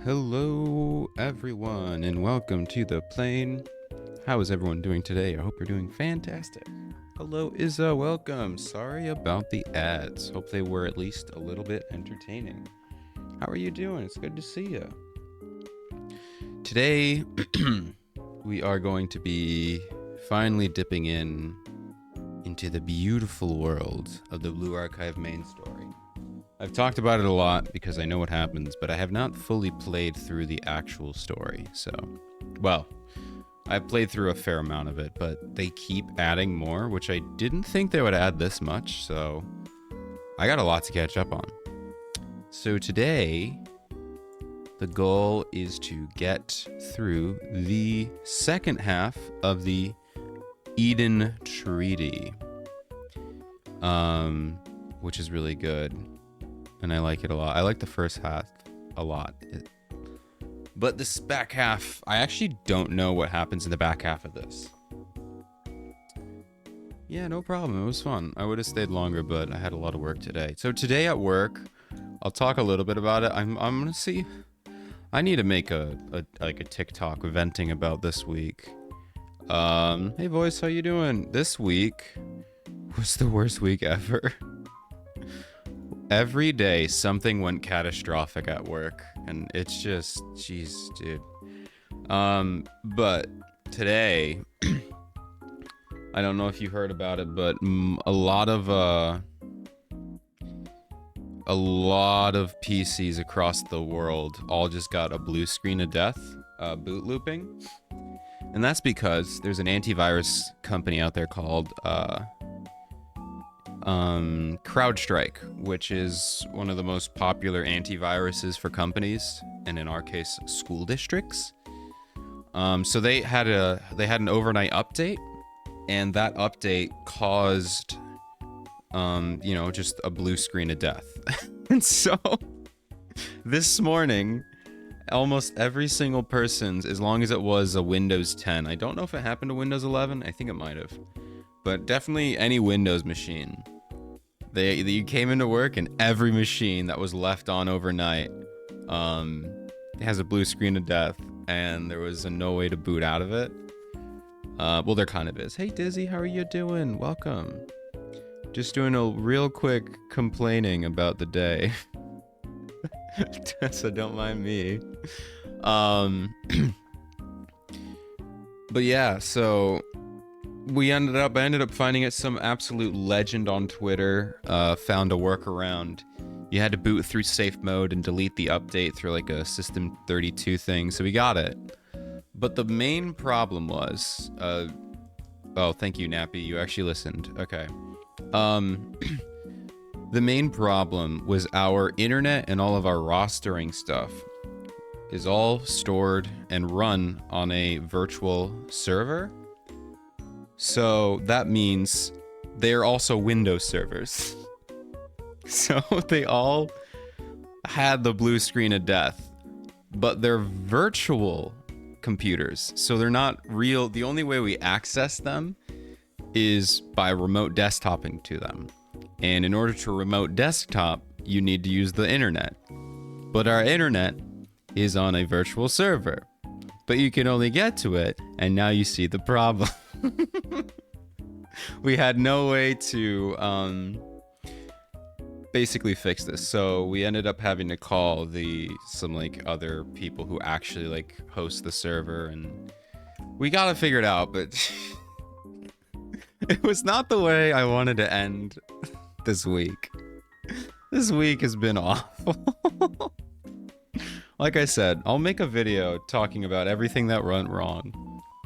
Hello everyone and welcome to the plane. How is everyone doing today? I hope you're doing fantastic. Hello Izza, welcome. Sorry about the ads. Hope they were at least a little bit entertaining. How are you doing? It's good to see you. Today we are going to be finally dipping into the beautiful world of the Blue Archive main story. I've talked about it a lot because I know what happens, but I have not fully played through the actual story. So, well, I've played through a fair amount of it, but they keep adding more, which I didn't think they would add this much. So I got a lot to catch up on. So today, the goal is to get through the second half of the Eden Treaty, which is really good. And I like it a lot. I like the first half a lot. But this back half, I actually don't know what happens in the back half of this. Yeah, no problem. It was fun. I would have stayed longer, but I had a lot of work today. So today at work, I'll talk a little bit about it. I'm gonna see. I need to make a TikTok venting about this week. Hey voice, how you doing? This week was the worst week ever. Every day, something went catastrophic at work, and it's just, jeez, dude. But today, I don't know if you heard about it, but a lot of PCs across the world all just got a blue screen of death, boot looping, and that's because there's an antivirus company out there called CrowdStrike, which is one of the most popular antiviruses for companies, and in our case, school districts. So they had an overnight update, and that update caused, just a blue screen of death. And so this morning, almost every single person's, as long as it was a Windows 10, I don't know if it happened to Windows 11, I think it might have, but definitely any Windows machine. You came into work and every machine that was left on overnight has a blue screen of death, and there was no way to boot out of it. Well, there kind of is. Hey Dizzy, how are you doing? Welcome. Just doing a real quick complaining about the day. So don't mind me. But yeah, so I ended up finding it. Some absolute legend on Twitter found a workaround. You had to boot through safe mode and delete the update through like a System 32 thing, so we got it. But the main problem was, oh, thank you, Nappy, you actually listened. Okay. The main problem was our internet and all of our rostering stuff is all stored and run on a virtual server. So that means they're also Windows servers. So they all had the blue screen of death, but they're virtual computers. So they're not real. The only way we access them is by remote desktoping to them. And in order to remote desktop, you need to use the internet. But our internet is on a virtual server. But you can only get to it, and now you see the problem. We had no way to basically fix this, so we ended up having to call some like other people who actually like host the server, and we got to figure it out. But it was not the way I wanted to end this week. This week has been awful. Like I said, I'll make a video talking about everything that went wrong.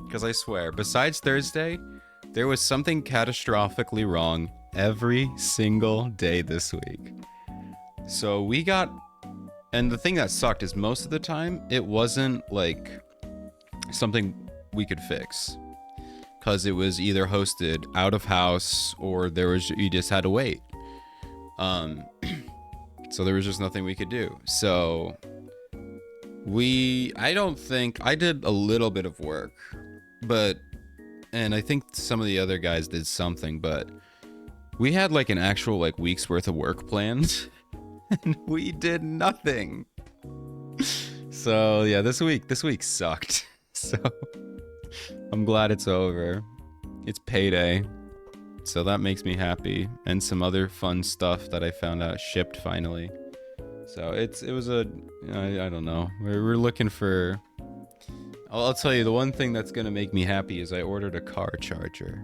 Because I swear, besides Thursday, there was something catastrophically wrong every single day this week. So we got... And the thing that sucked is most of the time, it wasn't like something we could fix. Because it was either hosted out of house or you just had to wait. So there was just nothing we could do. So... I did a little bit of work, and I think some of the other guys did something, but we had like an actual like week's worth of work planned, and we did nothing. So yeah, this week sucked. So I'm glad it's over. It's payday, so that makes me happy, and some other fun stuff that I found out shipped finally. So it was I don't know. We're looking for... I'll tell you, the one thing that's going to make me happy is I ordered a car charger.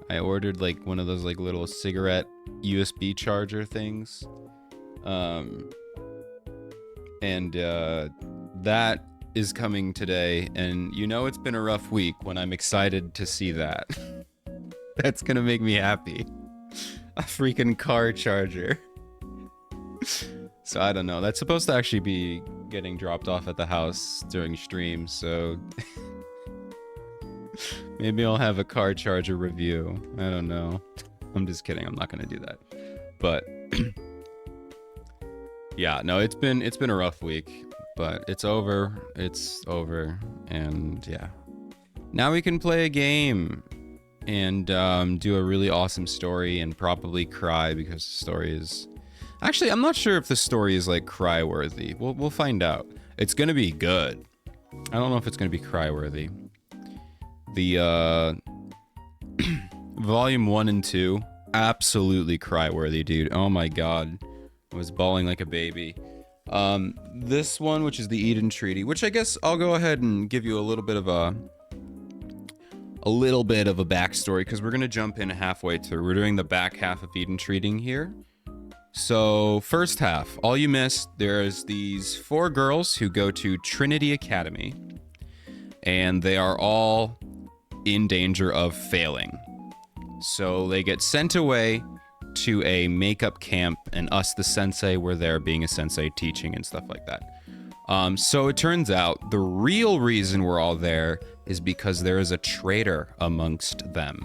I ordered like one of those like little cigarette USB charger things. That is coming today. And you know it's been a rough week when I'm excited to see that. That's going to make me happy. A freaking car charger. So I don't know. That's supposed to actually be getting dropped off at the house during stream, so maybe I'll have a car charger review. I don't know. I'm just kidding. I'm not gonna do that. But yeah, no, it's been a rough week, but it's over. It's over, and yeah. Now we can play a game and do a really awesome story and probably cry because the story is... Actually, I'm not sure if the story is like cry-worthy. We'll find out. It's gonna be good. I don't know if it's gonna be cry-worthy. The volume 1 and 2, absolutely cry-worthy, dude. Oh my god, I was bawling like a baby. This one, which is the Eden Treaty, which I guess I'll go ahead and give you a little bit of a backstory, because we're gonna jump in halfway through. We're doing the back half of Eden Treaty here. So, first half, all you missed, there's these 4 girls who go to Trinity Academy, and they are all in danger of failing. So they get sent away to a makeup camp, and us, the sensei, were there being a sensei teaching and stuff like that. So it turns out the real reason we're all there is because there is a traitor amongst them.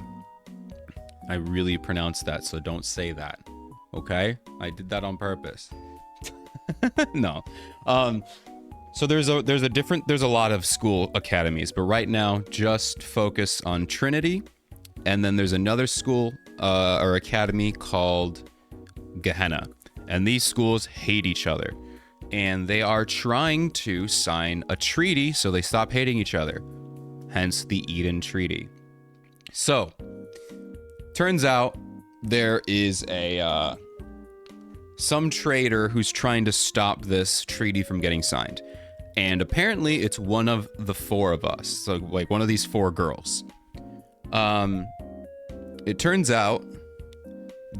I really pronounced that, so don't say that. Okay, I did that on purpose. No. So there's a lot of school academies, but right now just focus on Trinity, and then there's another school or academy called Gehenna, and these schools hate each other, and they are trying to sign a treaty so they stop hating each other. Hence the Eden Treaty. So turns out there is some traitor who's trying to stop this treaty from getting signed. And apparently it's one of the 4 of us. So like one of these 4 girls. It turns out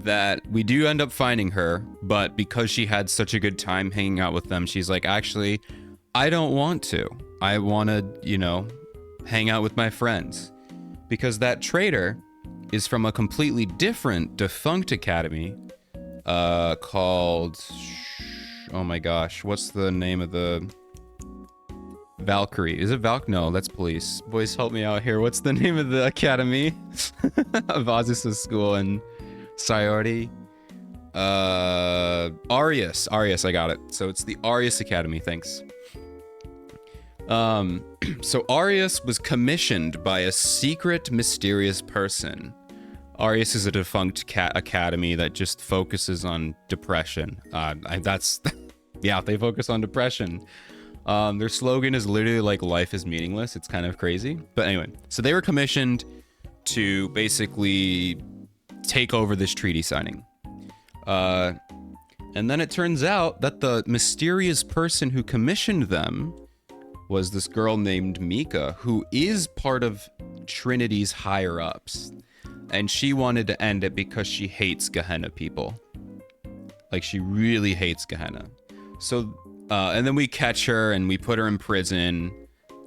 that we do end up finding her, but because she had such a good time hanging out with them, she's like, actually, I don't want to. I want to, hang out with my friends. Because that traitor is from a completely different defunct academy called, oh my gosh, what's the name of the... Valkyrie. Is it No, that's police. Boys, help me out here. What's the name of the academy of Azusa's school and Sayori? Arius. Arius, I got it. So it's the Arius Academy, thanks. So Arius was commissioned by a secret, mysterious person. Arius is a defunct academy that just focuses on depression. Yeah, they focus on depression. Their slogan is literally like life is meaningless. It's kind of crazy. But anyway, so they were commissioned to basically take over this treaty signing. And then it turns out that the mysterious person who commissioned them was this girl named Mika, who is part of Trinity's higher ups. And she wanted to end it because she hates Gehenna people. Like, she really hates Gehenna. So, and then we catch her and we put her in prison,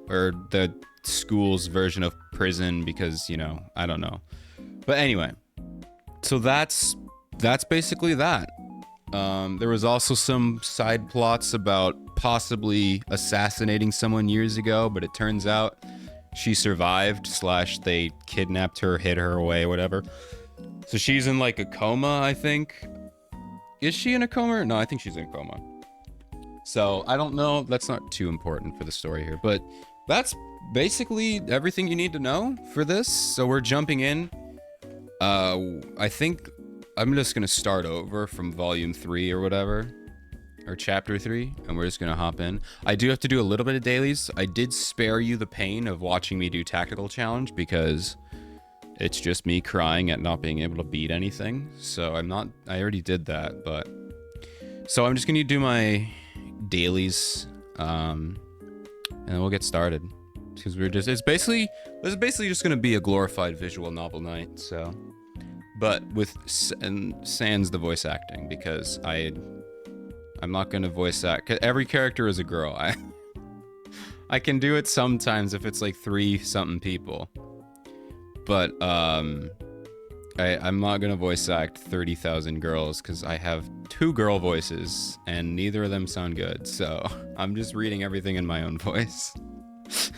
or the school's version of prison, because, you know, I don't know. But anyway, so that's basically that. There was also some side plots about possibly assassinating someone years ago, but it turns out she survived, / they kidnapped her, hid her away, whatever. So she's in like a coma, I think. Is she in a coma? No, I think she's in a coma. So I don't know. That's not too important for the story here, but that's basically everything you need to know for this. So we're jumping in. I think I'm just going to start over from volume 3 or whatever, or chapter 3, and we're just going to hop in. I do have to do a little bit of dailies. I did spare you the pain of watching me do tactical challenge because it's just me crying at not being able to beat anything. So I already did that, but so I'm just going to do my dailies, and then we'll get started because this is basically just going to be a glorified visual novel night. So, but with sans the voice acting, because I'm not going to voice act, 'cause every character is a girl. I can do it sometimes if it's like 3-something people, but I'm not going to voice act 30,000 girls because I have 2 girl voices and neither of them sound good, so I'm just reading everything in my own voice.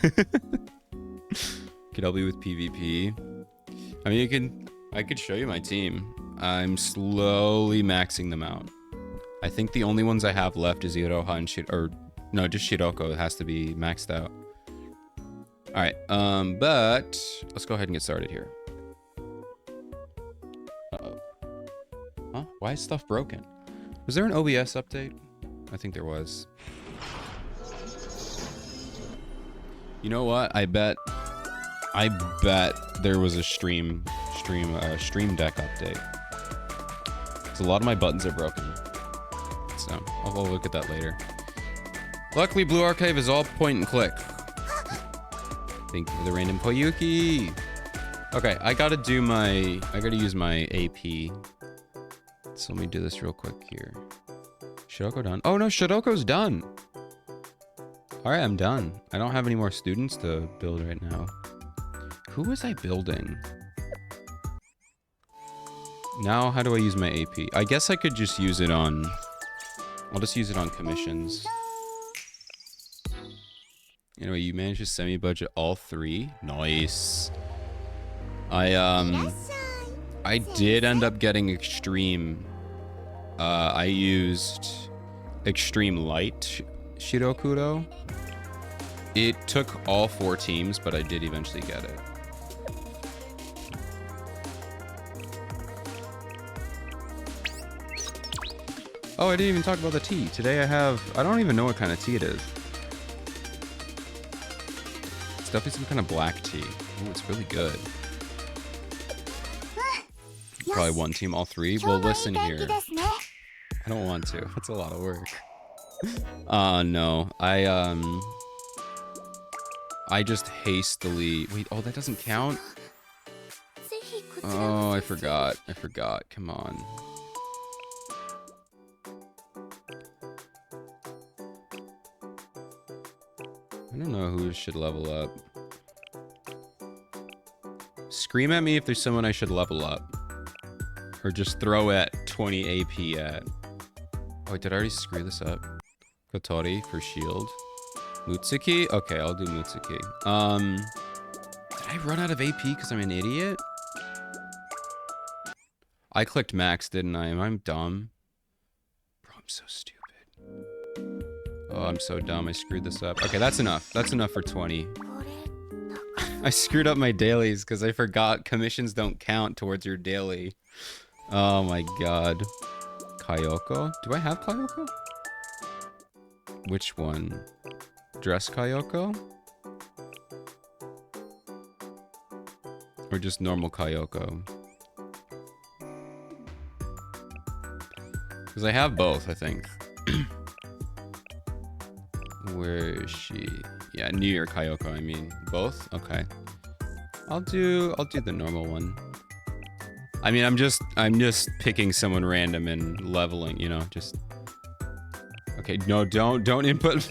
Could help you with PvP. I mean, I could show you my team. I'm slowly maxing them out. I think the only ones I have left is Iroha and just Shiroko. It has to be maxed out. All right, but let's go ahead and get started here. Uh-oh. Huh? Why is stuff broken? Was there an OBS update? I think there was. You know what? I bet there was a stream deck update. So a lot of my buttons are broken. So I'll look at that later. Luckily, Blue Archive is all point and click. Thank you for the random Koyuki. Okay, I gotta use my AP. So let me do this real quick here. Shiroko done? Oh no, Shiroko's done. All right, I'm done. I don't have any more students to build right now. Who was I building? Now, how do I use my AP? I guess I could just use it on... I'll just use it on commissions. Anyway, you managed to semi-budget all 3. Nice. I did end up getting extreme. I used extreme light Shirokuro. It took all 4 teams, but I did eventually get it. Oh, I didn't even talk about the tea. Today I don't even know what kind of tea it is. It's definitely some kind of black tea. Oh, it's really good. Probably one team, all 3. Well, listen here. I don't want to. That's a lot of work. No. I just hastily... Wait, oh, that doesn't count? Oh, I forgot. Come on. I don't know who should level up. Scream at me if there's someone I should level up. Or just throw at 20 AP at. Oh, wait, did I already screw this up? Kotori for shield. Mutsuki? Okay, I'll do Mutsuki. Did I run out of AP because I'm an idiot? I clicked max, didn't I? Am I dumb? Bro, I'm so stupid. Oh, I'm so dumb. I screwed this up. Okay, that's enough. That's enough for 20. I screwed up my dailies because I forgot commissions don't count towards your daily. Oh my god. Kyoko? Do I have Kyoko? Which one? Dress Kyoko? Or just normal Kyoko? Because I have both, I think. Where is she? Yeah, New Year Kyoko, I mean. Both? Okay. I'll do the normal one. I mean, I'm just picking someone random and leveling, you know, just... Okay, no, don't input...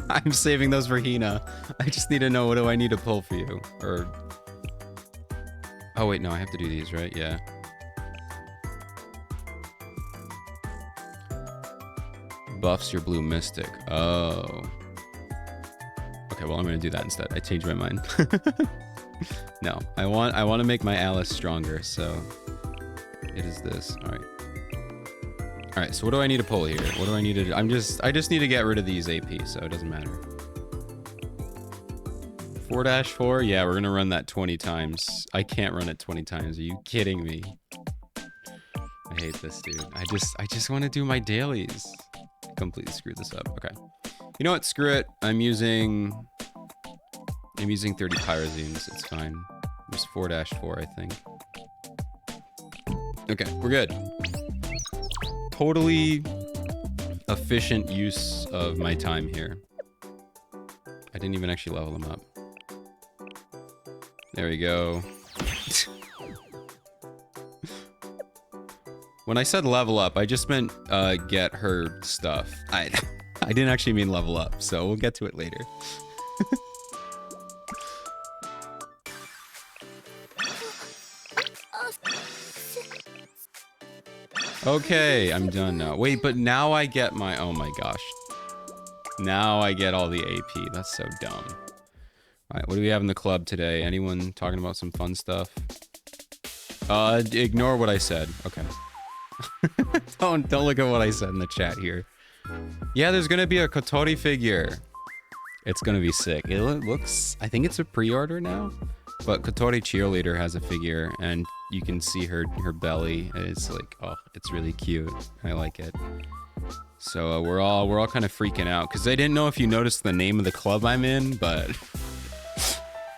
I'm saving those for Hina. I just need to know, what do I need to pull for you? Or... Oh, wait, no, I have to do these, right? Yeah. Buffs your blue mystic. Oh. Okay, well, I'm gonna do that instead. I changed my mind. No, I want to make my Alice stronger, so it is this. All right. All right. So what do I need to pull here? What do I need to do? I just need to get rid of these AP, so it doesn't matter. 4-4. Yeah, we're gonna run that 20 times. I can't run it 20 times. Are you kidding me? I hate this, dude. I just want to do my dailies. Completely screwed this up. Okay. You know what? Screw it. I'm using 30 pyrazines. It's fine. It was 4-4, I think. Okay, we're good. Totally efficient use of my time here. I didn't even actually level them up. There we go. When I said level up, I just meant get her stuff. I didn't actually mean level up, so we'll get to it later. Okay, I'm done now. Wait, but now I get my... Oh my gosh. Now I get all the AP. That's so dumb. Alright, what do we have in the club today? Anyone talking about some fun stuff? Ignore what I said. Okay. Don't look at what I said in the chat here. Yeah, there's gonna be a Kotori figure. It's gonna be sick. It looks... I think it's a pre-order now. But Kotori Cheerleader has a figure, and you can see her belly. It's like, oh, it's really cute. I like it. So we're all kind of freaking out because I didn't know if you noticed the name of the club I'm in, but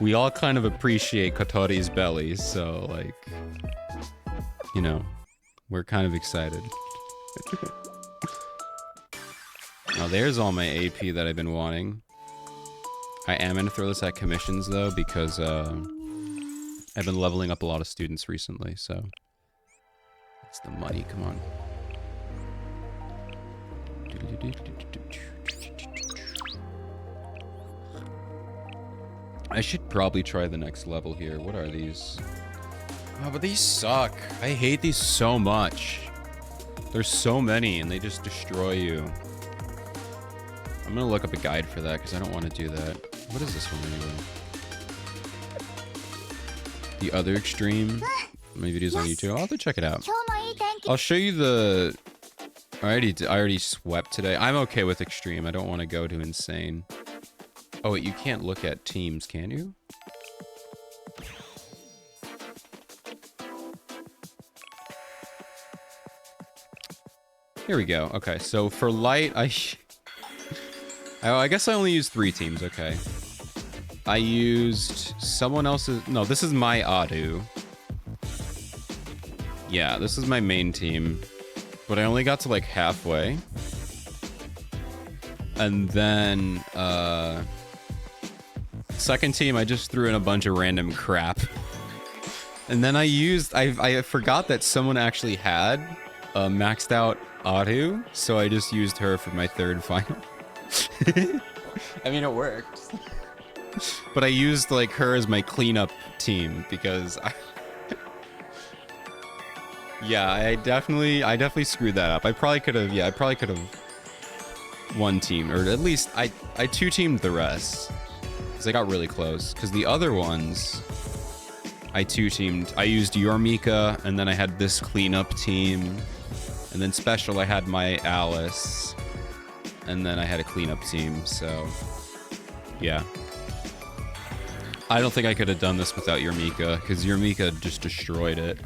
we all kind of appreciate Kotori's belly. So like, you know, we're kind of excited. Now there's all my AP that I've been wanting. I am going to throw this at commissions, though, because I've been leveling up a lot of students recently, so... That's the money, come on. I should probably try the next level here. What are these? Oh, but these suck. I hate these so much. There's so many, and they just destroy you. I'm gonna look up a guide for that, because I don't want to do that. What is this one anyway? The Other Extreme. My videos on YouTube. I'll have to check it out. I'll show you the... I already swept today. I'm okay with Extreme. I don't want to go to Insane. Oh, wait, you can't look at teams, can you? Here we go. Okay, so for Light, I guess I only used 3 teams, okay. I used someone else's... No, this is my Adu. Yeah, this is my main team. But I only got to, like, halfway. And then, second team, I just threw in a bunch of random crap. And then I forgot that someone actually had a maxed out Adu, so I just used her for my third final. I mean, it worked. But I used, like, her as my cleanup team because yeah, I definitely screwed that up. I probably could have one team, or at least I 2-teamed the rest because I got really close. Because the other ones, I two-teamed. I used your Mika, and then I had this cleanup team. And then special, I had my Alice. And then I had a cleanup team, so... yeah. I don't think I could have done this without your Mika, because your Mika just destroyed it.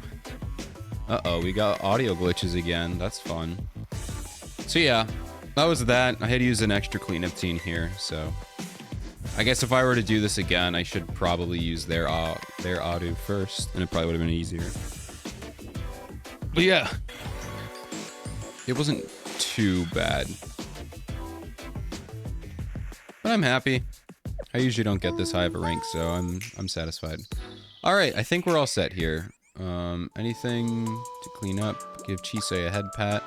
Uh-oh, we got audio glitches again. That's fun. So yeah, that was that. I had to use an extra cleanup team here, so... I guess if I were to do this again, I should probably use their audio first, and it probably would have been easier. But yeah, it wasn't too bad. But I'm happy. I usually don't get this high of a rank, so I'm satisfied. All right, I think we're all set here. Anything to clean up? Give Chisei a head pat.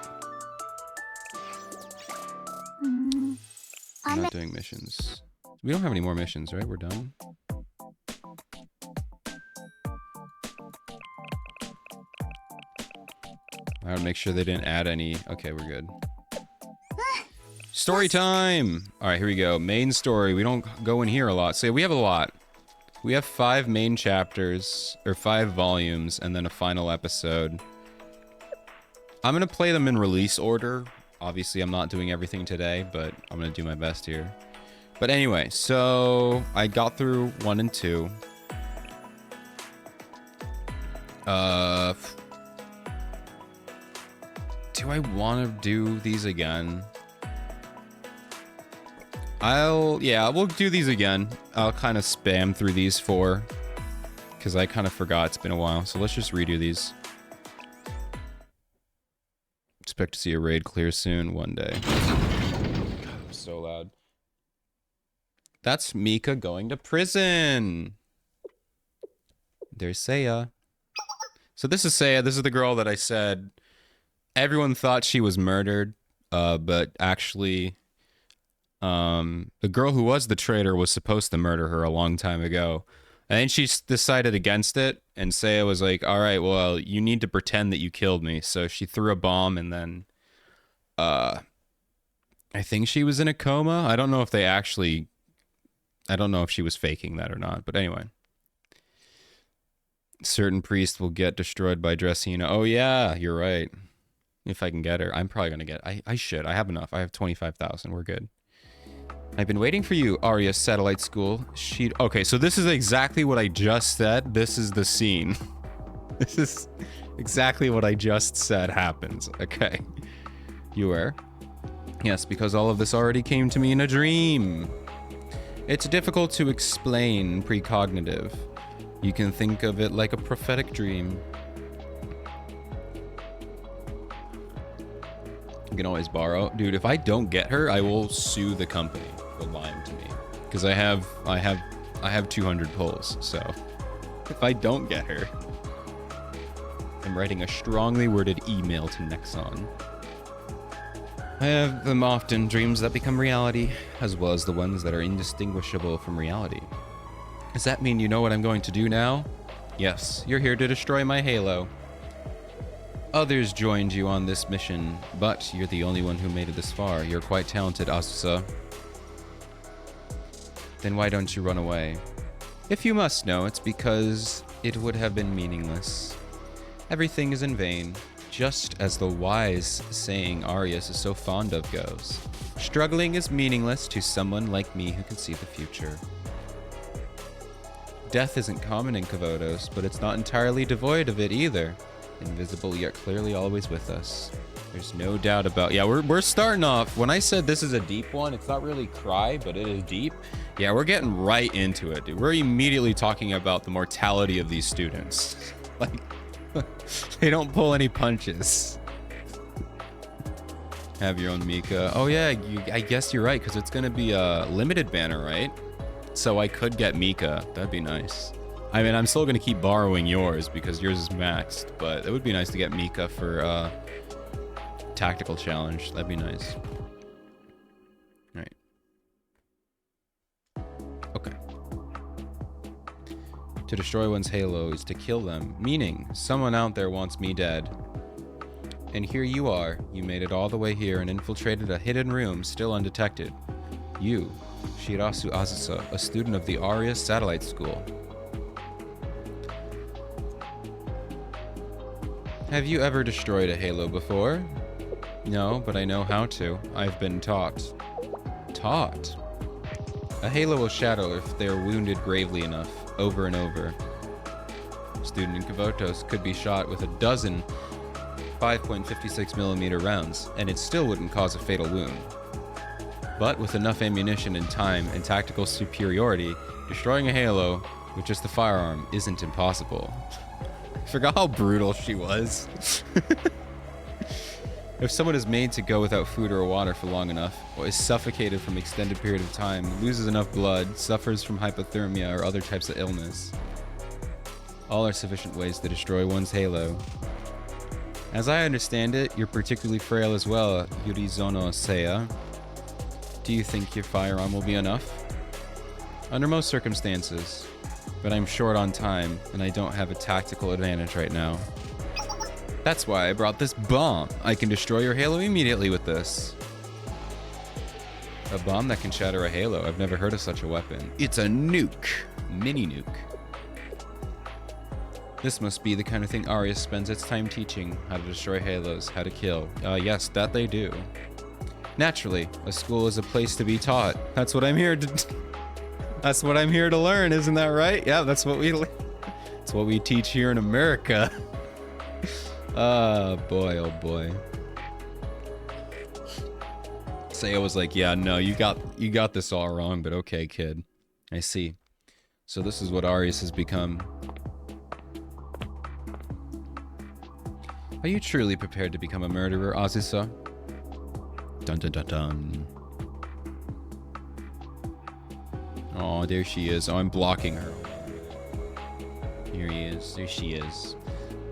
I'm not doing missions. We don't have any more missions, right? We're done. I would make sure they didn't add any. Okay, we're good. Story time! Alright, here we go. Main story. We don't go in here a lot. So we have a lot. We have 5 main chapters, or 5 volumes, and then a final episode. I'm gonna play them in release order. Obviously, I'm not doing everything today, but I'm gonna do my best here. But anyway, so I got through 1 and 2. Do I want to do these again? Yeah, we'll do these again. I'll kind of spam through these 4, because I kind of forgot. It's been a while, so let's just redo these. Expect to see a raid clear soon, one day. God, I'm so loud. That's Mika going to prison. There's Seiya. So this is Seiya. This is the girl that I said everyone thought she was murdered, but actually, the girl who was the traitor was supposed to murder her a long time ago. And then she decided against it, and Seiya was like, all right, well, you need to pretend that you killed me. So she threw a bomb, and then, I think she was in a coma. I don't know if they actually... I don't know if she was faking that or not, but anyway. Certain priest will get destroyed by Dressina. Oh yeah, you're right. If I can get her. I'm probably gonna get... I should. I have enough. I have 25,000. We're good. I've been waiting for you, Arya Satellite School. Okay, so this is exactly what I just said. This is the scene. This is exactly what I just said happens. Okay. You were? Yes, because all of this already came to me in a dream. It's difficult to explain precognitive. You can think of it like a prophetic dream. You can always borrow. Dude, if I don't get her, I will sue the company for lying to me. Because I have 200 pulls, so if I don't get her, I'm writing a strongly worded email to Nexon. I have them often, dreams that become reality, as well as the ones that are indistinguishable from reality. Does that mean you know what I'm going to do now? Yes, you're here to destroy my halo. Others joined you on this mission, but you're the only one who made it this far. You're quite talented, Asusa. Then why don't you run away? If you must know, it's because it would have been meaningless. Everything is in vain, just as the wise saying Arius is so fond of goes. Struggling is meaningless to someone like me who can see the future. Death isn't common in Kavodos, but it's not entirely devoid of it either. Invisible yet clearly always with us. There's no doubt about... Yeah, we're starting off... When I said this is a deep one, it's not really cry, but it is deep. Yeah, we're getting right into it, dude. We're immediately talking about the mortality of these students. Like, they don't pull any punches. Have your own Mika. Oh yeah, I guess you're right, because it's going to be a limited banner, right? So I could get Mika. That'd be nice. I mean, I'm still going to keep borrowing yours because yours is maxed, but it would be nice to get Mika for tactical challenge. That'd be nice. All right. Okay. To destroy one's halo is to kill them, meaning someone out there wants me dead. And here you are. You made it all the way here and infiltrated a hidden room still undetected. You, Shirasu Asusa, a student of the Arya Satellite School. Have you ever destroyed a Halo before? No, but I know how to. I've been taught. Taught? A Halo will shatter if they are wounded gravely enough, over and over. A student in Kavotos could be shot with a dozen 5.56mm rounds, and it still wouldn't cause a fatal wound. But with enough ammunition and time and tactical superiority, destroying a Halo with just the firearm isn't impossible. I forgot how brutal she was. If someone is made to go without food or water for long enough, or is suffocated from an extended period of time, loses enough blood, suffers from hypothermia or other types of illness, all are sufficient ways to destroy one's Halo. As I understand it, you're particularly frail as well, Yurizono Seiya. Do you think your firearm will be enough? Under most circumstances, but I'm short on time, and I don't have a tactical advantage right now. That's why I brought this bomb. I can destroy your Halo immediately with this. A bomb that can shatter a Halo. I've never heard of such a weapon. It's a nuke. Mini nuke. This must be the kind of thing Arius spends its time teaching. How to destroy Halos, how to kill. Yes, that they do. Naturally, a school is a place to be taught. That's what I'm here to... That's what I'm here to learn, isn't that right? Yeah, that's what we teach here in America. Oh boy, oh boy. Seiya was like, yeah, no, you got this all wrong, but okay, kid. I see. So this is what Arius has become. Are you truly prepared to become a murderer, Azusa? Dun dun dun dun. Oh, there she is. Oh, I'm blocking her. Here he is. There she is.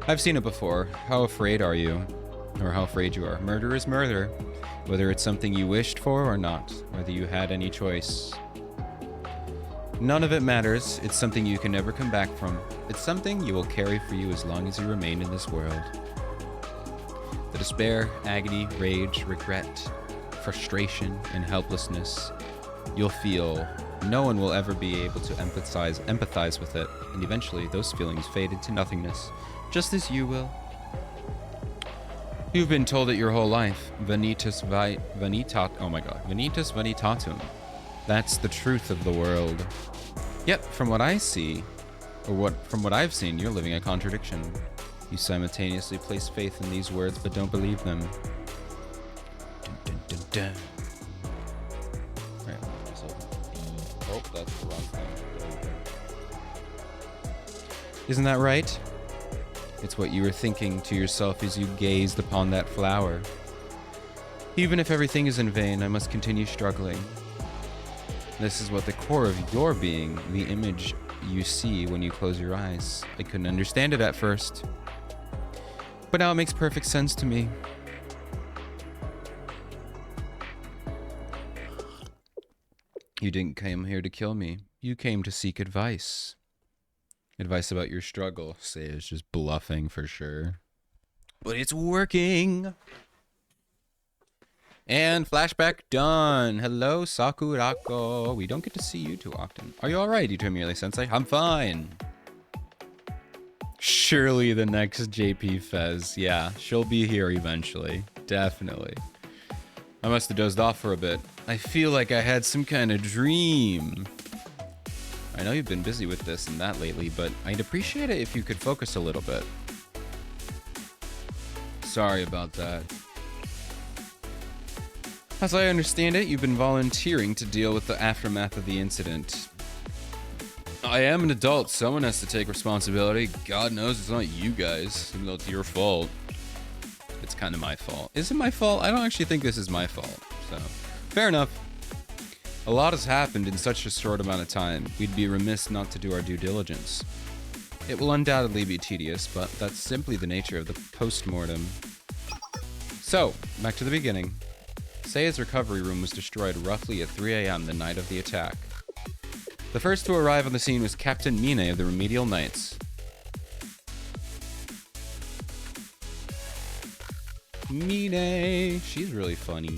I've seen it before. How afraid are you? Or how afraid you are. Murder is murder. Whether it's something you wished for or not. Whether you had any choice. None of it matters. It's something you can never come back from. It's something you will carry for you as long as you remain in this world. The despair, agony, rage, regret, frustration, and helplessness you'll feel. No one will ever be able to empathize with it, and eventually those feelings fade into nothingness, just as you will. You've been told it your whole life. Vanitas vanitatum. That's the truth of the world. Yet, from what I see, from what I've seen, you're living a contradiction. You simultaneously place faith in these words, but don't believe them. Dun, dun, dun, dun. Oh, that's the wrong thing. Isn't that right? It's what you were thinking to yourself as you gazed upon that flower. Even if everything is in vain, I must continue struggling. This is what the core of your being, the image you see when you close your eyes. I couldn't understand it at first, but now it makes perfect sense to me. You didn't come here to kill me. You came to seek advice. Advice about your struggle. Seiya's just bluffing for sure. But it's working! And flashback done. Hello, Sakurako. We don't get to see you too often. Are you alright, Itomiele-sensei? I'm fine. Surely the next JP Fez. Yeah, she'll be here eventually. Definitely. I must have dozed off for a bit. I feel like I had some kind of dream. I know you've been busy with this and that lately, but I'd appreciate it if you could focus a little bit. Sorry about that. As I understand it, you've been volunteering to deal with the aftermath of the incident. I am an adult. Someone has to take responsibility. God knows it's not you guys, even though it's your fault. It's kind of my fault. Is it my fault? I don't actually think this is my fault. So, fair enough. A lot has happened in such a short amount of time. We'd be remiss not to do our due diligence. It will undoubtedly be tedious, but that's simply the nature of the post-mortem. So, back to the beginning. Seiya's recovery room was destroyed roughly at 3 a.m. the night of the attack. The first to arrive on the scene was Captain Mine of the Remedial Knights. Mine! She's really funny.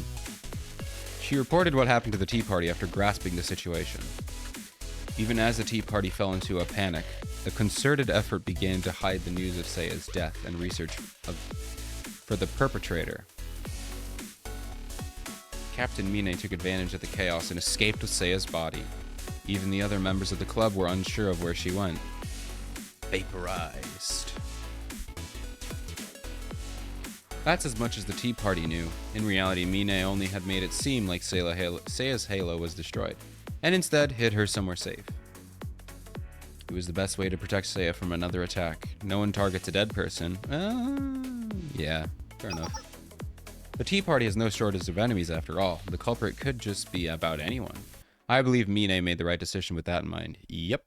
She reported what happened to the Tea Party after grasping the situation. Even as the Tea Party fell into a panic, a concerted effort began to hide the news of Seiya's death and research for the perpetrator. Captain Mine took advantage of the chaos and escaped with Seiya's body. Even the other members of the club were unsure of where she went. Vaporized. That's as much as the Tea Party knew. In reality, Mine only had made it seem like Seiya's halo was destroyed, and instead hid her somewhere safe. It was the best way to protect Seiya from another attack. No one targets a dead person. Yeah, fair enough. The Tea Party has no shortage of enemies after all. The culprit could just be about anyone. I believe Mine made the right decision with that in mind. Yep.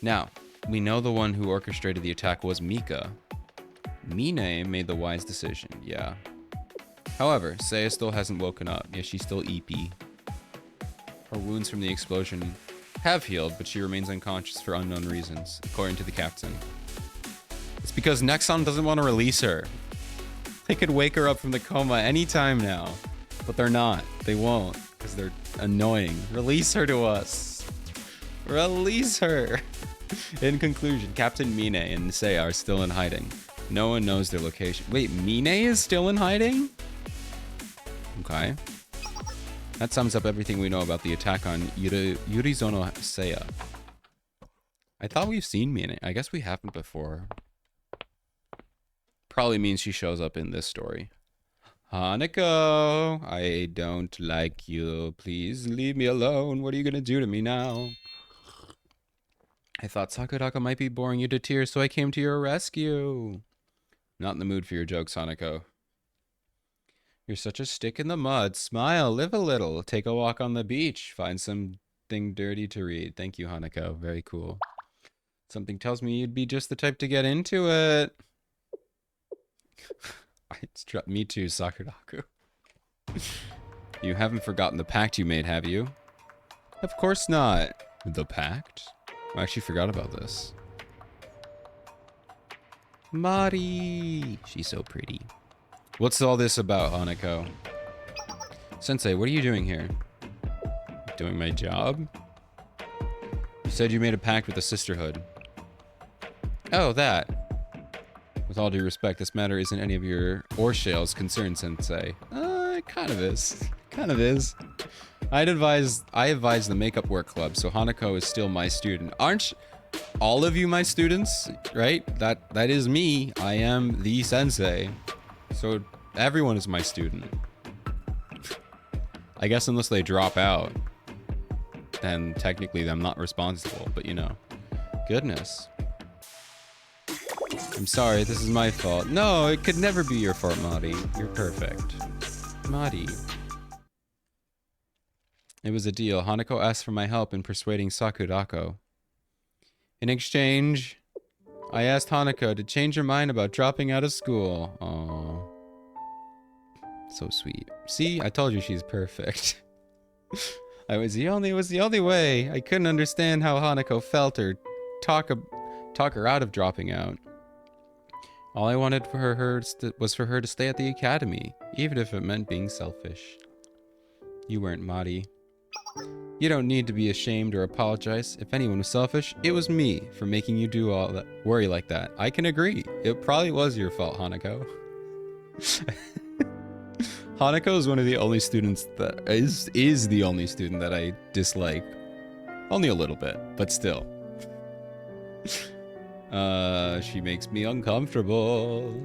Now, we know the one who orchestrated the attack was Mika. Mine made the wise decision, yeah. However, Seiya still hasn't woken up. Yeah, she's still eepy. Her wounds from the explosion have healed, but she remains unconscious for unknown reasons, according to the captain. It's because Nexon doesn't want to release her. They could wake her up from the coma anytime now, but they're not. They won't, because they're annoying. Release her to us. Release her. In conclusion, Captain Mine and Seiya are still in hiding. No one knows their location. Wait, Mine is still in hiding? Okay. That sums up everything we know about the attack on Yurizono Seiya. I thought we've seen Mine. I guess we haven't before. Probably means she shows up in this story. Hanako, I don't like you. Please leave me alone. What are you gonna do to me now? I thought Sakurako might be boring you to tears, so I came to your rescue. Not in the mood for your jokes, Hanako. You're such a stick in the mud. Smile, live a little, take a walk on the beach, find something dirty to read. Thank you, Hanako. Very cool. Something tells me you'd be just the type to get into it. Me too, Sakurako. You haven't forgotten the pact you made, have you? Of course not. The pact? I actually forgot about this. Mari! She's so pretty. What's all this about, Hanako? Sensei, what are you doing here? Doing my job? You said you made a pact with the Sisterhood. Oh, that. With all due respect, this matter isn't any of your or Shale's concern, Sensei. It kind of is. Kind of is. I advise the Makeup Work Club, so Hanako is still my student. Aren't all of you my students? Right? That is me. I am the sensei. So everyone is my student. I guess unless they drop out, then technically I'm not responsible, but you know. Goodness. I'm sorry, this is my fault. No, it could never be your fault, Mari. You're perfect. Mari. It was a deal. Hanako asked for my help in persuading Sakurako. In exchange, I asked Hanako to change her mind about dropping out of school. Aww. So sweet. See, I told you she's perfect. It was the only way. I couldn't understand how Hanako felt or talk her out of dropping out. All I wanted for her was for her to stay at the academy, even if it meant being selfish. You weren't, Mari. You don't need to be ashamed or apologize. If anyone was selfish, it was me for making you do all that, worry like that. I can agree. It probably was your fault, Hanako. Hanako is one of the only students that is the only student that I dislike. Only a little bit, but still. She makes me uncomfortable.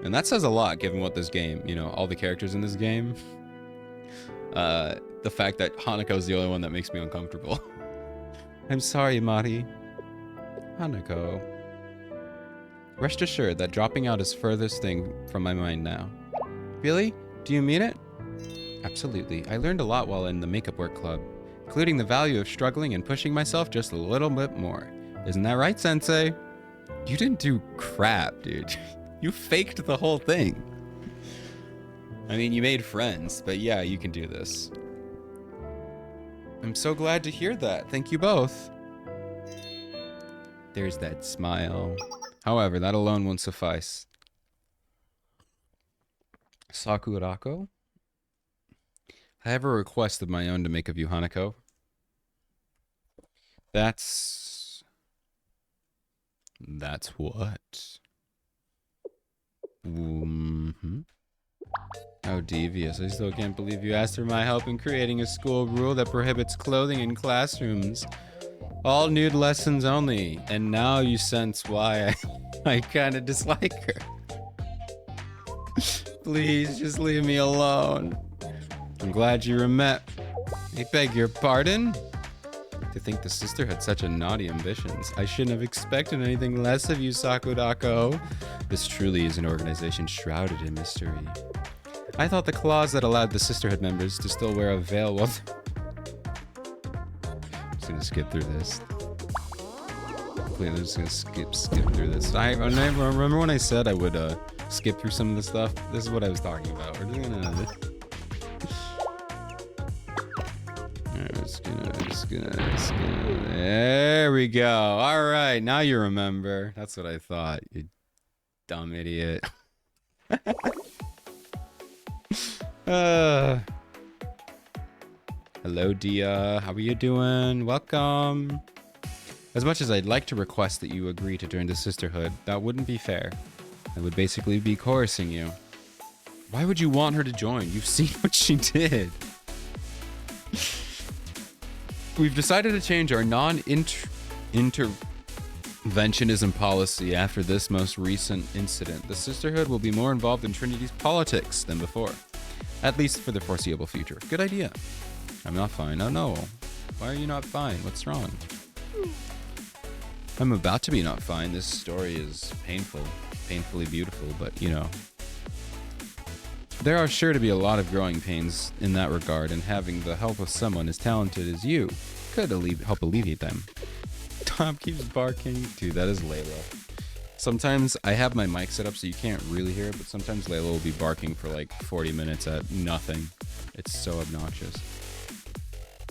And that says a lot given what this game, you know, all the characters in this game. The fact that Hanako is the only one that makes me uncomfortable. I'm sorry, Mari. Hanako. Rest assured that dropping out is furthest thing from my mind now. Really? Do you mean it? Absolutely. I learned a lot while in the Makeup Work Club, including the value of struggling and pushing myself just a little bit more. Isn't that right, Sensei? You didn't do crap, dude. You faked the whole thing. I mean, you made friends, but yeah, you can do this. I'm so glad to hear that. Thank you both. There's that smile. However, that alone won't suffice. Sakurako? I have a request of my own to make of you, Hanako. That's what. Mm-hmm. How devious. I still can't believe you asked for my help in creating a school rule that prohibits clothing in classrooms. All nude lessons only. And now you sense why I kind of dislike her. Please, just leave me alone. I'm glad you were met. I beg your pardon? To think the sister had such a naughty ambitions. I shouldn't have expected anything less of you, Sakudako. This truly is an organization shrouded in mystery. I thought the clause that allowed the sisterhood members to still wear a veil was... I'm just gonna skip through this. Please, I'm just gonna skip through this. I remember when I said I would skip through some of the stuff. This is what I was talking about. We're just gonna... There we go. All right, now you remember. That's what I thought, you dumb idiot. Hello, Dia. How are you doing? Welcome. As much as I'd like to request that you agree to join the sisterhood, that wouldn't be fair. I would basically be coercing you. Why would you want her to join? You've seen what she did. We've decided to change our non-interventionism policy after this most recent incident. The sisterhood will be more involved in Trinity's politics than before. At least for the foreseeable future. Good idea. I'm not fine. Oh no. Why are you not fine? What's wrong? I'm about to be not fine. This story is painful. Painfully beautiful, but you know. There are sure to be a lot of growing pains in that regard, and having the help of someone as talented as you could help alleviate them. Tom keeps barking. Dude, that is Layla. Sometimes I have my mic set up so you can't really hear it, but sometimes Layla will be barking for like 40 minutes at nothing. It's so obnoxious.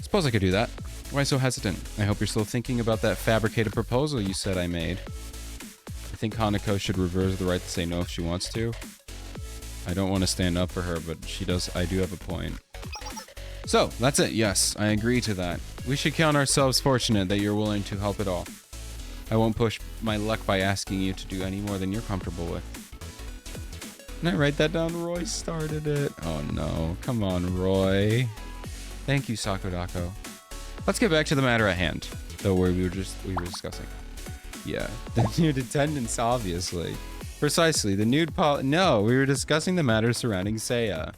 Suppose I could do that. Why so hesitant? I hope you're still thinking about that fabricated proposal you said I made. I think Hanako should reserve the right to say no if she wants to. I don't want to stand up for her, but I do have a point. So, that's it. Yes, I agree to that. We should count ourselves fortunate that you're willing to help at all. I won't push my luck by asking you to do any more than you're comfortable with. Can I write that down? Roy started it. Oh no. Come on, Roy. Thank you, Sakudako. Let's get back to the matter at hand. Though we were discussing. Yeah. The nude attendance, obviously. Precisely. The nude No, we were discussing the matter surrounding Seiya.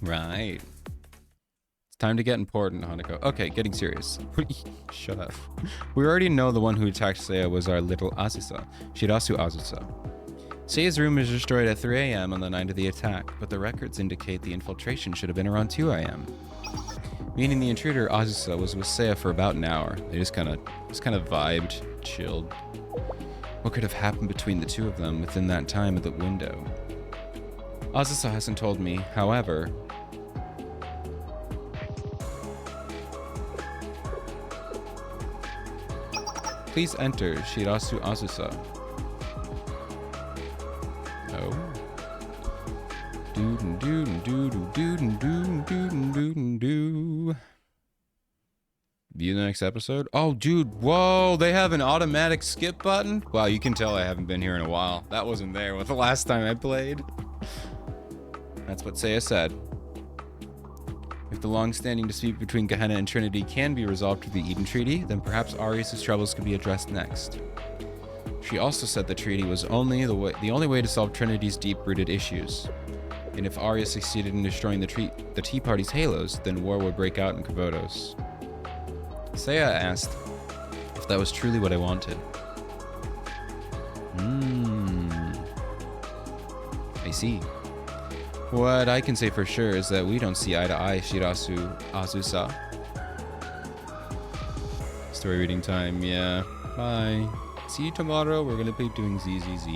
Right. It's time to get important, Hanako. Okay, getting serious. Shut up. We already know the one who attacked Seiya was our little Azusa. Shirasu Azusa. Seiya's room was destroyed at 3 a.m. on the night of the attack, but the records indicate the infiltration should have been around 2 a.m. Meaning the intruder, Azusa, was with Seiya for about an hour. They just kind of vibed, chilled. What could have happened between the two of them within that time of the window? Azusa hasn't told me, however... Please enter Shirasu Azusa. Oh. View the next episode. Oh, dude, whoa, they have an automatic skip button? Wow, you can tell I haven't been here in a while. That wasn't there with the last time I played. That's what Seiya said. If the long-standing dispute between Gehenna and Trinity can be resolved through the Eden Treaty, then perhaps Arius' troubles could be addressed next. She also said the treaty was the only way to solve Trinity's deep-rooted issues. And if Arius succeeded in destroying the Tea Party's halos, then war would break out in Kavodos. Seiya asked if that was truly what I wanted. I see. What I can say for sure is that we don't see eye to eye, Shirasu Azusa. Story reading time, yeah. Bye. See you tomorrow. We're gonna be doing ZZZ.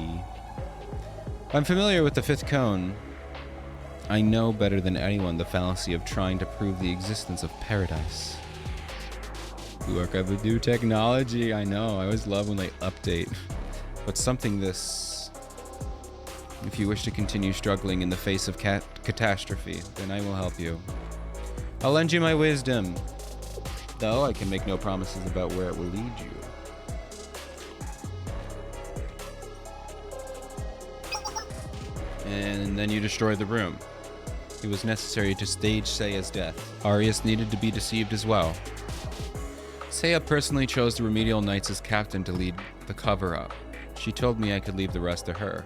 I'm familiar with the fifth cone. I know better than anyone the fallacy of trying to prove the existence of paradise. Look at the new technology. I know. I always love when they update. But something this... If you wish to continue struggling in the face of catastrophe, then I will help you. I'll lend you my wisdom. though, I can make no promises about where it will lead you. And then you destroy the room. It was necessary to stage Seiya's death. Arius needed to be deceived as well. Seiya personally chose the Remedial Knights as captain to lead the cover-up. She told me I could leave the rest to her.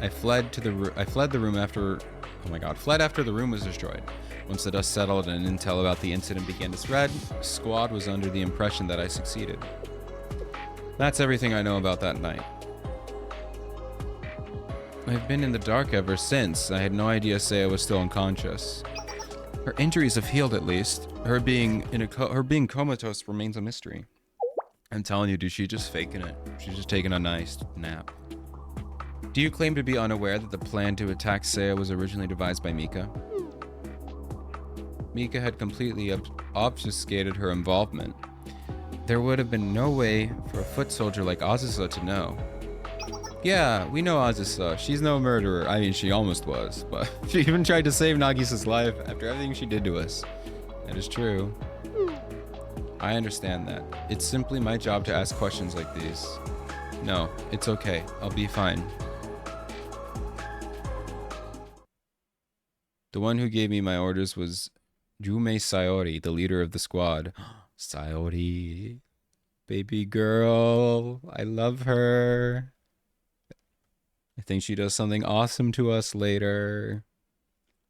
I fled the room after the room was destroyed. Once the dust settled and intel about the incident began to spread, Squad was under the impression that I succeeded. That's everything I know about that night. I've been in the dark ever since. I had no idea Seiya was still unconscious. Her injuries have healed at least. Her being comatose remains a mystery. I'm telling you, dude, she's just faking it. She's just taking a nice nap. Do you claim to be unaware that the plan to attack Seiya was originally devised by Mika? Mika had completely obfuscated her involvement. There would have been no way for a foot soldier like Azusa to know. Yeah, we know Azusa. She's no murderer. I mean, she almost was, but she even tried to save Nagisa's life after everything she did to us. That is true. I understand that. It's simply my job to ask questions like these. No, it's okay. I'll be fine. The one who gave me my orders was Jume Sayori, the leader of the squad. Sayori. Baby girl. I love her. I think she does something awesome to us later.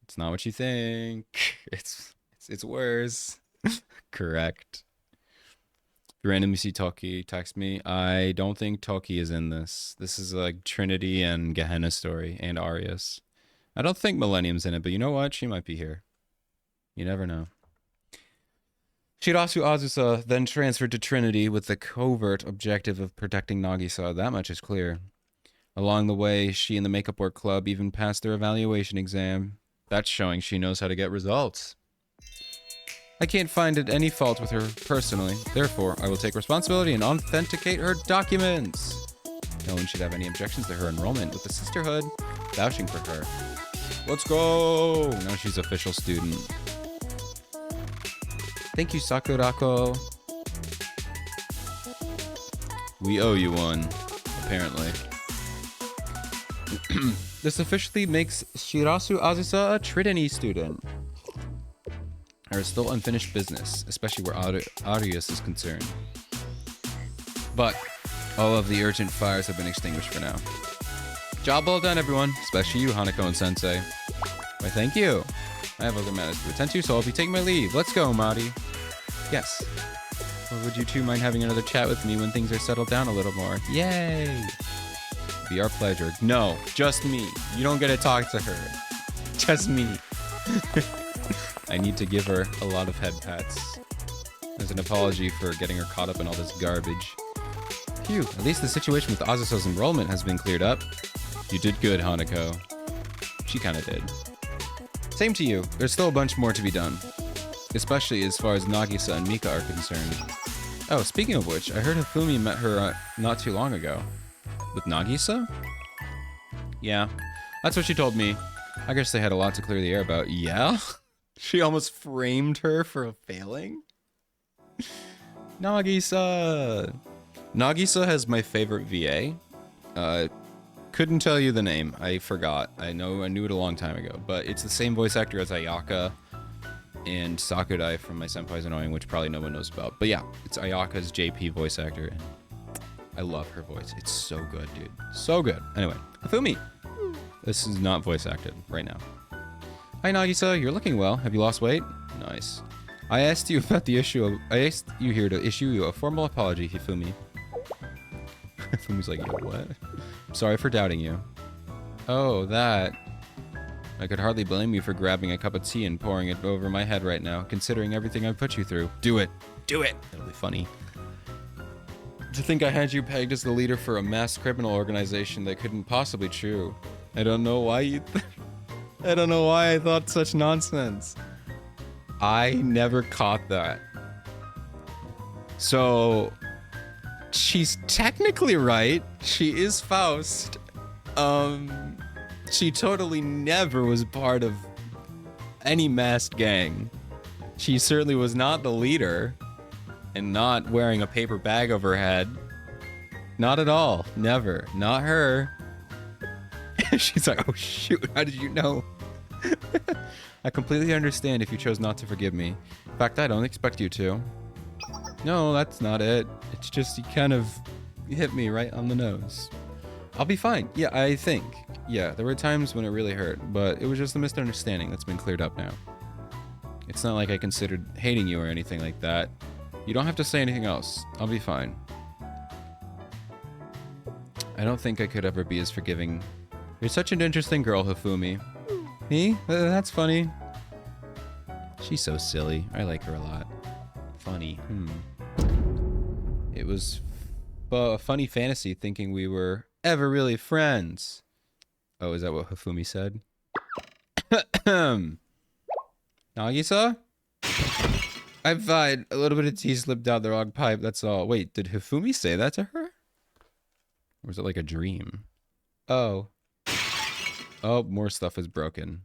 It's not what you think. It's worse. Correct. If you randomly see Toki, text me. I don't think Toki is in this. This is like Trinity and Gehenna story and Arius. I don't think Millennium's in it, but you know what? She might be here. You never know. Shirasu Azusa then transferred to Trinity with the covert objective of protecting Nagisa. That much is clear. Along the way, she and the Makeup Work Club even passed their evaluation exam. That's showing she knows how to get results. I can't find any fault with her personally. Therefore, I will take responsibility and authenticate her documents. No one should have any objections to her enrollment with the Sisterhood. Vouching for her. Let's go! Now she's official student. Thank you, Sakurako. We owe you one, apparently. This officially makes Shirasu Azusa a Trinity student. There is still unfinished business, especially where Arius is concerned. But all of the urgent fires have been extinguished for now. Job well done, everyone, especially you, Hanako and Sensei. Why, thank you. I have other matters to attend to, so I'll be taking my leave. Let's go, Mari. Yes. Or would you two mind having another chat with me when things are settled down a little more? Yay! Be our pleasure. No, just me. You don't get to talk to her. Just me. I need to give her a lot of head pats as an apology for getting her caught up in all this garbage. Phew, at least the situation with Azusa's enrollment has been cleared up. You did good, Hanako. She kinda did. Same to you. There's still a bunch more to be done. Especially as far as Nagisa and Mika are concerned. Oh, speaking of which, I heard Hifumi met her not too long ago. With Nagisa? Yeah, that's what she told me. I guess they had a lot to clear the air about. Yeah? She almost framed her for failing? Nagisa! Nagisa has my favorite VA. Couldn't tell you the name. I forgot. I knew it a long time ago. But it's the same voice actor as Ayaka and Sakurai from My Senpai's Annoying, which probably no one knows about. But yeah, it's Ayaka's JP voice actor. I love her voice. It's so good, dude. So good. Anyway, Hifumi. This is not voice acted right now. Hi, Nagisa. You're looking well. Have you lost weight? Nice. I asked you about the issue. I asked you here to issue you a formal apology, Hifumi. Hifumi's like, yo, what? I'm sorry for doubting you. Oh, that. I could hardly blame you for grabbing a cup of tea and pouring it over my head right now, considering everything I've put you through. Do it. Do it. That'll be funny. To think I had you pegged as the leader for a mass criminal organization that couldn't possibly be true. I don't know why I don't know why I thought such nonsense. I never caught that. So, she's technically right. She is Faust. She totally never was part of any masked gang. She certainly was not the leader. And not wearing a paper bag over her head. Not at all. Never. Not her. She's like, oh shoot, how did you know? I completely understand if you chose not to forgive me. In fact, I don't expect you to. No, that's not it. It's just you kind of hit me right on the nose. I'll be fine. Yeah, I think. Yeah, there were times when it really hurt, but it was just a misunderstanding that's been cleared up now. It's not like I considered hating you or anything like that. You don't have to say anything else. I'll be fine. I don't think I could ever be as forgiving. You're such an interesting girl, Hifumi. Me? That's funny. She's so silly. I like her a lot. Funny. It was a funny fantasy thinking we were ever really friends. Oh, is that what Hifumi said? Nagisa? I'm fine. A little bit of tea slipped down the wrong pipe, that's all. Wait, did Hifumi say that to her? Or was it like a dream? Oh. Oh, more stuff is broken.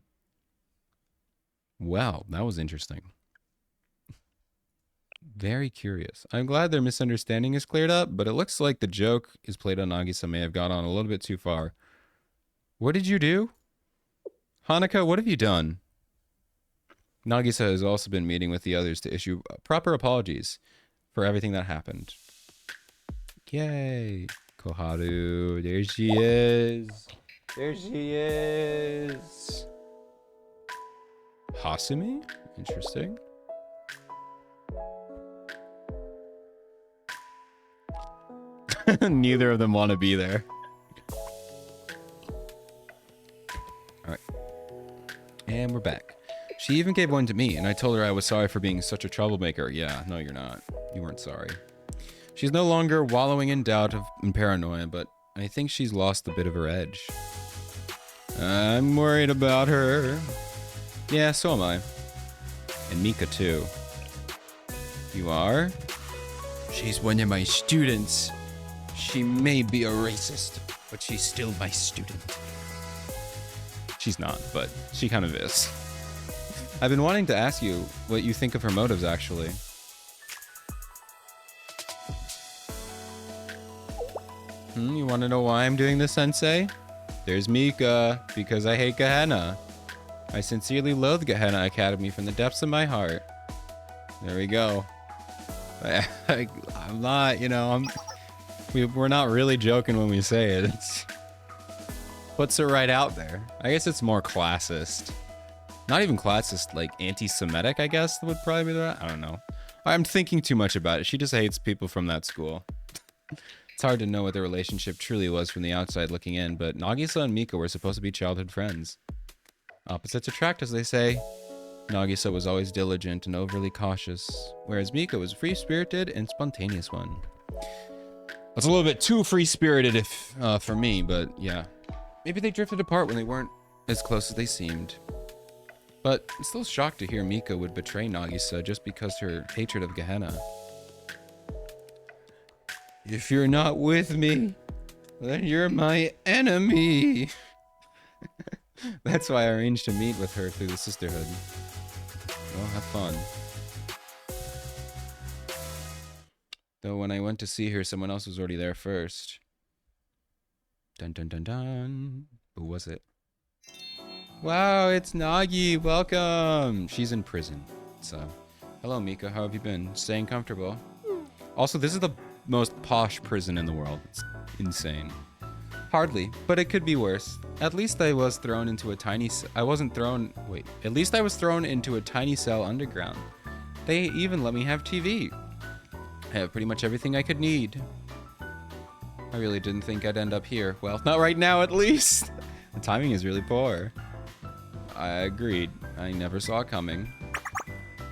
Wow, that was interesting. Very curious. I'm glad their misunderstanding is cleared up, but it looks like the joke is played on Nagisa may have gone on a little bit too far. What did you do? Hanako, what have you done? Nagisa has also been meeting with the others to issue proper apologies for everything that happened. Yay. Koharu, there she is. There she is. Hasumi? Interesting. Neither of them want to be there. Alright. And we're back. She even gave one to me, and I told her I was sorry for being such a troublemaker. Yeah, no, you're not. You weren't sorry. She's no longer wallowing in doubt and paranoia, but I think she's lost a bit of her edge. I'm worried about her. Yeah, so am I. And Mika, too. You are? She's one of my students. She may be a racist, but she's still my student. She's not, but she kind of is. I've been wanting to ask you what you think of her motives, actually. You want to know why I'm doing this, Sensei? There's Mika, because I hate Gehenna. I sincerely loathe Gehenna Academy from the depths of my heart. There we go. I'm not, you know, we're not really joking when we say it. It's puts it right out there. I guess it's more classist. Not even classist, like anti-Semitic, I guess would probably be that. I don't know. I'm thinking too much about it. She just hates people from that school. It's hard to know what their relationship truly was from the outside looking in, but Nagisa and Mika were supposed to be childhood friends. Opposites attract, as they say. Nagisa was always diligent and overly cautious, whereas Mika was a free-spirited and spontaneous one. That's a little bit too free-spirited for me, but yeah. Maybe they drifted apart when they weren't as close as they seemed. But I'm still shocked to hear Mika would betray Nagisa just because her hatred of Gehenna. If you're not with me, then you're my enemy. That's why I arranged to meet with her through the sisterhood. Well, have fun. Though when I went to see her, someone else was already there first. Dun dun dun dun. Who was it? Wow, it's Nagi. Welcome. She's in prison. So, hello, Mika. How have you been? Staying comfortable? Also, this is the most posh prison in the world. It's insane. Hardly, but it could be worse. At least I was thrown into a tiny... At least I was thrown into a tiny cell underground. They even let me have TV. I have pretty much everything I could need. I really didn't think I'd end up here. Well, not right now, at least. The timing is really poor. I agreed. I never saw it coming.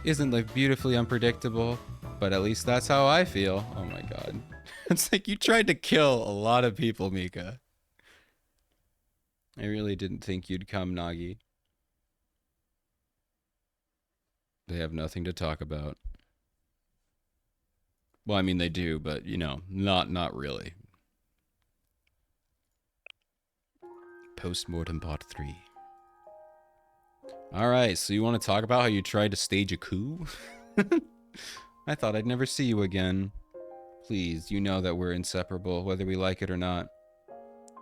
Isn't life beautifully unpredictable? But at least that's how I feel. Oh my god. It's like you tried to kill a lot of people, Mika. I really didn't think you'd come, Nagi. They have nothing to talk about. Well, I mean, they do, but, you know, not really. Postmortem Part 3. Alright, so you want to talk about how you tried to stage a coup? I thought I'd never see you again. Please, you know that we're inseparable, whether we like it or not.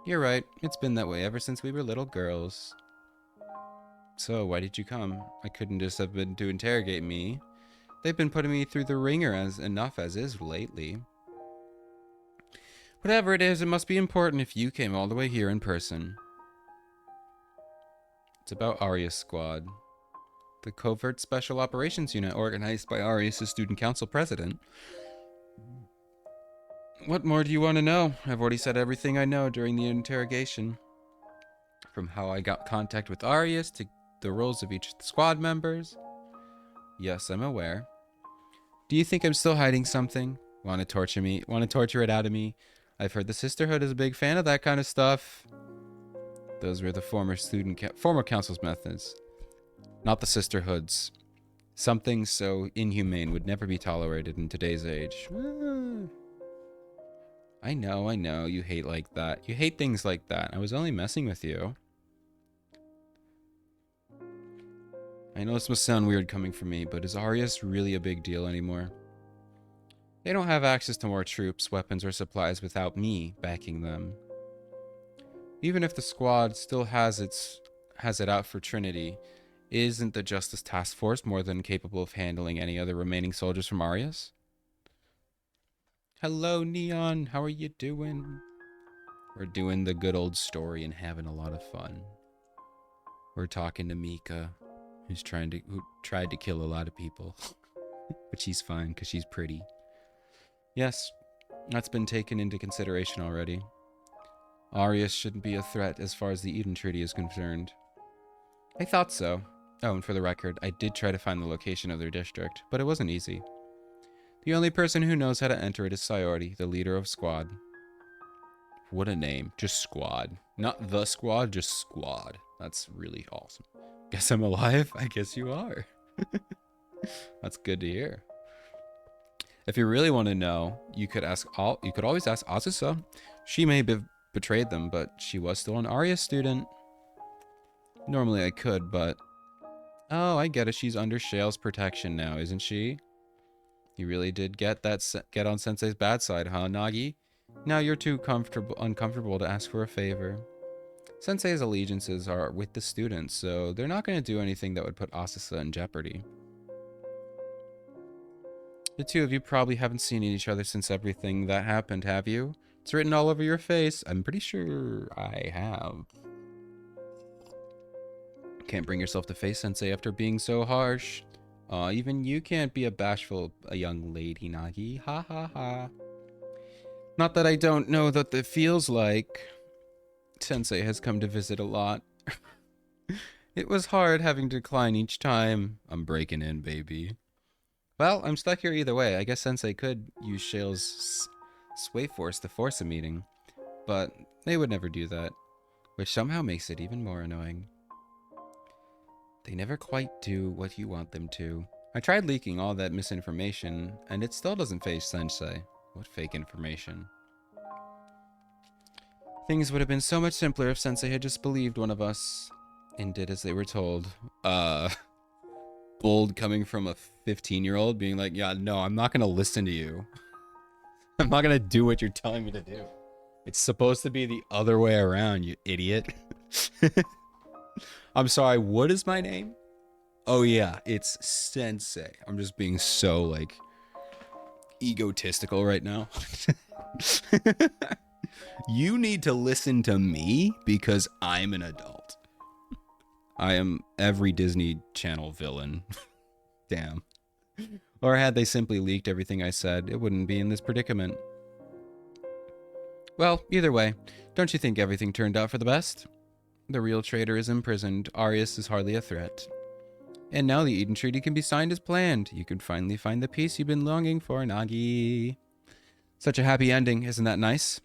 You're right, it's been that way ever since we were little girls. So, why did you come? I couldn't just have been to interrogate me. They've been putting me through the ringer as enough as is lately. Whatever it is, it must be important if you came all the way here in person. It's about Arius Squad. The Covert Special Operations Unit organized by Arius' Student Council President. What more do you want to know? I've already said everything I know during the interrogation. From how I got contact with Arius to the roles of each of the squad members. Yes, I'm aware. Do you think I'm still hiding something? Want to torture me? Want to torture it out of me? I've heard the Sisterhood is a big fan of that kind of stuff. Those were the former council's methods. Not the Sisterhood's. Something so inhumane would never be tolerated in today's age. I know, you hate like that. You hate things like that. I was only messing with you. I know this must sound weird coming from me, but is Arius really a big deal anymore? They don't have access to more troops, weapons, or supplies without me backing them. Even if the squad still has it out for Trinity, isn't the Justice Task Force more than capable of handling any other remaining soldiers from Arius? Hello, Neon. How are you doing? We're doing the good old story and having a lot of fun. We're talking to Mika, who tried to kill a lot of people. But she's fine, because she's pretty. Yes, that's been taken into consideration already. Arius shouldn't be a threat as far as the Eden Treaty is concerned. I thought so. Oh, and for the record, I did try to find the location of their district, but it wasn't easy. The only person who knows how to enter it is Sayori, the leader of Squad. What a name. Just Squad. Not the Squad, just Squad. That's really awesome. Guess I'm alive? I guess you are. That's good to hear. If you really want to know, you could always ask Azusa. She may have betrayed them, but she was still an Arius student. Normally I could, but... Oh, I get it. She's under Shale's protection now, isn't she? You really did get on Sensei's bad side, huh, Nagi? Now you're too uncomfortable to ask for a favor. Sensei's allegiances are with the students, so they're not going to do anything that would put Azusa in jeopardy. The two of you probably haven't seen each other since everything that happened, have you? It's written all over your face. I'm pretty sure I have. Can't bring yourself to face Sensei after being so harsh. Even you can't be a young lady, Nagi. Ha ha ha. Not that I don't know that it feels like. Sensei has come to visit a lot. It was hard having to decline each time. I'm breaking in, baby. Well, I'm stuck here either way. I guess Sensei could use Shale's sway force to force a meeting. But they would never do that. Which somehow makes it even more annoying. They never quite do what you want them to. I tried leaking all that misinformation, and it still doesn't faze Sensei. What fake information? Things would have been so much simpler if Sensei had just believed one of us and did as they were told. Bold coming from a 15-year-old being like, yeah, no, I'm not going to listen to you. I'm not going to do what you're telling me to do. It's supposed to be the other way around, you idiot. I'm sorry, what is my name? Oh yeah, it's Sensei. I'm just being so, like, egotistical right now. You need to listen to me because I'm an adult. I am every Disney Channel villain. Damn. Or had they simply leaked everything I said, it wouldn't be in this predicament. Well, either way, don't you think everything turned out for the best? The real traitor is imprisoned. Arius is hardly a threat. And now the Eden Treaty can be signed as planned. You can finally find the peace you've been longing for, Nagi. Such a happy ending, isn't that nice?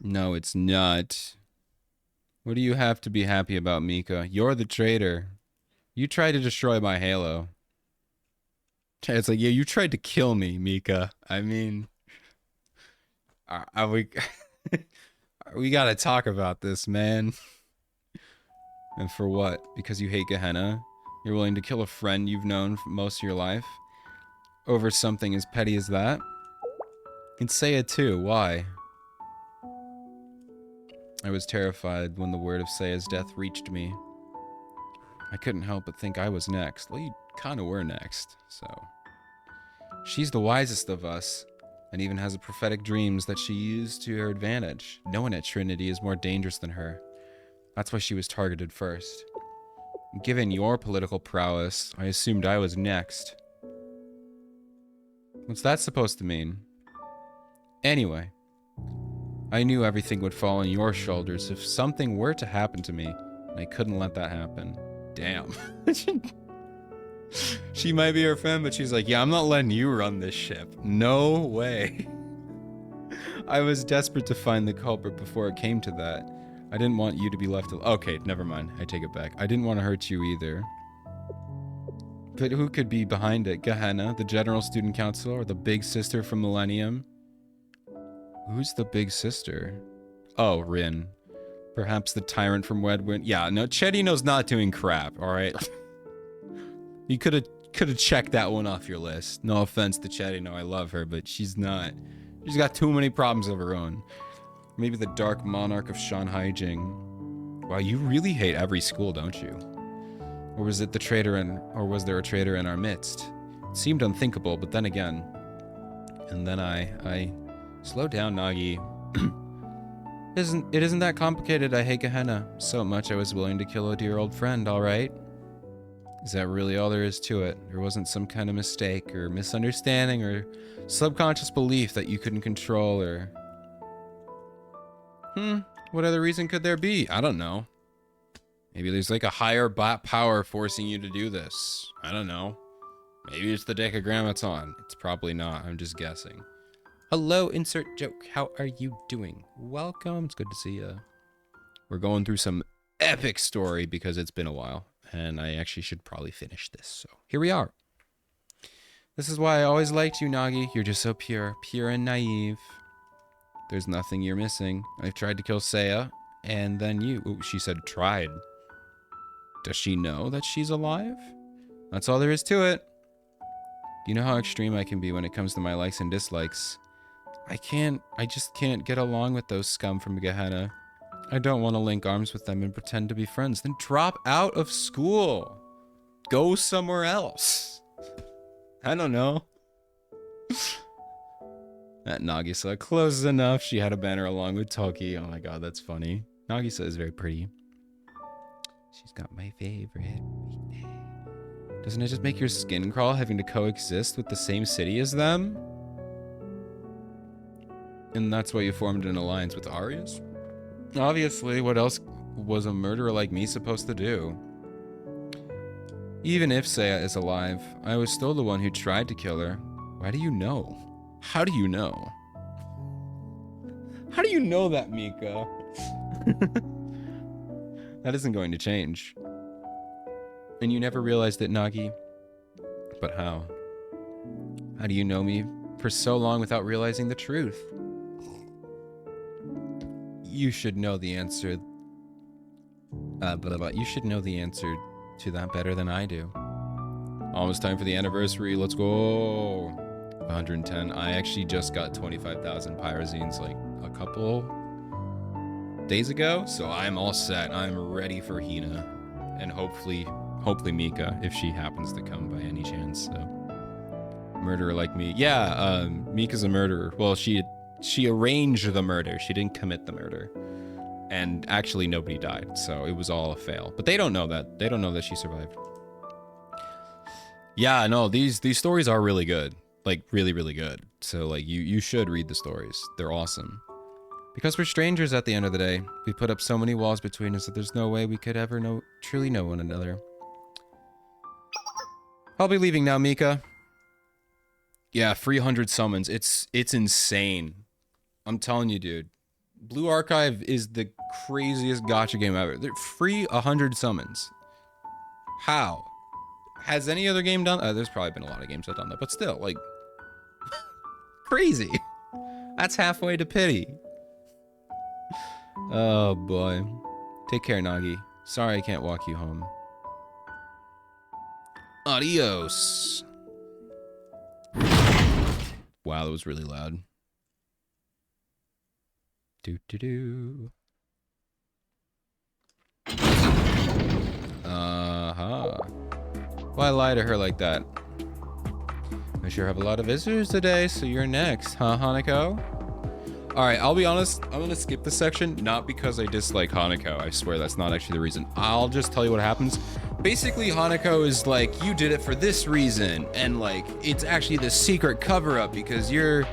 No, it's not. What do you have to be happy about, Mika? You're the traitor. You tried to destroy my halo. It's like, yeah, you tried to kill me, Mika. I mean... we gotta talk about this, man. And for what? Because you hate Gehenna? You're willing to kill a friend you've known for most of your life? Over something as petty as that? And Seiya too, why? I was terrified when the word of Seiya's death reached me. I couldn't help but think I was next. Well, you kinda were next, so... She's the wisest of us, and even has prophetic dreams that she used to her advantage. No one at Trinity is more dangerous than her. That's why she was targeted first. Given your political prowess, I assumed I was next. What's that supposed to mean? Anyway, I knew everything would fall on your shoulders if something were to happen to me, and I couldn't let that happen. Damn. She might be her friend, but she's like, yeah, I'm not letting you run this ship. No way. I was desperate to find the culprit before it came to that. I didn't want you to be left alone. Okay, never mind. I take it back. I didn't want to hurt you either. But who could be behind it? Gehenna, the General Student Council, or the big sister from Millennium? Who's the big sister? Oh, Rin. Perhaps the tyrant from Wedwin. Yeah, no, Chetino's not doing crap, alright? You could have checked that one off your list. No offense to Chetino, I love her, but she's not. She's got too many problems of her own. Maybe the Dark Monarch of Shanhaijing. Wow, you really hate every school, don't you? Or was it the traitor or was there a traitor in our midst? It seemed unthinkable, but then again. And then I slow down, Nagi. It isn't that complicated. I hate Gehenna so much I was willing to kill a dear old friend, alright? Is that really all there is to it? There wasn't some kind of mistake or misunderstanding or subconscious belief that you couldn't control or... What other reason could there be? I don't know. Maybe there's like a higher power forcing you to do this. I don't know. Maybe it's the Decagrammaton. It's probably not. I'm just guessing. Hello, insert joke. How are you doing? Welcome. It's good to see you. We're going through some epic story because it's been a while. And I actually should probably finish this. So here we are. This is why I always liked you, Nagi. You're just so pure. Pure and naive. There's nothing you're missing. I've tried to kill Seiya. And then you. Ooh, she said tried. Does she know that she's alive? That's all there is to it. You know how extreme I can be when it comes to my likes and dislikes. I just can't get along with those scum from Gehenna. I don't want to link arms with them and pretend to be friends. Then drop out of school. Go somewhere else. I don't know. That Nagisa, close enough. She had a banner along with Toki. Oh my god, that's funny. Nagisa is very pretty. She's got my favorite. Doesn't it just make your skin crawl having to coexist with the same city as them? And that's why you formed an alliance with Arias? Obviously, what else was a murderer like me supposed to do? Even if Seiya is alive, I was still the one who tried to kill her. Why do you know? How do you know? How do you know that, Mika? That isn't going to change. And you never realized it, Nagi. But how? How do you know me for so long without realizing the truth? You should know the answer. You should know the answer to that better than I do. Almost time for the anniversary. Let's go. 110. I actually just got 25,000 pyrazines like a couple days ago, so I'm all set. I'm ready for Hina, and hopefully Mika, if she happens to come by any chance. So, murderer like me. Yeah, Mika's a murderer. Well, she arranged the murder. She didn't commit the murder. And actually nobody died, so it was all a fail. But they don't know that. They don't know that she survived. Yeah, no, these stories are really good. Like, really, really good. So, like, you should read the stories. They're awesome. Because we're strangers at the end of the day. We put up so many walls between us that there's no way we could ever truly know one another. I'll be leaving now, Mika. Yeah, 300 summons. It's insane. I'm telling you, dude. Blue Archive is the craziest gacha game ever. They're free 100 summons. How? Has any other game done? There's probably been a lot of games that have done that, but still, like, crazy. That's halfway to pity. Oh boy. Take care, Nagi. Sorry I can't walk you home. Adios. Wow, that was really loud. Do do do. Why lie to her like that? I sure have a lot of visitors today, so you're next, huh, Hanako? Alright, I'll be honest, I'm gonna skip this section, not because I dislike Hanako. I swear that's not actually the reason. I'll just tell you what happens. Basically, Hanako is like, you did it for this reason, and like, it's actually the secret cover-up because you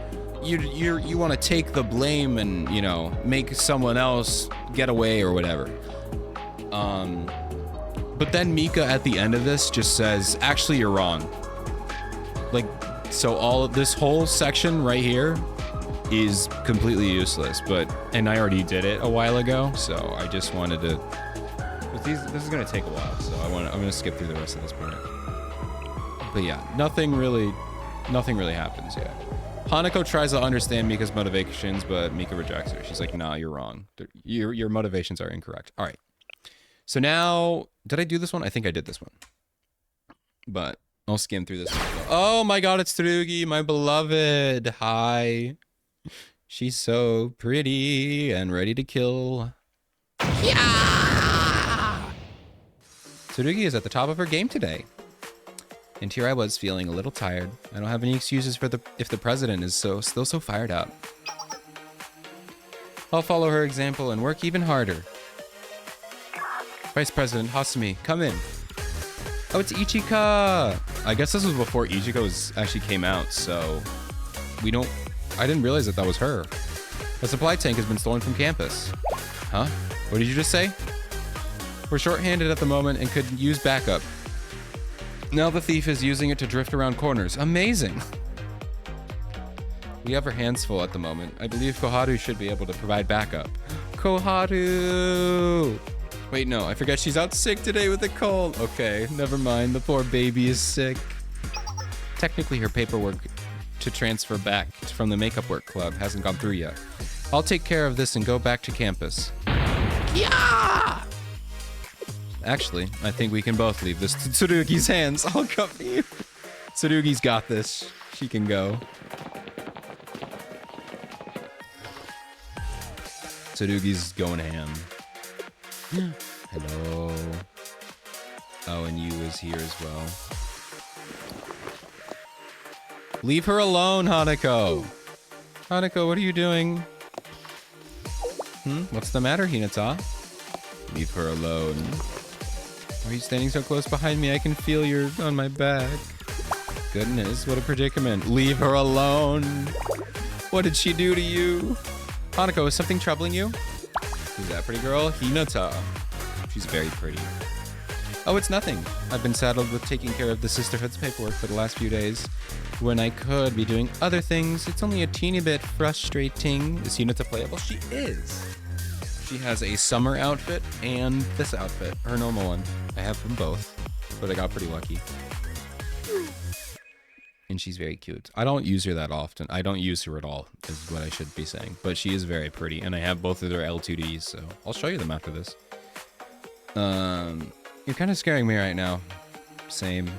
want to take the blame and, you know, make someone else get away or whatever. But then Mika at the end of this just says, actually, you're wrong. Like, so all of this whole section right here is completely useless, and I already did it a while ago, so I just wanted to, this is gonna take a while, so I'm gonna skip through the rest of this part. But yeah, nothing really happens yet. Hanako tries to understand Mika's motivations, but Mika rejects her. She's like, nah, you're wrong. Your motivations are incorrect. All right. So now, did I do this one? I think I did this one. But I'll skim through this one. Oh my god, it's Tsurugi, my beloved. Hi. She's so pretty and ready to kill. Yeah! Tsurugi is at the top of her game today. And here I was feeling a little tired. I don't have any excuses for if the president is still so fired up. I'll follow her example and work even harder. Vice President Hasumi, come in. Oh, it's Ichika. I guess this was before Ichika actually came out, so I didn't realize that was her. A supply tank has been stolen from campus. Huh? What did you just say? We're short-handed at the moment and could use backup. Now the thief is using it to drift around corners. Amazing. We have our hands full at the moment. I believe Koharu should be able to provide backup. Koharu! Wait, no, I forgot she's out sick today with a cold. Okay, never mind. The poor baby is sick. Technically, her paperwork to transfer back from the makeup work club hasn't gone through yet. I'll take care of this and go back to campus. Yeah! Actually, I think we can both leave this to Tsurugi's hands. I'll cover you. Tsurugi's got this. She can go. Tsurugi's going ham. Hello. Oh, and you is here as well. Leave her alone, Hanako. Hanako, what are you doing? What's the matter, Hinata? Leave her alone. Why are you standing so close behind me? I can feel you're on my back. Goodness, what a predicament. Leave her alone. What did she do to you? Hanako, is something troubling you? Who's that pretty girl? Hinata. She's very pretty. Oh, it's nothing. I've been saddled with taking care of the Sisterhood's paperwork for the last few days, when I could be doing other things. It's only a teeny bit frustrating. Is Hinata playable? She is. She has a summer outfit and this outfit, her normal one. I have them both, but I got pretty lucky. And she's very cute. I don't use her that often. I don't use her at all, is what I should be saying. But she is very pretty, and I have both of their L2Ds, so I'll show you them after this. You're kind of scaring me right now. Same.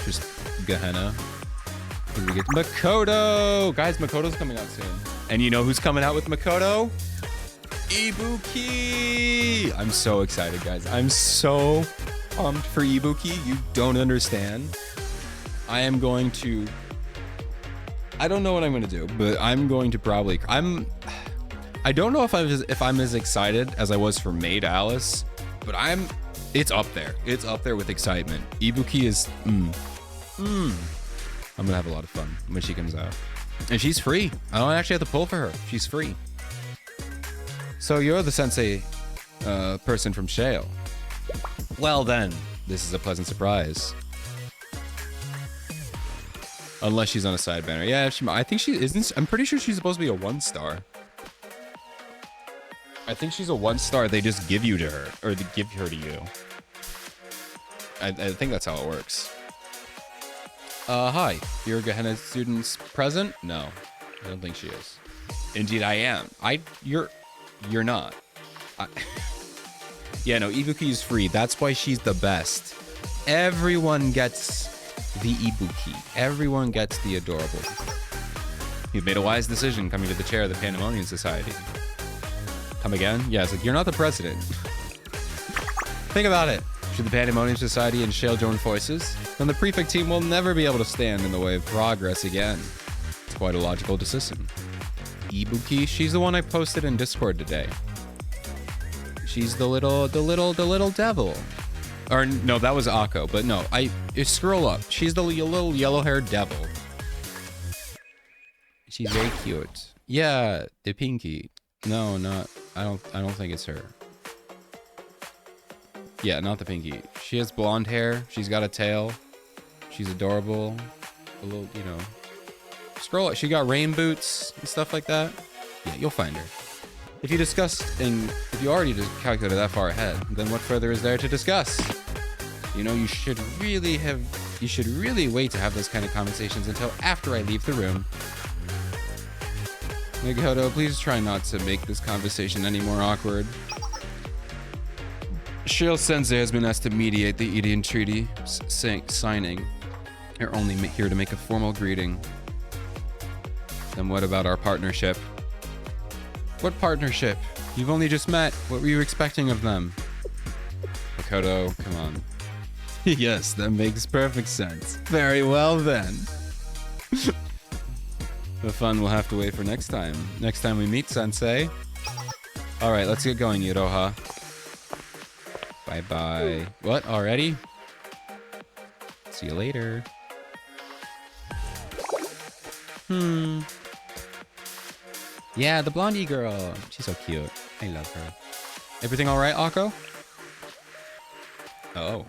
Just Gehenna. Who do we get? Makoto! Guys, Makoto's coming out soon. And you know who's coming out with Makoto? Ibuki! I'm so excited, guys. I'm so pumped for Ibuki. You don't understand. I am going to... I don't know what I'm going to do, but I'm going to probably... I don't know if I'm as excited as I was for Maid Alice, but it's up there. It's up there with excitement. Ibuki is... I'm going to have a lot of fun when she comes out. And she's free. I don't actually have to pull for her. She's free. So you're the sensei person from Shale. Well then, this is a pleasant surprise. Unless she's on a side banner. Yeah, I think she isn't. I'm pretty sure she's supposed to be a 1-star. I think she's a 1-star. They just give you to her, or they give her to you. I think that's how it works. Hi. You're Gehenna students present? No. I don't think she is. Indeed, I am. You're not. Yeah, no, Ibuki is free. That's why she's the best. Everyone gets the Ibuki. Everyone gets the adorable. You've made a wise decision coming to the chair of the Pandemonium Society. Come again? Yeah, it's like, you're not the president. Think about it. Should the Pandemonium Society and Shale join forces, then the prefect team will never be able to stand in the way of progress again. It's quite a logical decision. Ibuki, she's the one I posted in Discord today. She's the little devil. Or no, that was Akko, but no, scroll up. She's the little yellow-haired devil. She's very cute. Yeah, the pinky. No, I don't think it's her. Yeah, not the pinky. She has blonde hair. She's got a tail. She's adorable. A little, you know. Scroll up. She got rain boots and stuff like that. Yeah, you'll find her. If you already just calculated that far ahead, then what further is there to discuss? You know, you should really wait to have those kind of conversations until after I leave the room. Makoto, please try not to make this conversation any more awkward. Shale Sensei has been asked to mediate the Eden Treaty signing. You're only here to make a formal greeting. Then what about our partnership? What partnership? You've only just met. What were you expecting of them? Makoto, come on. Yes, that makes perfect sense. Very well then. The fun will have to wait for next time. Next time we meet, Sensei. Alright, let's get going, Iroha. Bye-bye. What, already? See you later. Yeah, the blondie girl. She's so cute. I love her. Everything alright, Akko? Oh.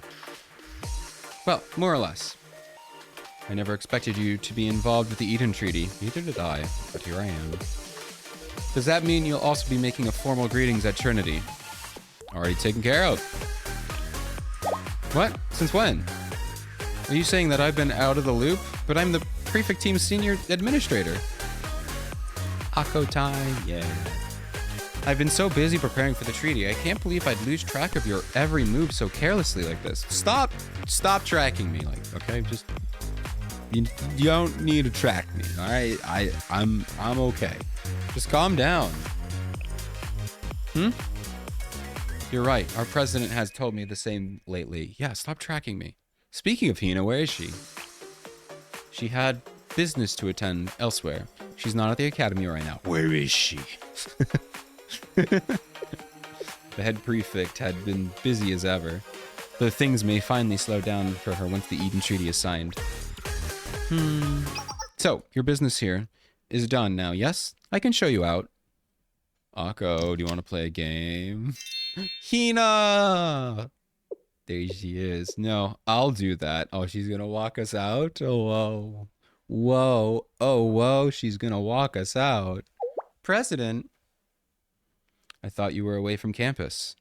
Well, more or less. I never expected you to be involved with the Eden Treaty. Neither did I, but here I am. Does that mean you'll also be making a formal greetings at Trinity? Already taken care of. What? Since when? Are you saying that I've been out of the loop? But I'm the prefect team's senior administrator. Akko time, yeah. I've been so busy preparing for the treaty, I can't believe I'd lose track of your every move so carelessly like this. Stop tracking me, like, okay? Just, you don't need to track me, all right? I'm okay. Just calm down. You're right. Our president has told me the same lately. Yeah, stop tracking me. Speaking of Hina, where is she? She had business to attend elsewhere. She's not at the academy right now. Where is she? The head prefect had been busy as ever, though things may finally slow down for her once the Eden Treaty is signed. So, your business here is done now, yes? I can show you out. Akko, do you want to play a game? Hina! There she is. No, I'll do that. Oh, she's gonna walk us out? Oh, whoa. Whoa. Oh, whoa. She's gonna walk us out. President? I thought you were away from campus.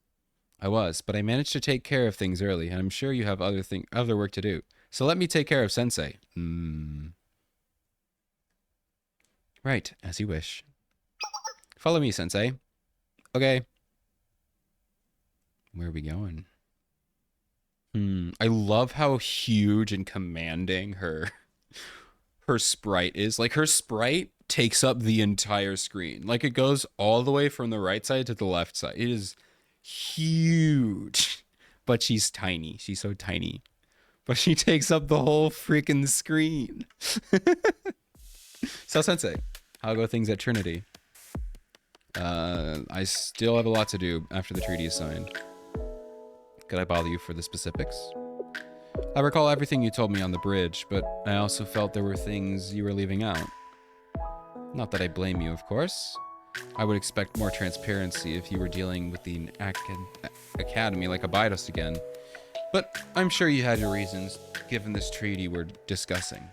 I was, but I managed to take care of things early, and I'm sure you have other work to do. So let me take care of Sensei. Right, as you wish. Follow me, Sensei. Okay. Where are we going? I love how huge and commanding her sprite is. Like, her sprite takes up the entire screen. Like, it goes all the way from the right side to the left side. It is huge. But she's tiny. She's so tiny. But she takes up the whole freaking screen. So, Sensei, how go things at Trinity? I still have a lot to do after the treaty is signed. Could I bother you for the specifics? I recall everything you told me on the bridge, but I also felt there were things you were leaving out. Not that I blame you, of course. I would expect more transparency if you were dealing with the academy like Abydos again. But I'm sure you had your reasons, given this treaty we're discussing.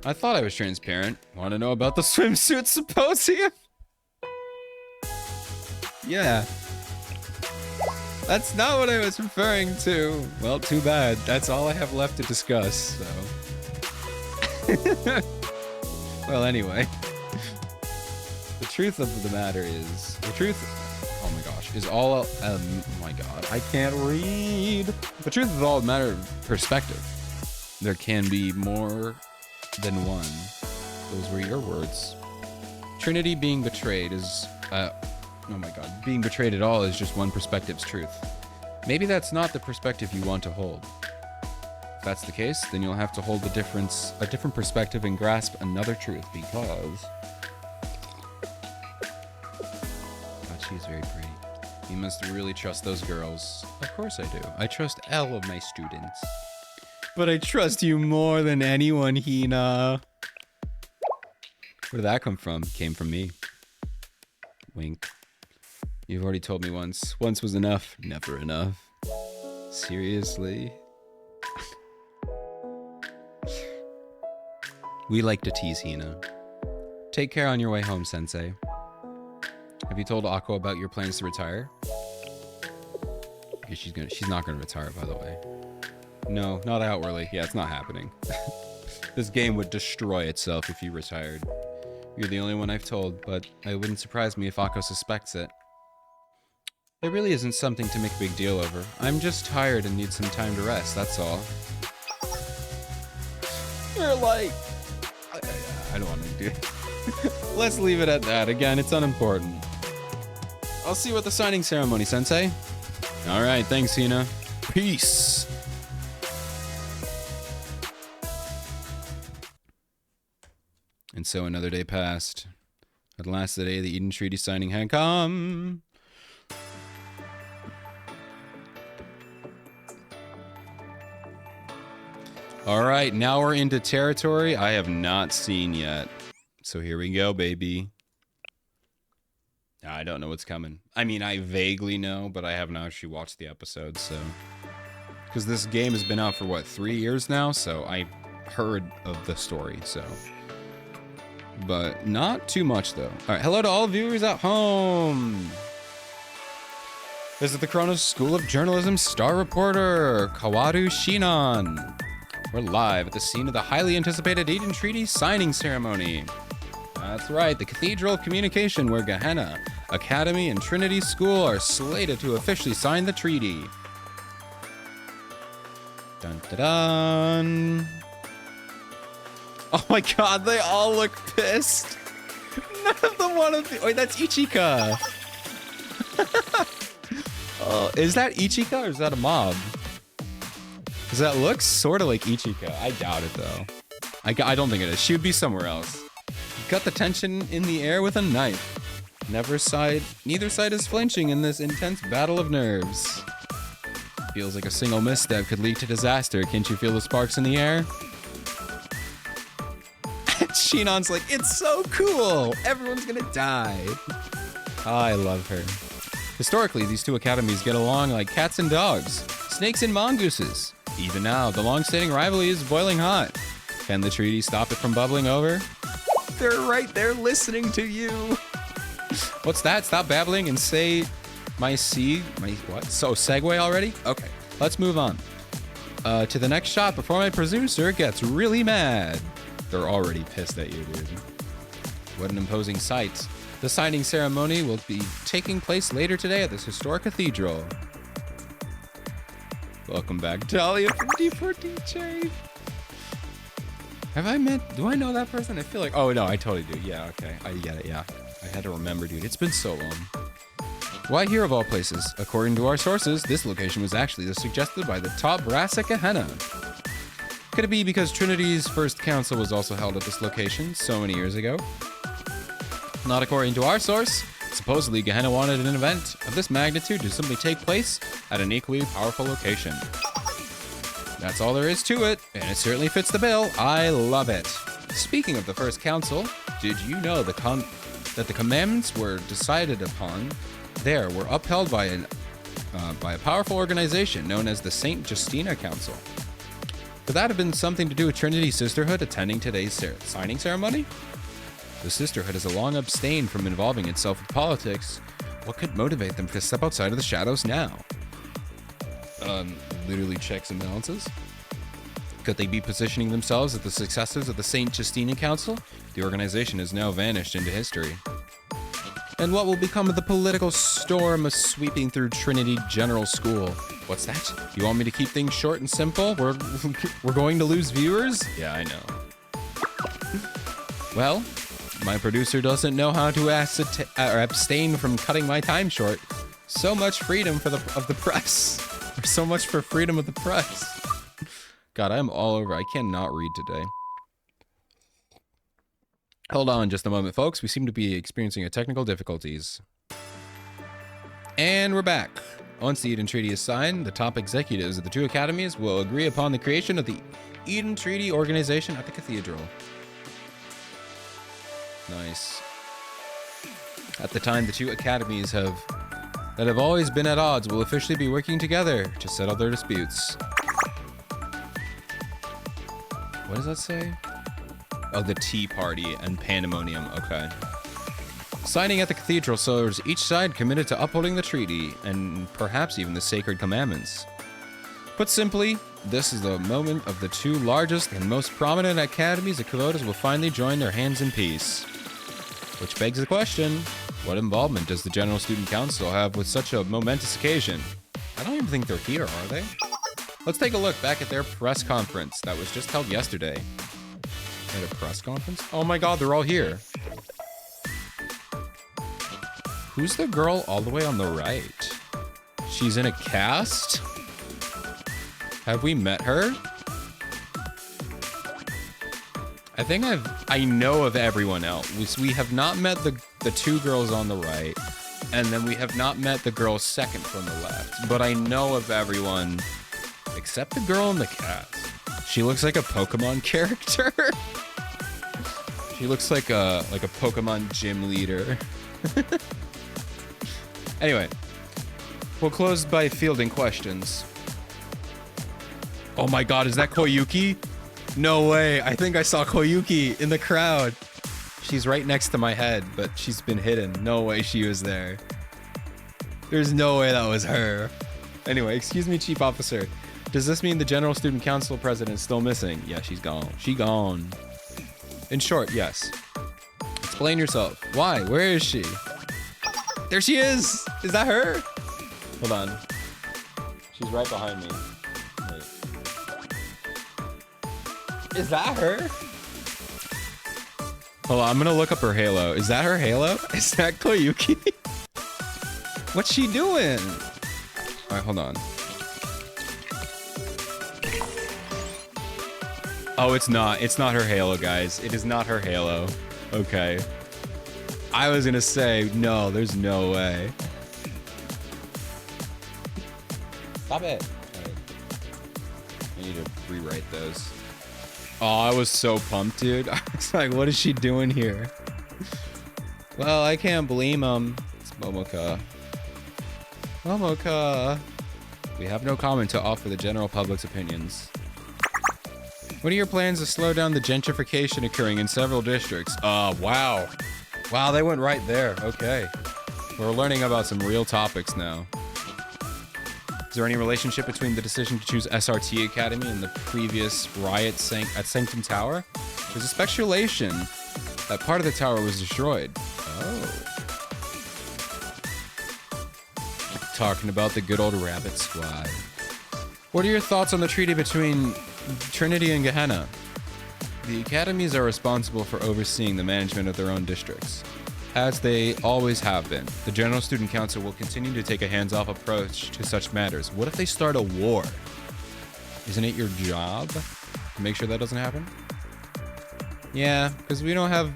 I thought I was transparent. Want to know about the swimsuit symposium? Yeah. That's not what I was referring to. Well, too bad. That's all I have left to discuss, so. Well, anyway. The truth of the matter is... The truth... Oh my gosh. Is all... oh my god. I can't read. The truth is all a matter of perspective. There can be more than one. Those were your words. Trinity being betrayed is... oh my god. Being betrayed at all is just one perspective's truth. Maybe that's not the perspective you want to hold. If that's the case, then you'll have to hold a different perspective and grasp another truth, because... God, she's very pretty. You must really trust those girls. Of course I do. I trust all of my students. But I trust you more than anyone, Hina. Where did that come from? Came from me. Wink. You've already told me once. Once was enough. Never enough. Seriously? We like to tease Hina. Take care on your way home, Sensei. Have you told Akko about your plans to retire? Yeah, she's not gonna retire, by the way. No, not outwardly. Yeah, it's not happening. This game would destroy itself if you retired. You're the only one I've told, but it wouldn't surprise me if Akko suspects it. There really isn't something to make a big deal over. I'm just tired and need some time to rest, that's all. You're like... I don't want to do it. Let's leave it at that. Again, it's unimportant. I'll see you at the signing ceremony, Sensei. Alright, thanks, Hina. Peace. And so another day passed. At last the day of the Eden Treaty signing had come. Alright, now we're into territory I have not seen yet. So here we go, baby. I don't know what's coming. I mean, I vaguely know, but I haven't actually watched the episode, so... Because this game has been out for, what, 3 years now? So I heard of the story, so... But not too much, though. Alright, hello to all viewers at home! Visit the Kronos School of Journalism star reporter, Kawaru Shinan. We're live at the scene of the highly anticipated Eden Treaty signing ceremony. That's right, the Cathedral of Communication, where Gehenna Academy and Trinity School are slated to officially sign the treaty. Dun dun dun. Oh my god, they all look pissed. None of them want to be. Wait, that's Ichika. Oh, is that Ichika or is that a mob? Because that looks sort of like Ichika. I doubt it, though. I don't think it is. She would be somewhere else. Cut the tension in the air with a knife. Neither side is flinching in this intense battle of nerves. Feels like a single misstep could lead to disaster. Can't you feel the sparks in the air? Shinon's like, it's so cool. Everyone's gonna die. Oh, I love her. Historically, these two academies get along like cats and dogs, snakes and mongooses. Even now, the long-standing rivalry is boiling hot. Can the treaty stop it from bubbling over? They're right there listening to you. What's that? Stop babbling and say my what? So, segue already? Okay, let's move on. To the next shot before my producer gets really mad. They're already pissed at you, dude. What an imposing sight. The signing ceremony will be taking place later today at this historic cathedral. Welcome back, Talia from D4DJ. Have I met... Do I know that person? I feel like... Oh, no, I totally do. Yeah, okay. I get it, yeah. I had to remember, dude. It's been so long. Why here of all places? According to our sources, this location was actually suggested by the top brass at Gehenna. Could it be because Trinity's first council was also held at this location so many years ago? Not according to our source. Supposedly, Gehenna wanted an event of this magnitude to simply take place at an equally powerful location. That's all there is to it, and it certainly fits the bill. I love it. Speaking of the first council, did you know that the commandments were decided upon there were upheld by a powerful organization known as the St. Justina Council? Could that have been something to do with Trinity Sisterhood attending today's signing ceremony? The Sisterhood has long abstained from involving itself with politics. What could motivate them to step outside of the shadows now? Literally checks and balances. Could they be positioning themselves as the successors of the St. Justina Council? The organization has now vanished into history. And what will become of the political storm sweeping through Trinity General School? What's that? You want me to keep things short and simple? We're going to lose viewers? Yeah, I know. Well, my producer doesn't know how to abstain from cutting my time short. So much freedom of the press. Or so much for freedom of the press. God, I'm all over. I cannot read today. Hold on just a moment, folks. We seem to be experiencing a technical difficulties. And we're back. Once the Eden Treaty is signed, the top executives of the two academies will agree upon the creation of the Eden Treaty Organization at the Cathedral. Nice. At the time, the two academies that have always been at odds will officially be working together to settle their disputes. What does that say? Oh, the Tea Party and Pandemonium. Okay. Signing at the Cathedral shows each side committed to upholding the treaty and perhaps even the sacred commandments. Put simply, this is the moment of the two largest and most prominent academies of Kulotas will finally join their hands in peace. Which begs the question, what involvement does the General Student Council have with such a momentous occasion? I don't even think they're here, are they? Let's take a look back at their press conference that was just held yesterday. At a press conference? Oh my god, they're all here. Who's the girl all the way on the right? She's in a cast? Have we met her? I think I know of everyone else. We have not met the two girls on the right, and then we have not met the girl second from the left. But I know of everyone except the girl in the cast. She looks like a Pokemon character. She looks like a Pokemon gym leader. Anyway, we'll close by fielding questions. Oh my god, is that Koyuki? No way, I think I saw Koyuki in the crowd. She's right next to my head, but she's been hidden. No way she was there. There's no way that was her. Anyway, excuse me, Chief Officer. Does this mean the General Student Council president is still missing? Yeah, she's gone. She gone. In short, yes. Explain yourself. Why? Where is she? There she is! Is that her? Hold on. She's right behind me. Wait. Is that her? Hold on, I'm gonna look up her halo. Is that her halo? Is that Koyuki? What's she doing? Alright, hold on. Oh, it's not. It's not her halo, guys. It is not her halo. Okay. I was gonna say, no, there's no way. Stop it. Right. I need to rewrite those. Oh, I was so pumped, dude. I was like, what is she doing here? Well, I can't blame him. It's Momoka. Momoka. We have no comment to offer the general public's opinions. What are your plans to slow down the gentrification occurring in several districts? Wow. Wow, they went right there. Okay. We're learning about some real topics now. Is there any relationship between the decision to choose SRT Academy and the previous riot at Sanctum Tower? There's a speculation that part of the tower was destroyed. Oh. Talking about the good old Rabbit Squad. What are your thoughts on the treaty between Trinity and Gehenna? The academies are responsible for overseeing the management of their own districts, as they always have been. The General Student Council will continue to take a hands-off approach to such matters. What if they start a war? Isn't it your job to make sure that doesn't happen? Yeah, because we don't have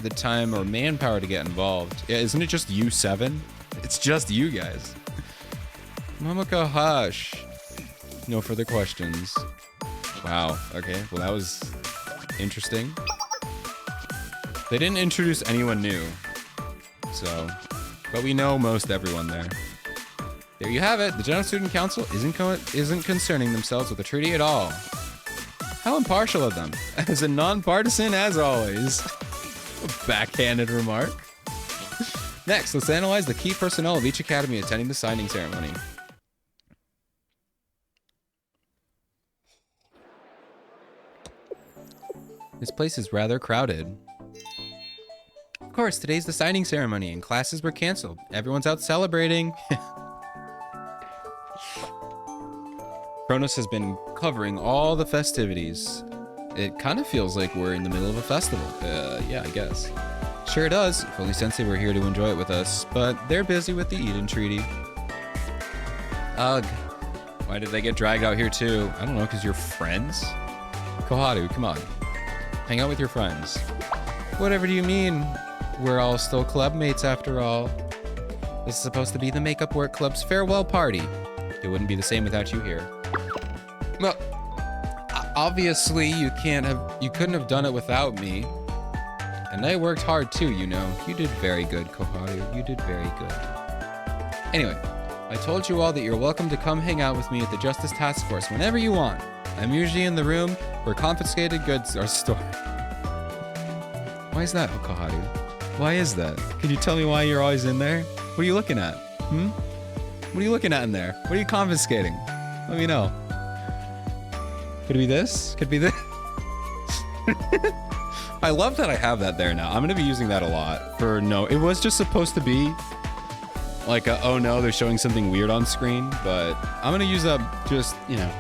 the time or manpower to get involved. Yeah, isn't it just you 7? It's just you guys. Momoka, hush. No further questions. Wow. Okay. Well, that was interesting. They didn't introduce anyone new. So, but we know most everyone there. There you have it. The General Student Council isn't concerning themselves with the treaty at all. How impartial of them. As a non-partisan as always. A backhanded remark. Next, let's analyze the key personnel of each academy attending the signing ceremony. This place is rather crowded. Of course, today's the signing ceremony and classes were canceled. Everyone's out celebrating. Kronos has been covering all the festivities. It kind of feels like we're in the middle of a festival. Yeah, I guess. Sure does, if only Sensei were here to enjoy it with us, but they're busy with the Eden Treaty. Ugh. Why did they get dragged out here too? I don't know, because you're friends? Koharu, come on. Hang out with your friends. Whatever do you mean? We're all still club mates after all. This is supposed to be the Makeup Work Club's farewell party. It wouldn't be the same without you here. Well, obviously you couldn't have done it without me. And I worked hard too, you know. You did very good, Koharu. You did very good. Anyway, I told you all that you're welcome to come hang out with me at the Justice Task Force whenever you want. I'm usually in the room where confiscated goods are stored. Why is that, Koharu? Why is that? Can you tell me why you're always in there? What are you looking at? What are you looking at in there? What are you confiscating? Let me know. Could it be this? Could it be this? I love that I have that there now. I'm going to be using that a lot for no. It was just supposed to be like a, oh no, they're showing something weird on screen, but I'm going to use that just, you know.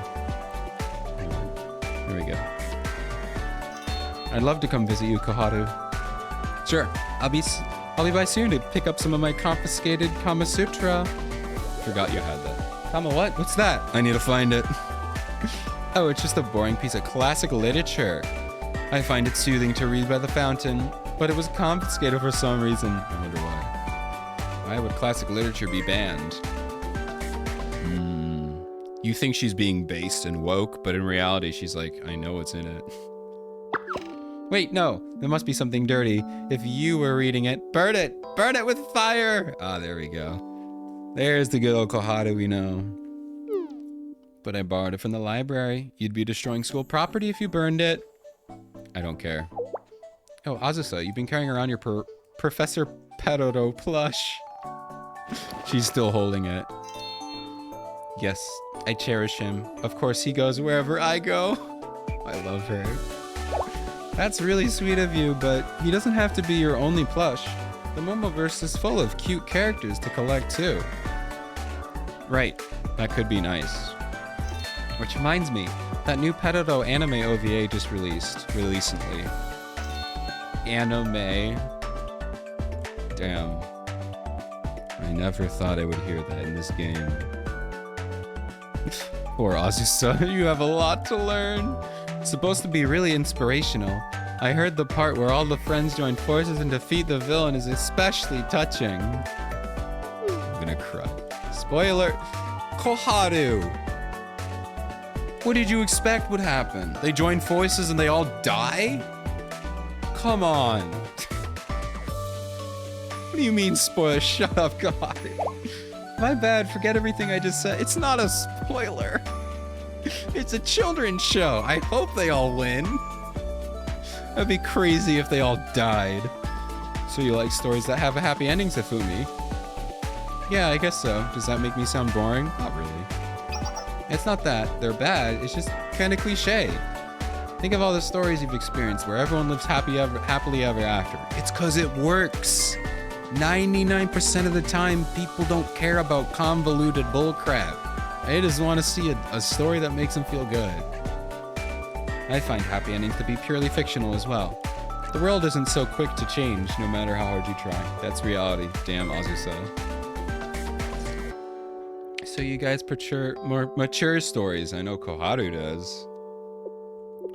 There we go. I'd love to come visit you, Koharu. Sure, I'll be by soon to pick up some of my confiscated Kama Sutra. Forgot you had that. Kama what? What's that? I need to find it. Oh, it's just a boring piece of classic literature. I find it soothing to read by the fountain, but it was confiscated for some reason. I wonder why. Why would classic literature be banned? You think she's being based and woke, but in reality, she's like, I know what's in it. Wait, no, there must be something dirty. If you were reading it, burn it! Burn it with fire! Ah, there we go. There's the good old Koharu we know. But I borrowed it from the library. You'd be destroying school property if you burned it. I don't care. Oh, Azusa, you've been carrying around your Professor Perodo plush. She's still holding it. Yes, I cherish him. Of course, he goes wherever I go. I love her. That's really sweet of you, but he doesn't have to be your only plush. The Momoverse is full of cute characters to collect too. Right, that could be nice. Which reminds me, that new Perodo anime OVA just released recently. Anime. Damn. I never thought I would hear that in this game. Poor Azusa, you have a lot to learn. It's supposed to be really inspirational. I heard the part where all the friends join forces and defeat the villain is especially touching. I'm gonna cry. Spoiler! Koharu! What did you expect would happen? They join forces and they all die? Come on. What do you mean spoiler? Shut up, God. My bad, forget everything I just said. It's not a spoiler. It's a children's show. I hope they all win. That'd be crazy if they all died. So you like stories that have a happy ending, Zafumi? Yeah, I guess so. Does that make me sound boring? Not really. It's not that they're bad, it's just kind of cliche. Think of all the stories you've experienced where everyone lives happily ever after. It's cause it works. 99% of the time, people don't care about convoluted bullcrap. They just want to see a story that makes them feel good. I find happy endings to be purely fictional as well. The world isn't so quick to change, no matter how hard you try. That's reality. Damn, Azusa. So you guys prefer more mature stories. I know Koharu does.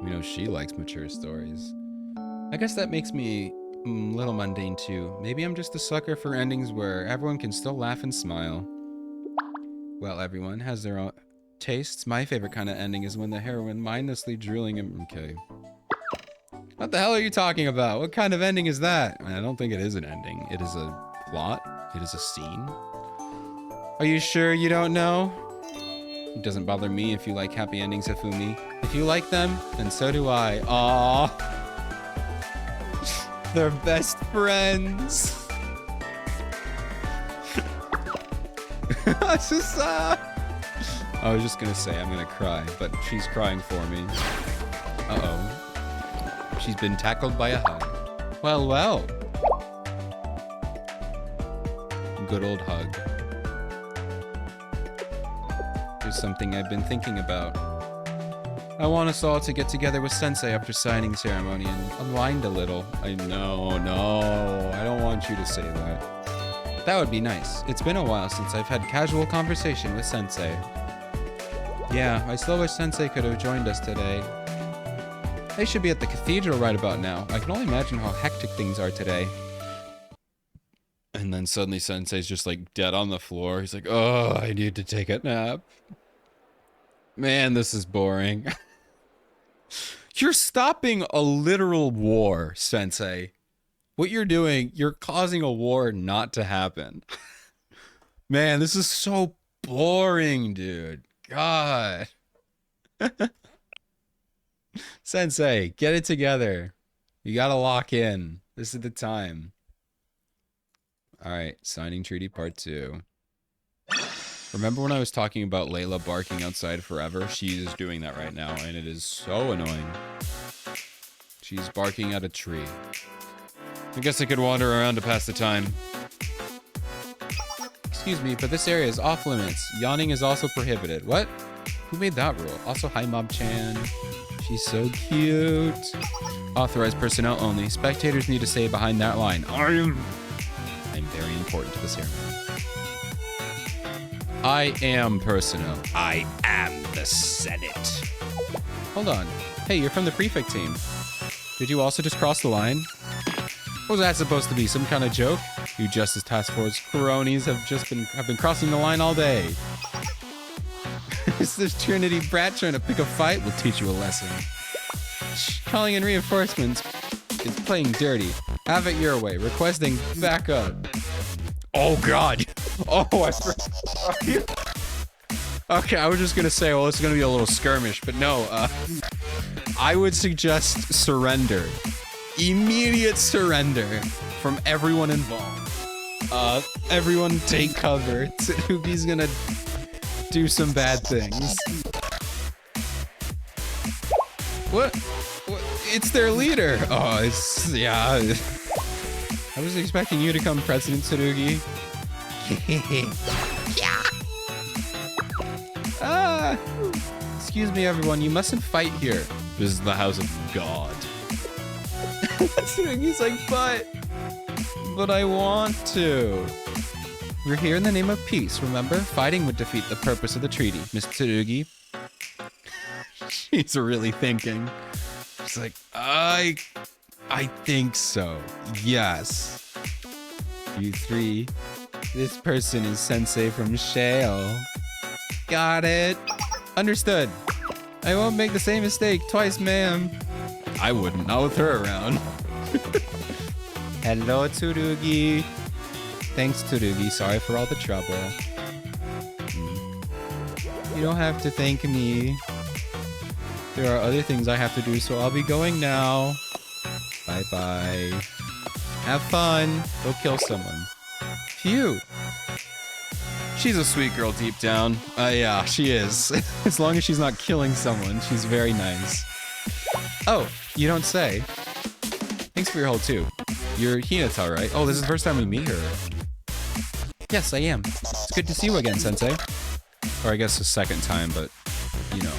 We know she likes mature stories. I guess that makes me a little mundane too. Maybe I'm just a sucker for endings where everyone can still laugh and smile. Well, everyone has their own tastes. My favorite kind of ending is when the heroine mindlessly drooling him. Okay. What the hell are you talking about? What kind of ending is that? I don't think it is an ending. It is a plot. It is a scene. Are you sure you don't know? It doesn't bother me if you like happy endings, Hifumi. If you like them, then so do I. Aww. They're best friends. I was just gonna say I'm gonna cry, but she's crying for me. Uh-oh. She's been tackled by a hug. Well, well. Good old hug. Here's something I've been thinking about. I want us all to get together with Sensei after signing ceremony and unwind a little. I know, no, I don't want you to say that. But that would be nice. It's been a while since I've had casual conversation with Sensei. Yeah, I still wish Sensei could have joined us today. They should be at the cathedral right about now. I can only imagine how hectic things are today. And then suddenly Sensei's just like dead on the floor. He's like, oh, I need to take a nap. Man, this is boring. You're stopping a literal war, Sensei. What you're doing, you're causing a war not to happen. Man, this is so boring, dude. God. Sensei, get it together. You gotta lock in. This is the time. Alright, signing treaty part 2. Remember when I was talking about Layla barking outside forever? She's doing that right now, and it is so annoying. She's barking at a tree. I guess I could wander around to pass the time. Excuse me, but this area is off limits. Yawning is also prohibited. What? Who made that rule? Also, hi Mob-chan. She's so cute. Authorized personnel only. Spectators need to stay behind that line. I'm very important to the ceremony. I am personnel. I am the Senate. Hold on. Hey, you're from the prefect team. Did you also just cross the line? What was that supposed to be? Some kind of joke? You Justice Task Force cronies have been crossing the line all day. Is this Trinity brat trying to pick a fight? We'll teach you a lesson. Calling in reinforcements is playing dirty. Have it your way. Requesting backup. Oh God. Oh, I forgot. Okay, I was just gonna say, well, it's gonna be a little skirmish, but no. I would suggest surrender. Immediate surrender from everyone involved. Everyone take cover. Tsurugi's gonna do some bad things. What? It's their leader. Oh, it's, yeah. I was expecting you to come, President Tsurugi. Excuse me, everyone. You mustn't fight here. This is the house of God. Tsurugi's like, but I want to. We're here in the name of peace, remember? Fighting would defeat the purpose of the treaty. Miss Tsurugi. She's really thinking. She's like, I think so. Yes. You three. This person is Sensei from Shale. Got it. Understood. I won't make the same mistake twice, ma'am. I wouldn't, not with her around. Hello, Tsurugi. Thanks, Tsurugi. Sorry for all the trouble. You don't have to thank me. There are other things I have to do, so I'll be going now. Bye-bye. Have fun. Go kill someone. Phew. She's a sweet girl deep down. Yeah, she is. As long as she's not killing someone, she's very nice. Oh, you don't say. Thanks for your help, too. You're Hinata, right? Oh, this is the first time we meet her. Yes, I am. It's good to see you again, Sensei. Or I guess the second time, but, you know.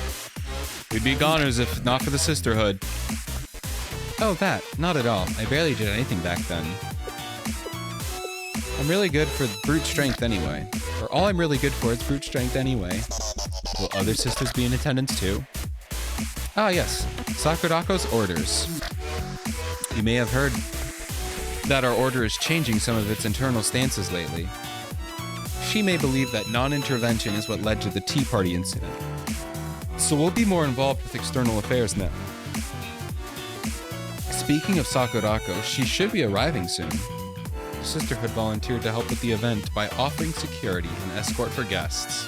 We'd be goners if not for the sisterhood. Oh, that. Not at all. I barely did anything back then. I'm really good for brute strength anyway. Or all I'm really good for is brute strength anyway. Will other sisters be in attendance too? Ah, yes. Sakurako's orders. You may have heard that our order is changing some of its internal stances lately. She may believe that non-intervention is what led to the Tea Party incident. So we'll be more involved with external affairs now. Speaking of Sakurako, she should be arriving soon. The Sisterhood volunteered to help with the event by offering security and escort for guests.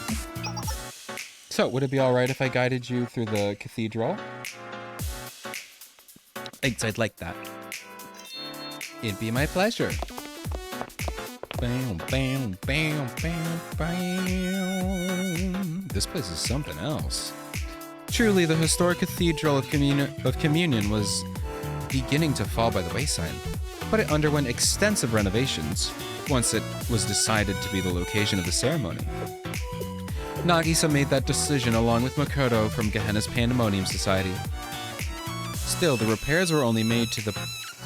So, would it be alright if I guided you through the cathedral? Thanks, I'd like that. It'd be my pleasure. Bam, bam, bam, bam, bam. This place is something else. Truly, the historic Cathedral of Communion was beginning to fall by the wayside, but it underwent extensive renovations once it was decided to be the location of the ceremony. Nagisa made that decision along with Makoto from Gehenna's Pandemonium Society. Still, the repairs were only made to the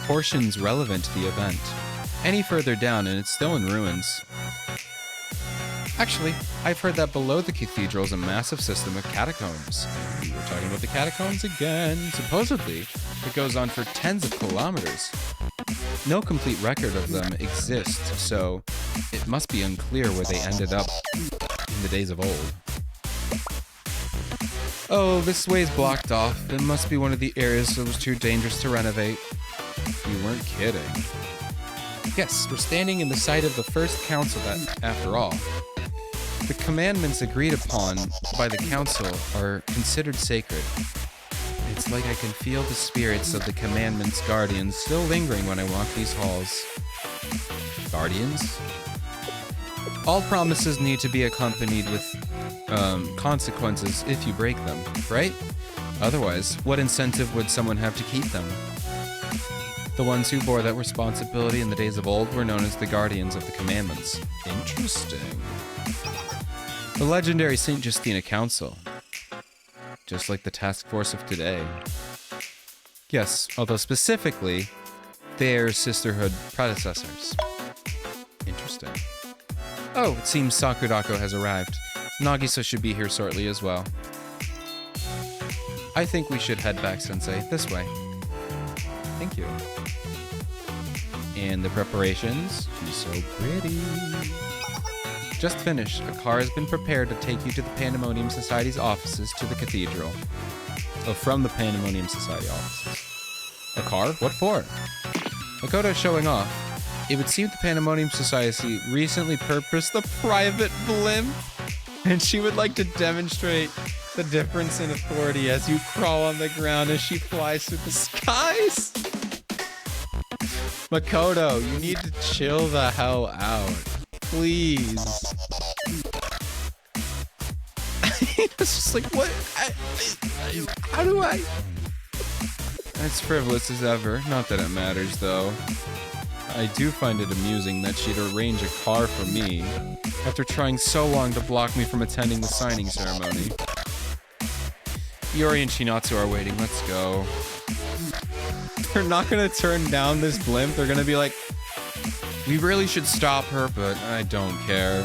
portions relevant to the event. Any further down, and it's still in ruins. Actually, I've heard that below the cathedral is a massive system of catacombs. We're talking about the catacombs again. Supposedly, it goes on for tens of kilometers. No complete record of them exists, so it must be unclear where they ended up in the days of old. Oh, this way's blocked off. It must be one of the areas that was too dangerous to renovate. You weren't kidding. Yes, we're standing in the site of the first council after all. The commandments agreed upon by the council are considered sacred. It's like I can feel the spirits of the commandments' guardians still lingering when I walk these halls. Guardians? All promises need to be accompanied with consequences if you break them, right? Otherwise, what incentive would someone have to keep them? The ones who bore that responsibility in the days of old were known as the guardians of the commandments. Interesting. The legendary St. Justina Council. Just like the task force of today. Yes, although specifically, they're sisterhood predecessors. Interesting. Oh, it seems Sakurako has arrived. Nagisa should be here shortly as well. I think we should head back, Sensei. This way. Thank you. And the preparations. She's so pretty. Just finished. A car has been prepared to take you to the Pandemonium Society's offices to the cathedral. Oh, from the Pandemonium Society offices. A car? What for? Makoto's showing off. It would seem the Pandemonium Society recently purchased a private blimp, and she would like to demonstrate the difference in authority as you crawl on the ground as she flies through the skies. Makoto, you need to chill the hell out. Please. It's just like, what? How do I? As frivolous as ever. Not that it matters, though. I do find it amusing that she'd arrange a car for me after trying so long to block me from attending the signing ceremony. Yuri and Shinatsu are waiting. Let's go. They're not gonna turn down this blimp. They're gonna be like, we really should stop her, but I don't care.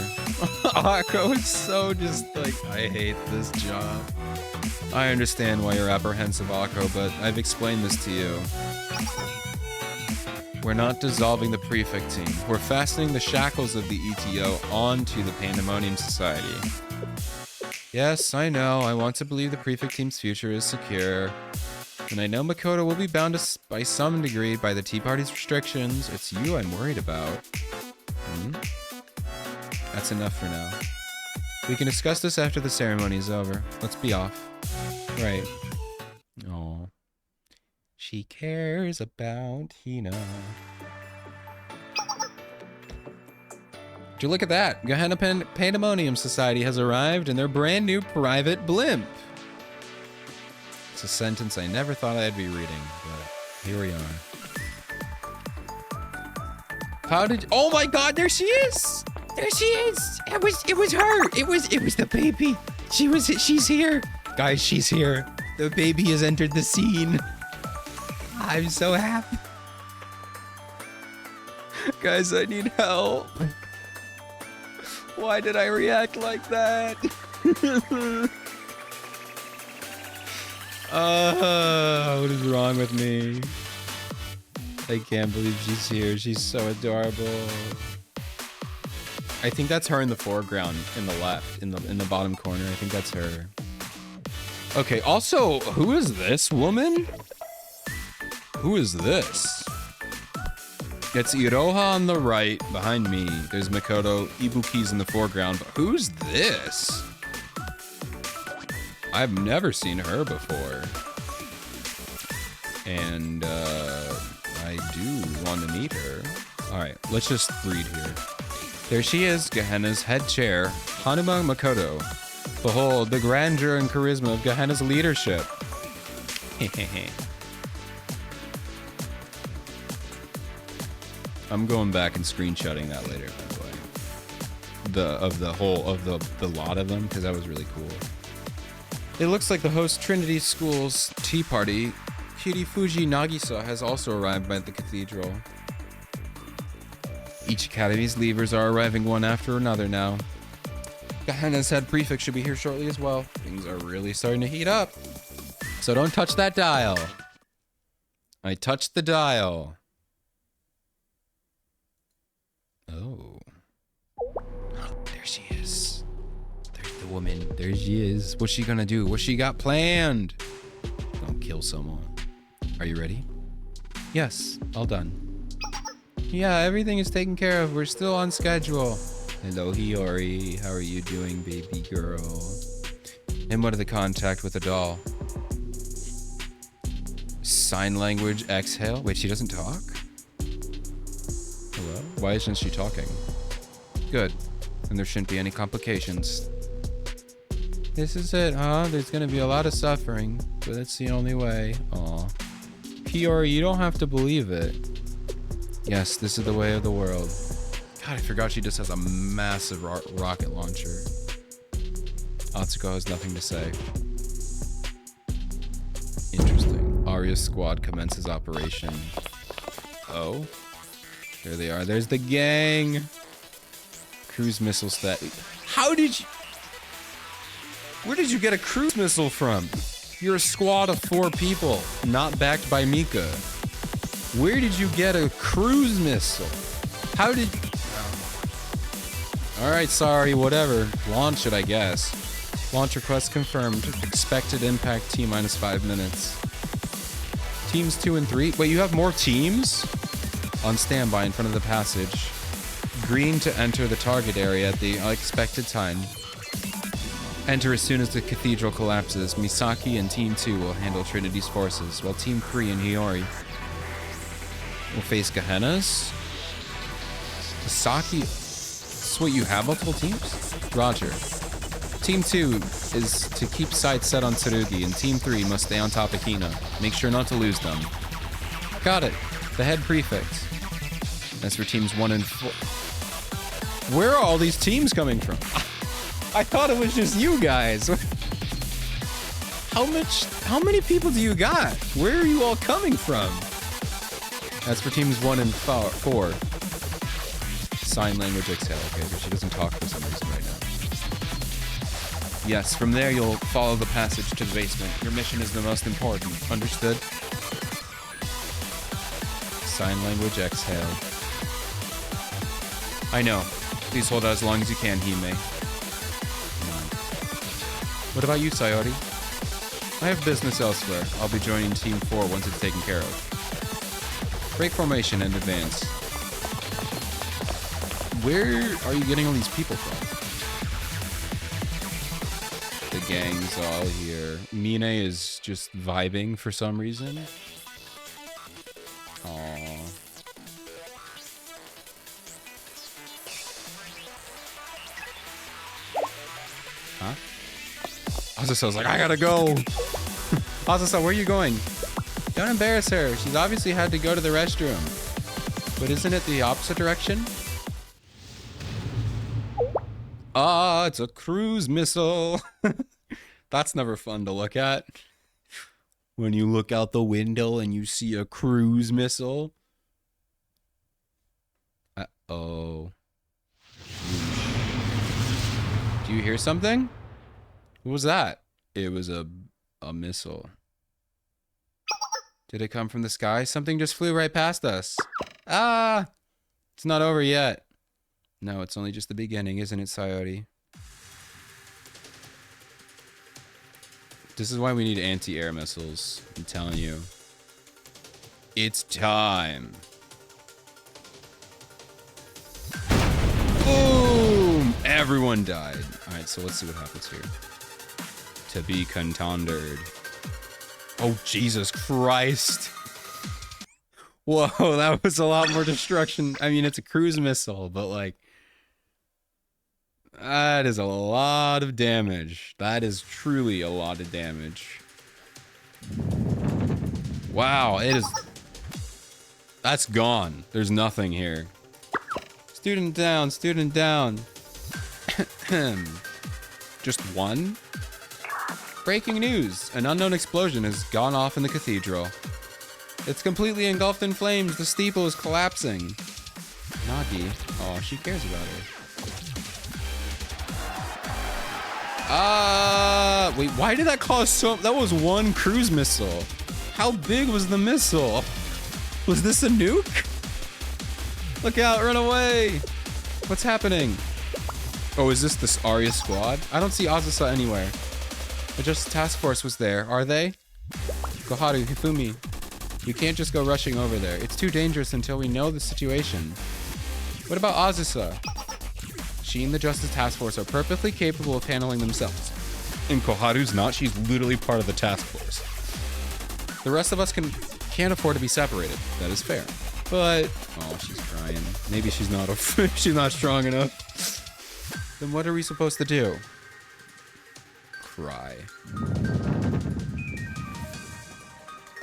Akko is so just like, I hate this job. I understand why you're apprehensive, Akko, but I've explained this to you. We're not dissolving the prefect team. We're fastening the shackles of the ETO onto the Pandemonium Society. Yes, I know. I want to believe the prefect team's future is secure. And I know Makoto will be bound by some degree by the Tea Party's restrictions. It's you I'm worried about. That's enough for now. We can discuss this after the ceremony is over. Let's be off. Right. Aw. She cares about Hina. Would you look at that? Gehenna Pandemonium Society has arrived in their brand new private blimp. It's a sentence I never thought I'd be reading, but here we are. How did? Oh my God! There she is! There she is! It was her! It was the baby. She's here, guys. She's here. The baby has entered the scene. I'm so happy, guys. I need help. Why did I react like that? What is wrong with me? I can't believe she's here. She's so adorable. I think that's her in the foreground, in the left, in the bottom corner. I think that's her. Okay, also, who is this woman? Who is this? It's Iroha on the right, behind me. There's Makoto, Ibuki's in the foreground, but who's this? I've never seen her before. And, I do want to meet her. Alright, let's just read here. There she is, Gehenna's head chair, Hanuma Makoto. Behold, the grandeur and charisma of Gehenna's leadership. I'm going back and screenshotting that later, by the way. The lot of them, because that was really cool. It looks like the host Trinity School's tea party, Kirifuji Nagisa, has also arrived at the cathedral. Each academy's leavers are arriving one after another now. Gehenna's head prefect should be here shortly as well. Things are really starting to heat up. So don't touch that dial. I touched the dial. Oh. There she is. There's the woman. There she is. What's she gonna do? What's she got planned? Don't kill someone. Are you ready? Yes, all done. Yeah, everything is taken care of. We're still on schedule. Hello, Hiyori. How are you doing, baby girl? And what are the contact with the doll? Sign language exhale. Wait, she doesn't talk? Hello? Why isn't she talking? Good. And there shouldn't be any complications. This is it, huh? There's gonna be a lot of suffering, but that's the only way. Aw. Hiyori, you don't have to believe it. Yes, this is the way of the world. God, I forgot she just has a massive rocket launcher. Atsuko has nothing to say. Interesting. Arya's squad commences operation. Oh? There they are. There's the gang. Cruise missile stat. How did you... Where did you get a cruise missile from? You're a squad of 4 people, not backed by Mika. Where did you get a cruise missile? How did... Alright, sorry, whatever. Launch it, I guess. Launch request confirmed. Expected impact T minus 5 minutes. Teams 2 and 3. Wait, you have more teams? On standby in front of the passage. Green to enter the target area at the expected time. Enter as soon as the cathedral collapses. Misaki and Team 2 will handle Trinity's forces, while Team 3 and Hiyori will face Gehenna's. Misaki... So what, you have multiple teams? Roger. Team 2 is to keep sights set on Tsurugi, and Team 3 must stay on top of Hina. Make sure not to lose them. Got it. The head prefect. As for teams 1 and 4... Where are all these teams coming from? I thought it was just you guys. How many people do you got? Where are you all coming from? As for teams 1 and 4... Sign language exhale. Okay, but she doesn't talk for some reason right now. Yes, from there you'll follow the passage to the basement. Your mission is the most important. Understood? Sign language exhale. I know. Please hold out as long as you can, Hime. What about you, Sayori? I have business elsewhere. I'll be joining Team 4 once it's taken care of. Break formation and advance. Where are you getting all these people from? The gang's all here. Mine is just vibing for some reason. Aww. Huh? Azusa was like, I gotta go. Azusa, where are you going? Don't embarrass her. She's obviously had to go to the restroom. But isn't it the opposite direction? Ah, it's a cruise missile. That's never fun to look at. When you look out the window and you see a cruise missile. Uh-oh. Do you hear something? What was that? It was a missile. Did it come from the sky? Something just flew right past us. Ah! It's not over yet. No, it's only just the beginning, isn't it, Sayori? This is why we need anti-air missiles. I'm telling you. It's time. Boom! Everyone died. Alright, so let's see what happens here. To be contended. Oh, Jesus Christ. Whoa, that was a lot more destruction. I mean, it's a cruise missile, but like... That is a lot of damage. That is truly a lot of damage. Wow, it is... That's gone. There's nothing here. Student down, student down. Just one? Breaking news. An unknown explosion has gone off in the cathedral. It's completely engulfed in flames. The steeple is collapsing. Nagi. Oh, she cares about her. Wait, why did that cause so... That was one cruise missile. How big was the missile? Was this a nuke? Look out, run away. What's happening? Oh, is this the Arya squad? I don't see Azusa anywhere. The Justice Task Force was there. Are they? Koharu, Hifumi. You can't just go rushing over there. It's too dangerous until we know the situation. What about Azusa? She and the Justice Task Force are perfectly capable of handling themselves. And Koharu's not. She's literally part of the task force. The rest of us can't afford to be separated. That is fair. But... Oh, she's crying. Maybe she's not she's not strong enough. Then what are we supposed to do? Cry.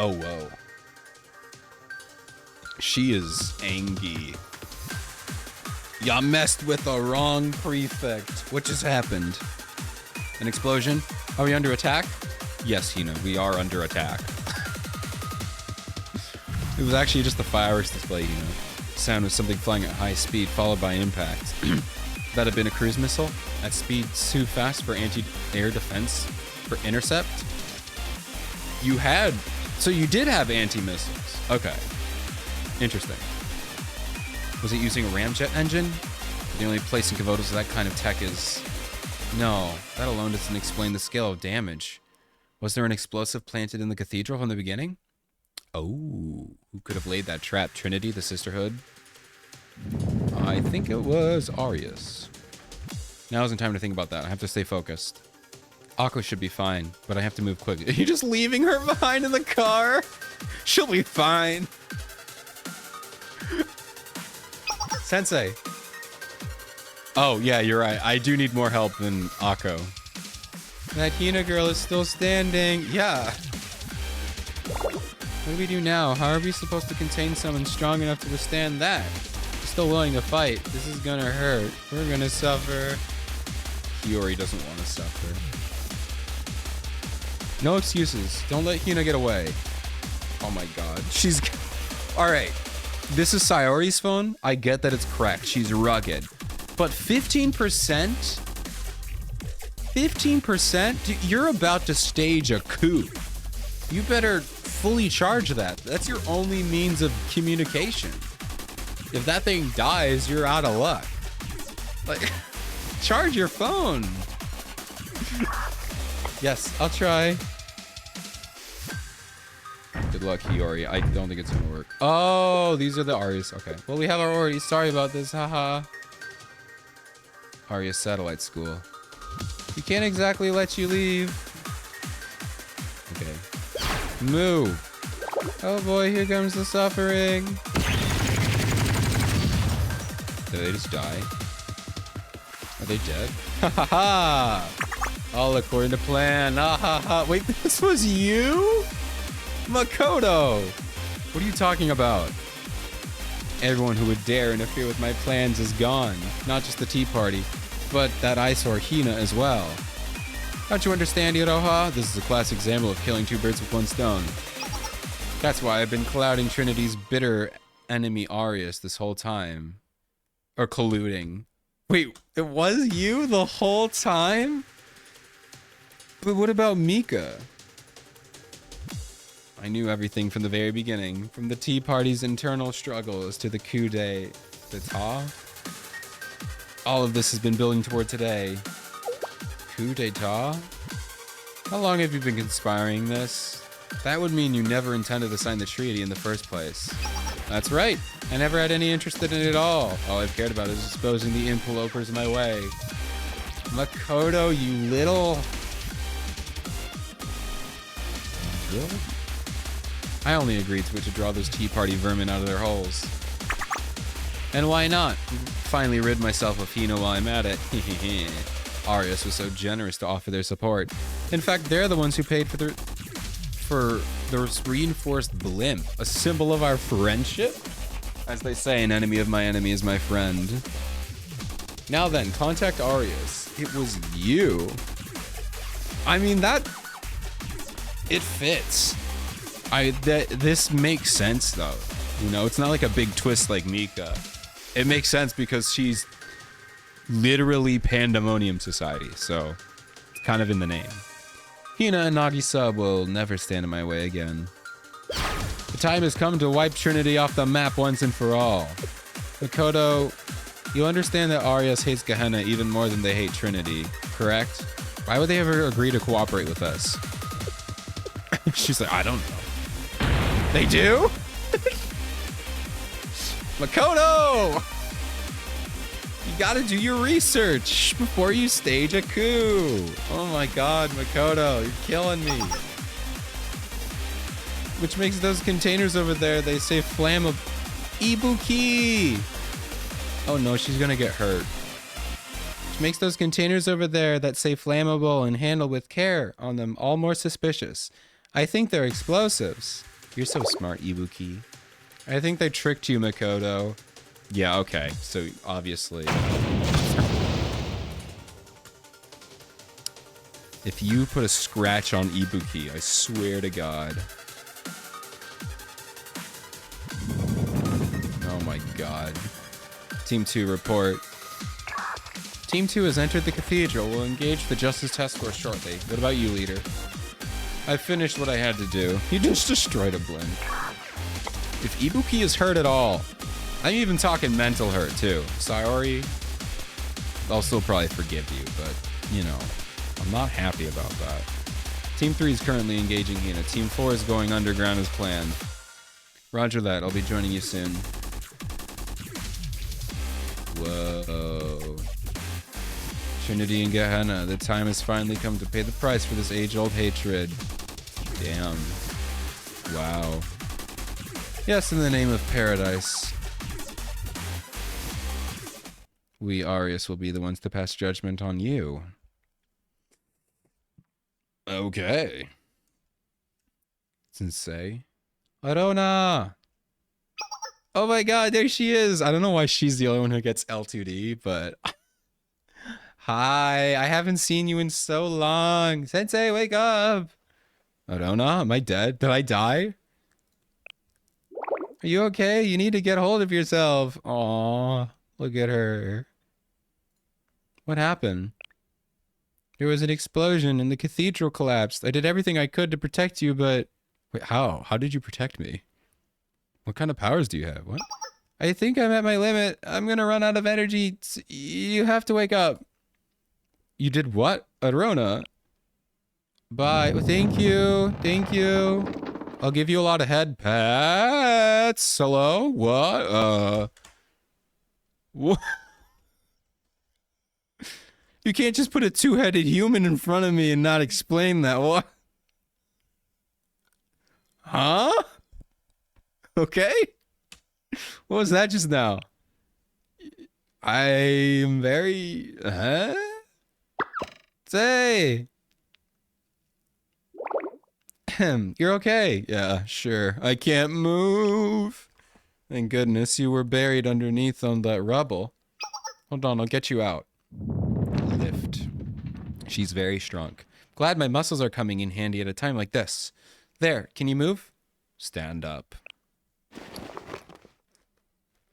Oh, whoa. She is angry. Ya messed with the wrong prefect. What just happened? An explosion? Are we under attack? Yes, Hina, we are under attack. It was actually just the fireworks display, you know. Sound was something flying at high speed, followed by impact. That had been a cruise missile at speed too fast for anti-air defense for intercept. So you did have anti-missiles. Okay. Interesting. Was it using a ramjet engine? The only place in Kavotos that kind of tech is... No, that alone doesn't explain the scale of damage. Was there an explosive planted in the cathedral from the beginning? Oh, who could have laid that trap? Trinity, the Sisterhood? I think it was Arius. Now isn't time to think about that. I have to stay focused. Akko should be fine, but I have to move quick. Are you just leaving her behind in the car? She'll be fine. Sensei. Oh, yeah, you're right. I do need more help than Akko. That Hina girl is still standing. Yeah. What do we do now? How are we supposed to contain someone strong enough to withstand that? Still willing to fight. This is gonna hurt. We're gonna suffer. Hiyori doesn't want to suffer. No excuses. Don't let Hina get away. Oh my god. She's... Alright. This is Sayori's phone. I get that it's cracked. She's rugged. But 15%? 15%? Dude, you're about to stage a coup. You better fully charge that. That's your only means of communication. If that thing dies, you're out of luck. Like, charge your phone. Yes, I'll try. Good luck, Hiyori. I don't think it's gonna work. Oh, these are the Arias. Okay. Well, we have our already. Sorry about this. Haha. Aria Satellite School. We can't exactly let you leave. Okay. Move. Oh boy, here comes the suffering. Did they just die? Are they dead? Ha ha ha! All according to plan. Ah ha ha. Wait, this was you? Makoto! What are you talking about? Everyone who would dare interfere with my plans is gone. Not just the Tea Party, but that eyesore Hina as well. Don't you understand, Iroha? This is a classic example of killing two birds with one stone. That's why I've been clouding Trinity's bitter enemy Arius this whole time. Or colluding. Wait, it was you the whole time? But what about Mika? I knew everything from the very beginning. From the Tea Party's internal struggles to the coup d'etat. All of this has been building toward today. Coup d'etat? How long have you been conspiring this? That would mean you never intended to sign the treaty in the first place. That's right. I never had any interest in it at all. All I've cared about is exposing the interlopers in my way. Makoto, you little... Really? I only agreed to it to draw those Tea Party vermin out of their holes. And why not? Finally rid myself of Hina while I'm at it. Arius was so generous to offer their support. In fact, they're the ones who paid for for the reinforced blimp, a symbol of our friendship? As they say, an enemy of my enemy is my friend. Now then, contact Arius. It was you. I mean, it fits. This makes sense, though. You know, it's not like a big twist like Mika. It makes sense because she's literally Pandemonium Society, so it's kind of in the name. Hina and Nagisa will never stand in my way again. The time has come to wipe Trinity off the map once and for all. Makoto, you understand that Arius hates Gehenna even more than they hate Trinity, correct? Why would they ever agree to cooperate with us? She's like, I don't know. They do? Makoto! You gotta do your research before you stage a coup. Oh my god, Makoto, you're killing me. Which makes those containers over there, they say flammable. Ibuki! Oh no, she's gonna get hurt. Which makes those containers over there that say flammable and handle with care on them all more suspicious. I think they're explosives. You're so smart, Ibuki. I think they tricked you, Makoto. Yeah, okay. So, obviously. If you put a scratch on Ibuki, I swear to God. Oh my God. Team 2, report. Team 2 has entered the cathedral. We'll engage the Justice Task Force shortly. What about you, leader? I finished what I had to do. You just destroyed a blimp. If Ibuki is hurt at all, I'm even talking mental hurt too. Sayori, I'll still probably forgive you, but, you know, I'm not happy about that. Team 3 is currently engaging Hina. Team 4 is going underground as planned. Roger that. I'll be joining you soon. Whoa. Trinity and Gehenna, the time has finally come to pay the price for this age-old hatred. Damn. Wow. Yes, in the name of paradise. We, Arius, will be the ones to pass judgment on you. Okay. Sensei. Arona! Oh my god, there she is! I don't know why she's the only one who gets L2D, but... Hi, I haven't seen you in so long. Sensei, wake up! Arona, am I dead? Did I die? Are you okay? You need to get hold of yourself. Aw, look at her. What happened? There was an explosion and the cathedral collapsed. I did everything I could to protect you, but... Wait, how? How did you protect me? What kind of powers do you have? What? I think I'm at my limit. I'm gonna run out of energy. You have to wake up. You did what? Arona? Bye. Well, thank you. Thank you. I'll give you a lot of head pats. Hello? What? What? You can't just put a two-headed human in front of me and not explain that. What? Huh? Okay. What was that just now? I'm very... Huh? Say. You're okay. Yeah, sure. I can't move. Thank goodness you were buried underneath on that rubble. Hold on, I'll get you out. Lift. She's very strong. Glad my muscles are coming in handy at a time like this. There, can you move? Stand up.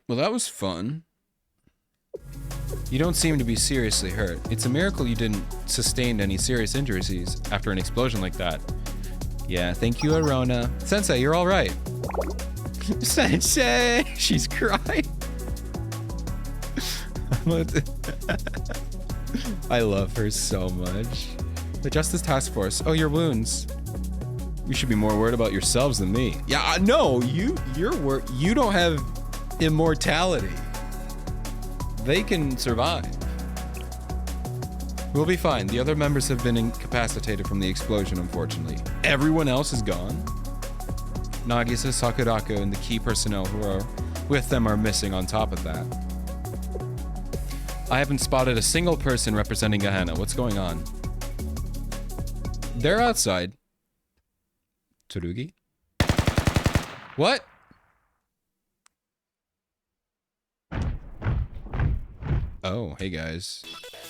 Well, that was fun. You don't seem to be seriously hurt. It's a miracle you didn't sustain any serious injuries after an explosion like that. Yeah, thank you, Arona. Sensei, you're all right. Sensei! She's crying. I love her so much. The Justice Task Force. Oh, your wounds. You should be more worried about yourselves than me. Yeah, no, you don't have immortality. They can survive. We'll be fine. The other members have been incapacitated from the explosion, unfortunately. Everyone else is gone. Nagisa, Sakurako, and the key personnel who are with them are missing on top of that. I haven't spotted a single person representing Gehenna. What's going on? They're outside. Tsurugi? What? Oh, hey guys.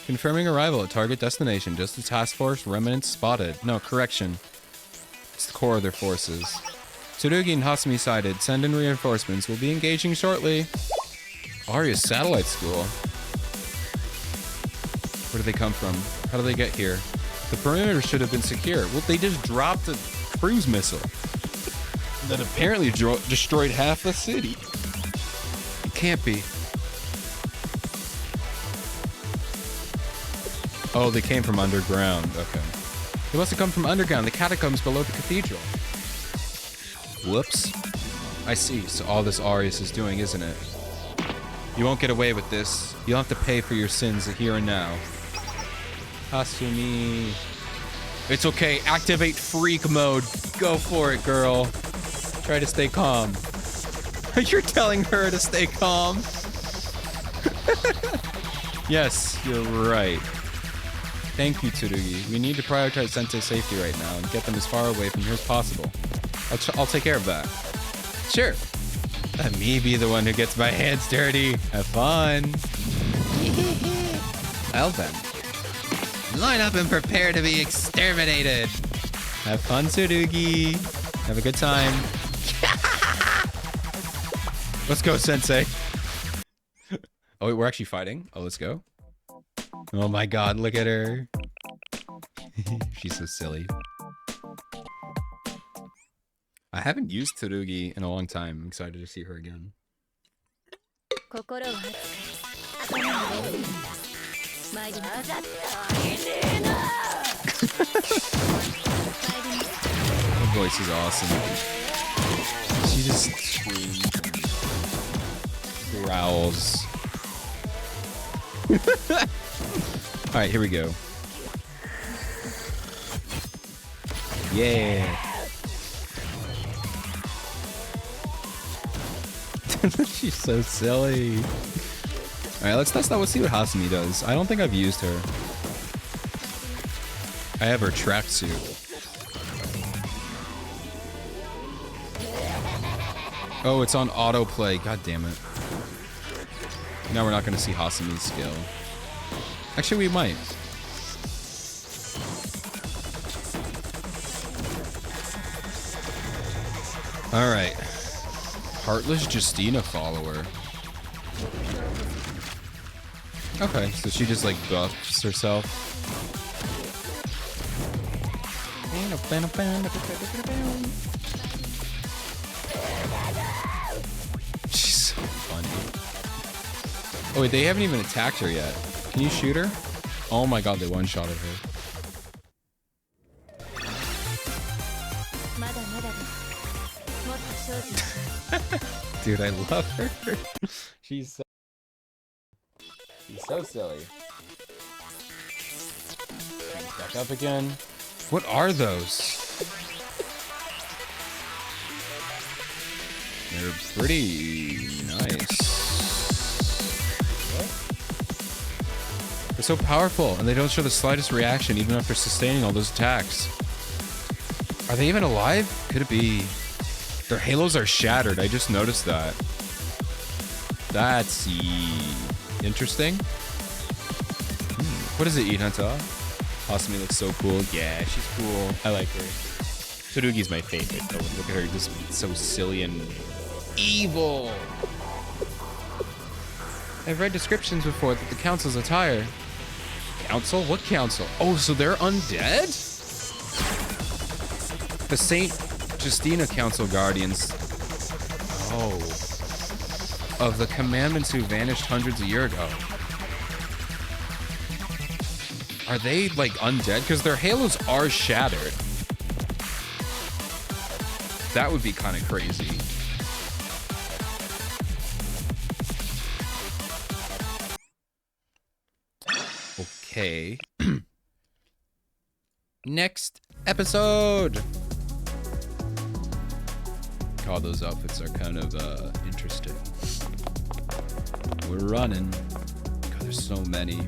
Confirming arrival at target destination. Just the task force remnants spotted. No, correction. It's the core of their forces. Tsurugi and Hasumi sighted. Send in reinforcements. We'll be engaging shortly. Arya's satellite school. Where do they come from? How do they get here? The perimeter should have been secure. Well, they just dropped a cruise missile that apparently destroyed half the city. It can't be. Oh, they came from underground. Okay. They must have come from underground, the catacombs below the cathedral. Whoops. I see. So all this Arius is doing, isn't it? You won't get away with this. You'll have to pay for your sins here and now. Hasumi. It's okay. Activate freak mode. Go for it, girl. Try to stay calm. You're telling her to stay calm? Yes, you're right. Thank you, Tsurugi. We need to prioritize Sensei's safety right now and get them as far away from here as possible. I'll take care of that. Sure. Let me be the one who gets my hands dirty. Have fun. Well then. Line up and prepare to be exterminated. Have fun, Tsurugi. Have a good time. Let's go, Sensei. Oh, wait, we're actually fighting? Oh, let's go. Oh my god, look at her. She's so silly. I haven't used Tsurugi in a long time. I'm excited to see her again. Her voice is awesome. She just screams, growls. Alright, here we go. Yeah. She's so silly. Alright, let's test out. Let's see what Hasumi does. I don't think I've used her. I have her tracksuit. Oh, it's on autoplay. God damn it. Now we're not going to see Hasumi's skill. Actually, we might. Alright. Heartless Justina follower. Okay, so she just like buffs herself. She's so funny. Oh wait, they haven't even attacked her yet. Can you shoot her? Oh my god, they one-shotted her. Dude, I love her. She's so silly. Back up again. What are those? They're pretty nice. What? They're so powerful, and they don't show the slightest reaction even after sustaining all those attacks. Are they even alive? Could it be? Their halos are shattered. I just noticed that. That's interesting. What is it, Hinata? Hasumi looks so cool. Yeah, she's cool. I like her. Tsurugi's my favorite, though. Look at her, just so silly and evil. I've read descriptions before that the council's attire. Council? What council? Oh, so they're undead? The Saint Justina Council Guardians. Oh. Of the commandments who vanished hundreds of years ago. Are they, like, undead? Because their halos are shattered. That would be kind of crazy. Okay. Next episode! God, those outfits are kind of interesting. We're running. God, there's so many.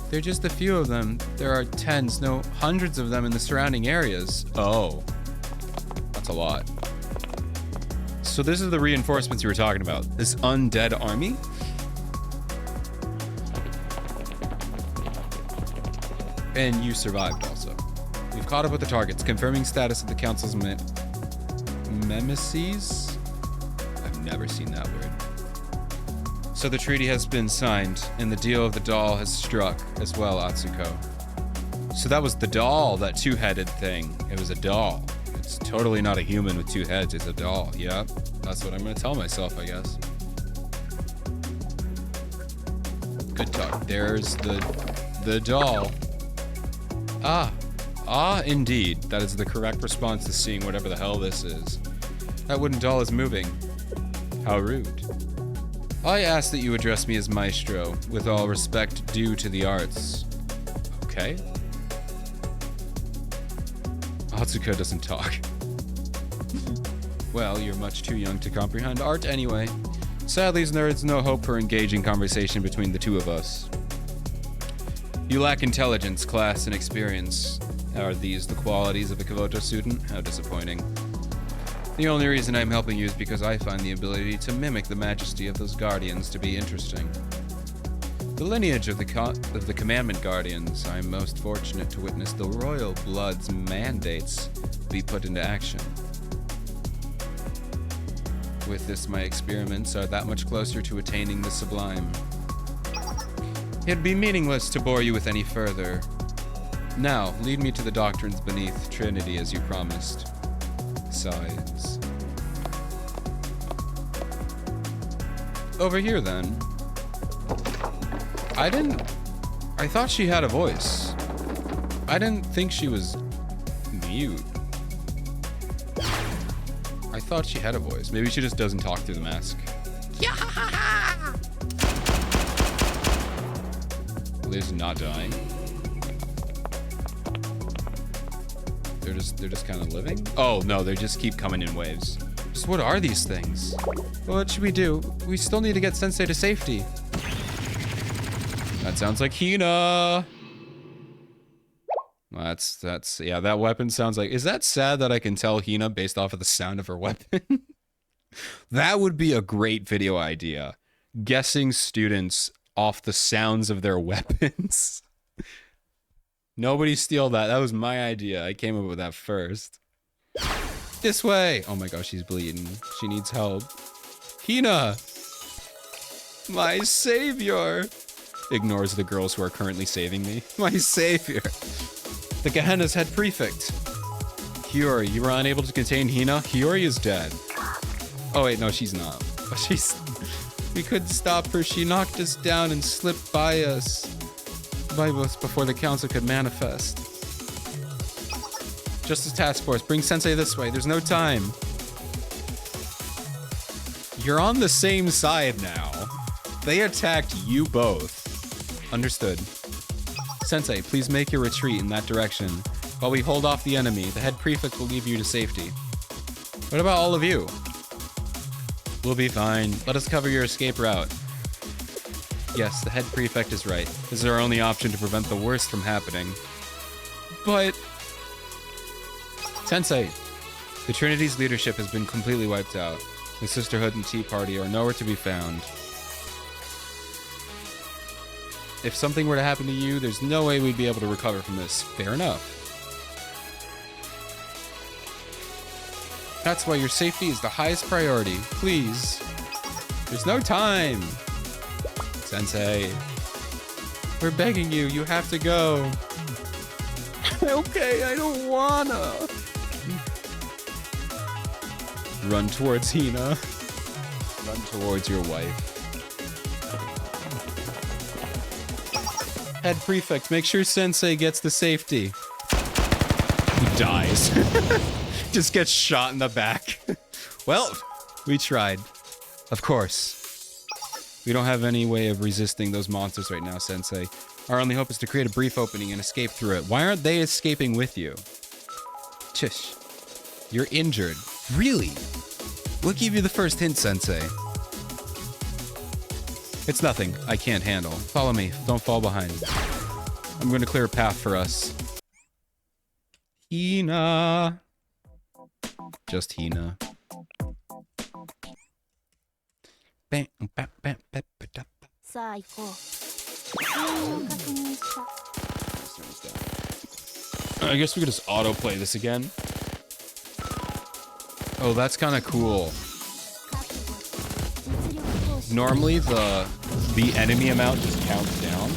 They're just a few of them. There are tens, no, hundreds of them in the surrounding areas. Oh. That's a lot. So this is the reinforcements you were talking about. This undead army? And you survived also. We've caught up with the targets, confirming status of the council's Nemesis? I've never seen that word. So the treaty has been signed, and the deal of the doll has struck as well, Atsuko. So that was the doll, that two-headed thing. It was a doll. It's totally not a human with two heads, it's a doll. Yep, that's what I'm gonna tell myself, I guess. Good talk. There's the doll. Indeed. That is the correct response to seeing whatever the hell this is. That wooden doll is moving. How rude. I ask that you address me as Maestro, with all respect due to the arts. Okay. Atsuko doesn't talk. Well, you're much too young to comprehend art anyway. Sadly, there's no hope for engaging conversation between the two of us. You lack intelligence, class, and experience. Are these the qualities of a Kavoto student? How disappointing. The only reason I'm helping you is because I find the ability to mimic the majesty of those guardians to be interesting. The lineage of the Commandment Guardians, I'm most fortunate to witness the Royal Blood's mandates be put into action. With this, my experiments are that much closer to attaining the sublime. It'd be meaningless to bore you with any further. Now, lead me to the doctrines beneath Trinity as you promised. Sighs. Over here, then. I thought she had a voice. I didn't think she was mute. I thought she had a voice. Maybe she just doesn't talk through the mask. Liz not dying. They're just kind of living? Oh no, they just keep coming in waves. Just what are these things? What should we do? We still need to get Sensei to safety. That sounds like Hina. That's yeah, that weapon sounds like, is that sad that I can tell Hina based off of the sound of her weapon? That would be a great video idea. Guessing students off the sounds of their weapons. Nobody steal that. That was my idea. I came up with that first. This way. Oh my gosh, she's bleeding. She needs help. Hina. My savior. Ignores the girls who are currently saving me. My savior. The Gehenna's head prefect. Hiyori, you were unable to contain Hina? Hiyori is dead. Oh wait, no, she's not. We couldn't stop her. She knocked us down and slipped by us before the council could manifest. Justice Task Force, bring Sensei this way. There's no time. You're on the same side now. They attacked you both. Understood. Sensei, please make your retreat in that direction. While we hold off the enemy, the head prefect will leave you to safety. What about all of you? We'll be fine. Let us cover your escape route. Yes, the head prefect is right. This is our only option to prevent the worst from happening. But... Sensei, the Trinity's leadership has been completely wiped out. The Sisterhood and Tea Party are nowhere to be found. If something were to happen to you, there's no way we'd be able to recover from this. Fair enough. That's why your safety is the highest priority. Please. There's no time. Sensei. We're begging you. You have to go. Okay, I don't wanna. Run towards Hina. Run towards your wife. Head prefect, make sure Sensei gets the safety. He dies. Just gets shot in the back. Well, we tried. Of course. We don't have any way of resisting those monsters right now, Sensei. Our only hope is to create a brief opening and escape through it. Why aren't they escaping with you? Chish. You're injured. Really? We'll give you the first hint, Sensei. It's nothing. I can't handle. Follow me. Don't fall behind. I'm going to clear a path for us. Hina. Just Hina. Bam, bam, bam, bam, bam, bam. さあ行こう。通院を確認した。 I guess we could just autoplay this again. Oh, that's kind of cool. Normally the enemy amount just counts down,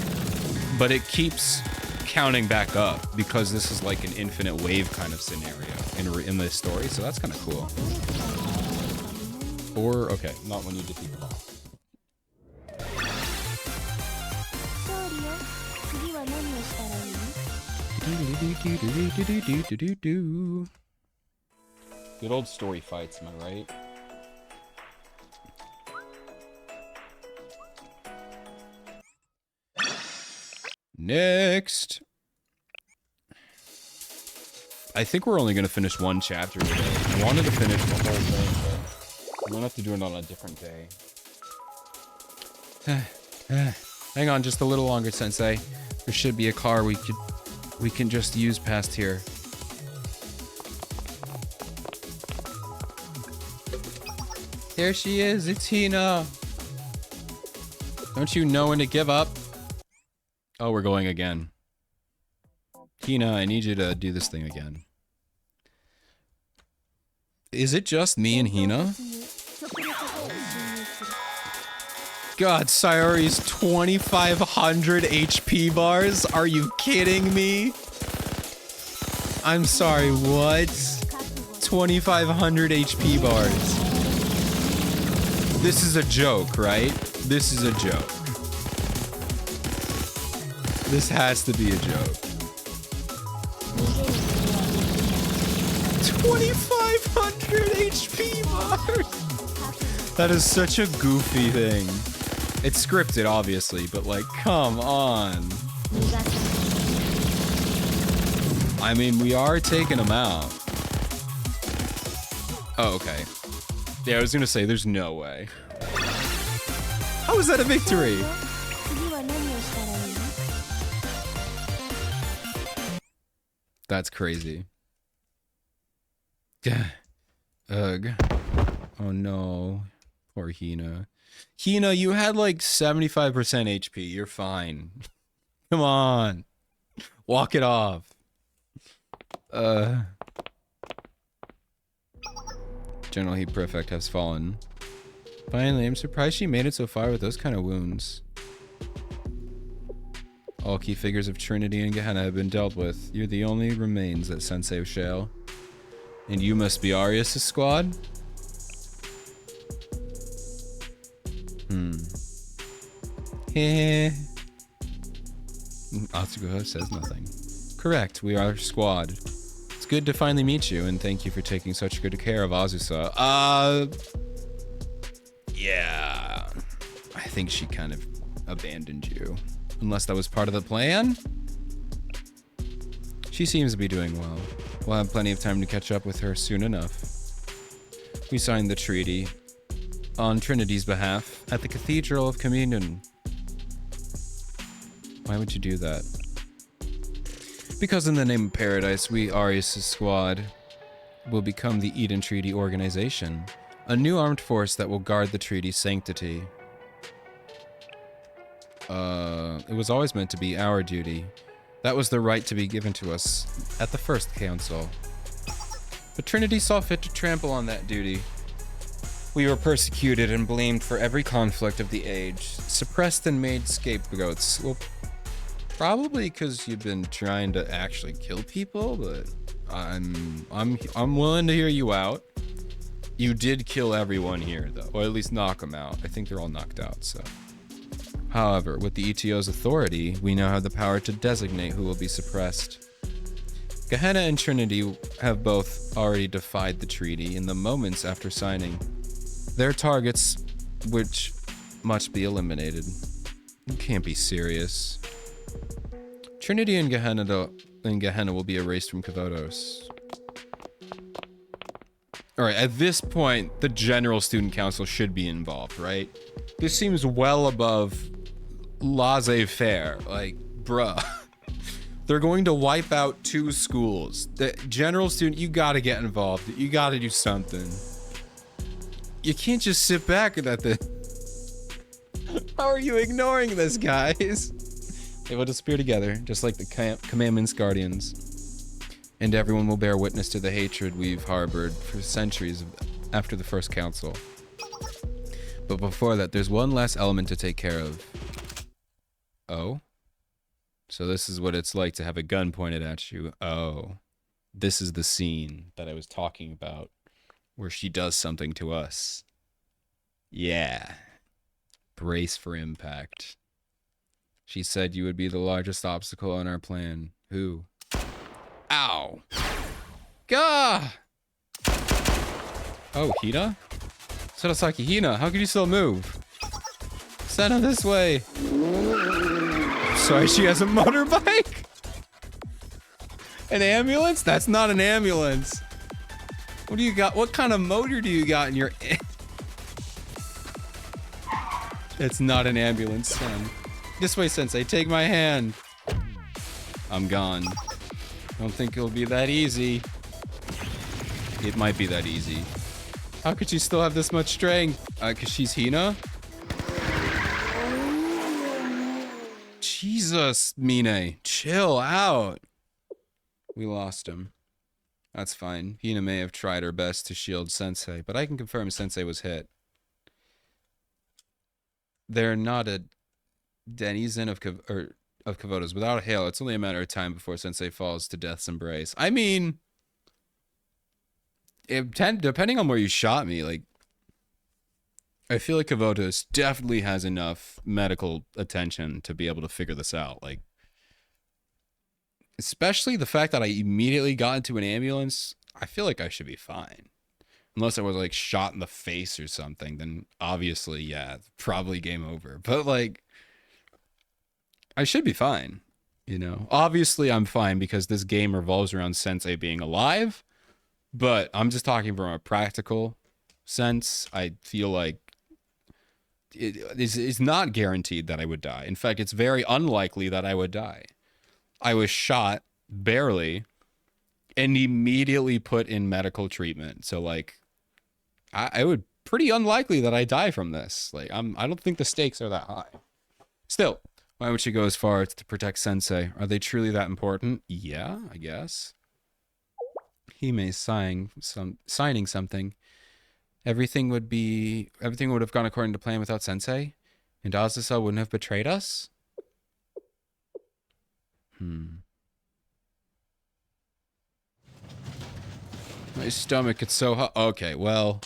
but it keeps counting back up because this is like an infinite wave kind of scenario in this story, so that's kind of cool. Or, okay, not when you defeat the boss. 勝利よ。次は何をしたらいい？ Good old story fights, am I right? Next. I think we're only going to finish one chapter today. I wanted to finish the whole thing, but I'm going to have to do it on a different day. Hang on just a little longer, Sensei. There should be a car we can just use past here. There she is, it's Hina. Don't you know when to give up? Oh, we're going again. Hina, I need you to do this thing again. Is it just me and Hina? God, Sayori's 2,500 HP bars? Are you kidding me? I'm sorry, what? 2,500 HP bars. This is a joke, right? This is a joke. This has to be a joke. 2,500 HP bars! That is such a goofy thing. It's scripted, obviously, but like, come on. I mean, we are taking them out. Oh, okay. Yeah, I was gonna say, there's no way. How is that a victory? That's crazy. Ugh. Oh no. Poor Hina. Hina, you had like 75% HP. You're fine. Come on. Walk it off. General Heat Prefect has fallen. Finally, I'm surprised she made it so far with those kind of wounds. All key figures of Trinity and Gehenna have been dealt with. You're the only remains that Sensei Shale. And you must be Arius' squad? Heh. Atsuko says nothing. Correct, we are squad. It's good to finally meet you, and thank you for taking such good care of Azusa. Yeah. I think she kind of abandoned you. Unless that was part of the plan? She seems to be doing well. We'll have plenty of time to catch up with her soon enough. We signed the treaty on Trinity's behalf at the Cathedral of Communion. Why would you do that? Because in the name of paradise, we, Arius' squad, will become the Eden Treaty Organization, a new armed force that will guard the treaty's sanctity. It was always meant to be our duty. That was the right to be given to us at the first council. But Trinity saw fit to trample on that duty. We were persecuted and blamed for every conflict of the age, suppressed and made scapegoats. Well, probably because you've been trying to actually kill people, but I'm willing to hear you out. You did kill everyone here, though, or at least knock them out. I think they're all knocked out, so. However, with the ETO's authority, we now have the power to designate who will be suppressed. Gehenna and Trinity have both already defied the treaty in the moments after signing. Their targets, which must be eliminated. You can't be serious. Trinity and Gehenna will be erased from Kavotos. Alright, at this point, the General Student Council should be involved, right? This seems well above laissez-faire. Like, bruh. They're going to wipe out 2 schools. The general student, you gotta get involved. You gotta do something. You can't just sit back at that. How are you ignoring this, guys? They will disappear together, just like the Commandments Guardians. And everyone will bear witness to the hatred we've harbored for centuries after the first council. But before that, there's one last element to take care of. Oh? So this is what it's like to have a gun pointed at you. Oh. This is the scene that I was talking about, where she does something to us. Yeah. Brace for impact. She said you would be the largest obstacle on our plan. Who? Ow! Gah! Oh, Hina? Sarasaki, Hina, how could you still move? Senna, this way! Sorry, she has a motorbike? An ambulance? That's not an ambulance. What do you got? What kind of motor do you got in your... It's not an ambulance, son. This way, Sensei. Take my hand. I'm gone. Don't think it'll be that easy. It might be that easy. How could she still have this much strength? Cause she's Hina? Jesus, Mine. Chill out. We lost him. That's fine. Hina may have tried her best to shield Sensei, but I can confirm Sensei was hit. They're not a denizen of Kavotas. Without a hail, it's only a matter of time before Sensei falls to death's embrace. I mean, depending on where you shot me, like, I feel like Kavotas definitely has enough medical attention to be able to figure this out. Like, especially the fact that I immediately got into an ambulance, I feel like I should be fine. Unless I was, like, shot in the face or something, then obviously, yeah, probably game over. But, like, I should be fine, you know? Obviously, I'm fine because this game revolves around Sensei being alive. But I'm just talking from a practical sense. I feel like it's not guaranteed that I would die. In fact, it's very unlikely that I would die. I was shot, barely, and immediately put in medical treatment. So, like, I would pretty unlikely that I die from this. Like, I don't think the stakes are that high. Still, why would she go as far as to protect Sensei? Are they truly that important? Yeah, I guess. Hime signing something. Everything would have gone according to plan without Sensei, and Azusa wouldn't have betrayed us. My stomach gets so hot. Okay, well,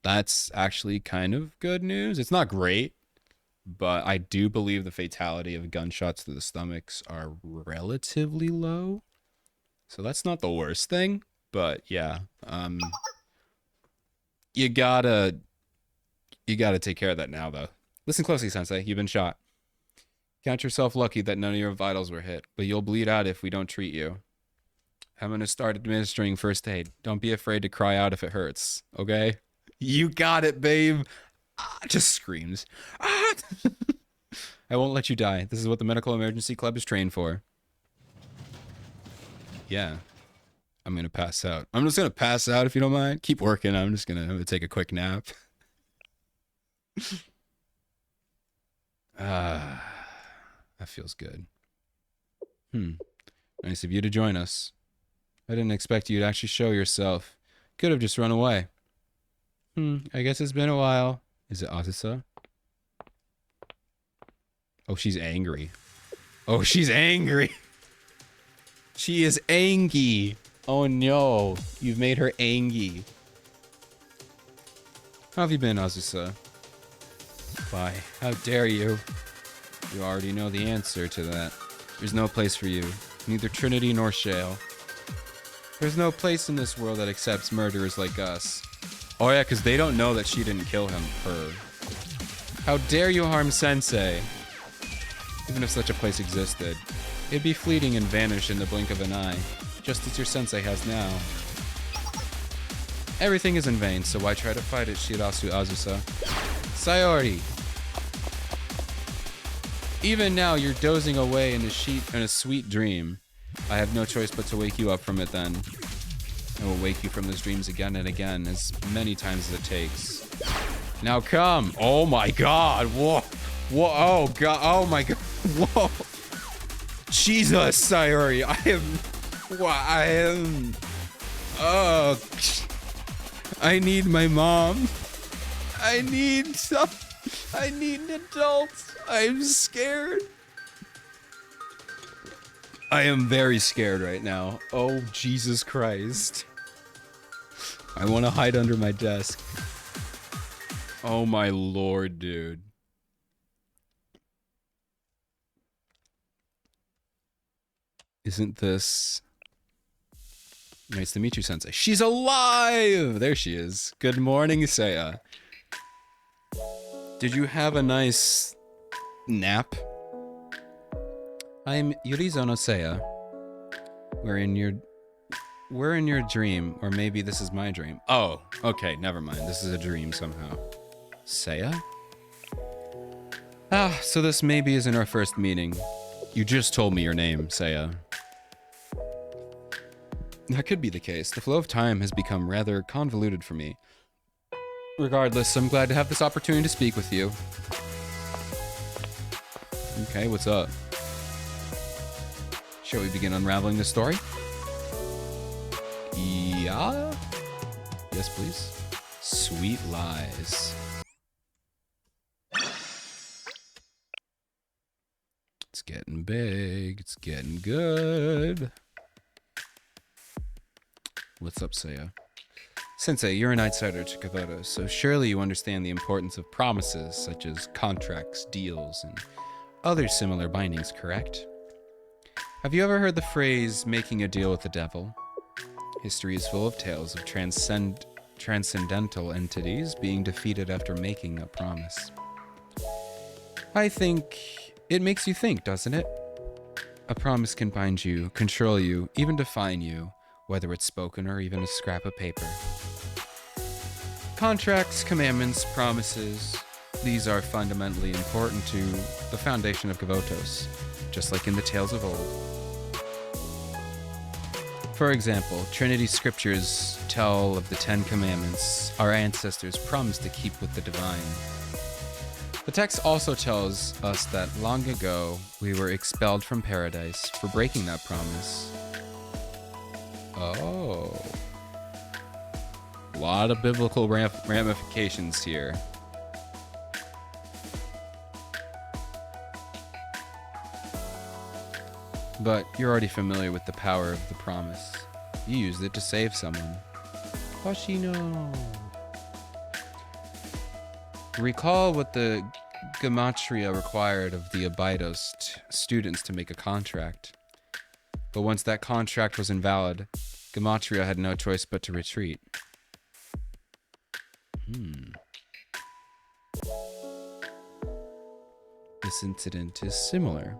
that's actually kind of good news. It's not great, but I do believe the fatality of gunshots to the stomachs are relatively low. So that's not the worst thing, but yeah. You gotta take care of that now, though. Listen closely, Sensei. You've been shot. Count yourself lucky that none of your vitals were hit, but you'll bleed out if we don't treat you. I'm gonna start administering first aid. Don't be afraid to cry out if it hurts, okay? You got it, babe. Just screams. I won't let you die. This is what the Medical Emergency Club is trained for. Yeah. I'm gonna pass out. I'm just gonna pass out if you don't mind. Keep working. I'm gonna take a quick nap. That feels good. Nice of you to join us. I didn't expect you to actually show yourself. Could have just run away. I guess it's been a while. Is it Azusa? Oh, she's angry. Oh, she's angry. She is angry. Oh no, you've made her angry. How have you been, Azusa? Why, how dare you? You already know the answer to that. There's no place for you, neither Trinity nor Shale. There's no place in this world that accepts murderers like us. Oh yeah, because they don't know that she didn't kill him, her. How dare you harm Sensei? Even if such a place existed, it'd be fleeting and vanish in the blink of an eye, just as your Sensei has now. Everything is in vain, so why try to fight it, Shirasu Azusa? Sayori! Even now, you're dozing away in a sweet dream. I have no choice but to wake you up from it then. I will wake you from those dreams again and again, as many times as it takes. Now come! Oh my god! Whoa! Whoa! Oh god! Oh my god! Whoa! Jesus, Sayori! I am... Oh... I need my mom. I need an adult. I'm scared. I am very scared right now. Oh, Jesus Christ. I want to hide under my desk. Oh my lord, dude. Isn't this... Nice to meet you, Sensei. She's alive! There she is. Good morning, Seiya. Did you have a nice nap? I'm Yurizono Seiya. We're in your dream, or maybe this is my dream. Oh, okay, never mind. This is a dream somehow. Seiya? Ah, so this maybe isn't our first meeting. You just told me your name, Seiya. That could be the case. The flow of time has become rather convoluted for me. Regardless, I'm glad to have this opportunity to speak with you. Okay, what's up? Shall we begin unraveling the story? Yeah? Yes, please. Sweet lies. It's getting big. It's getting good. What's up, Seiya? Sensei, you're an outsider to Kavoto, so surely you understand the importance of promises such as contracts, deals, and other similar bindings, correct? Have you ever heard the phrase, making a deal with the devil? History is full of tales of transcendental entities being defeated after making a promise. I think it makes you think, doesn't it? A promise can bind you, control you, even define you, whether it's spoken or even a scrap of paper. Contracts, commandments, promises, these are fundamentally important to the foundation of Gavotos, just like in the tales of old. For example, Trinity scriptures tell of the 10 Commandments our ancestors promised to keep with the divine. The text also tells us that long ago we were expelled from paradise for breaking that promise. Oh. A lot of biblical ramifications here. But you're already familiar with the power of the promise. You used it to save someone. Hoshino. Recall what the Gematria required of the Abydos students to make a contract. But once that contract was invalid, Gematria had no choice but to retreat. This incident is similar.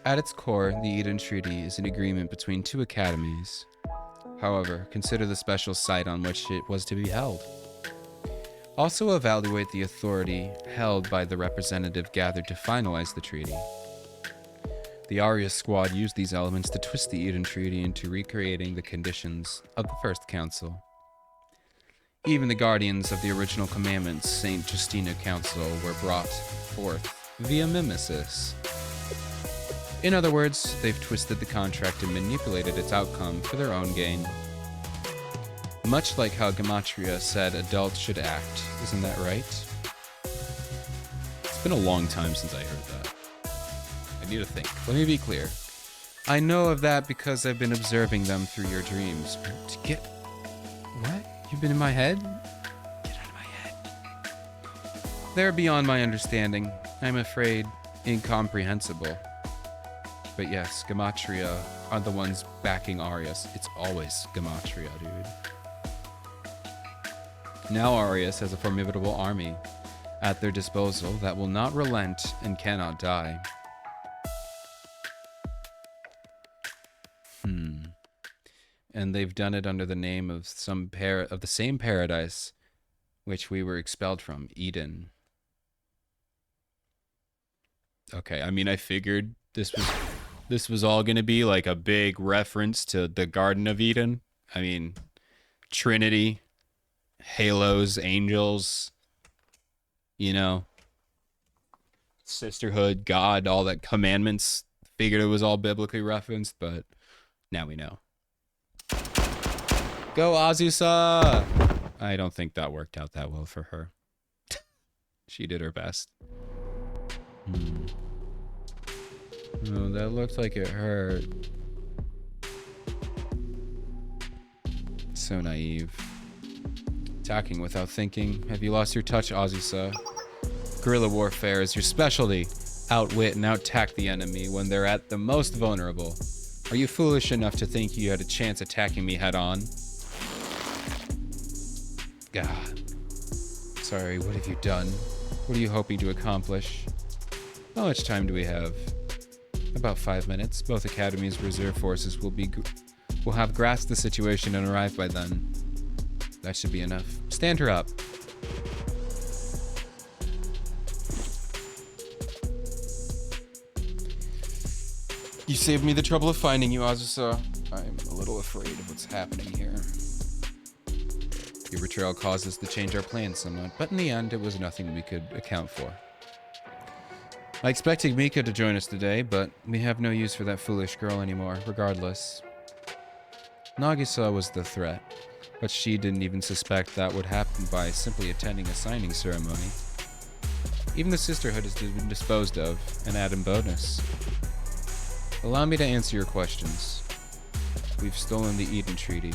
At its core, the Eden Treaty is an agreement between two academies. However, consider the special site on which it was to be held. Also evaluate the authority held by the representative gathered to finalize the treaty. The Arya squad used these elements to twist the Eden Treaty into recreating the conditions of the First Council. Even the guardians of the original commandments, St. Justina Council, were brought forth via mimesis. In other words, they've twisted the contract and manipulated its outcome for their own gain. Much like how Gematria said adults should act, isn't that right? It's been a long time since I heard that. I need to think. Let me be clear. I know of that because I've been observing them through your dreams. What? You've been in my head? Get out of my head. They're beyond my understanding. I'm afraid incomprehensible. But yes, Gematria are the ones backing Arius. It's always Gematria, dude. Now Arius has a formidable army at their disposal that will not relent and cannot die. And they've done it under the name of the same paradise which we were expelled from, Eden. Okay, I mean, I figured this was all gonna be like a big reference to the Garden of Eden. I mean, Trinity, halos, angels, you know, sisterhood, God, all that commandments. Figured it was all biblically referenced, but now we know. Go Azusa! I don't think that worked out that well for her. She did her best. Oh, that looked like it hurt. So naive. Attacking without thinking. Have you lost your touch, Azusa? Guerrilla warfare is your specialty. Outwit and out-tack the enemy when they're at the most vulnerable. Are you foolish enough to think you had a chance attacking me head-on? God. Sorry, what have you done? What are you hoping to accomplish? How much time do we have? About 5 minutes. Both academies' reserve forces will have grasped the situation and arrived by then. That should be enough. Stand her up. You saved me the trouble of finding you, Azusa. I'm a little afraid of what's happening here. Your betrayal caused us to change our plans somewhat, but in the end, it was nothing we could account for. I expected Mika to join us today, but we have no use for that foolish girl anymore, regardless. Nagisa was the threat, but she didn't even suspect that would happen by simply attending a signing ceremony. Even the Sisterhood has been disposed of, an added bonus. Allow me to answer your questions. We've stolen the Eden Treaty.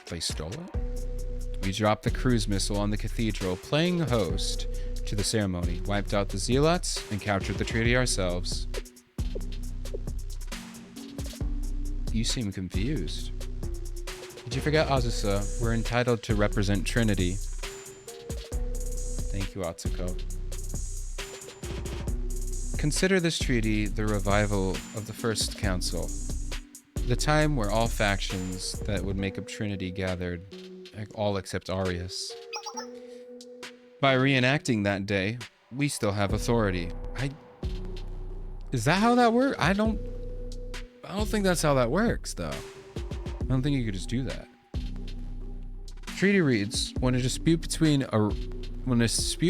They stole it? We dropped the cruise missile on the cathedral, playing host to the ceremony, wiped out the zealots, and captured the treaty ourselves. You seem confused. Did you forget, Azusa? We're entitled to represent Trinity. Thank you, Atsuko. Consider this treaty the revival of the First Council. The time where all factions that would make up Trinity gathered, all except Arius. By reenacting that day, we still have authority. Is that how that works? I don't think that's how that works, though. I don't think you could just do that. Treaty reads, when a dispute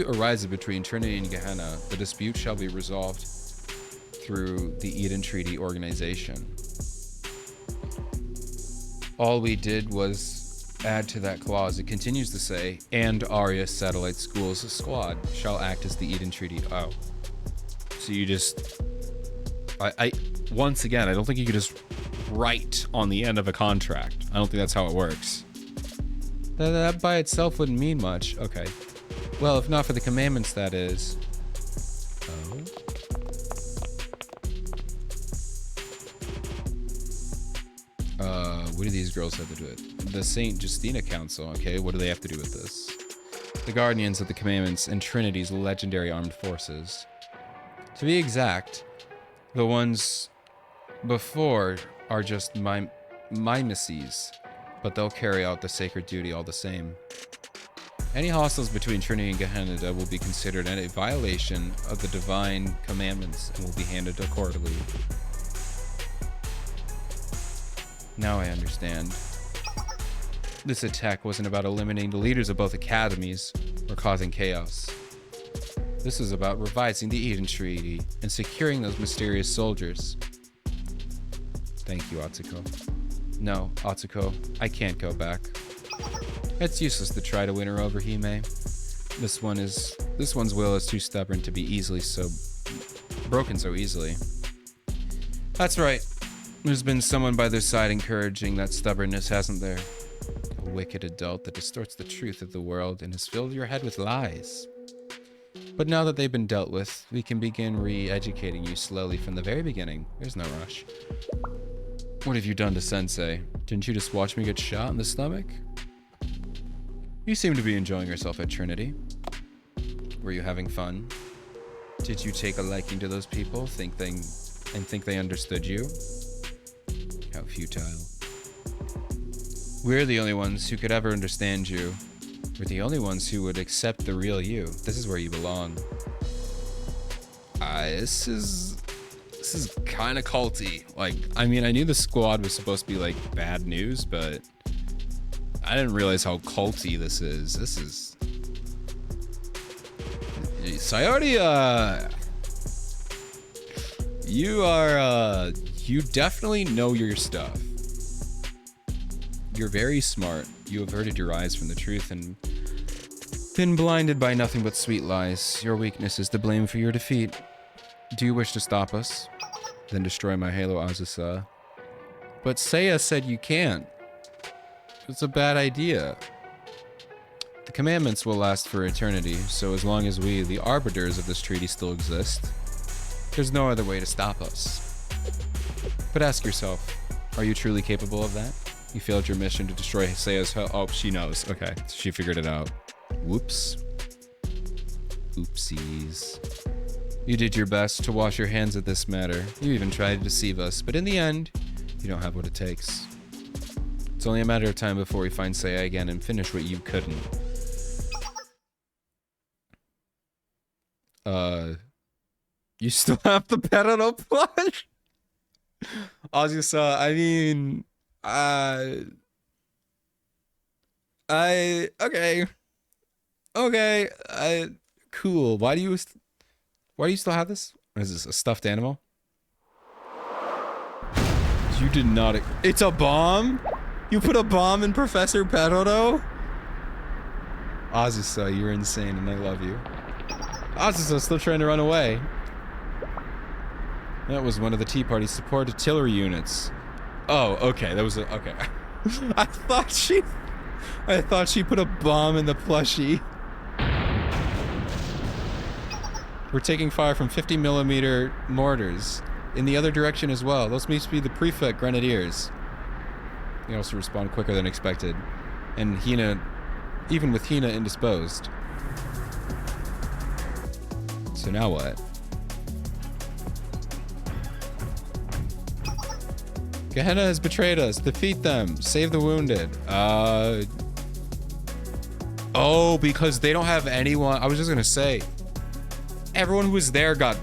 arises between Trinity and Gehenna, the dispute shall be resolved through the Eden Treaty Organization. All we did was add to that clause. It continues to say, and Arius Satellite Schools Squad shall act as the Eden Treaty. Oh. So you just... once again, I don't think you could just write on the end of a contract. I don't think that's how it works. That by itself wouldn't mean much. Okay. Well, if not for the commandments, that is. Oh. What do these girls have to do with it? The St. Justina Council, okay, what do they have to do with this? The Guardians of the Commandments and Trinity's legendary armed forces. To be exact, the ones before are just mimeses, but they'll carry out the sacred duty all the same. Any hostiles between Trinity and Gehenna will be considered a violation of the divine commandments and will be handled accordingly. Now I understand. This attack wasn't about eliminating the leaders of both academies or causing chaos. This is about revising the Eden Treaty and securing those mysterious soldiers. Thank you, Atsuko. No, Atsuko, I can't go back. It's useless to try to win her over, Hime. This one's will is too stubborn to be broken so easily. That's right. There's been someone by their side encouraging that stubbornness, hasn't there? A wicked adult that distorts the truth of the world and has filled your head with lies. But now that they've been dealt with, we can begin re-educating you slowly from the very beginning. There's no rush. What have you done to Sensei? Didn't you just watch me get shot in the stomach? You seem to be enjoying yourself at Trinity. Were you having fun? Did you take a liking to those people, think they understood you? How futile. We're the only ones who could ever understand you. We're the only ones who would accept the real you. This is where you belong. okay, this is kind of culty. Like, I mean, I knew the squad was supposed to be like bad news, but I didn't realize how culty this is. This is Sayori, you definitely know your stuff. You're very smart. You averted your eyes from the truth and been blinded by nothing but sweet lies. Your weakness is to blame for your defeat. Do you wish to stop us? Then destroy my Halo, Azusa. But Seiya said you can't. It's a bad idea. The commandments will last for eternity, so as long as we, the arbiters of this treaty, still exist, there's no other way to stop us. But ask yourself, are you truly capable of that? You failed your mission to destroy Seiya's Oh, she knows. Okay, she figured it out. Whoops. Oopsies. You did your best to wash your hands of this matter. You even tried to deceive us, but in the end, you don't have what it takes. It's only a matter of time before we find Seiya again and finish what you couldn't. You still have the Perono plush? Azusa, I mean, okay, cool. Why do you still have this? What is this, a stuffed animal? You did not. It's a bomb? You put a bomb in Professor Perono? Azusa, you're insane and I love you. Azusa's still trying to run away. That was one of the Tea Party's support artillery units. Oh, okay, that was okay. I thought she put a bomb in the plushie. We're taking fire from 50mm mortars. In the other direction as well. Those must be the Prefect Grenadiers. They also respond quicker than expected. And Hina, even with Hina indisposed. So now what? Gehenna has betrayed us. Defeat them. Save the wounded. Oh, because they don't have anyone. I was just gonna say, everyone who was there got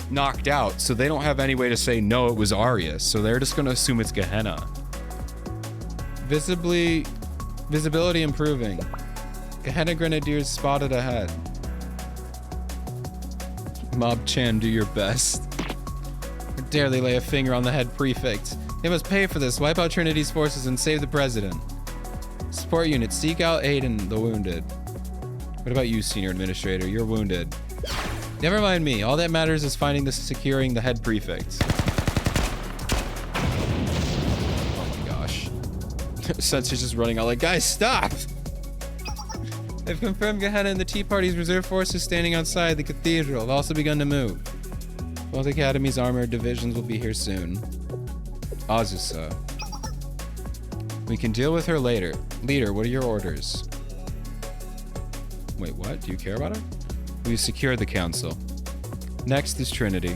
knocked out, so they don't have any way to say no, it was Arius. So they're just gonna assume it's Gehenna. Visibility improving. Gehenna Grenadiers spotted ahead. Mob-chan, do your best. How dare they lay a finger on the head prefect? They must pay for this. Wipe out Trinity's forces and save the president. Support units, seek out aid in the wounded. What about you, senior administrator? You're wounded. Never mind me. All that matters is finding the securing the head prefect. Oh my gosh. Sensei's just running out like, guys, stop! They've confirmed Gehenna and the Tea Party's reserve forces standing outside the cathedral have also begun to move. Both Academy's armored divisions will be here soon. Azusa. We can deal with her later. Leader, what are your orders? Wait, what? Do you care about her? We've secured the council. Next is Trinity.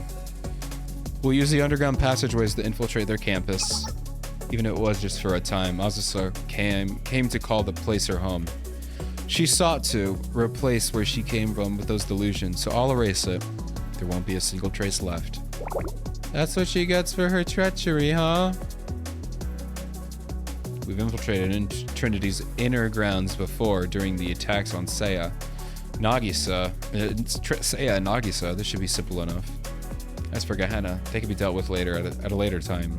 We'll use the underground passageways to infiltrate their campus. Even if it was just for a time, Azusa came to call the place her home. She sought to replace where she came from with those delusions, so I'll erase it. There won't be a single trace left. That's what she gets for her treachery, huh? We've infiltrated in Trinity's inner grounds before during the attacks on Seiya. Nagisa. Seiya and Nagisa, this should be simple enough. As for Gehenna, they can be dealt with later at a later time.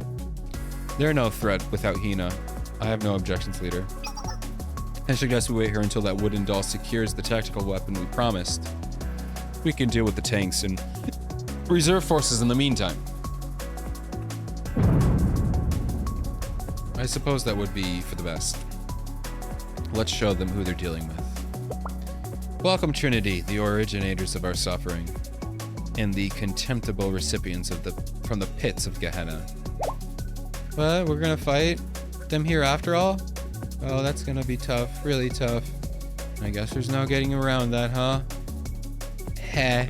They're no threat without Hina. I have no objections, leader. I suggest we wait here until that wooden doll secures the tactical weapon we promised. We can deal with the tanks and reserve forces in the meantime. I suppose that would be for the best. Let's show them who they're dealing with. Welcome, Trinity, the originators of our suffering, and the contemptible recipients of from the pits of Gehenna. What? We're gonna fight them here after all? Oh, that's gonna be tough, really tough. I guess there's no getting around that, huh? Heh.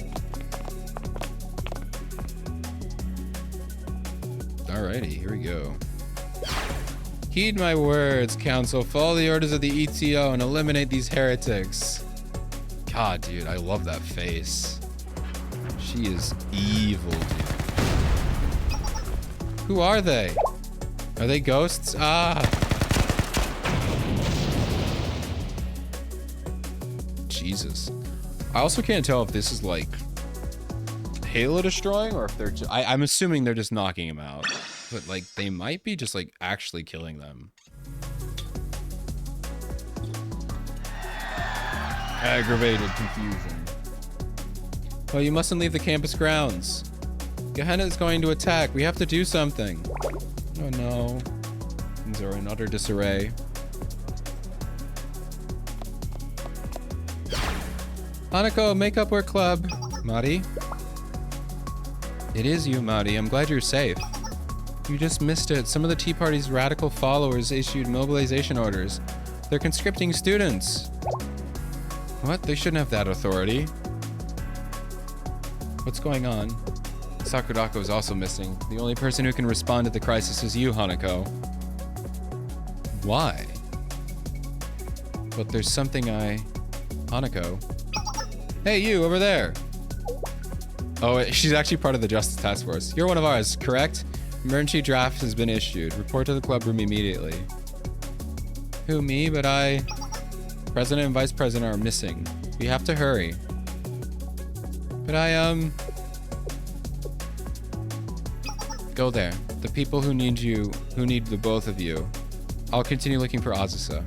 Alrighty, here we go. Heed my words, Council. Follow the orders of the ETO and eliminate these heretics. God, dude, I love that face. She is evil, dude. Who are they? Are they ghosts? Ah! Jesus. I also can't tell if this is like Halo destroying or if they're just, I'm assuming they're just knocking him out. But like they might be just like actually killing them. Aggravated confusion. Oh, you mustn't leave the campus grounds. Gehenna is going to attack. We have to do something. Oh no. Things are in utter disarray. Hanako, Makeup Wear Club. Mari? It is you, Mari. I'm glad you're safe. You just missed it. Some of the Tea Party's radical followers issued mobilization orders. They're conscripting students. What? They shouldn't have that authority. What's going on? Sakurako is also missing. The only person who can respond to the crisis is you, Hanako. Why? But there's something Hanako. Hey, you over there. Oh, she's actually part of the Justice Task Force. You're one of ours, correct? Emergency draft has been issued. Report to the club room immediately. Who, me? But President and Vice President are missing. We have to hurry. But go there. The people who need you, who need the both of you. I'll continue looking for Azusa.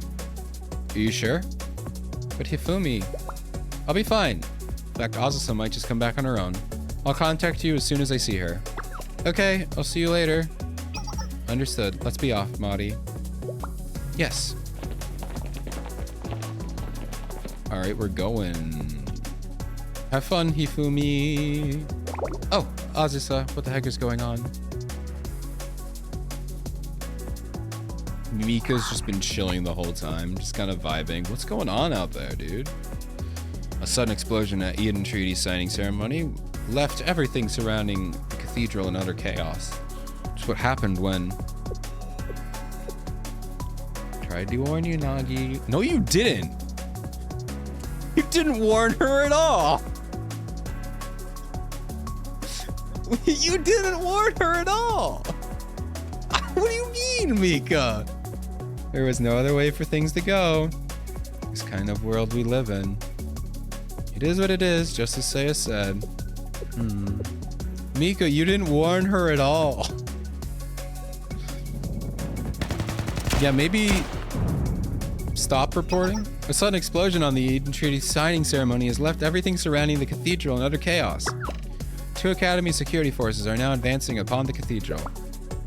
Are you sure? But Hifumi, I'll be fine. In fact, Azusa might just come back on her own. I'll contact you as soon as I see her. Okay, I'll see you later. Understood. Let's be off, Mari. Yes. All right, we're going. Have fun, Hifumi. Oh, Azusa, what the heck is going on? Mika's just been chilling the whole time, just kind of vibing. What's going on out there, dude? A sudden explosion at Eden Treaty signing ceremony left everything surrounding the cathedral in utter chaos. It's what happened when... Tried to warn you, Nagi. No, you didn't. You didn't warn her at all. You didn't warn her at all. What do you mean, Mika? There was no other way for things to go. This kind of world we live in. It is what it is, just as Seiya said. Mika, you didn't warn her at all. Yeah, maybe stop reporting. A sudden explosion on the Eden Treaty signing ceremony has left everything surrounding the cathedral in utter chaos. 2 Academy security forces are now advancing upon the cathedral.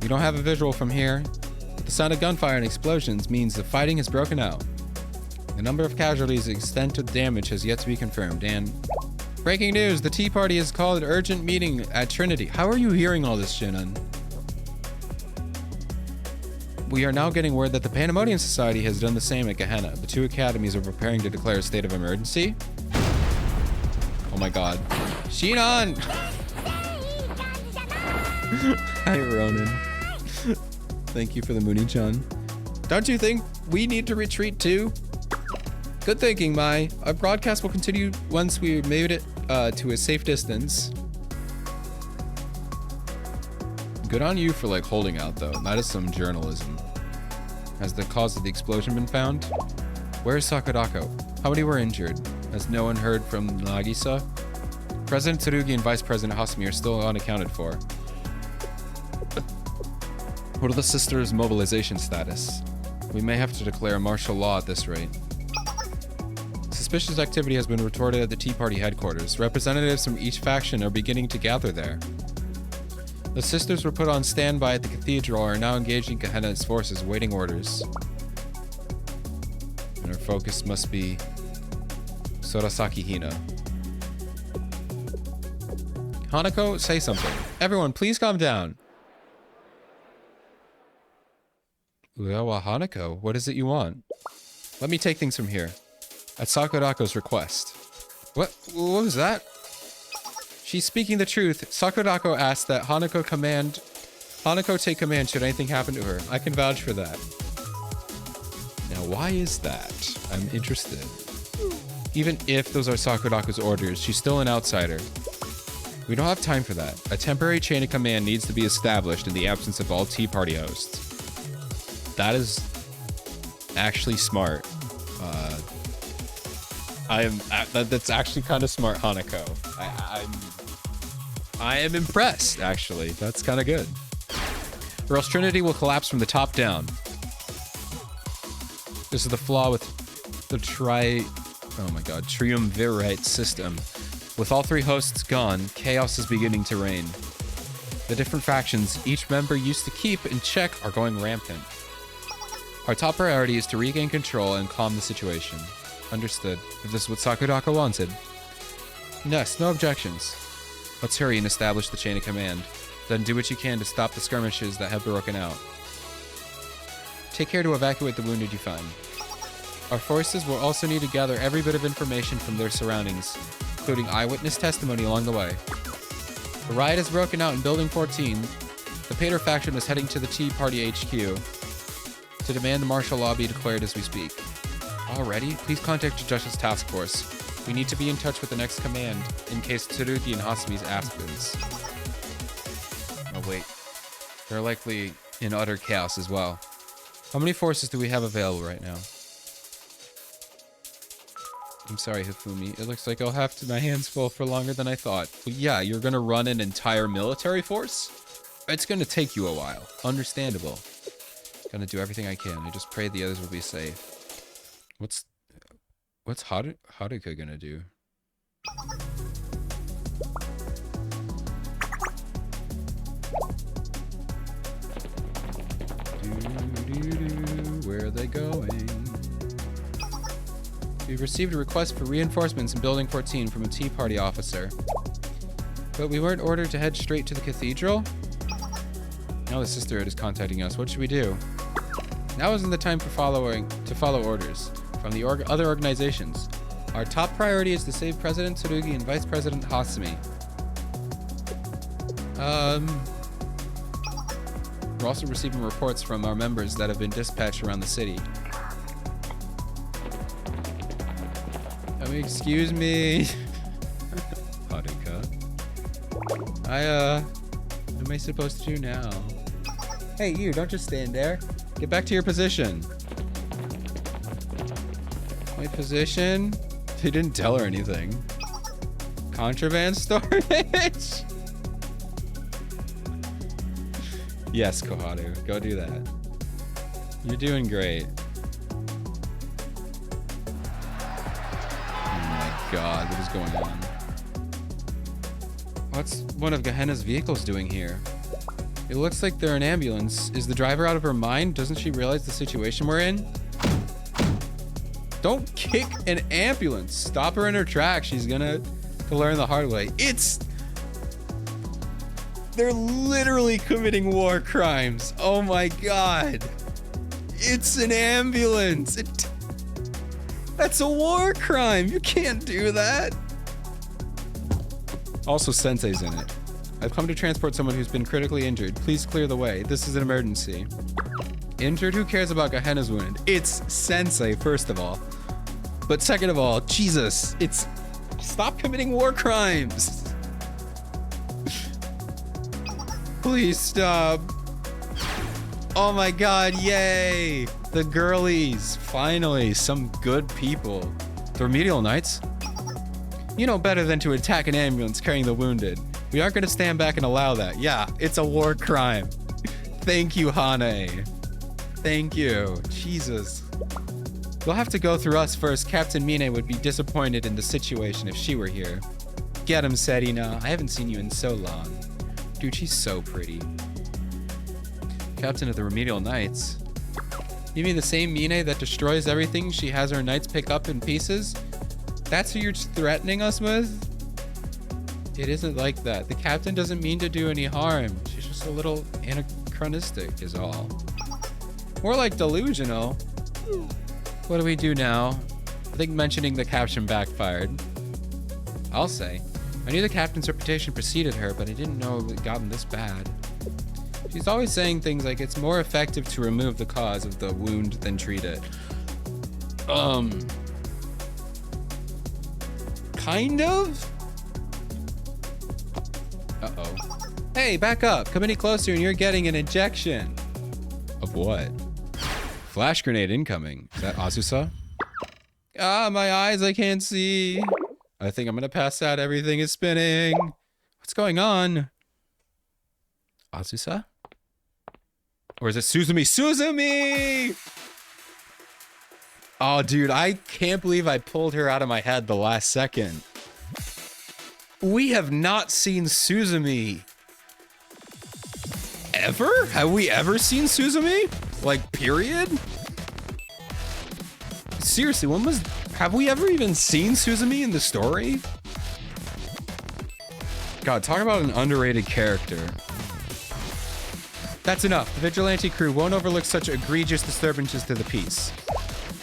We don't have a visual from here, but the sound of gunfire and explosions means the fighting has broken out. The number of casualties and extent of damage has yet to be confirmed, and... Breaking news, the Tea Party has called an urgent meeting at Trinity. How are you hearing all this, Shinnon? We are now getting word that the Pandemonium Society has done the same at Gehenna. The 2 academies are preparing to declare a state of emergency. Oh my god. Shinnon! Hi, Ronan. Thank you for the Mooney-chan. Don't you think we need to retreat too? Good thinking, Mai. Our broadcast will continue once we made it to a safe distance. Good on you for like holding out though. That is some journalism. Has the cause of the explosion been found? Where is Sakurako? How many were injured? Has no one heard from Nagisa? President Tsurugi and Vice President Hasumi are still unaccounted for. What are the sisters' mobilization status? We may have to declare martial law at this rate. Suspicious activity has been reported at the Tea Party headquarters. Representatives from each faction are beginning to gather there. The sisters were put on standby at the cathedral and are now engaging Gehenna's forces, waiting orders. And our focus must be Sorasaki Hina. Hanako, say something. Everyone, please calm down. Uewa Hanako, what is it you want? Let me take things from here. At Sakurako's request. What was that? She's speaking the truth. Sakurako asked that Hanako take command should anything happen to her. I can vouch for that. Now, why is that? I'm interested. Even if those are Sakurako's orders, she's still an outsider. We don't have time for that. A temporary chain of command needs to be established in the absence of all Tea Party hosts. That is actually smart. That's actually kind of smart, Hanako. I am impressed, actually. That's kind of good. Or else Trinity will collapse from the top down. This is the flaw with the triumvirate system. With all three hosts gone, chaos is beginning to reign. The different factions each member used to keep in check are going rampant. Our top priority is to regain control and calm the situation. Understood. If this is what Sakurako wanted. Yes, no objections. Let's hurry and establish the chain of command. Then do what you can to stop the skirmishes that have broken out. Take care to evacuate the wounded you find. Our forces will also need to gather every bit of information from their surroundings, including eyewitness testimony along the way. The riot has broken out in Building 14. The Pater faction is heading to the Tea Party HQ to demand the martial law be declared as we speak. Already? Please contact the Justice Task Force. We need to be in touch with the next command in case Tsurugi and Hasumi's aspirants. Oh wait, they're likely in utter chaos as well. How many forces do we have available right now? I'm sorry, Hifumi. It looks like I'll have my hands full for longer than I thought. But yeah, you're gonna run an entire military force? It's gonna take you a while. Understandable. Gonna do everything I can. I just pray the others will be safe. What's Haruka gonna do? Where are they going? We've received a request for reinforcements in Building 14 from a Tea Party officer. But we weren't ordered to head straight to the cathedral? Now the Sisterhood is contacting us. What should we do? Now isn't the time to follow orders from the other organizations. Our top priority is to save President Tsurugi and Vice President Hasumi. We're also receiving reports from our members that have been dispatched around the city. Excuse me. Haruka. What am I supposed to do now? Hey, you, don't just stand there. Get back to your position. My position? They didn't tell her anything. Contraband storage? Yes, Koharu, go do that. You're doing great. God, what is going on? What's one of Gehenna's vehicles doing here? It looks like they're an ambulance. Is the driver out of her mind? Doesn't she realize the situation we're in? Don't kick an ambulance. Stop her in her tracks. She's gonna learn the hard way. They're literally committing war crimes. Oh my God. It's an ambulance. That's a war crime. You can't do that. Also, Sensei's in it. I've come to transport someone who's been critically injured. Please clear the way. This is an emergency. Injured? Who cares about Gehenna's wound? It's Sensei, first of all. But second of all, Jesus, stop committing war crimes. Please stop. Oh my God, yay. The girlies, finally, some good people. The Remedial Knights? You know better than to attack an ambulance carrying the wounded. We aren't going to stand back and allow that. Yeah, it's a war crime. Thank you, Hane. Thank you. Jesus. You'll have to go through us first. Captain Mine would be disappointed in the situation if she were here. Get him, Serina. I haven't seen you in so long. Dude, she's so pretty. Captain of the Remedial Knights. You mean the same Mine that destroys everything she has her knights pick up in pieces? That's who you're threatening us with? It isn't like that. The captain doesn't mean to do any harm. She's just a little anachronistic is all. More like delusional. What do we do now? I think mentioning the caption backfired. I'll say. I knew the captain's reputation preceded her, but I didn't know it had gotten this bad. She's always saying things like it's more effective to remove the cause of the wound than treat it. Kind of? Uh-oh. Hey, back up. Come any closer and you're getting an injection. Of what? Flash grenade incoming. Is that Azusa? Ah, my eyes, I can't see. I think I'm gonna pass out. Everything is spinning. What's going on? Azusa? Or is it Suzumi? Suzumi! Oh, dude, I can't believe I pulled her out of my head the last second. We have not seen Suzumi ever? Have we ever seen Suzumi? Like, period? Seriously, have we ever even seen Suzumi in the story? God, talk about an underrated character. That's enough. The Vigilante crew won't overlook such egregious disturbances to the peace.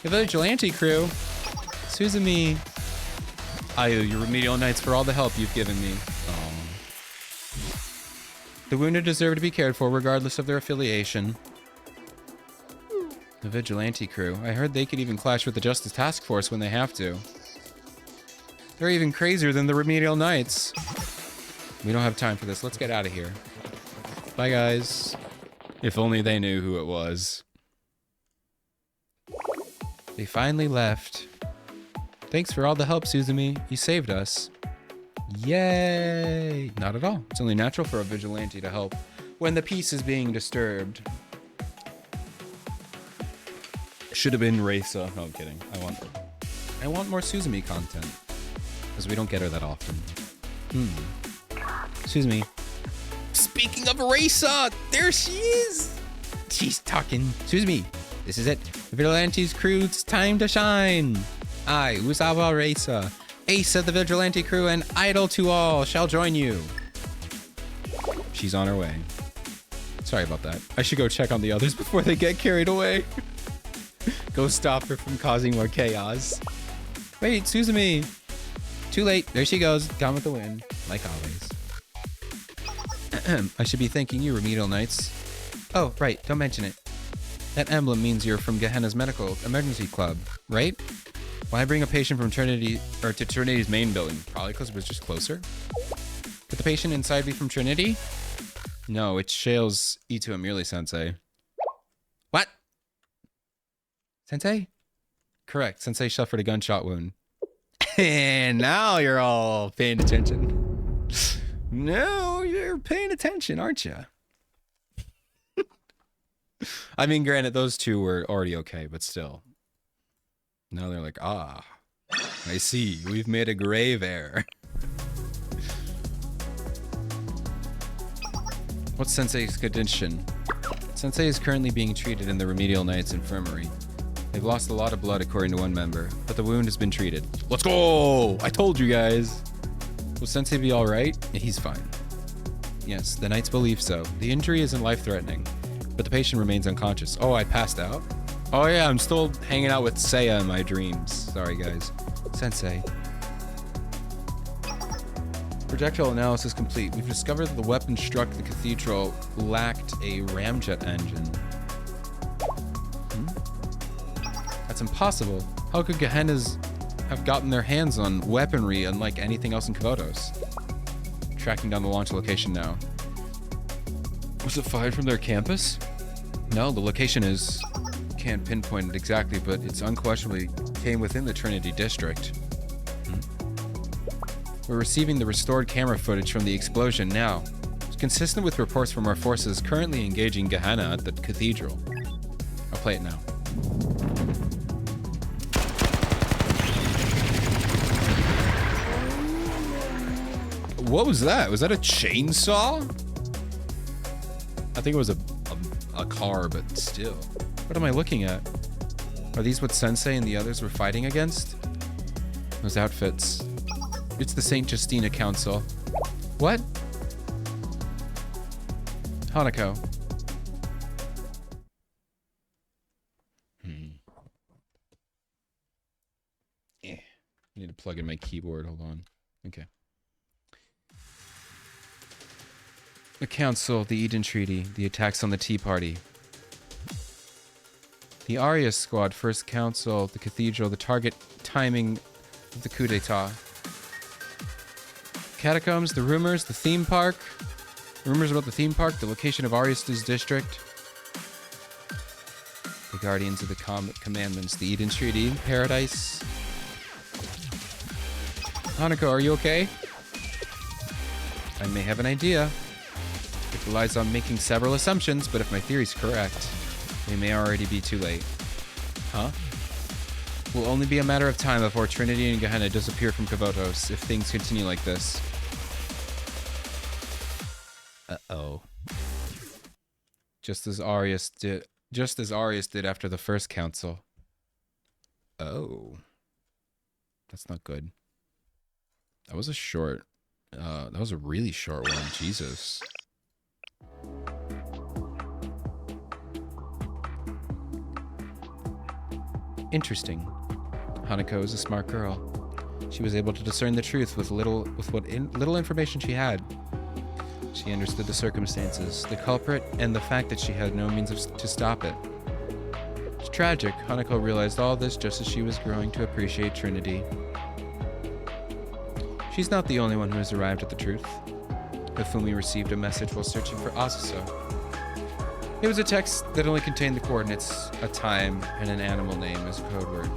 The Vigilante crew? Suzumi. I owe you, Remedial Knights, for all the help you've given me. Oh. The wounded deserve to be cared for regardless of their affiliation. The Vigilante crew. I heard they could even clash with the Justice Task Force when they have to. They're even crazier than the Remedial Knights. We don't have time for this. Let's get out of here. Bye, guys. If only they knew who it was. They finally left. Thanks for all the help, Suzumi. You saved us. Yay! Not at all. It's only natural for a vigilante to help when the peace is being disturbed. Should have been Reisa. No, I'm kidding. I want more Suzumi content. Because we don't get her that often. Suzumi. Speaking of Reisa, there she is! She's talking. Suzumi, this is it. The Vigilante's crew's time to shine. I, Uzawa Reisa, ace of the Vigilante crew and idol to all, shall join you. She's on her way. Sorry about that. I should go check on the others before they get carried away. Go stop her from causing more chaos. Wait, Suzumi. Too late. There she goes. Gone with the wind. Like always. I should be thanking you, Remedial Knights. Oh, right. Don't mention it. That emblem means you're from Gehenna's Medical Emergency Club, right? Why bring a patient from Trinity, or to Trinity's main building? Probably because it was just closer. Could the patient inside be from Trinity? No, it's Shale's Ito Amurli Sensei. What? Sensei? Correct. Sensei suffered a gunshot wound. And now you're all paying attention. No, you're paying attention, aren't you? I mean, granted, those two were already okay, but still. Now they're like, ah, I see. We've made a grave error. What's Sensei's condition? Sensei is currently being treated in the Remedial Knights Infirmary. They've lost a lot of blood according to one member, but the wound has been treated. Let's go! I told you guys. Will Sensei be alright? He's fine. Yes, the Knights believe so. The injury isn't life-threatening, but the patient remains unconscious. Oh, I passed out? Oh yeah, I'm still hanging out with Seiya in my dreams. Sorry, guys. Sensei. Projectile analysis complete. We've discovered that the weapon struck the cathedral lacked a ramjet engine. That's impossible. How could Gehennas have gotten their hands on weaponry unlike anything else in Kavotos? Tracking down the launch location now. Was it fired from their campus? No, the location is... Can't pinpoint it exactly, but it's unquestionably came within the Trinity district. We're receiving the restored camera footage from the explosion now. It's consistent with reports from our forces currently engaging Gehenna at the cathedral. I'll play it now. What was that? Was that a chainsaw? I think it was a car, but still. What am I looking at? Are these what Sensei and the others were fighting against? Those outfits. It's the St. Justina Council. What? Hanako. I need to plug in my keyboard. Hold on. Okay. The Council, the Eden Treaty, the attacks on the Tea Party. The Arias Squad, First Council, the Cathedral, the target timing of the coup d'etat. catacombs, the rumors, the theme park. Rumors about the theme park, the location of Arista's district. The Guardians of the Commandments, the Eden Treaty, Paradise. Hanako, are you okay? I may have an idea. It relies on making several assumptions, but if my theory's correct, we may already be too late. Huh? Will only be a matter of time before Trinity and Gehenna disappear from Kavotos if things continue like this. Uh-oh. Just as Arius did after the first council. Oh. That's not good. That was a really short one. Jesus. Interesting. Hanako is a smart girl. She was able to discern the truth with little information she had. She understood the circumstances, the culprit, and the fact that she had no means to stop it. It's tragic. Hanako realized all this just as she was growing to appreciate Trinity. She's not the only one who has arrived at the truth. Hifumi received a message while searching for Azusa. It was a text that only contained the coordinates, a time, and an animal name as a code word.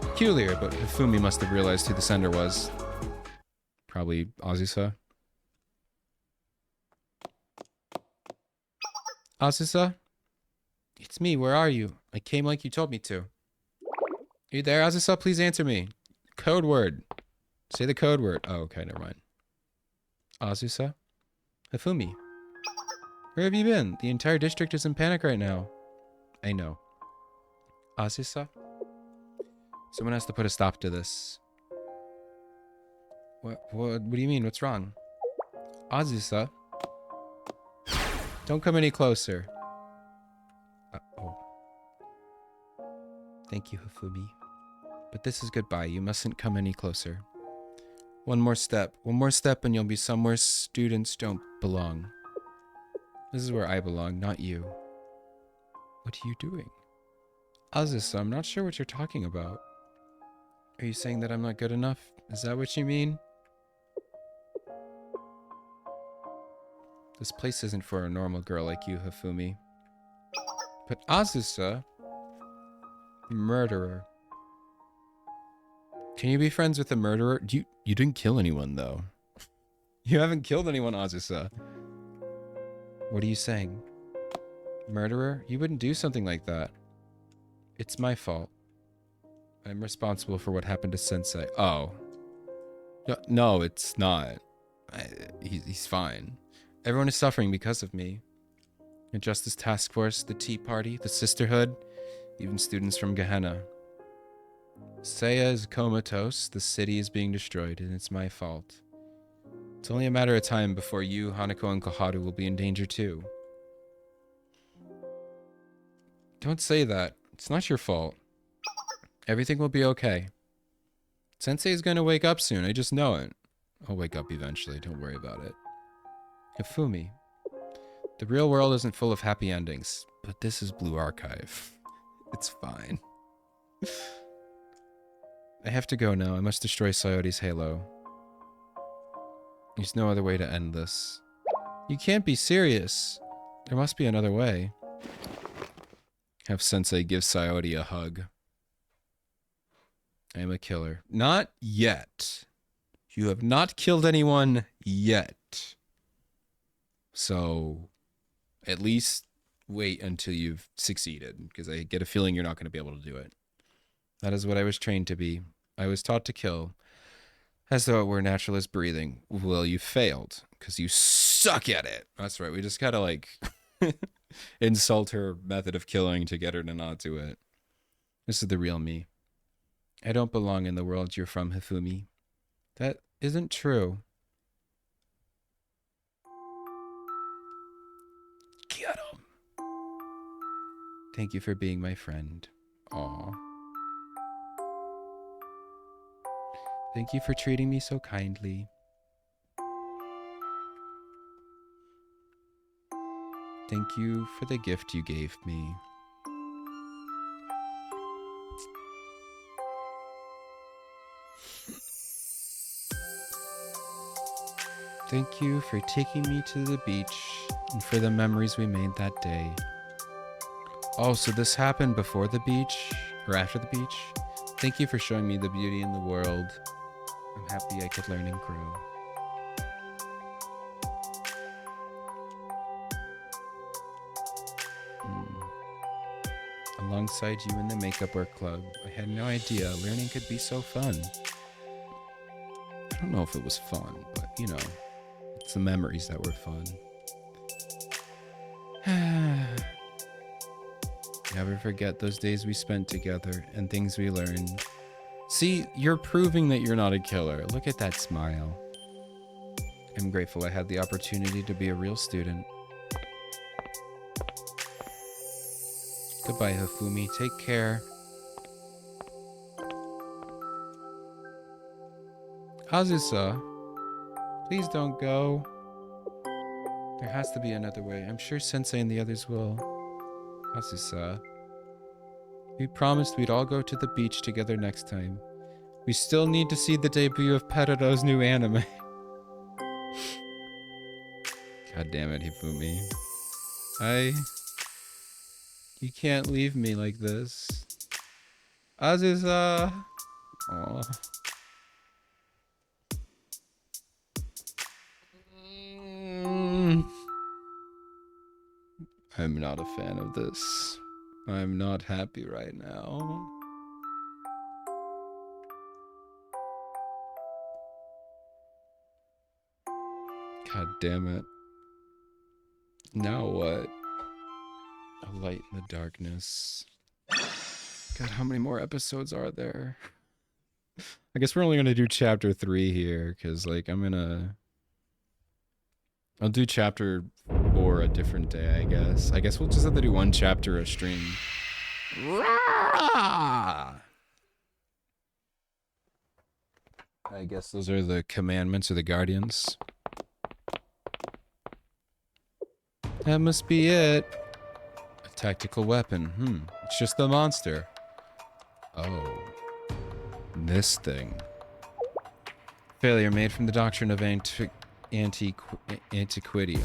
Peculiar, but Hifumi must have realized who the sender was. Probably Azusa. Azusa? It's me, where are you? I came like you told me to. Are you there, Azusa? Please answer me. Code word. Say the code word. Oh, okay, never mind. Azusa? Hifumi? Where have you been? The entire district is in panic right now. I know. Azusa? Someone has to put a stop to this. What do you mean? What's wrong? Azusa? Don't come any closer. Oh. Thank you, Hifumi. But this is goodbye. You mustn't come any closer. One more step and you'll be somewhere students don't belong. This is where I belong, not you. What are you doing? Azusa, I'm not sure what you're talking about. Are you saying that I'm not good enough? Is that what you mean? This place isn't for a normal girl like you, Hifumi. But Azusa? Murderer. Can you be friends with a murderer? You didn't kill anyone, though. You haven't killed anyone, Azusa. What are you saying? Murderer? You wouldn't do something like that. It's my fault. I'm responsible for what happened to Sensei. Oh. No, it's not. He's fine. Everyone is suffering because of me. The Justice Task Force, the Tea Party, the Sisterhood, even students from Gehenna. Seiya is comatose, the city is being destroyed, and it's my fault. It's only a matter of time before you, Hanako, and Koharu will be in danger too. Don't say that. It's not your fault. Everything will be okay. Sensei is going to wake up soon, I just know it. I'll wake up eventually, don't worry about it. Hifumi. The real world isn't full of happy endings, but this is Blue Archive. It's fine. I have to go now. I must destroy Sayote's halo. There's no other way to end this. You can't be serious. There must be another way. Have Sensei give Sayote a hug. I am a killer. Not yet. You have not killed anyone yet. So, at least wait until you've succeeded, because I get a feeling you're not going to be able to do it. That is what I was trained to be. I was taught to kill, as though it were natural as breathing. Well, you failed, because you suck at it. That's right, we just gotta, like, insult her method of killing to get her to not do it. This is the real me. I don't belong in the world you're from, Hifumi. That isn't true. Get him. Thank you for being my friend. Aw. Thank you for treating me so kindly. Thank you for the gift you gave me. Thank you for taking me to the beach and for the memories we made that day. Oh, so this happened before the beach or after the beach? Thank you for showing me the beauty in the world. I'm happy I could learn and grow. Alongside you in the makeup work club, I had no idea learning could be so fun. I don't know if it was fun, but you know, it's the memories that were fun. Never forget those days we spent together and things we learned. See, you're proving that you're not a killer. Look at that smile. I'm grateful I had the opportunity to be a real student. Goodbye, Hifumi. Take care. Azusa, please don't go. There has to be another way. I'm sure Sensei and the others will. Azusa, we promised we'd all go to the beach together next time. We still need to see the debut of Perodo's new anime. God damn it, Hifumi. You can't leave me like this. Azusa! Aw. I'm not a fan of this. I'm not happy right now. God damn it. Now what? A light in the darkness. God, how many more episodes are there? I guess we're only gonna do chapter 3 here, because like I'll do chapter 4 a different day, I guess. I guess we'll just have to do one chapter a stream. I guess those are the commandments or the guardians. That must be it. A tactical weapon. It's just the monster. Oh. This thing. Failure made from the doctrine of antiquity. Oh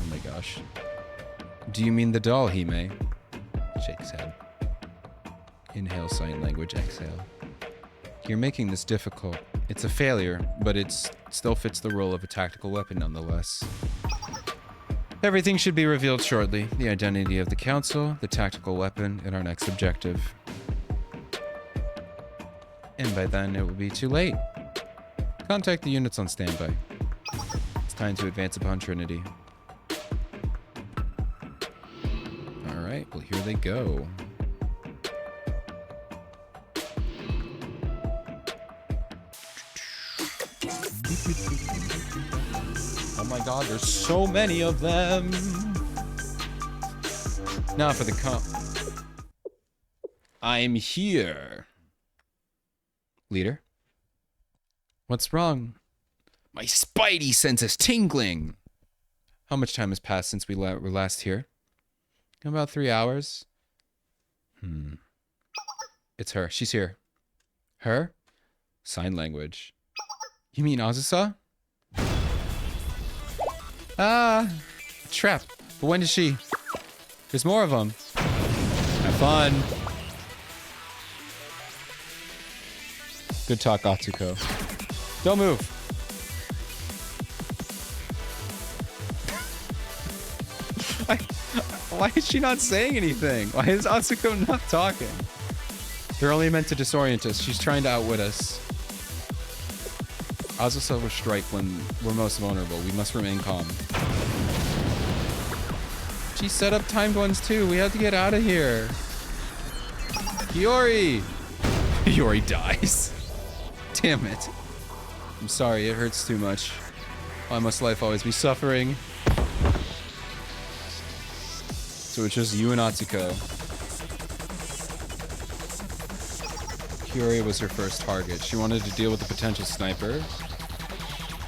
my gosh. Do you mean the doll, Hime? Shake his head. Inhale sign language, exhale. You're making this difficult. It's a failure, but it still fits the role of a tactical weapon nonetheless. Everything should be revealed shortly. The identity of the council, the tactical weapon, and our next objective. And by then, it will be too late. Contact the units on standby. It's time to advance upon Trinity. Alright, well here they go. Oh my god, there's so many of them! Now for the I'm here. Leader? What's wrong? My spidey sense is tingling! How much time has passed since we were last here? About 3 hours. It's her. She's here. Her? Sign language. You mean Azusa? Ah! Trap. But when did she? There's more of them. Have fun. Good talk, Atsuko. Don't move. Why is she not saying anything? Why is Atsuko not talking? They're only meant to disorient us. She's trying to outwit us. Azusa will strike when we're most vulnerable. We must remain calm. She set up timed ones too. We have to get out of here. Hiyori! Hiyori dies. Damn it. I'm sorry, it hurts too much. Why must life always be suffering? So it's just you and Atsuko. Hiyori was her first target. She wanted to deal with the potential sniper.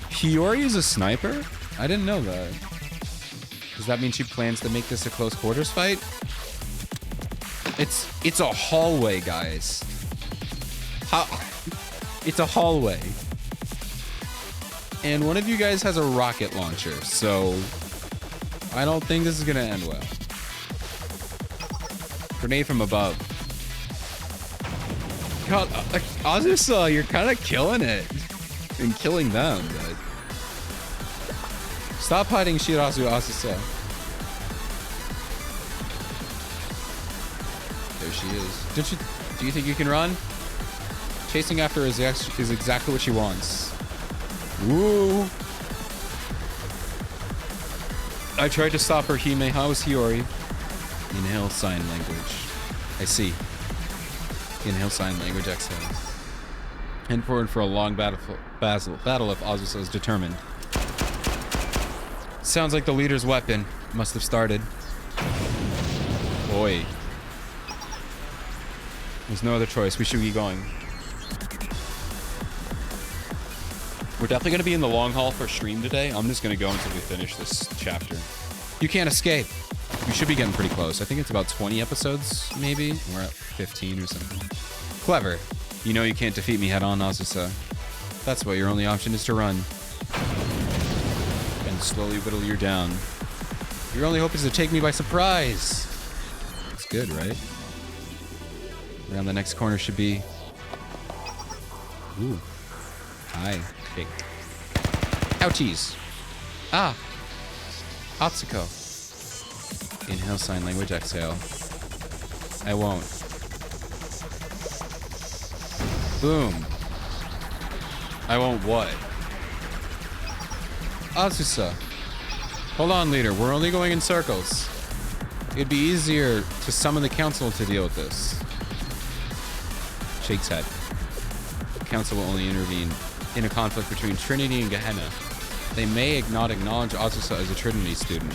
Hiyori is a sniper? I didn't know that. Does that mean she plans to make this a close quarters fight? It's a hallway, guys. How? It's a hallway. and one of you guys has a rocket launcher, so I don't think this is gonna end well. Grenade from above. God, Azusa, you're kind of killing it. And killing them, but... Stop hiding Shirazu, Azusa. There she is. Do you think you can run? Chasing after her is exactly what she wants. Woo! I tried to stop her, Hime. How is Hiyori? Inhale sign language. I see. Inhale sign language, exhale. Head forward for a long battle if Azusa is determined. Sounds like the leader's weapon must have started. Boy. There's no other choice. We should be going. We're definitely going to be in the long haul for stream today. I'm just going to go until we finish this chapter. You can't escape. We should be getting pretty close. I think it's about 20 episodes, maybe. We're at 15 or something. Clever. You know you can't defeat me head-on, Azusa. That's why your only option is to run. And slowly whittle you down. Your only hope is to take me by surprise. It's good, right? Around the next corner should be... Ooh. Hi. Big. Ouchies. Ah. Atsuko. Inhale sign language, exhale. I won't. Boom. I won't what? Azusa. Hold on, leader. We're only going in circles. It'd be easier to summon the council to deal with this. Shakes head. The council will only intervene in a conflict between Trinity and Gehenna. They may not acknowledge Azusa as a Trinity student.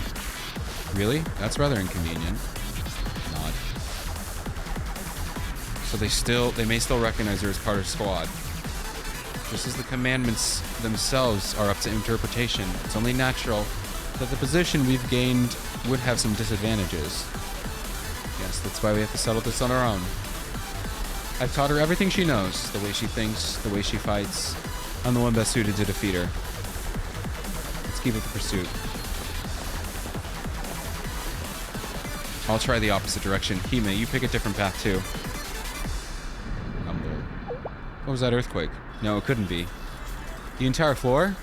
Really? That's rather inconvenient. Not. So they may still recognize her as part of squad. Just as the commandments themselves are up to interpretation, it's only natural that the position we've gained would have some disadvantages. Yes, that's why we have to settle this on our own. I've taught her everything she knows, the way she thinks, the way she fights. I'm the one best suited to defeat her. Let's keep up the pursuit. I'll try the opposite direction. Hime, you pick a different path too. What was that earthquake? No, it couldn't be. The entire floor?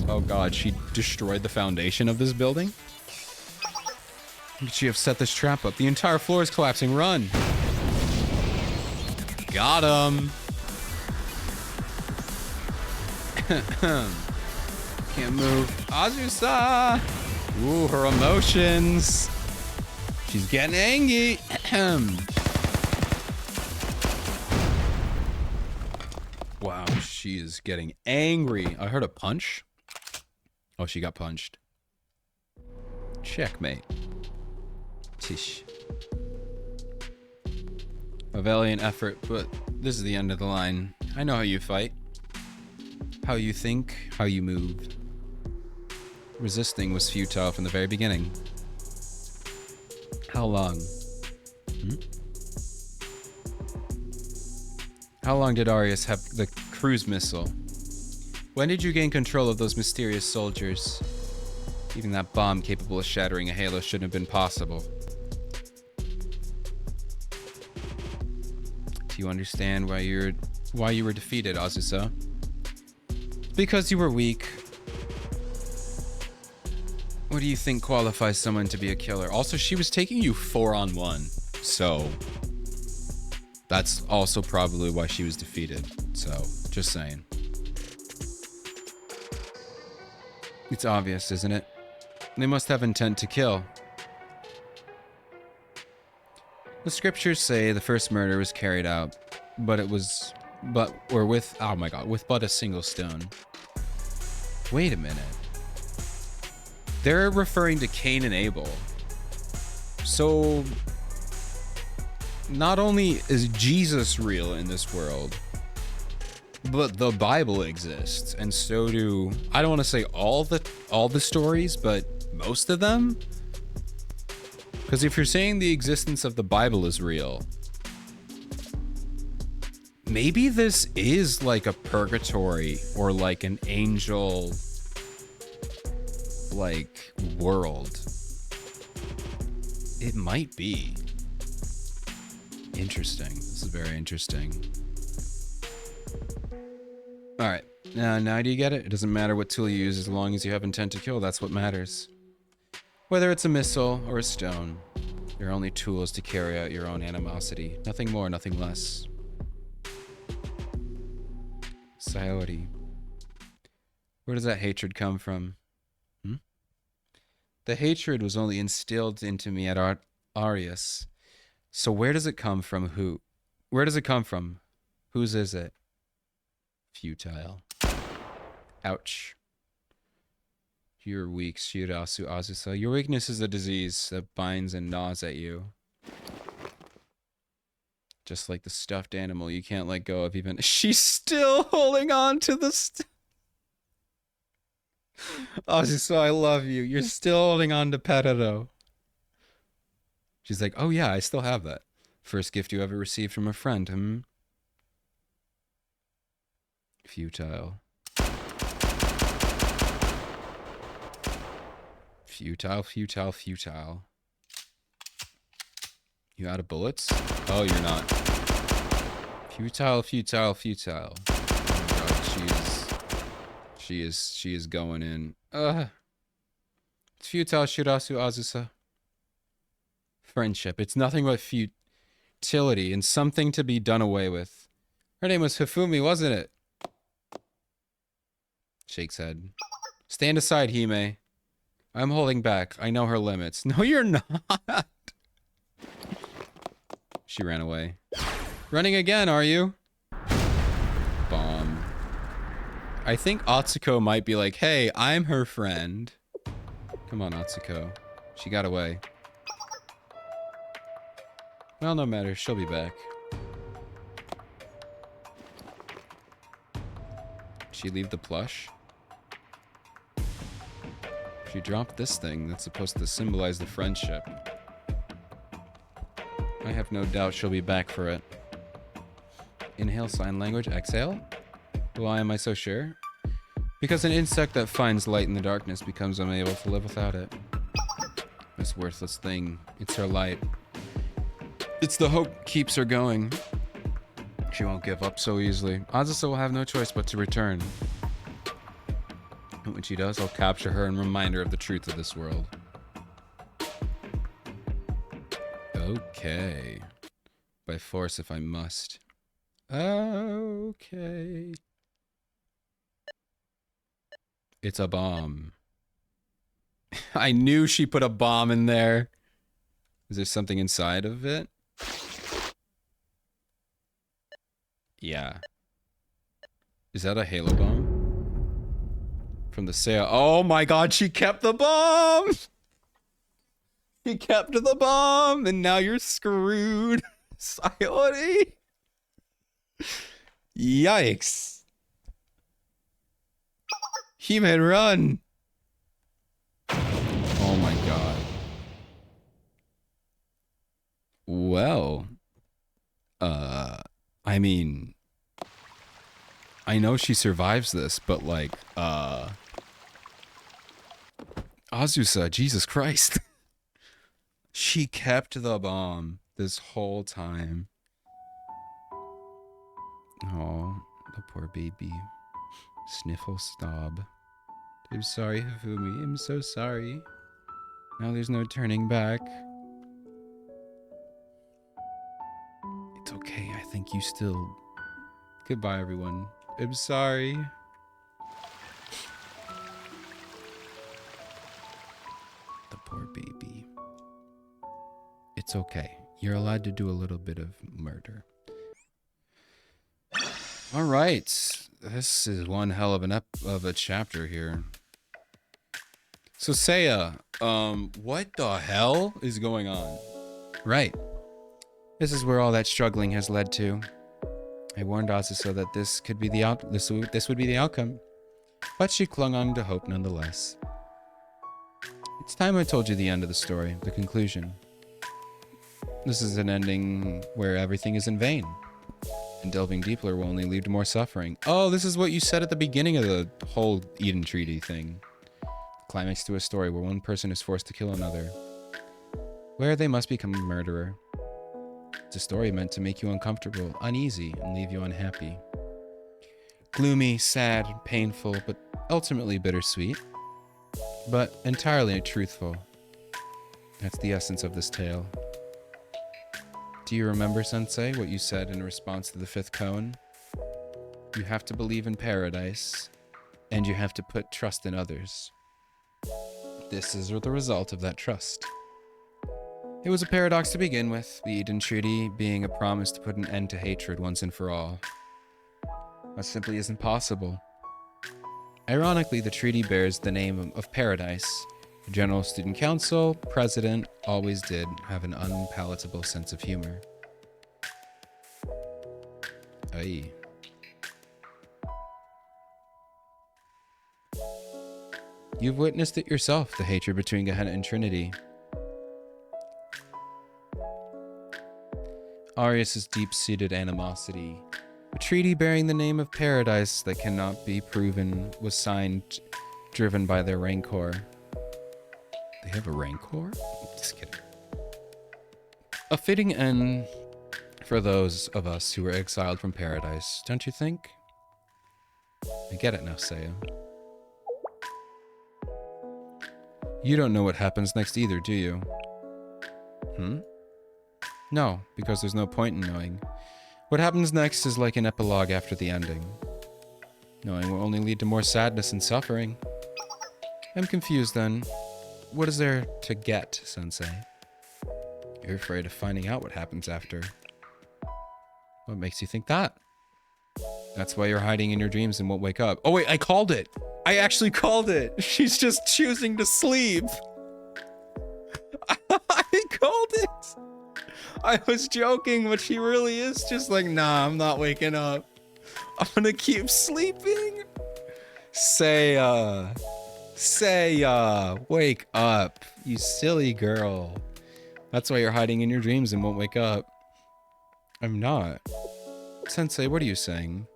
Oh god, she destroyed the foundation of this building? Could she have set this trap up? The entire floor is collapsing. Run! Got him! Can't move. Azusa! Ooh, her emotions. She's getting angry. Wow, she is getting angry. I heard a punch. Oh, she got punched. Checkmate. Tish. A valiant effort, but this is the end of the line. I know how you fight. How you think, how you move. Resisting was futile from the very beginning. How long? How long did Arius have the cruise missile? When did you gain control of those mysterious soldiers? Even that bomb capable of shattering a halo shouldn't have been possible. Do you understand why you were defeated, Azusa? Because you were weak. What do you think qualifies someone to be a killer? Also, she was taking you 4-on-1, so that's also probably why she was defeated. So, just saying. It's obvious, isn't it? They must have intent to kill. The scriptures say the first murder was carried out, with but a single stone. Wait a minute. They're referring to Cain and Abel. So, not only is Jesus real in this world, but the Bible exists, and so do, I don't want to say all the stories, but most of them. Because if you're saying the existence of the Bible is real, Maybe this is like a purgatory or like an angel like world. It might be. Interesting. This is very interesting. All right. Now do you get it? It doesn't matter what tool you use as long as you have intent to kill. That's what matters. Whether it's a missile or a stone, your only tool is to carry out your own animosity. Nothing more, nothing less. Sayori. Where does that hatred come from? The hatred was only instilled into me at Arius. So where does it come from? Who? Where does it come from? Whose is it? Futile. Ouch. You're weak, Shirasu Azusa. Your weakness is a disease that binds and gnaws at you. Just like the stuffed animal you can't let go of even... She's still holding on to the Azusa, I love you. You're still holding on to Perero. She's like, oh yeah, I still have that. First gift you ever received from a friend, Futile. Futile, futile, futile. You out of bullets? Oh, you're not. Futile, futile, futile. Oh my god, she is going in. It's futile, Shirasu Azusa. Friendship. It's nothing but futility and something to be done away with. Her name was Hifumi, wasn't it? Shakes head. Stand aside, Hime. I'm holding back. I know her limits. No, you're not. She ran away. Running again, are you? Bomb. I think Atsuko might be like, hey, I'm her friend. Come on, Atsuko. She got away. Well, no matter. She'll be back. She leave the plush? She dropped this thing that's supposed to symbolize the friendship. I have no doubt she'll be back for it. Inhale sign language, exhale? Why am I so sure? Because an insect that finds light in the darkness becomes unable to live without it. This worthless thing, it's her light. It's the hope keeps her going. She won't give up so easily. Azusa will have no choice but to return. And when she does, I'll capture her and remind her of the truth of this world. Okay. By force if I must. Okay. It's a bomb. I knew she put a bomb in there. Is there something inside of it? Yeah. Is that a halo bomb? From the sale. Oh my god, she kept the bomb! She kept the bomb, and now you're screwed. Sayori. Yikes. He-Man, run! Oh my god. Well, I mean, I know she survives this, but like, Azusa, Jesus Christ. She kept the bomb this whole time. Oh, the poor baby. Sniffle snob. I'm sorry, Hifumi. I'm so sorry. Now there's no turning back. It's okay. I think you still... Goodbye, everyone. I'm sorry. The poor baby. It's okay. You're allowed to do a little bit of murder. All right. This is one hell of a chapter here. So Seiya, what the hell is going on? Right. This is where all that struggling has led to. I warned Azusa that this could be the this would be the outcome, but she clung on to hope nonetheless. It's time I told you the end of the story, the conclusion. This is an ending where everything is in vain. And delving deeper will only lead to more suffering. Oh, this is what you said at the beginning of the whole Eden Treaty thing. Climax to a story where one person is forced to kill another, where they must become a murderer. It's a story meant to make you uncomfortable, uneasy, and leave you unhappy. Gloomy, sad, painful, but ultimately bittersweet. But entirely truthful. That's the essence of this tale. Do you remember, Sensei, what you said in response to the fifth koan? You have to believe in paradise, and you have to put trust in others. This is the result of that trust. It was a paradox to begin with, the Eden Treaty being a promise to put an end to hatred once and for all. That simply isn't possible. Ironically, the treaty bears the name of Paradise. The General Student Council president always did have an unpalatable sense of humor. Aye. You've witnessed it yourself, the hatred between Gehenna and Trinity. Arius' deep-seated animosity. A treaty bearing the name of Paradise that cannot be proven was signed, driven by their rancor. They have a rancor? Just kidding. A fitting end for those of us who were exiled from Paradise, don't you think? I get it now, Seiya. You don't know what happens next either, do you? No, because there's no point in knowing. What happens next is like an epilogue after the ending. Knowing will only lead to more sadness and suffering. I'm confused then. What is there to get, Sensei? You're afraid of finding out what happens after. What makes you think that? That's why you're hiding in your dreams and won't wake up. Oh wait, I called it! I actually called it! She's just choosing to sleep! I called it! I was joking, but she really is just like, nah, I'm not waking up. I'm gonna keep sleeping. Seiya, wake up, you silly girl. That's why you're hiding in your dreams and won't wake up. I'm not. Sensei, what are you saying?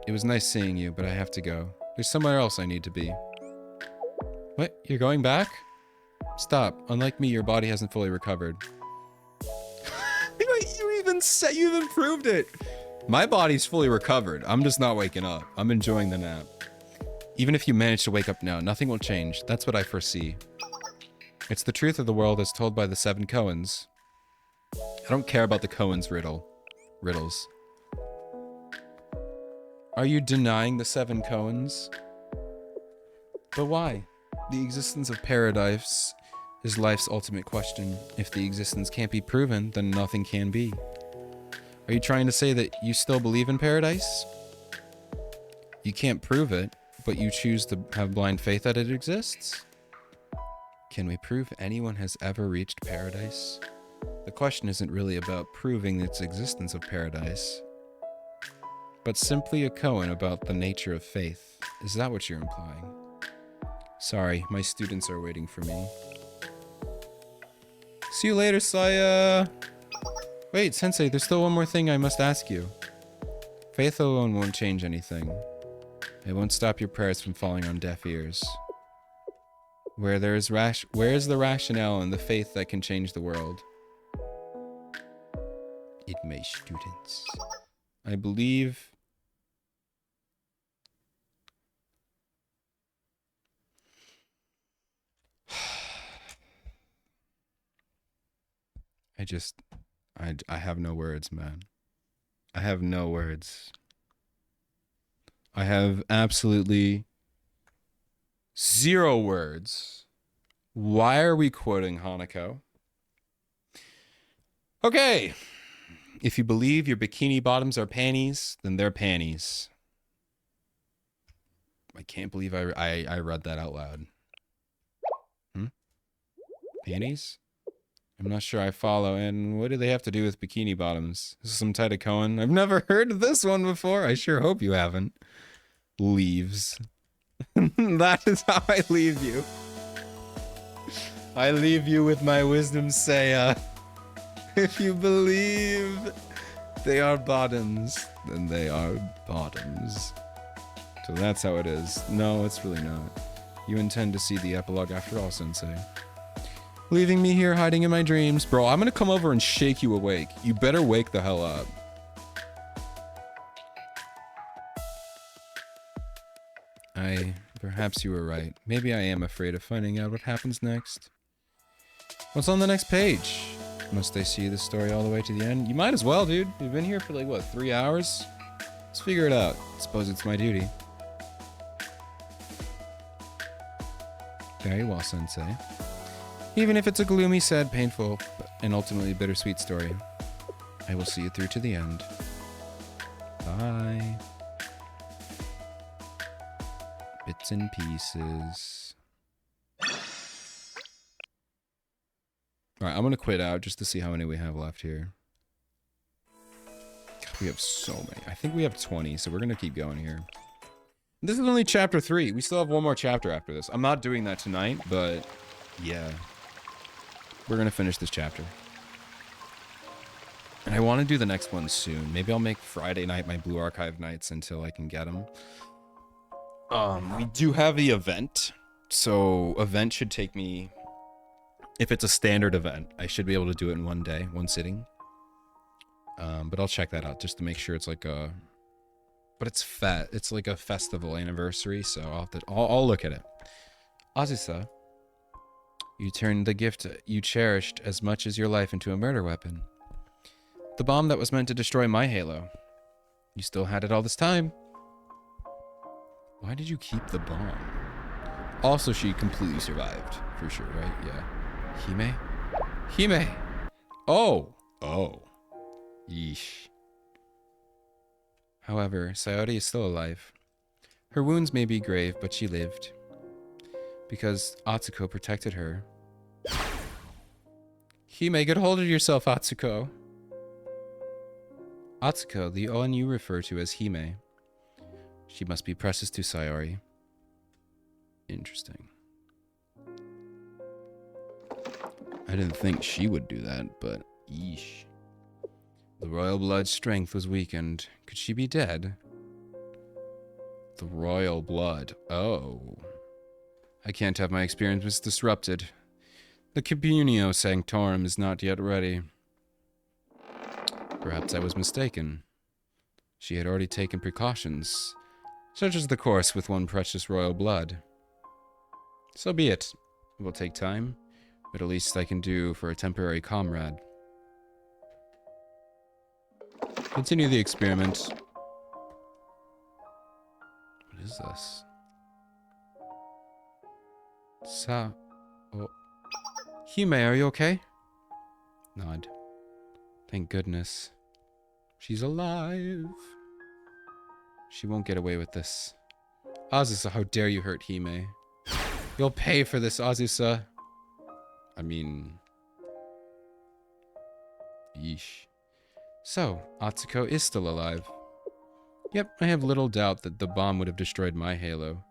It was nice seeing you, but I have to go. There's somewhere else I need to be. What? You're going back? Stop. Unlike me, your body hasn't fully recovered. You even proved it. My body's fully recovered. I'm just not waking up. I'm enjoying the nap. Even if you manage to wake up now, nothing will change. That's what I foresee. It's the truth of the world as told by the 7 koans. I don't care about the koans riddles. Are you denying the 7 koans? But why? The existence of paradise is life's ultimate question. If the existence can't be proven, then nothing can be. Are you trying to say that you still believe in paradise? You can't prove it, but you choose to have blind faith that it exists? Can we prove anyone has ever reached paradise? The question isn't really about proving its existence of paradise, but simply a koan about the nature of faith. Is that what you're implying? Sorry, my students are waiting for me. See you later, Seiya! Wait, Sensei, there's still one more thing I must ask you. Faith alone won't change anything. It won't stop your prayers from falling on deaf ears. Where is the rationale and the faith that can change the world? It may, students. I believe... I have no words, man. I have no words. I have absolutely 0 words. Why are we quoting Hanako? Okay. If you believe your bikini bottoms are panties, then they're panties. I can't believe I read that out loud. Panties? I'm not sure I follow. And what do they have to do with bikini bottoms? This is some type of koan. I've never heard of this one before. I sure hope you haven't. Leaves. That is how I leave you. I leave you with my wisdom, Seiya. If you believe they are bottoms, then they are bottoms. So that's how it is. No, it's really not. You intend to see the epilogue after all, Sensei. Leaving me here hiding in my dreams. Bro, I'm gonna come over and shake you awake. You better wake the hell up. Perhaps you were right. Maybe I am afraid of finding out what happens next. What's on the next page? Must I see the story all the way to the end? You might as well, dude. You've been here for like, what, 3 hours? Let's figure it out. Suppose it's my duty. Very well, Sensei. Even if it's a gloomy, sad, painful, and ultimately bittersweet story, I will see it through to the end. Bye. Bits and pieces. Alright, I'm gonna quit out just to see how many we have left here. God, we have so many. I think we have 20, so we're gonna keep going here. This is only chapter 3. We still have one more chapter after this. I'm not doing that tonight, but yeah. We're gonna finish this chapter. And I want to do the next one soon. Maybe I'll make Friday night my Blue Archive nights until I can get them. We do have the event. So event should take me, if it's a standard event, I should be able to do it in one day, one sitting. But I'll check that out just to make sure it's like a, but it's like a festival anniversary, so I'll look at it. Azusa, you turned the gift you cherished as much as your life into a murder weapon. The bomb that was meant to destroy my halo. You still had it all this time. Why did you keep the bomb? Also, she completely survived, for sure, right? Yeah. Hime? Hime! Oh! Oh. Yeesh. However, Sayori is still alive. Her wounds may be grave, but she lived. Because Atsuko protected her. Hime, get hold of yourself, Atsuko. Atsuko, the one you refer to as Hime. She must be precious to Sayori. Interesting. I didn't think she would do that, but yeesh. The royal blood's strength was weakened. Could she be dead? The royal blood. Oh. I can't have my experiences disrupted. The Communio Sanctorum is not yet ready. Perhaps I was mistaken. She had already taken precautions, such as the course with one precious royal blood. So be it. It will take time, but at least I can do for a temporary comrade. Continue the experiment. What is this? Oh. Hime, are you okay? Nod. Thank goodness. She's alive. She won't get away with this. Azusa, how dare you hurt Hime? You'll pay for this, Azusa. I mean... Yeesh. So, Atsuko is still alive. Yep, I have little doubt that the bomb would have destroyed my halo.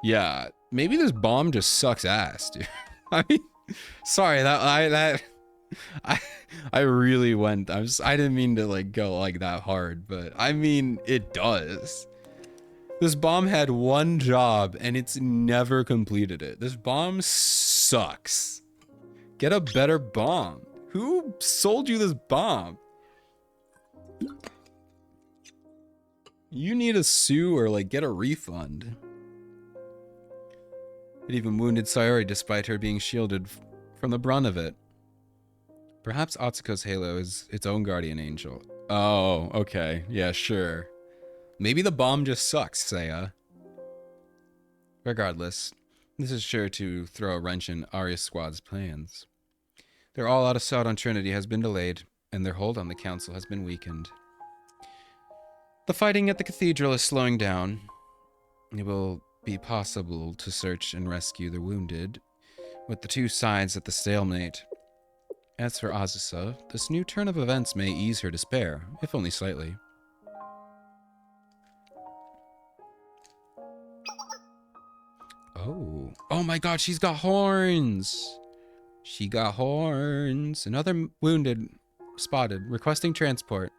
Yeah, maybe this bomb just sucks ass, dude. I mean, sorry, I really went. I didn't mean to like go like that hard, but I mean it does. This bomb had one job and it's never completed it. This bomb sucks. Get a better bomb. Who sold you this bomb? You need to sue or like get a refund. It even wounded Sayori despite her being shielded from the brunt of it. Perhaps Atsuko's halo is its own guardian angel. Oh, okay. Yeah, sure. Maybe the bomb just sucks, Saya. Regardless, this is sure to throw a wrench in Aria's squad's plans. Their all-out assault on Trinity has been delayed, and their hold on the council has been weakened. The fighting at the cathedral is slowing down. It will be possible to search and rescue the wounded, with the two sides at the stalemate. As for Azusa, this new turn of events may ease her despair, if only slightly. Oh. Oh my god, she's got horns! She got horns. Another wounded spotted, requesting transport.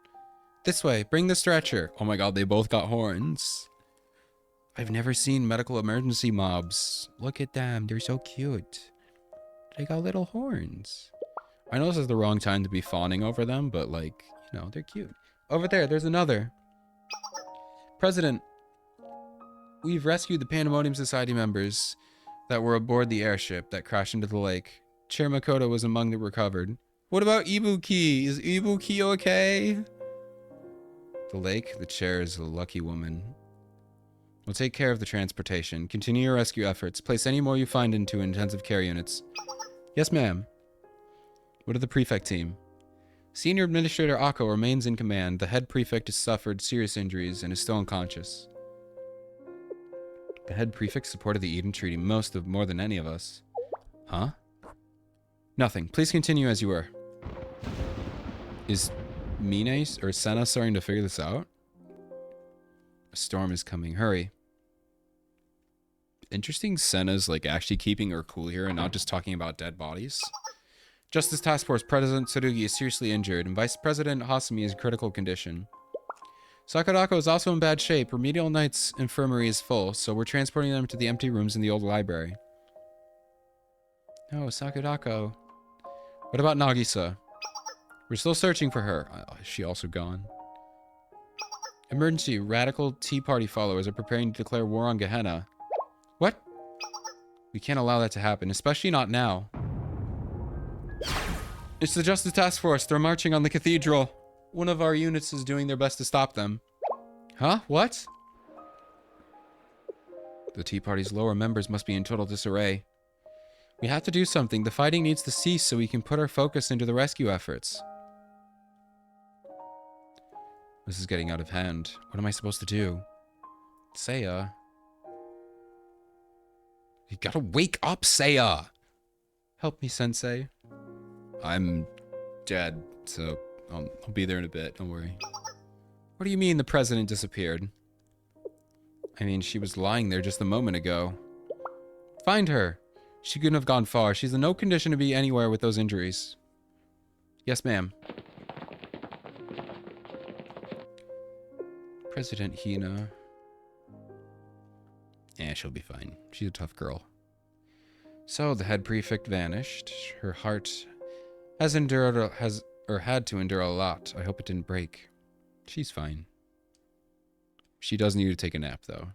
This way. Bring the stretcher. Oh my god, they both got horns. I've never seen medical emergency mobs. Look at them. They're so cute. They got little horns. I know this is the wrong time to be fawning over them, but like, you know, they're cute. Over there, there's another. President, we've rescued the Pandemonium Society members that were aboard the airship that crashed into the lake. Chair Makoto was among the recovered. What about Ibuki? Is Ibuki okay? The lake, the chair is a lucky woman. We'll take care of the transportation. Continue your rescue efforts. Place any more you find into intensive care units. Yes, ma'am. What of the prefect team? Senior Administrator Akko remains in command. The head prefect has suffered serious injuries and is still unconscious. The head prefect supported the Eden Treaty more than any of us. Huh? Nothing. Please continue as you were. Is Mine or Senna starting to figure this out? A storm is coming. Hurry. Interesting, Senna's like actually keeping her cool here and not just talking about dead bodies. Justice Task Force President Tsurugi is seriously injured, and Vice President Hasumi is in critical condition. Sakurako is also in bad shape. Remedial Knight's infirmary is full, so we're transporting them to the empty rooms in the old library. No, Sakurako. What about Nagisa? We're still searching for her. Is she also gone? Emergency. Radical Tea Party followers are preparing to declare war on Gehenna. What? We can't allow that to happen, especially not now. It's the Justice Task Force. They're marching on the cathedral. One of our units is doing their best to stop them. Huh? What? The Tea Party's lower members must be in total disarray. We have to do something. The fighting needs to cease so we can put our focus into the rescue efforts. This is getting out of hand. What am I supposed to do? Seiya. You gotta wake up, Seiya! Help me, Sensei. I'm dead, so I'll be there in a bit. Don't worry. What do you mean the president disappeared? I mean, she was lying there just a moment ago. Find her. She couldn't have gone far. She's in no condition to be anywhere with those injuries. Yes, ma'am. President Hina. Yeah, she'll be fine. She's a tough girl. So the head prefect vanished. Her heart had to endure a lot. I hope it didn't break. She's fine. She does need to take a nap, though.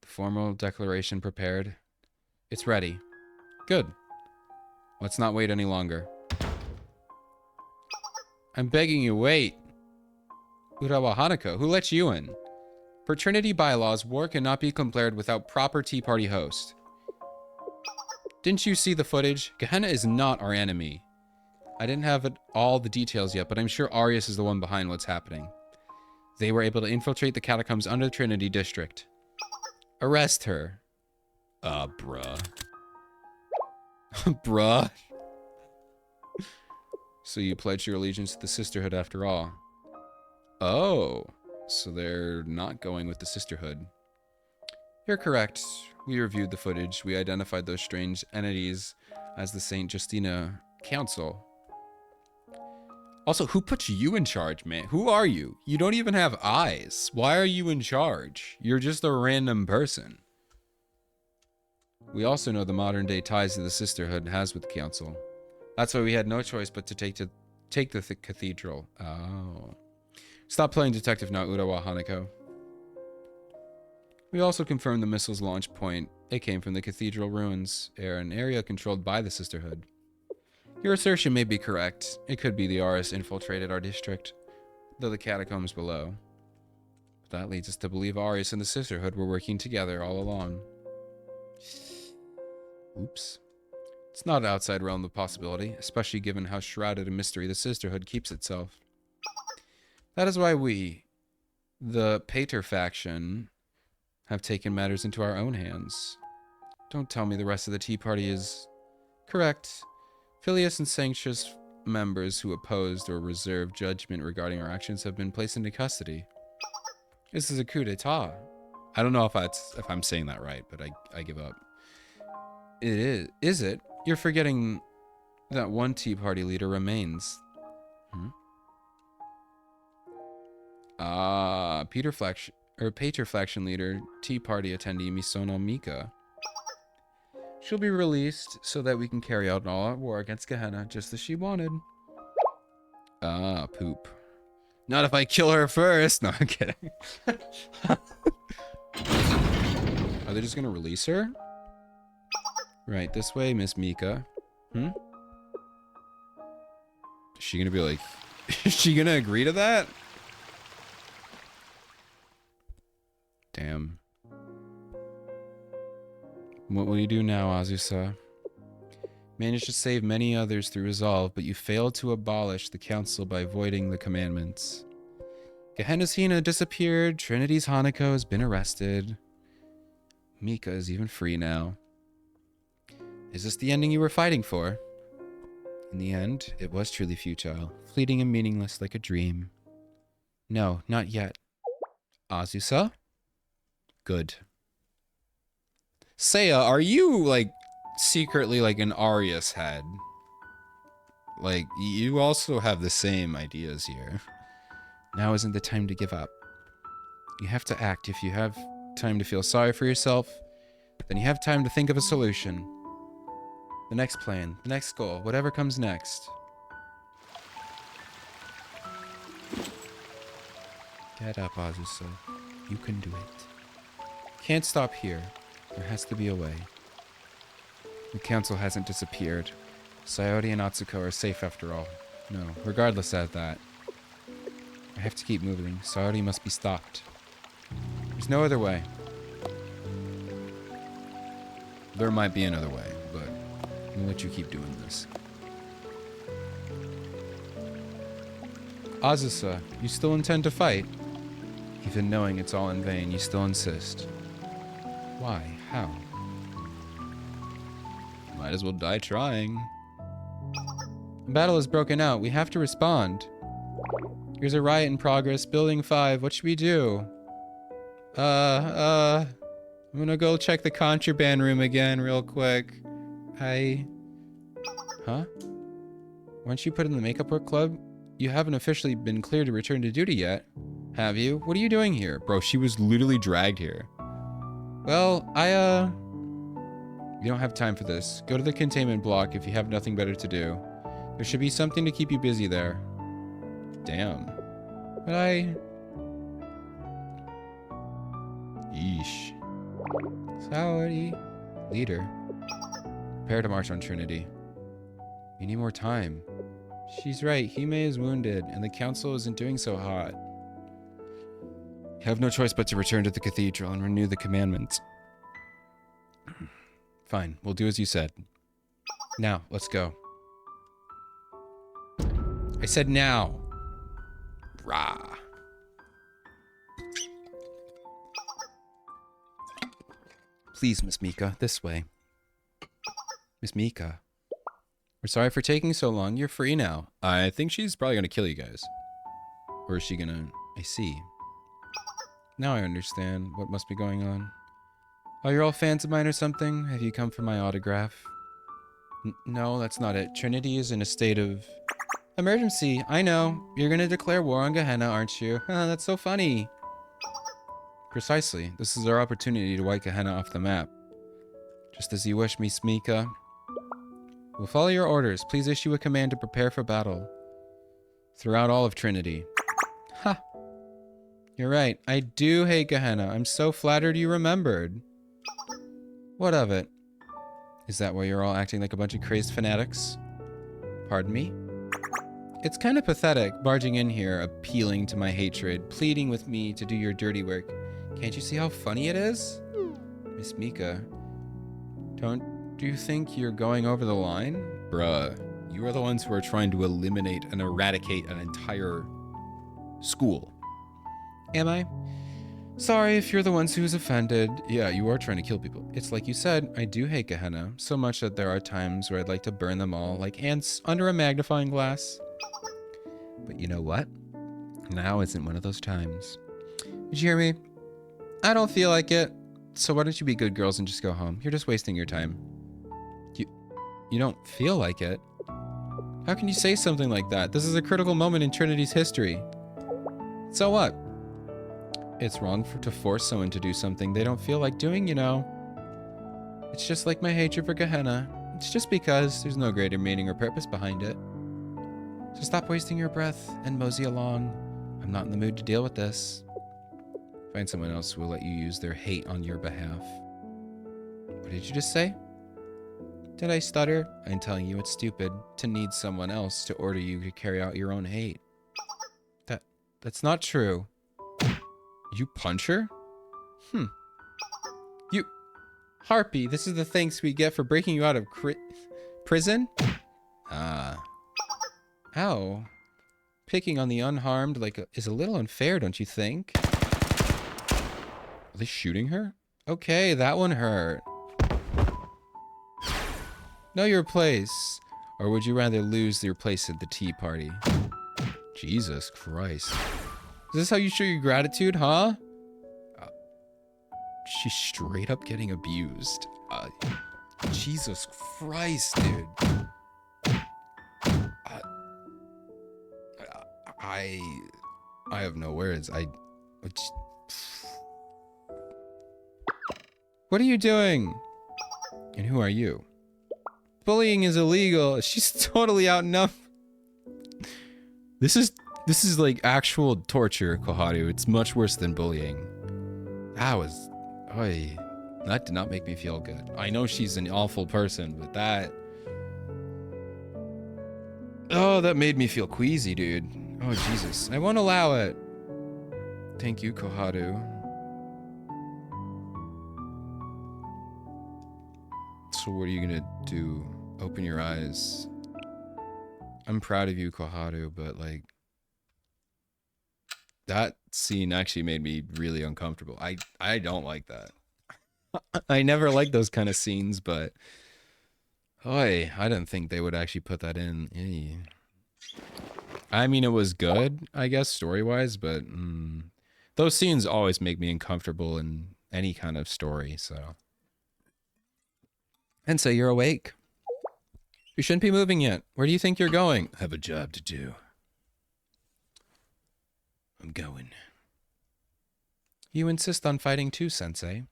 The formal declaration prepared. It's ready. Good. Let's not wait any longer. I'm begging you, wait. Urawa Hanako, who let you in? Per Trinity bylaws, war cannot be declared without proper Tea Party host. Didn't you see the footage? Gehenna is not our enemy. I didn't have all the details yet, but I'm sure Arius is the one behind what's happening. They were able to infiltrate the catacombs under the Trinity District. Arrest her. Bruh. Bruh. So you pledged your allegiance to the Sisterhood after all. Oh. So they're not going with the Sisterhood. You're correct. We reviewed the footage. We identified those strange entities as the St. Justina Council. Also, who put you in charge, man? Who are you? You don't even have eyes. Why are you in charge? You're just a random person. We also know the modern day ties that the Sisterhood has with the Council. That's why we had no choice but to take the cathedral. Oh. Stop playing detective now, Urawa Hanako. We also confirmed the missile's launch point. It came from the cathedral ruins, an area controlled by the Sisterhood. Your assertion may be correct. It could be the Aris infiltrated our district, though the catacombs below. But that leads us to believe Aris and the Sisterhood were working together all along. Oops. It's not outside realm of possibility, especially given how shrouded in mystery the Sisterhood keeps itself. That is why we, the Pater faction, have taken matters into our own hands. Don't tell me the rest of the Tea Party is... Correct. Phileas and Sanctius members who opposed or reserved judgment regarding our actions have been placed into custody. This is a coup d'etat. I don't know if I'm saying that right, but I give up. It is. Is it? You're forgetting that one Tea Party leader remains. Patriflaction leader, Tea Party attendee Misono Mika. She'll be released so that we can carry out an all-out war against Gehenna, just as she wanted. Ah, poop. Not if I kill her first. No, I'm kidding. Are they just gonna release her? Right, this way, Miss Mika. Is she gonna be like... Is she gonna agree to that? Damn. What will you do now, Azusa? Managed to save many others through resolve, but you failed to abolish the council by voiding the commandments. Gehenna's Hina disappeared, Trinity's Hanako has been arrested. Mika is even free now. Is this the ending you were fighting for? In the end, it was truly futile, fleeting and meaningless like a dream. No, not yet. Azusa? Good. Seiya, are you, like, secretly like an Arius head? Like, you also have the same ideas here. Now isn't the time to give up. You have to act. If you have time to feel sorry for yourself, then you have time to think of a solution. The next plan, the next goal, whatever comes next. Get up, Azusa. You can do it. Can't stop here. There has to be a way. The council hasn't disappeared. Sayori and Atsuko are safe after all. No, regardless of that. I have to keep moving. Sayori must be stopped. There's no other way. There might be another way, but I'm gonna let you keep doing this. Azusa, you still intend to fight? Even knowing it's all in vain, you still insist. Why? How? Might as well die trying. The battle has broken out. We have to respond. Here's a riot in progress. Building 5. What should we do? I'm gonna go check the contraband room again real quick. Huh? Weren't you put in the makeup work club? You haven't officially been cleared to return to duty yet. Have you? What are you doing here? Bro, she was literally dragged here. Well, you don't have time for this. Go to the containment block if you have nothing better to do. There should be something to keep you busy there. Damn. But Yeesh. Saori. Leader. Prepare to march on Trinity. We need more time. She's right. Hime is wounded, and the council isn't doing so hot. You have no choice but to return to the cathedral and renew the commandments. Fine, we'll do as you said. Now, let's go. I said now. Rah. Please, Miss Mika, this way. Miss Mika. We're sorry for taking so long. You're free now. I think she's probably gonna kill you guys. Or is she gonna... I see. Now I understand what must be going on. Oh, you're all fans of mine or something? Have you come for my autograph? No, that's not it. Trinity is in a state of... emergency. I know. You're gonna declare war on Gehenna, aren't you? That's so funny. Precisely. This is our opportunity to wipe Gehenna off the map. Just as you wish, Miss Mika. We'll follow your orders. Please issue a command to prepare for battle. Throughout all of Trinity. Ha! You're right. I do hate Gehenna. I'm so flattered you remembered. What of it? Is that why you're all acting like a bunch of crazed fanatics? Pardon me? It's kind of pathetic, barging in here, appealing to my hatred, pleading with me to do your dirty work. Can't you see how funny it is? Miss Mika, don't you think you're going over the line? Bruh, you are the ones who are trying to eliminate and eradicate an entire school. Am I? Sorry if you're the ones who's offended. Yeah, you are trying to kill people. It's like you said, I do hate Gehenna, so much that there are times where I'd like to burn them all like ants under a magnifying glass. But you know what? Now isn't one of those times. Did you hear me? I don't feel like it. So why don't you be good girls and just go home? You're just wasting your time. You don't feel like it? How can you say something like that? This is a critical moment in Trinity's history. So what? It's wrong to force someone to do something they don't feel like doing, you know. It's just like my hatred for Gehenna. It's just because there's no greater meaning or purpose behind it. So stop wasting your breath and mosey along. I'm not in the mood to deal with this. Find someone else who will let you use their hate on your behalf. What did you just say? Did I stutter? I'm telling you it's stupid to need someone else to order you to carry out your own hate. That's not true. You punch her? You... Harpy, this is the thanks we get for breaking you out of prison? Ah. Ow. Picking on the unharmed is a little unfair, don't you think? Are they shooting her? Okay, that one hurt. Know your place. Or would you rather lose your place at the tea party? Jesus Christ. Is this how you show your gratitude, huh? She's straight up getting abused. Jesus Christ, dude. I have no words. What are you doing? And who are you? Bullying is illegal. She's totally outnumbered. This is like actual torture, Koharu. It's much worse than bullying. That did not make me feel good. I know she's an awful person, but that... Oh, that made me feel queasy, dude. Oh, Jesus. I won't allow it. Thank you, Koharu. So what are you gonna do? Open your eyes. I'm proud of you, Koharu, but like... That scene actually made me really uncomfortable. I don't like that. I never like those kind of scenes, but... I didn't think they would actually put that in. I mean, it was good, I guess, story-wise, but... those scenes always make me uncomfortable in any kind of story, so... And so you're awake. You shouldn't be moving yet. Where do you think you're going? I have a job to do. I'm going. You insist on fighting too, Sensei.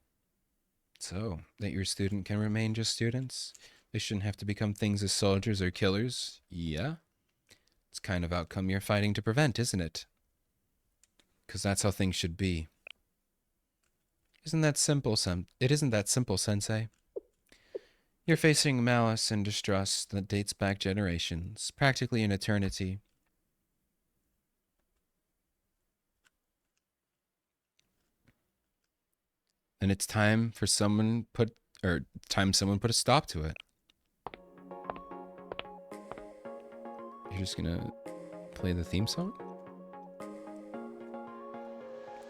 So, that your student can remain just students? They shouldn't have to become things as soldiers or killers? Yeah? It's kind of outcome you're fighting to prevent, isn't it? Because that's how things should be. Isn't that simple, It isn't that simple, Sensei. You're facing malice and distrust that dates back generations, practically an eternity. And it's time for someone put a stop to it. You're just gonna play the theme song?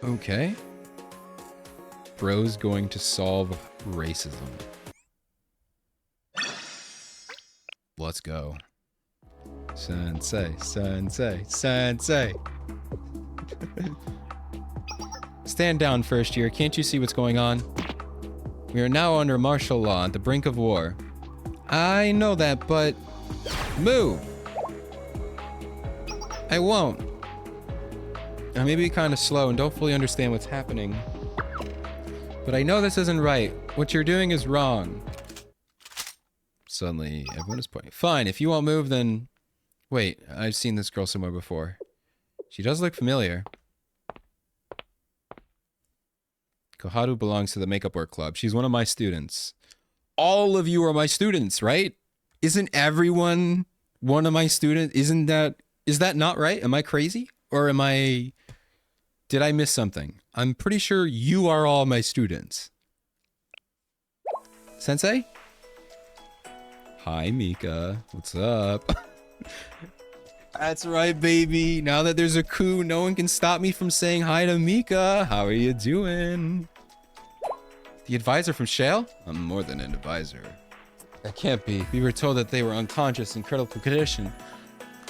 Okay. Bro's going to solve racism. Let's go. Sensei, Sensei, Sensei. Stand down, first year. Can't you see what's going on? We are now under martial law at the brink of war. I know that, but... Move! I won't. I may be kind of slow and don't fully understand what's happening. But I know this isn't right. What you're doing is wrong. Suddenly, everyone is pointing. Fine, if you won't move, then... Wait, I've seen this girl somewhere before. She does look familiar. Koharu belongs to the Makeup Work Club. She's one of my students. All of you are my students, right? Isn't everyone one of my students? Is that not right? Am I crazy? Or did I miss something? I'm pretty sure you are all my students. Sensei? Hi, Mika. What's up? That's right, baby. Now that there's a coup, no one can stop me from saying hi to Mika. How are you doing? The advisor from Shale? I'm more than an advisor. That can't be. We were told that they were unconscious in critical condition.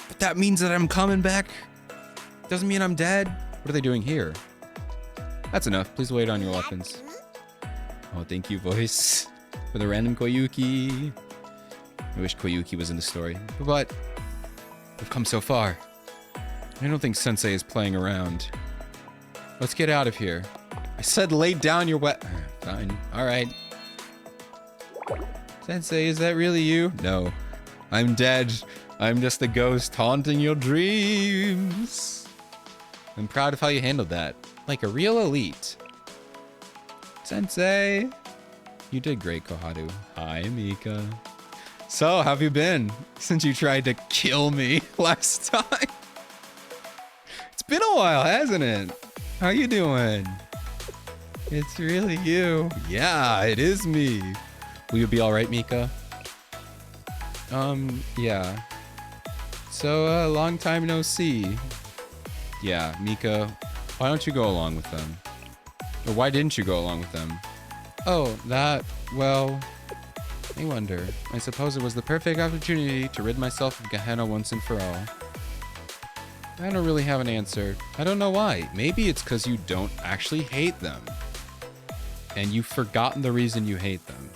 But that means that I'm coming back. Doesn't mean I'm dead. What are they doing here? That's enough. Please wait on your weapons. Oh, thank you, voice. For the random Koyuki. I wish Koyuki was in the story. But we've come so far. I don't think Sensei is playing around. Let's get out of here. I said lay down your Fine. All right. Sensei, is that really you? No. I'm dead. I'm just a ghost haunting your dreams. I'm proud of how you handled that. Like a real elite. Sensei. You did great, Koharu. Hi, Mika. So, how have you been since you tried to kill me last time? It's been a while, hasn't it? How you doing? It's really you. Yeah, it is me. Will you be all right, Mika? Yeah. So, long time no see. Yeah, Mika, why don't you go along with them? Or why didn't you go along with them? Oh, well, I wonder. I suppose it was the perfect opportunity to rid myself of Gehenna once and for all. I don't really have an answer. I don't know why. Maybe it's because you don't actually hate them. And you've forgotten the reason you hate them.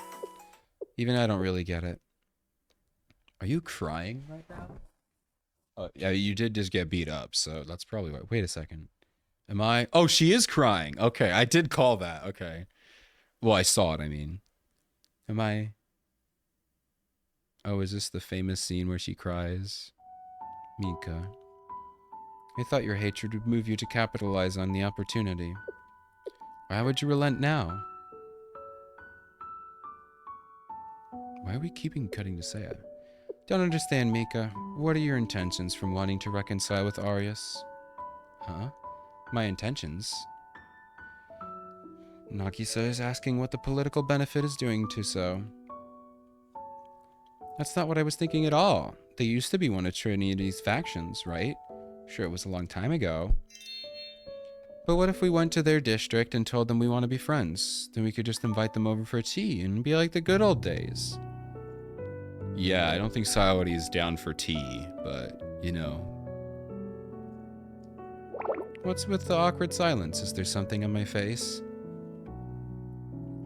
Even I don't really get it. Are you crying right now? Oh, yeah, you did just get beat up, so that's probably why. Wait a second. Am I? Oh, she is crying. Okay, I did call that. Okay. Well, I saw it, I mean. Am I? Oh, is this the famous scene where she cries? Mika. I thought your hatred would move you to capitalize on the opportunity. Why would you relent now? Why are we keeping cutting to Seiya? Don't understand, Mika. What are your intentions from wanting to reconcile with Arius? Huh? My intentions? Nagisa is asking what the political benefit is doing to so. That's not what I was thinking at all. They used to be one of Trinity's factions, right? Sure, it was a long time ago. But what if we went to their district and told them we want to be friends? Then we could just invite them over for tea and be like the good old days. Yeah, I don't think Sayori is down for tea, but, you know. What's with the awkward silence? Is there something on my face?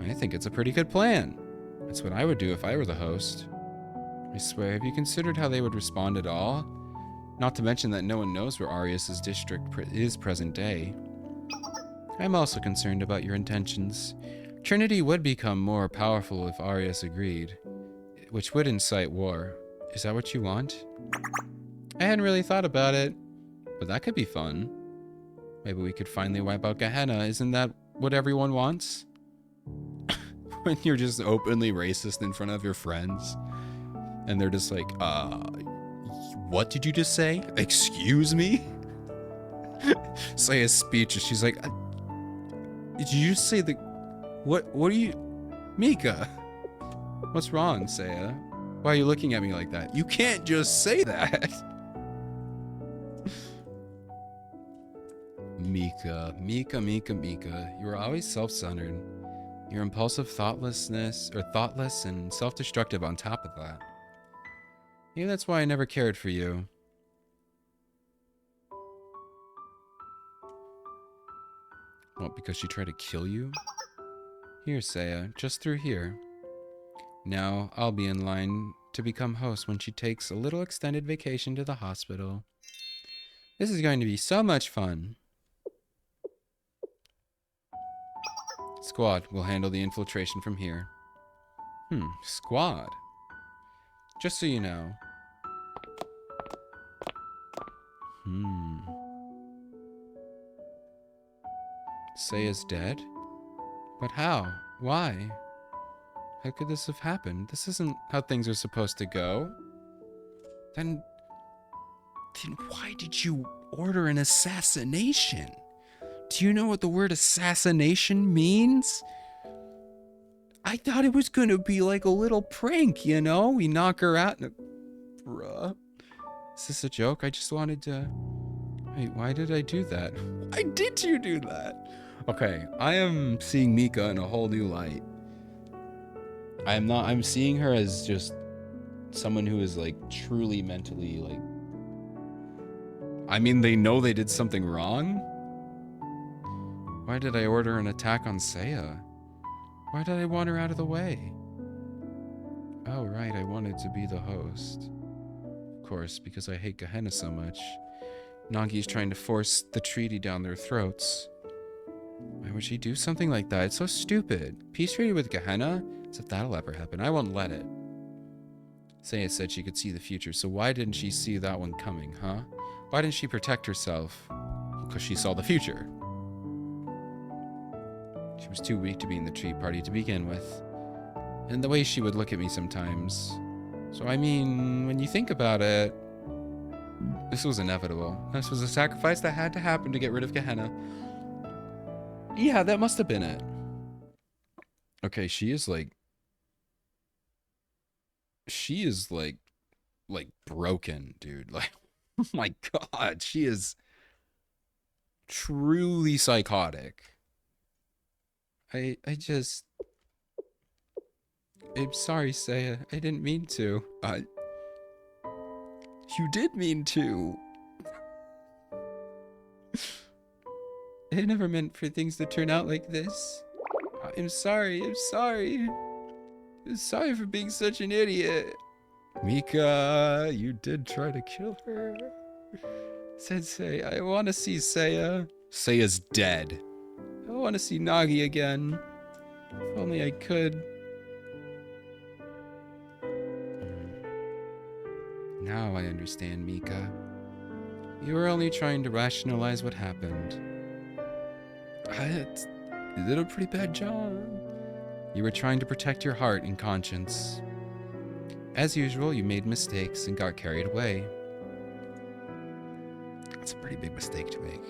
I think it's a pretty good plan. That's what I would do if I were the host. I swear, have you considered how they would respond at all? Not to mention that no one knows where Arius' district is present day. I'm also concerned about your intentions. Trinity would become more powerful if Arius agreed, which would incite war. Is that what you want? I hadn't really thought about it, but that could be fun. Maybe we could finally wipe out Gehenna. Isn't that what everyone wants? When you're just openly racist in front of your friends, and they're just like, what did you just say? Excuse me? Say a speech, and she's like, did you just say the... What are you... Mika? What's wrong, Seiya? Why are you looking at me like that? You can't just say that! Mika. You are always self-centered. Your impulsive thoughtless and self-destructive on top of that. Maybe that's why I never cared for you. What, because she tried to kill you? Here, Seiya, just through here. Now, I'll be in line to become host when she takes a little extended vacation to the hospital. This is going to be so much fun. Squad will handle the infiltration from here. Squad. Just so you know. Seiya's dead? But how? Why? How could this have happened? This isn't how things are supposed to go. Then why did you order an assassination? Do you know what the word assassination means? I thought it was gonna be like a little prank, you know? We knock her out and... Bruh. Is this a joke? I just wanted to... Wait, why did I do that? Why did you do that? Okay, I am seeing Mika in a whole new light. I'm seeing her as just someone who is like truly mentally like... I mean, they know they did something wrong? Why did I order an attack on Seiya? Why did I want her out of the way? Oh, right, I wanted to be the host. Of course, because I hate Gehenna so much. Nagi's trying to force the treaty down their throats. Why would she do something like that? It's so stupid. Peace treaty with Gehenna? As if that'll ever happen. I won't let it. Seiya said she could see the future, so why didn't she see that one coming, huh? Why didn't she protect herself? Because she saw the future. She was too weak to be in the tree party to begin with. And the way she would look at me sometimes. So I mean, when you think about it, this was inevitable. This was a sacrifice that had to happen to get rid of Gehenna. Yeah, that must have been it. Okay, she is like broken, dude. Like, oh my God, she is truly psychotic. I'm sorry, Seiya. I didn't mean to. You did mean to. I never meant for things to turn out like this. I'm sorry. I'm sorry. I'm sorry for being such an idiot. Mika, you did try to kill her. Sensei, I want to see Seiya. Seiya's dead. I want to see Nagi again. If only I could. Now I understand, Mika. You were only trying to rationalize what happened. You did a pretty bad job. You were trying to protect your heart and conscience. As usual, you made mistakes and got carried away. That's a pretty big mistake to make.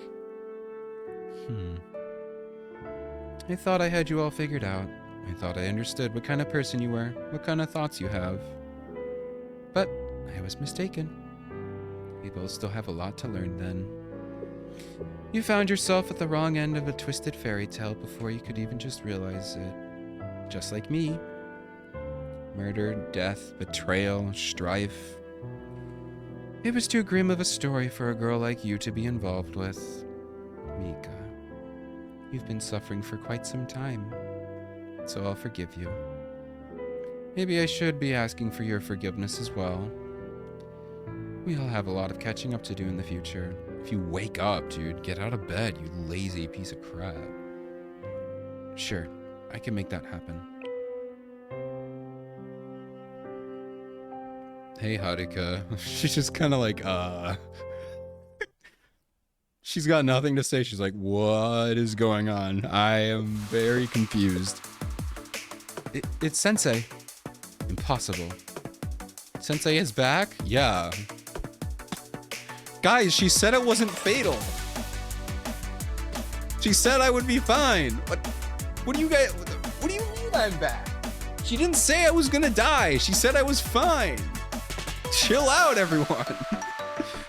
I thought I had you all figured out. I thought I understood what kind of person you were, what kind of thoughts you have. But I was mistaken. We both still have a lot to learn then. You found yourself at the wrong end of a twisted fairy tale before you could even just realize it. Just like me. Murder, death, betrayal, strife. It was too grim of a story for a girl like you to be involved with. Mika, you've been suffering for quite some time, so I'll forgive you. Maybe I should be asking for your forgiveness as well. We all have a lot of catching up to do in the future. If you wake up, dude, get out of bed, you lazy piece of crap. Sure, I can make that happen. Hey, Haruka. She's just kind of like, She's got nothing to say. She's like, what is going on? I am very confused. It's Sensei. Impossible. Sensei is back? Yeah. Guys, she said it wasn't fatal. She said I would be fine. What do you guys, what do you mean I'm back? She didn't say I was gonna die. She said I was fine. Chill out, everyone.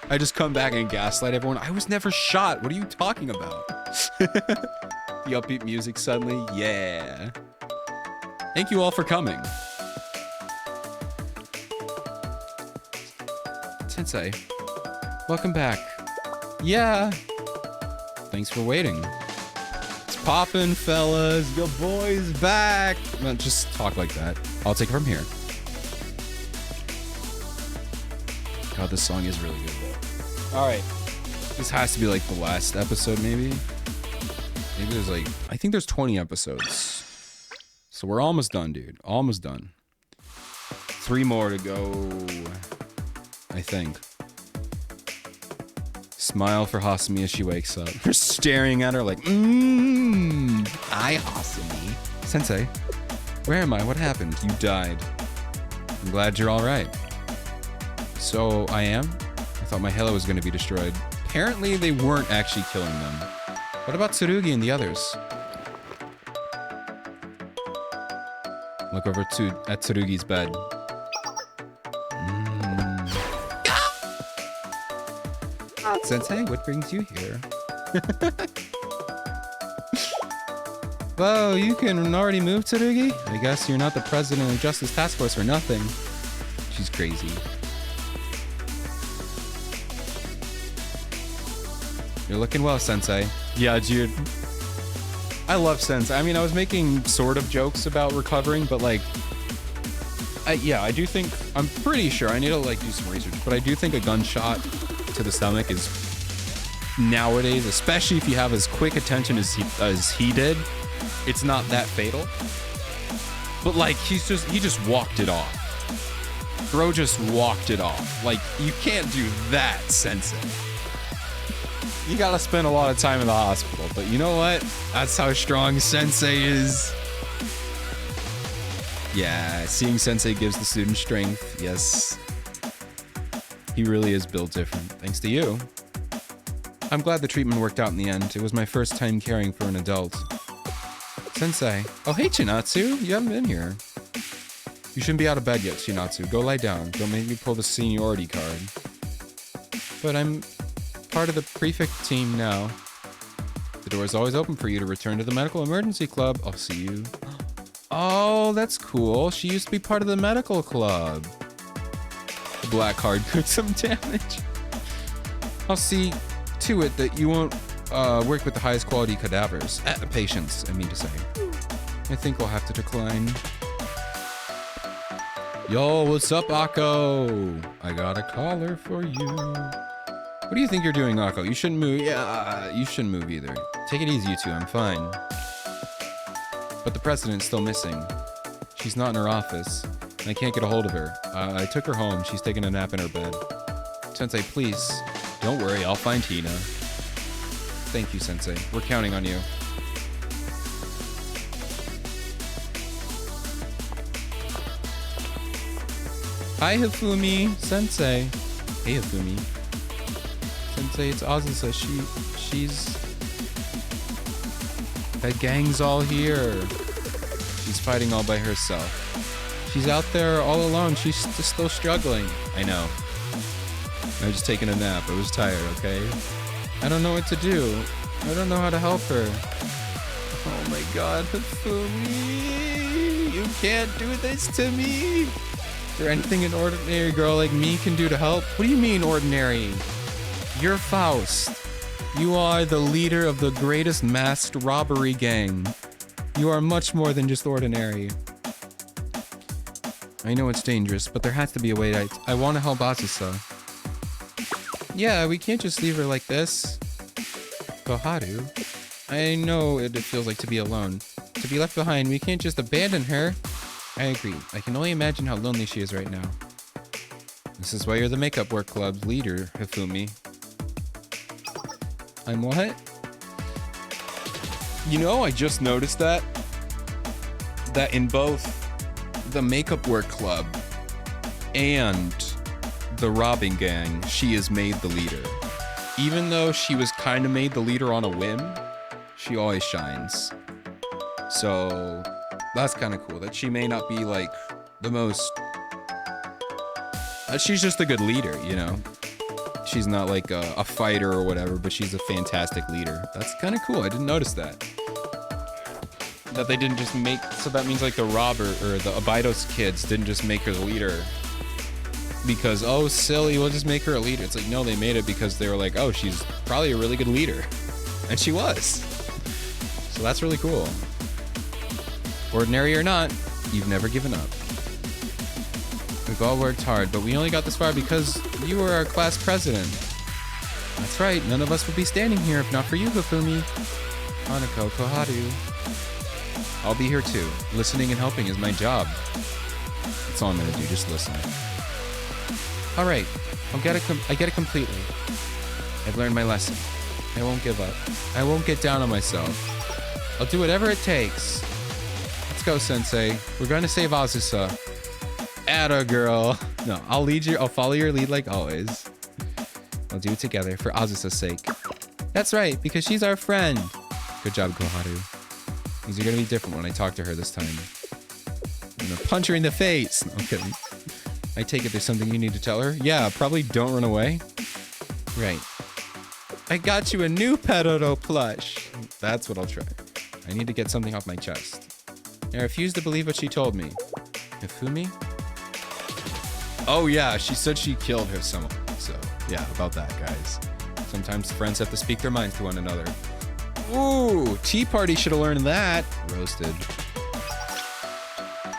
I just come back and gaslight everyone. I was never shot. What are you talking about? The upbeat music suddenly. Yeah. Thank you all for coming. Sensei, welcome back. Yeah. Thanks for waiting. It's poppin', fellas. Your boy's back. No, just talk like that. I'll take it from here. God, this song is really good though. All right. This has to be like the last episode, maybe. Maybe there's like, I think there's 20 episodes. So we're almost done, dude. Almost done. 3 more to go, I think. Smile for Hasumi as she wakes up. They're staring at her like, hi, Hasumi. Sensei, where am I? What happened? You died. I'm glad you're all right. So I am? I thought my halo was going to be destroyed. Apparently they weren't actually killing them. What about Tsurugi and the others? Look over at Tsurugi's bed. Sensei, what brings you here? Whoa, you can already move, Tsurugi? I guess you're not the president of Justice Task Force for nothing. She's crazy. You're looking well, Sensei. Yeah, dude. I love Sensei. I mean, I was making sort of jokes about recovering, but like, yeah, I do think, I'm pretty sure, I need to like do some research, but I do think a gunshot to the stomach is nowadays, especially if you have as quick attention as he did, it's not that fatal. But like he just walked it off. Bro just walked it off. Like, you can't do that, Sensei. You gotta spend a lot of time in the hospital, but you know what? That's how strong Sensei is. Yeah, seeing Sensei gives the student strength. Yes. He really is built different, thanks to you. I'm glad the treatment worked out in the end. It was my first time caring for an adult. Sensei. Oh, hey, Chinatsu. You haven't been here. You shouldn't be out of bed yet, Chinatsu. Go lie down. Don't make me pull the seniority card. But I'm part of the prefect team now. The door is always open for you to return to the medical emergency club. I'll see you. Oh, that's cool. She used to be part of the medical club. The black card took some damage. I'll see to it that you won't work with the highest quality cadavers. Patients, I mean to say. I think I'll have to decline. Yo, what's up, Akko? I got a caller for you. What do you think you're doing, Akko? You shouldn't move. Yeah, you shouldn't move either. Take it easy, you two. I'm fine. But the president's still missing. She's not in her office. And I can't get a hold of her. I took her home. She's taking a nap in her bed. Sensei, please. Don't worry. I'll find Hina. Thank you, Sensei. We're counting on you. Hi, Hifumi. Sensei. Hey, Hifumi. Sensei, it's Azusa. She's... That gang's all here. She's fighting all by herself. She's out there all alone. She's still struggling. I know. I was just taking a nap. I was tired, okay? I don't know what to do. I don't know how to help her. Oh my god, Hifumi. You can't do this to me. Is there anything an ordinary girl like me can do to help? What do you mean, ordinary? You're Faust. You are the leader of the greatest masked robbery gang. You are much more than just ordinary. I know it's dangerous, but there has to be a way. I want to help Azusa. Yeah, we can't just leave her like this. Koharu, I know what it feels like to be alone. To be left behind, we can't just abandon her. I agree. I can only imagine how lonely she is right now. This is why you're the makeup work club's leader, Hifumi. I'm what? You know, I just noticed that in both the makeup work club and the robbing gang, she is made the leader. Even though she was kind of made the leader on a whim, she always shines. So that's kind of cool that she may not be like the most... she's just a good leader, you know? She's not like a fighter or whatever, but she's a fantastic leader. That's kind of cool. I didn't notice that. That they didn't just make... So that means like the robber or the Abydos kids didn't just make her the leader because, oh, silly, we'll just make her a leader. It's like, no, they made it because they were like, oh, she's probably a really good leader. And she was. So that's really cool. Ordinary or not, you've never given up. We've all worked hard, but we only got this far because you were our class president. That's right, none of us would be standing here if not for you, Hifumi. Hanako, Koharu. I'll be here too. Listening and helping is my job. That's all I'm gonna do, just listen. Alright, I get it completely. I've learned my lesson. I won't give up. I won't get down on myself. I'll do whatever it takes. Let's go, Sensei. We're gonna save Azusa. Atta girl. No, I'll follow your lead like always. We'll do it together for Azusa's sake. That's right, because she's our friend. Good job, Koharu. Things are gonna be different when I talk to her this time. I'm gonna punch her in the face. No, I'm kidding. I take it there's something you need to tell her? Yeah, probably don't run away. Right. I got you a new Peroro plush. That's what I'll try. I need to get something off my chest. I refuse to believe what she told me. Hifumi? Oh yeah, she said she killed her someone. So yeah, about that, guys. Sometimes friends have to speak their minds to one another. Ooh, Tea Party should have learned that. Roasted.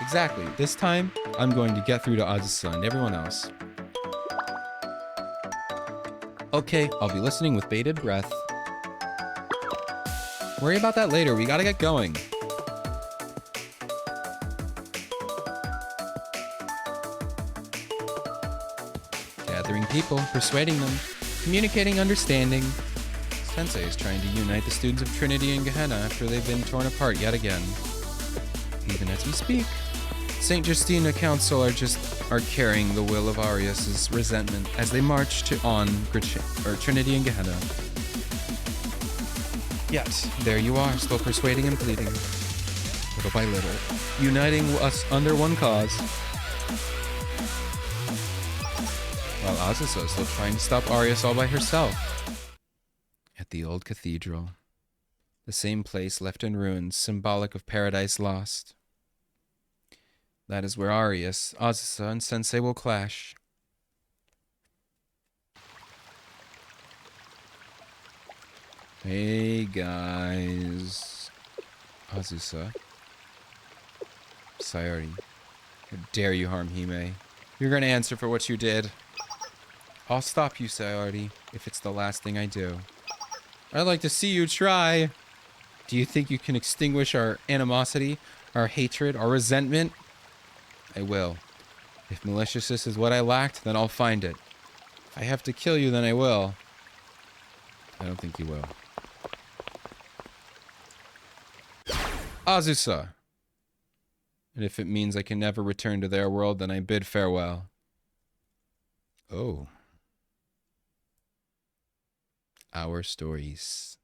Exactly. This time, I'm going to get through to Azusa and everyone else. Okay, I'll be listening with bated breath. Worry about that later. We gotta get going. Gathering people, persuading them, communicating, understanding. Sensei is trying to unite the students of Trinity and Gehenna after they've been torn apart yet again. Even as we speak, St. Justina Council are carrying the will of Arius' resentment as they march on Trinity and Gehenna. Yet, there you are, still persuading and pleading, little by little, uniting us under one cause. While Azusa is still trying to stop Arius all by herself. At the old cathedral, the same place left in ruins, symbolic of paradise lost. That is where Arius, Azusa, and Sensei will clash. Hey guys. Azusa. Sayori. How dare you harm Hime? You're gonna answer for what you did. I'll stop you, Sayori, if it's the last thing I do. I'd like to see you try. Do you think you can extinguish our animosity, our hatred, our resentment? I will. If maliciousness is what I lacked, then I'll find it. If I have to kill you, then I will. I don't think you will. Azusa. And if it means I can never return to their world, then I bid farewell. Oh. Our stories.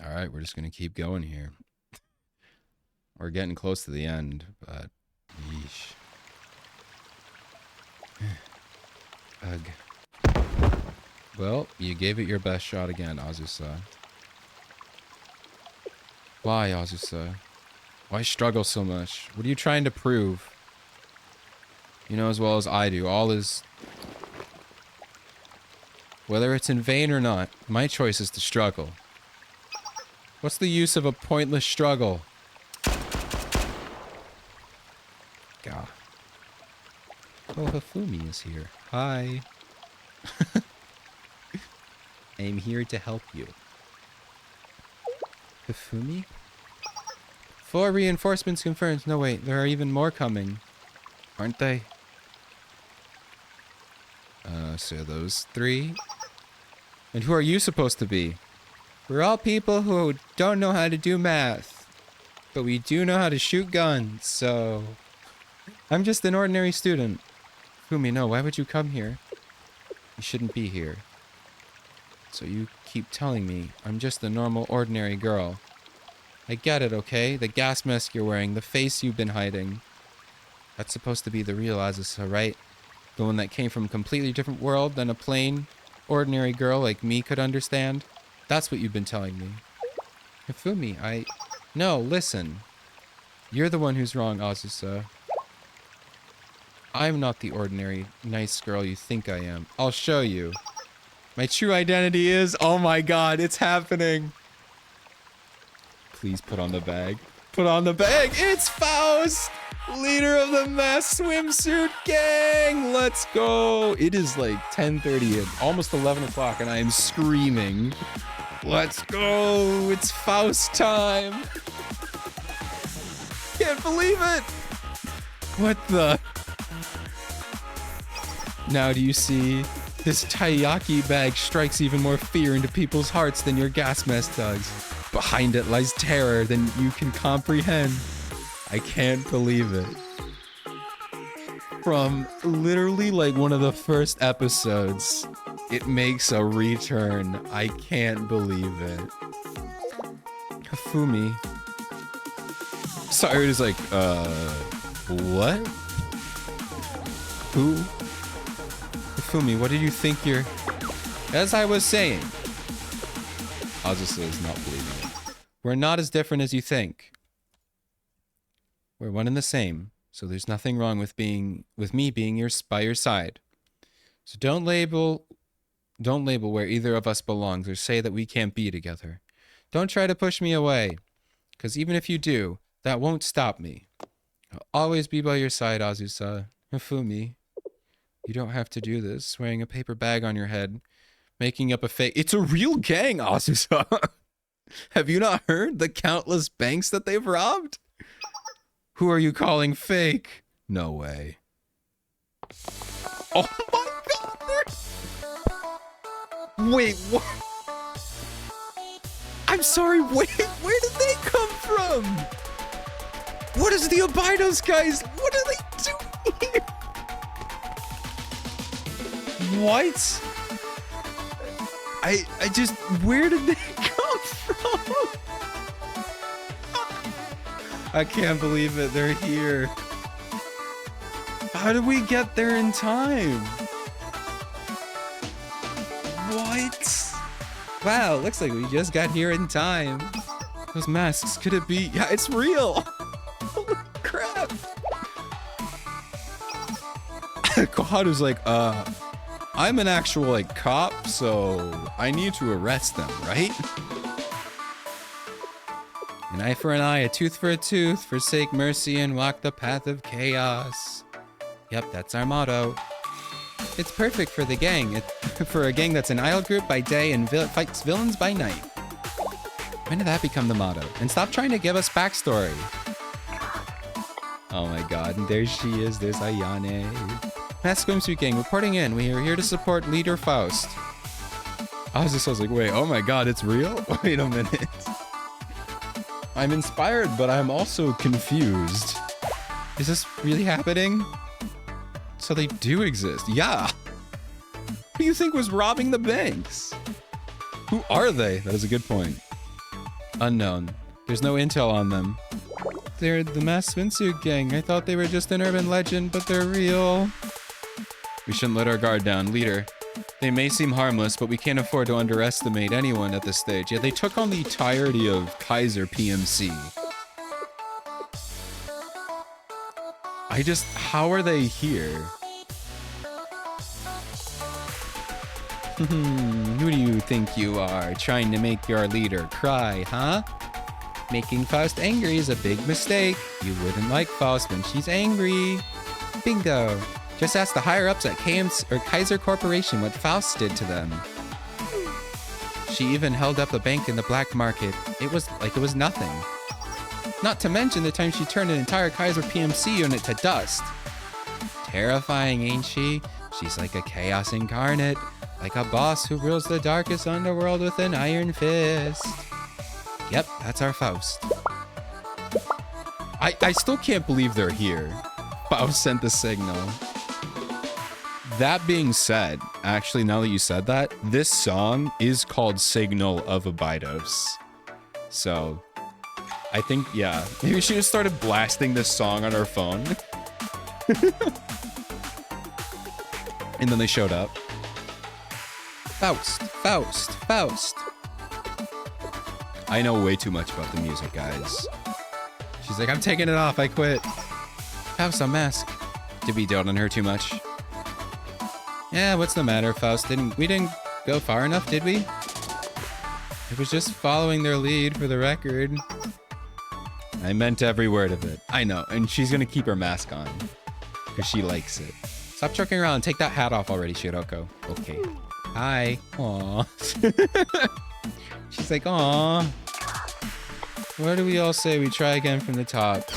Alright, we're just gonna keep going here. We're getting close to the end, but yeesh. Ugh. Well, you gave it your best shot again, Azusa. Why, Azusa? Why struggle so much? What are you trying to prove? You know as well as I do, all is... Whether it's in vain or not, my choice is to struggle. What's the use of a pointless struggle? God. Oh, Hifumi is here. Hi. I am here to help you. Hifumi? 4 reinforcements confirmed. No, wait, there are even more coming. Aren't they? So those 3? And who are you supposed to be? We're all people who don't know how to do math. But we do know how to shoot guns, so... I'm just an ordinary student. Fumi, no, why would you come here? You shouldn't be here. So you keep telling me I'm just a normal, ordinary girl. I get it, okay? The gas mask you're wearing, the face you've been hiding. That's supposed to be the real Azusa, right? The one that came from a completely different world than a plain, ordinary girl like me could understand? That's what you've been telling me. Hifumi, No, listen. You're the one who's wrong, Azusa. I'm not the ordinary, nice girl you think I am. I'll show you. My true identity is... Oh my god, it's happening! Please put on the bag. Put on the bag! It's Faust! Leader of the mass swimsuit gang! Let's go! It is like 10:30 and almost 11 o'clock and I am screaming. Let's go! It's Faust time! Can't believe it! What the... Now do you see? This taiyaki bag strikes even more fear into people's hearts than your gas mask does. Behind it lies terror than you can comprehend. I can't believe it. From literally like one of the first episodes, it makes a return. I can't believe it. Hifumi. Sayori is like, what? Who? Hifumi, what did you think you're... As I was saying. Azusa is not believing it. We're not as different as you think. We're one and the same, so there's nothing wrong with me being by your side. So don't label where either of us belongs or say that we can't be together. Don't try to push me away, because even if you do, that won't stop me. I'll always be by your side, Azusa. Hifumi. You don't have to do this. Wearing a paper bag on your head. Making up a fake. It's a real gang, Azusa. Have you not heard the countless banks that they've robbed? Who are you calling fake? No way. Oh my god! Wait, what? I'm sorry, wait, where did they come from? What is the Abydos, guys? What are they doing here? What? I just, where did they come from? I can't believe it, they're here. How did we get there in time? What? Wow, looks like we just got here in time. Those masks, could it be? Yeah, it's real. Holy crap. Koharu's like, I'm an actual, like, cop, so I need to arrest them, right? An eye for an eye, a tooth for a tooth, forsake mercy and walk the path of chaos. Yep, that's our motto. It's perfect for the gang. For a gang that's an idol group by day and fights villains by night. When did that become the motto? And stop trying to give us backstory. Oh my god, and there she is, there's Ayane. Mask Swimsuit Gang reporting in. We are here to support Leader Faust. I was like, wait, oh my god, it's real? Wait a minute. I'm inspired, but I'm also confused. Is this really happening? So they do exist. Yeah. Who do you think was robbing the banks? Who are they? That is a good point. Unknown. There's no intel on them. They're the Mask Swimsuit Gang. I thought they were just an urban legend, but they're real. We shouldn't let our guard down. Leader, they may seem harmless, but we can't afford to underestimate anyone at this stage. Yeah, they took on the entirety of Kaiser PMC. How are they here? Who do you think you are? Trying to make your leader cry, huh? Making Faust angry is a big mistake. You wouldn't like Faust when she's angry. Bingo. Just ask the higher-ups at KMC or Kaiser Corporation what Faust did to them. She even held up a bank in the black market. It was like it was nothing. Not to mention the time she turned an entire Kaiser PMC unit to dust. Terrifying, ain't she? She's like a chaos incarnate. Like a boss who rules the darkest underworld with an iron fist. Yep, that's our Faust. I still can't believe they're here. Faust sent the signal. That being said, actually, now that you said that, this song is called Signal of Abydos. So, I think, yeah, maybe we should have started blasting this song on our phone. And then they showed up. Faust, Faust, Faust. I know way too much about the music, guys. She's like, I'm taking it off, I quit. Faust unmask. Did we dote on her too much? Yeah, what's the matter, Faust? We didn't go far enough, did we? It was just following their lead, for the record. I meant every word of it. I know, and she's gonna keep her mask on. Because she likes it. Stop joking around, take that hat off already, Shiroko. Okay. Hi. Aww. She's like, aww. What do we all say we try again from the top?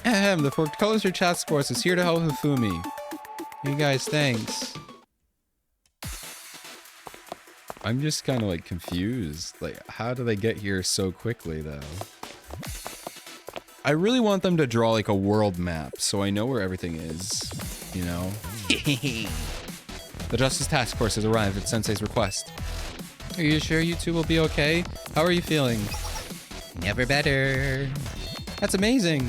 Ahem, the Foreclosure Task Force is here to help Hifumi. You guys, thanks. I'm just kind of like confused. Like, how do they get here so quickly, though? I really want them to draw like a world map so I know where everything is, you know? The Justice Task Force has arrived at Sensei's request. Are you sure you two will be okay? How are you feeling? Never better. That's amazing.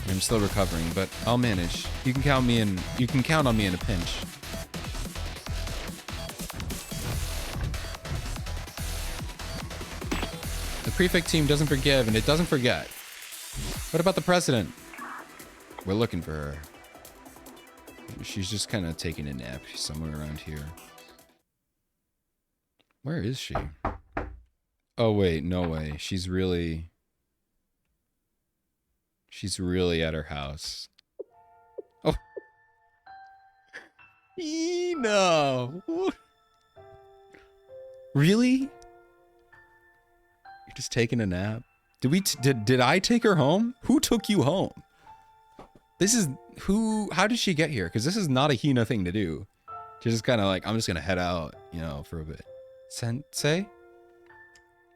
I'm still recovering, but I'll manage. You can count on me in a pinch. The prefect team doesn't forgive and it doesn't forget. What about the president? We're looking for her. She's just kind of taking a nap. She's somewhere around here. Where is she? Oh wait, no way. She's really at her house. Oh, Hina! Really? You're just taking a nap? Did I take her home? Who took you home? This is how did she get here? Because this is not a Hina thing to do. She's just kind of like, I'm just gonna head out, you know, for a bit. Sensei?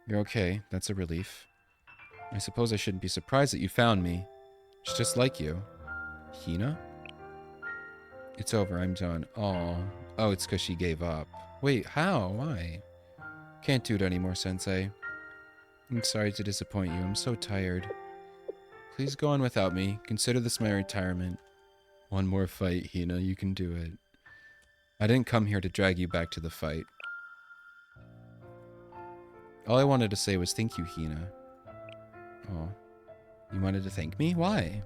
You're okay. That's a relief. I suppose I shouldn't be surprised that you found me. It's just like you. Hina? It's over. I'm done. Oh, it's because she gave up. Wait, how? Why? Can't do it anymore, Sensei. I'm sorry to disappoint you. I'm so tired. Please go on without me. Consider this my retirement. One more fight, Hina. You can do it. I didn't come here to drag you back to the fight. All I wanted to say was thank you, Hina. Oh. You wanted to thank me? Why?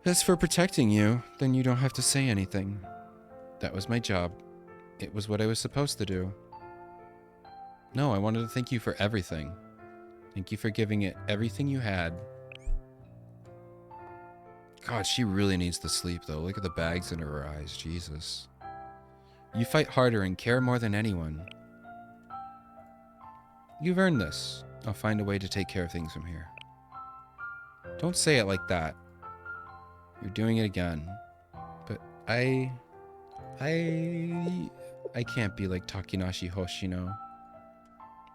As for protecting you, then you don't have to say anything. That was my job. It was what I was supposed to do. No, I wanted to thank you for everything. Thank you for giving it everything you had. God, she really needs to sleep, though. Look at the bags in her eyes. Jesus. You fight harder and care more than anyone. You've earned this. I'll find a way to take care of things from here. Don't say it like that. You're doing it again. But I can't be like Takinashi Hoshino.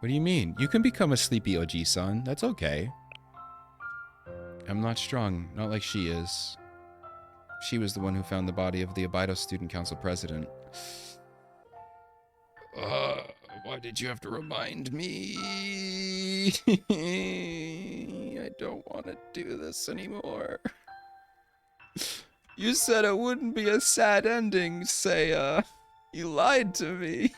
What do you mean? You can become a sleepy Oji-san. That's okay. I'm not strong. Not like she is. She was the one who found the body of the Abido Student Council president. Why did you have to remind me? I don't want to do this anymore. You said it wouldn't be a sad ending, Seiya. You lied to me.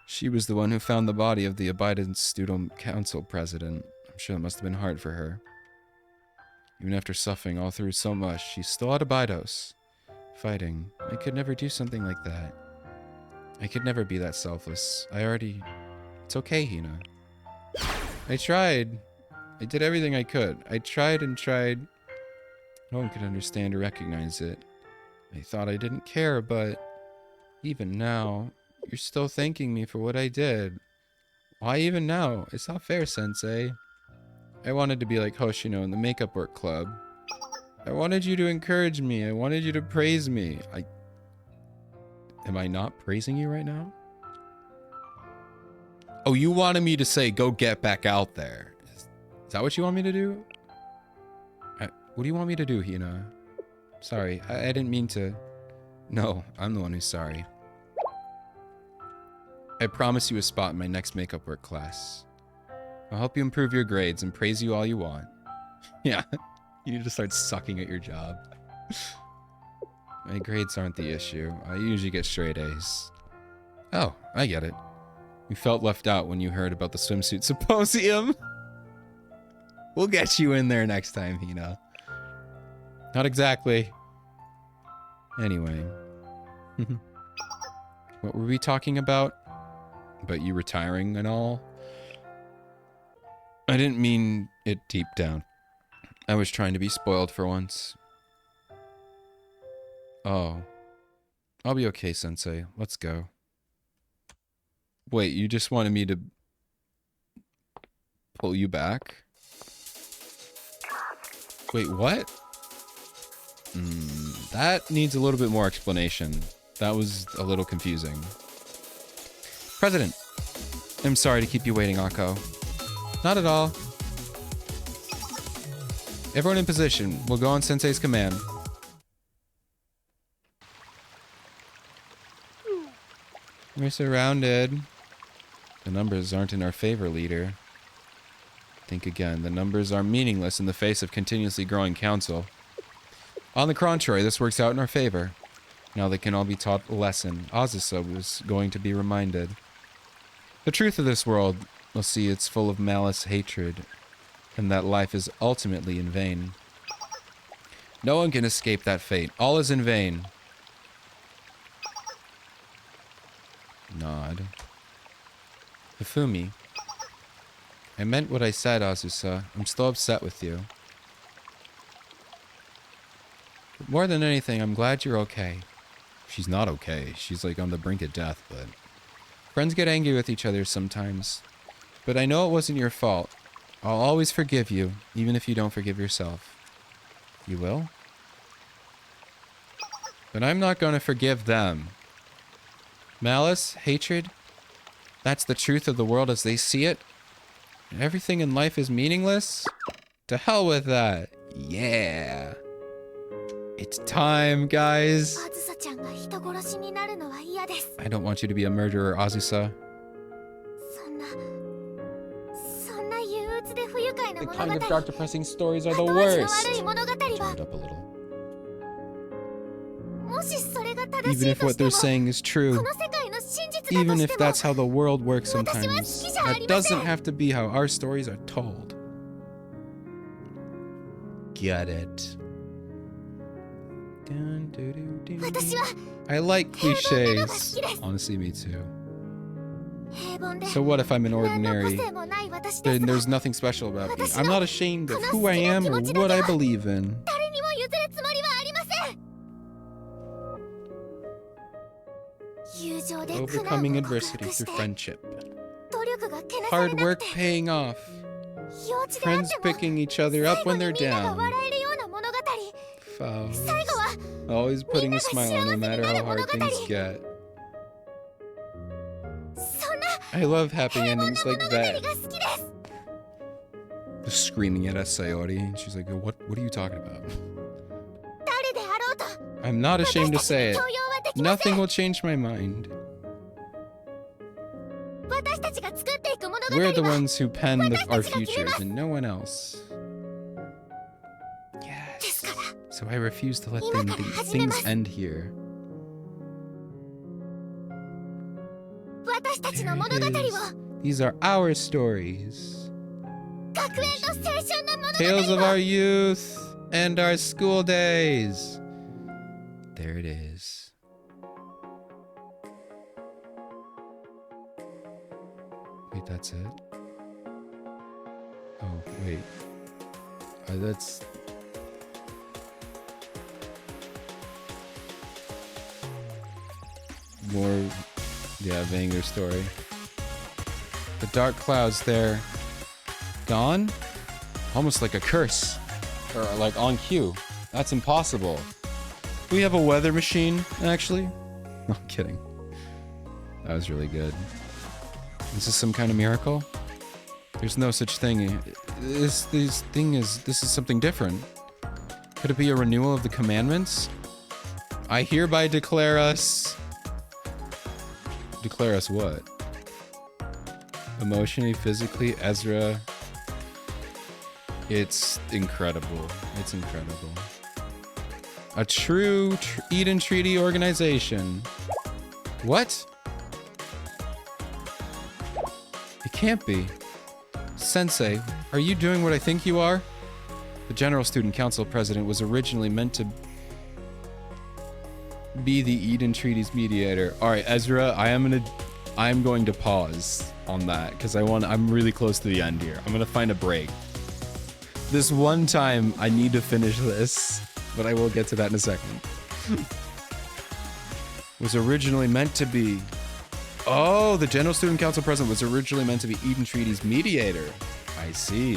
She was the one who found the body of the Abido Student Council president. I'm sure it must have been hard for her. Even after suffering all through so much, she's still at Abidos, fighting. I could never do something like that. I could never be that selfless. It's okay, Hina. I tried. I did everything I could. I tried and tried. No one could understand or recognize it. I thought I didn't care, but even now, you're still thanking me for what I did. Why even now? It's not fair, Sensei. I wanted to be like Hoshino in the makeup work club. I wanted you to encourage me. I wanted you to praise me. Am I not praising you right now? Oh, you wanted me to say, go get back out there. Is that what you want me to do? What do you want me to do, Hina? Sorry, I didn't mean to. No, I'm the one who's sorry. I promise you a spot in my next makeup work class. I'll help you improve your grades and praise you all you want. Yeah, you need to start sucking at your job. My grades aren't the issue. I usually get straight A's. Oh, I get it. You felt left out when you heard about the swimsuit symposium. We'll get you in there next time, Hina. Not exactly. Anyway. What were we talking about? About you retiring and all? I didn't mean it deep down. I was trying to be spoiled for once. Oh. I'll be okay, Sensei. Let's go. Wait, you just wanted me to pull you back? Wait, what? That needs a little bit more explanation. That was a little confusing. President, I'm sorry to keep you waiting, Akko. Not at all. Everyone in position. We'll go on Sensei's command. We're surrounded. The numbers aren't in our favor, leader. Think again. The numbers are meaningless in the face of continuously growing council. On the contrary, this works out in our favor. Now they can all be taught a lesson. Azusa was going to be reminded. The truth of this world, will see it's full of malice, hatred, and that life is ultimately in vain. No one can escape that fate. All is in vain. Nod. Hifumi. I meant what I said, Azusa. I'm still upset with you. But more than anything, I'm glad you're okay. She's not okay. She's like on the brink of death, but... Friends get angry with each other sometimes. But I know it wasn't your fault. I'll always forgive you, even if you don't forgive yourself. You will? But I'm not going to forgive them. Malice, hatred, that's the truth of the world as they see it. And everything in life is meaningless? To hell with that. Yeah. It's time, guys. あずさちゃんが人殺しになるのは嫌です。 I don't want you to be a murderer, Azusa. そんな憂鬱で不愉快な The 物 kind 語。 of dark, depressing stories are the 後味の悪い worst. 物語 Turn は it up a little. もしそれが正し Even い if と what して they're も saying is true, この世界の真実だと even し if ても that's how the world works 私は好 sometimes, きじゃあり that ません。 doesn't have to be how our stories are told. Get it. Dun, doo, doo, doo, 私は I like 平凡なのが好 cliches. きです。 Honestly, me too. 平凡で So what if I'm an 何の個 ordinary? 性もない私です Then が there's nothing special about me. I'm not ashamed of who I am or この好きな気持ちだけは what I believe in. 誰にも譲るつもりはありません。友情で苦難 Overcoming を克 adversity 服し through て friendship. 努力がけなされ Hard なく work て paying off. 幼稚であっ Friends ても picking each other 最 up 後 when に they're みんなが down. 笑えるような物語。 Foul. 最後は Always putting a smile on no みんなが幸せになる matter how hard 物語。 things get. そんな I love happy 平凡な endings 物 like 語が that. 好きです。 Just screaming at us, Sayori. And she's like, what are you talking about? 誰であろうと I'm not 私 ashamed to たちに say 強 it. 要はできませ Nothing ん。 will change my mind. 私たちが作っていく物語 We're the は ones who pen our 私たちが決めます futures and no one else. です Yes. から So I refuse to let 今から始めます things end here. 私たち There の物語 it を is. These are our stories. 学園と青春の物 Tales of 語 our を youth and our school days. There it is. Wait, that's it? Oh, wait. That's... More... Yeah, Vanger story. The dark clouds there. Gone? Almost like a curse. Or like on cue. That's impossible. We have a weather machine, actually. No, I'm kidding. That was really good. Is this some kind of miracle? There's no such thing. This is something different. Could it be a renewal of the commandments? I hereby declare us... Declare us what? Emotionally, physically, Ezra... It's incredible. It's incredible. A true Eden Treaty organization. What? It can't be. Sensei, are you doing what I think you are? The General Student Council president was originally meant to be the Eden Treaty's mediator. All right, Ezra, I'm going to pause on that because I'm really close to the end here. I'm going to find a break. This one time I need to finish this, but I will get to that in a second. Was originally meant to be... Oh, the General Student Council president was originally meant to be Eden Treaty's mediator. I see.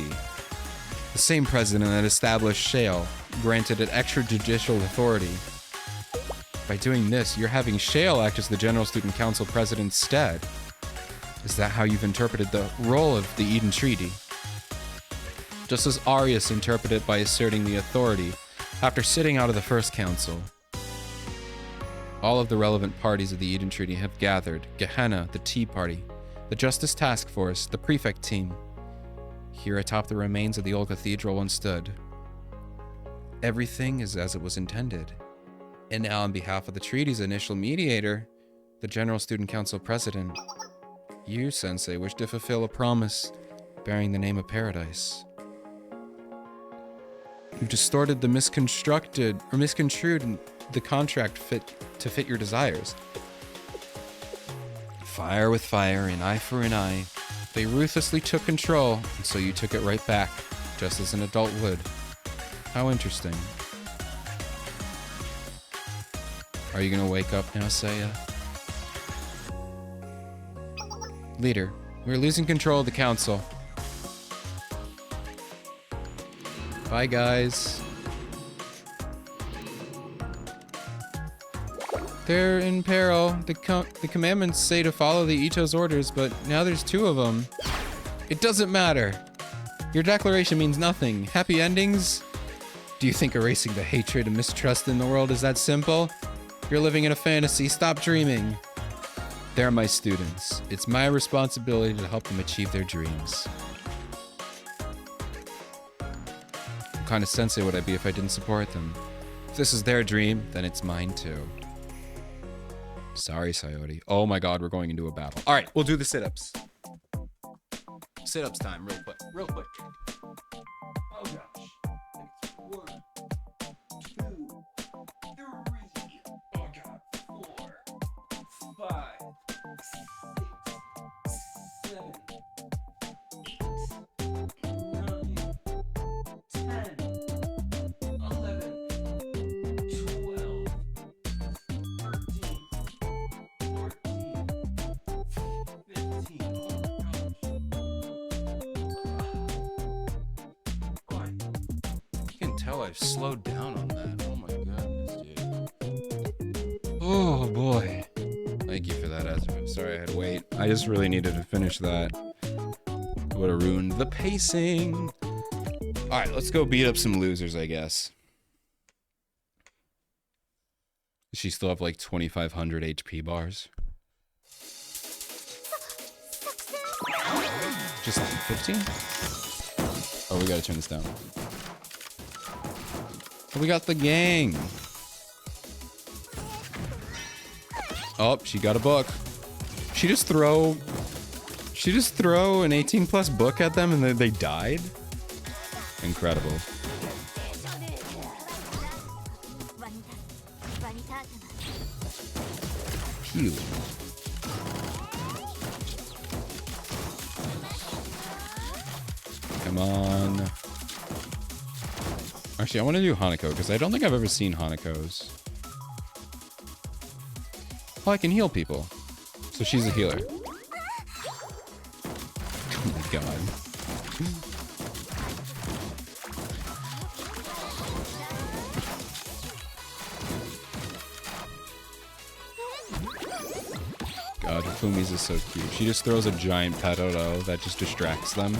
The same president that established Shale granted it extrajudicial authority. By doing this, you're having Shale act as the General Student Council president instead. Is that how you've interpreted the role of the Eden Treaty? Just as Arius interpreted it by asserting the authority after sitting out of the first council. All of the relevant parties of the Eden Treaty have gathered. Gehenna, the Tea Party, the Justice Task Force, the Prefect Team. Here atop the remains of the old cathedral once stood. Everything is as it was intended. And now on behalf of the treaty's initial mediator, the General Student Council President, you, Sensei, wish to fulfill a promise bearing the name of Paradise. You've distorted the misconstrued the contract to fit your desires. Fire with fire, an eye for an eye. They ruthlessly took control, and so you took it right back, just as an adult would. How interesting. Are you gonna wake up now, Saya? Leader, we're losing control of the council. Bye, guys. They're in peril. The commandments say to follow the Ito's orders, but now there's 2 of them. It doesn't matter. Your declaration means nothing. Happy endings? Do you think erasing the hatred and mistrust in the world is that simple? You're living in a fantasy. Stop dreaming. They're my students. It's my responsibility to help them achieve their dreams. What kind of sensei would I be if I didn't support them? If this is their dream, then it's mine too. Sorry, Sayori. Oh my god, we're going into a battle. All right, we'll do the sit-ups. Sit-ups time, real quick. Real quick. Oh gosh. 1, 2, 3. Oh god. 4, 5, 6, 7, 8, 9, 10, 11, 12, 13, 14, 15. You can tell I've slowed down on that. Oh my goodness, dude. Oh boy. Thank you for that, Ezra. Sorry I had to wait. I just really needed to finish that. Would have ruined the pacing. Alright, let's go beat up some losers, I guess. Does she still have like 2,500 HP bars? Just 15? Oh, we gotta turn this down. Oh, we got the gang. Oh, she got a book. She just throw an 18+ book at them and they died? Incredible. Pew. Come on. Actually, I want to do Hanako because I don't think I've ever seen Hanako's. Oh, I can heal people. So she's a healer. Oh my god. God, Fumi's is so cute. She just throws a giant Peroro that just distracts them.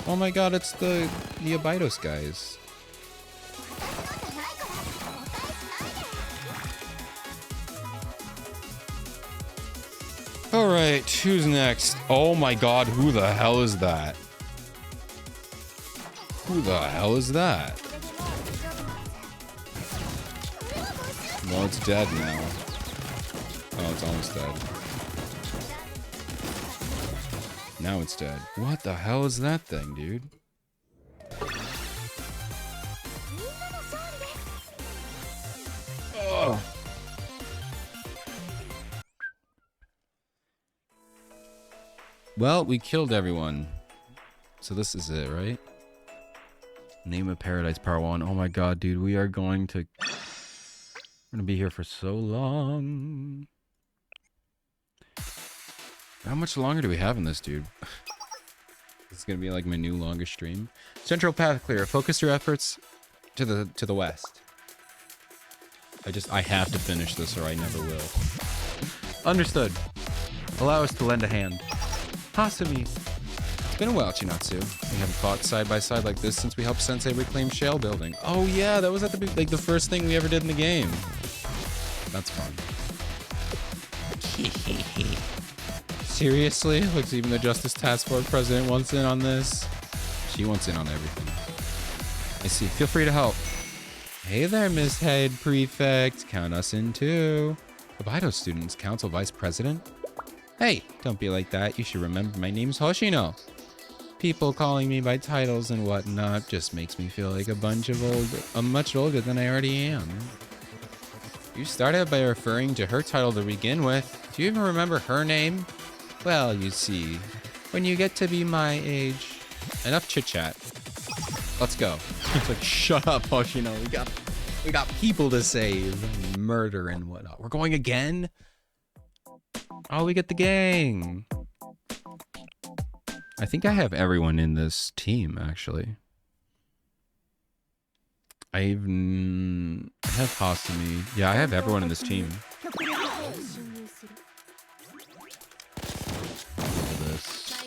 Oh my god, it's the Abydos guys. Alright, who's next? Oh my god, who the hell is that? Who the hell is that? Well, it's dead now. Oh, it's almost dead. Now it's dead. What the hell is that thing, dude? Oh. Well, we killed everyone. So this is it, right? Name of Paradise Part 1. Oh my god, dude, we're gonna be here for so long. How much longer do we have in this, dude? This is gonna be like my new longest stream. Central path clear. Focus your efforts to the west. I have to finish this or I never will. Understood. Allow us to lend a hand. Hasumi. It's been a while, Chinatsu. We haven't fought side by side like this since we helped Sensei reclaim Shale Building. Oh yeah, that was at the first thing we ever did in the game. That's fun. Seriously? Looks even the Justice Task Force president wants in on this. She wants in on everything. I see. Feel free to help. Hey there, Miss Head Prefect. Count us in too. Abydos Students Council Vice President? Hey, don't be like that. You should remember my name's Hoshino. People calling me by titles and whatnot just makes me feel like I'm much older than I already am. You started by referring to her title to begin with. Do you even remember her name? Well, you see, when you get to be my age, enough chit chat. Let's go. It's like, shut up, Hoshino. We got people to save, murder and whatnot. We're going again. Oh, we get the gang. I think I have everyone in this team actually. I even have Hasumi. Yeah, I have everyone in this team. Look at this.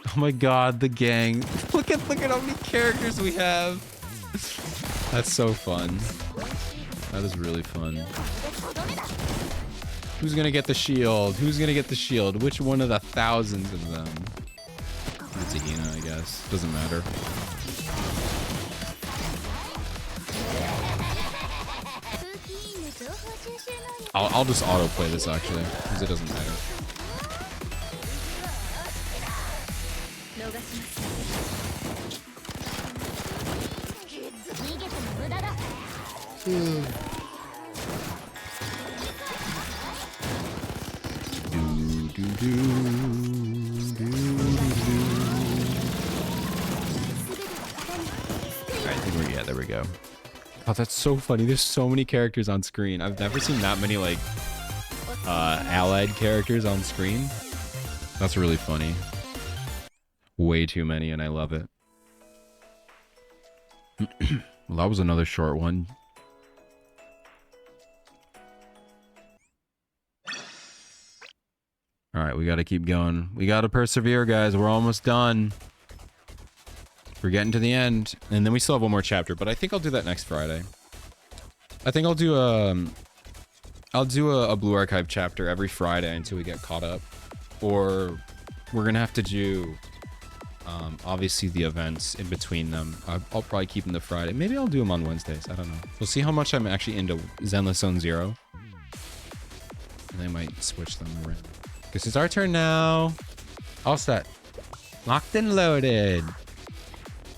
Oh my god, the gang. Look at how many characters we have. That's so fun. That is really fun. Who's gonna get the shield? Who's gonna get the shield? Which one of the thousands of them? It's a Hina, I guess. Doesn't matter. I'll just autoplay this actually, because it doesn't matter. Yeah, there we go. Oh, that's so funny. There's so many characters on screen. I've never seen that many like allied characters on screen. That's really funny. Way too many, and I love it. Well, that was another short one. All right, we got to keep going. We got to persevere, guys. We're almost done. We're getting to the end, and then we still have one more chapter, but I think I'll do that next Friday. I think I'll do a Blue Archive chapter every Friday until we get caught up, or we're gonna have to do obviously the events in between them. I'll probably keep them to Friday. Maybe I'll do them on Wednesdays. I don't know. We'll see how much I'm actually into Zenless Zone Zero, and I might switch them around. Guess it's our turn now. All set. Locked and loaded.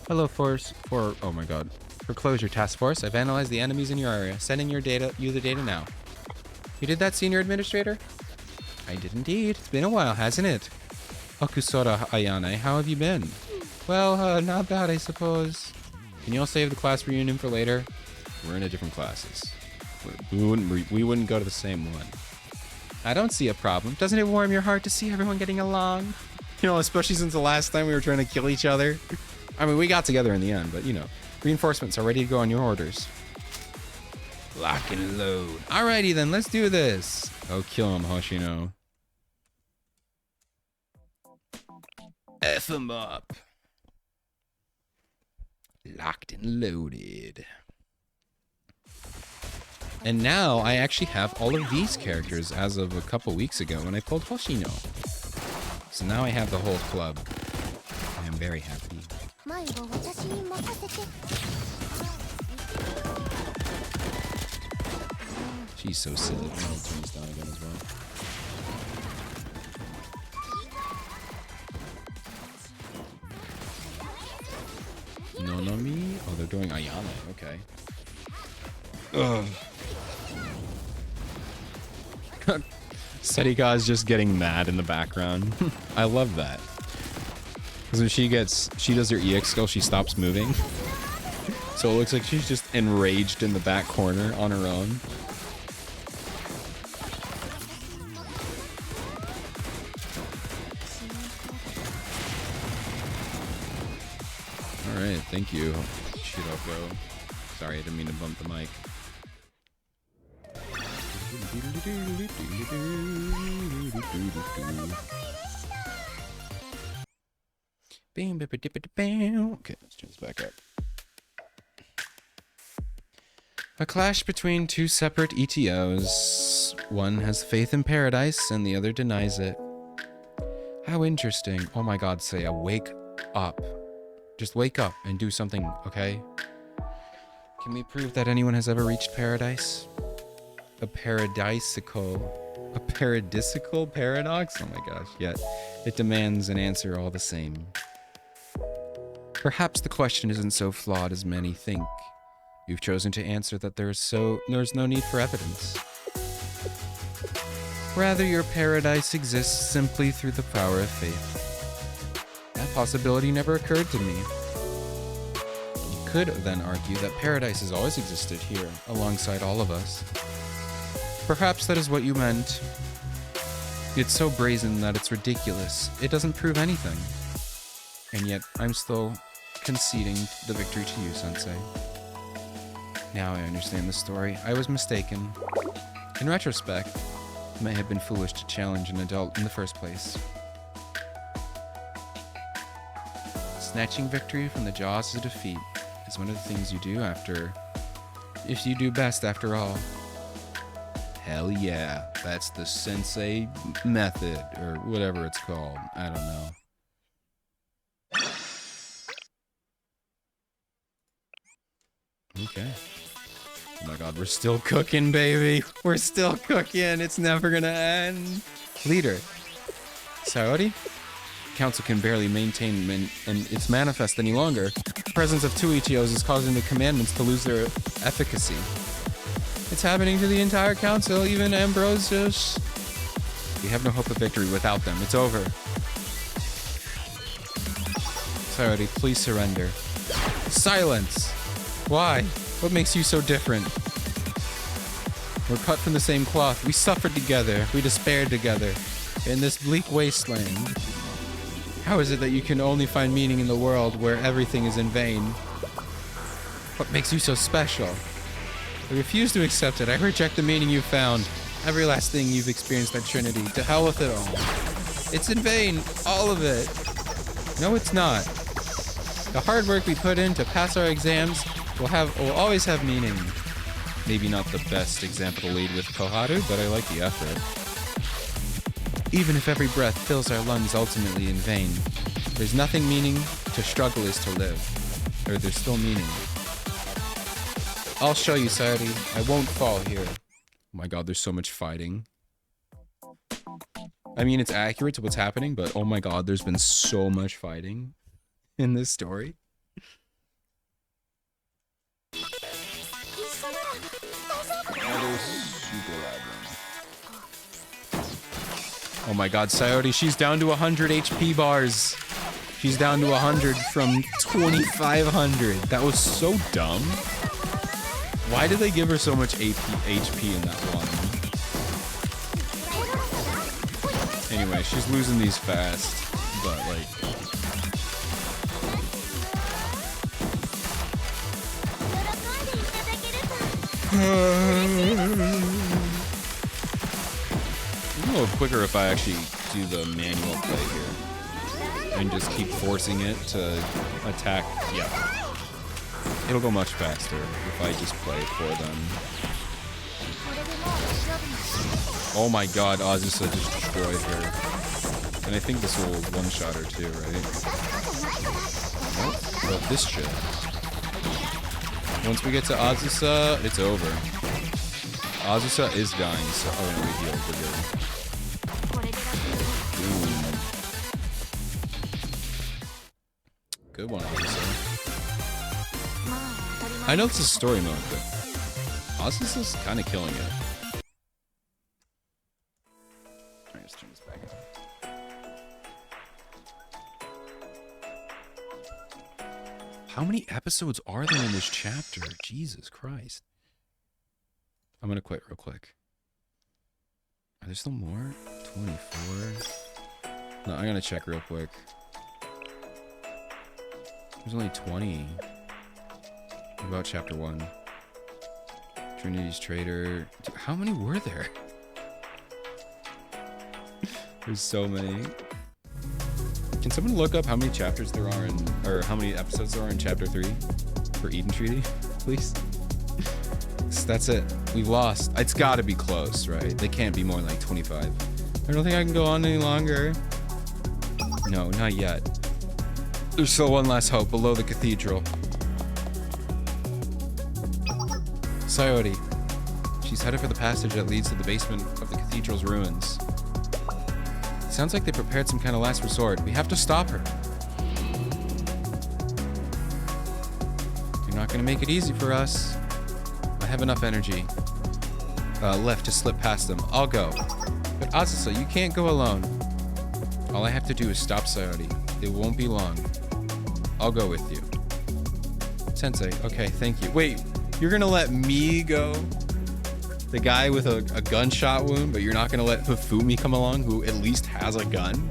Hello, oh my god. For closure, task force, I've analyzed the enemies in your area. Sending you the data now. You did that, Senior Administrator? I did indeed. It's been a while, hasn't it? Okusora Ayane, how have you been? Well, not bad, I suppose. Can you all save the class reunion for later? We're in a different classes. We wouldn't go to the same one. I don't see a problem. Doesn't it warm your heart to see everyone getting along? You know, especially since the last time we were trying to kill each other. I mean, we got together in the end, but you know, reinforcements are ready to go on your orders. Lock and load. Alrighty then, let's do this. Oh, kill him, Hoshino. F him up. Locked and loaded. And now I actually have all of these characters as of a couple weeks ago when I pulled Hoshino. So now I have the whole club. I am very happy. She's so silly. I'm gonna turn this down again as well. Nonomi? Oh, they're doing Ayane. Okay. Ugh. Serika is just getting mad in the background. I love that. Because when she does her EX skill, she stops moving. So it looks like she's just enraged in the back corner on her own. Alright, thank you, Shiroko. Sorry, I didn't mean to bump the mic. Okay, let's turn this back up. A clash between two separate ETOs. One has faith in paradise and the other denies it. How interesting. Oh my god, Seiya, wake up. Just wake up and do something, okay? Can we prove that anyone has ever reached paradise? A paradisical paradox? Oh my gosh, yet it demands an answer all the same. Perhaps the question isn't so flawed as many think. You've chosen to answer that there's no need for evidence. Rather, your paradise exists simply through the power of faith. That That possibility never occurred to me. You could then argue that paradise has always existed here, alongside all of us. Perhaps that is what you meant. It's so brazen that it's ridiculous. It doesn't prove anything. And yet, I'm still conceding the victory to you, Sensei. Now I understand the story. I was mistaken. In retrospect, it may have been foolish to challenge an adult in the first place. Snatching victory from the jaws of defeat is one of the things you do if you do best after all. Hell yeah, that's the Sensei method, or whatever it's called. I don't know. Okay. Oh my god, we're still cooking, baby. We're still cooking. It's never gonna end. Leader. Saori? Council can barely maintain and it's manifest any longer. The presence of two Ichios is causing the commandments to lose their efficacy. It's happening to the entire council, even Ambrosius. We have no hope of victory without them. It's over. Saori, please surrender. Silence! Why? What makes you so different? We're cut from the same cloth. We suffered together. We despaired together. In this bleak wasteland. How is it that you can only find meaning in the world where everything is in vain? What makes you so special? I refuse to accept it. I reject the meaning you've found. Every last thing you've experienced at Trinity. To hell with it all. It's in vain. All of it. No, it's not. The hard work we put in to pass our exams will always have meaning. Maybe not the best example to lead with Koharu, but I like the effort. Even if every breath fills our lungs ultimately in vain, there's nothing meaning to struggle is to live. Or there's still meaning. I'll show you, Saori. I won't fall here. Oh my god, there's so much fighting. I mean, it's accurate to what's happening, but oh my god, there's been so much fighting in this story. Oh my god, Saori, she's down to 100 HP bars. She's down to 100 from 2,500. That was so dumb. Why did they give her so much HP in that one? Anyway, she's losing these fast, but like... a little quicker if I actually do the manual play here and just keep forcing it to attack. Yeah, it'll go much faster if I just play it for them. Oh my god, Azusa just destroyed her. And I think this will one-shot her too, right? Nope, but this should. Once we get to Azusa, it's over. Azusa is dying, so oh no, we healed, we're good. Good one, Azusa. I know this is story mode, but Azusa's kind of killing it. Alright, let's turn this back on. How many episodes are there in this chapter? Jesus Christ. I'm gonna quit real quick. Are there still more? 24? No, I'm gonna check real quick. There's only 20. What about chapter 1? Trinity's Trader. Dude, how many were there? There's so many. Can someone look up how many chapters there are in, or how many episodes there are in chapter 3 for Eden Treaty, please? So that's it. We've lost. It's gotta be close, right? They can't be more than like 25. I don't think I can go on any longer. No, not yet. There's still one last hope below the cathedral. Saori. She's headed for the passage that leads to the basement of the cathedral's ruins. Sounds like they prepared some kind of last resort. We have to stop her. You're not gonna make it easy for us. I have enough energy left to slip past them. I'll go. But Azusa, you can't go alone. All I have to do is stop Saori. It won't be long. I'll go with you. Sensei, okay, thank you. Wait, you're gonna let me go? The guy with a gunshot wound, but you're not gonna let Hifumi come along, who at least has a gun?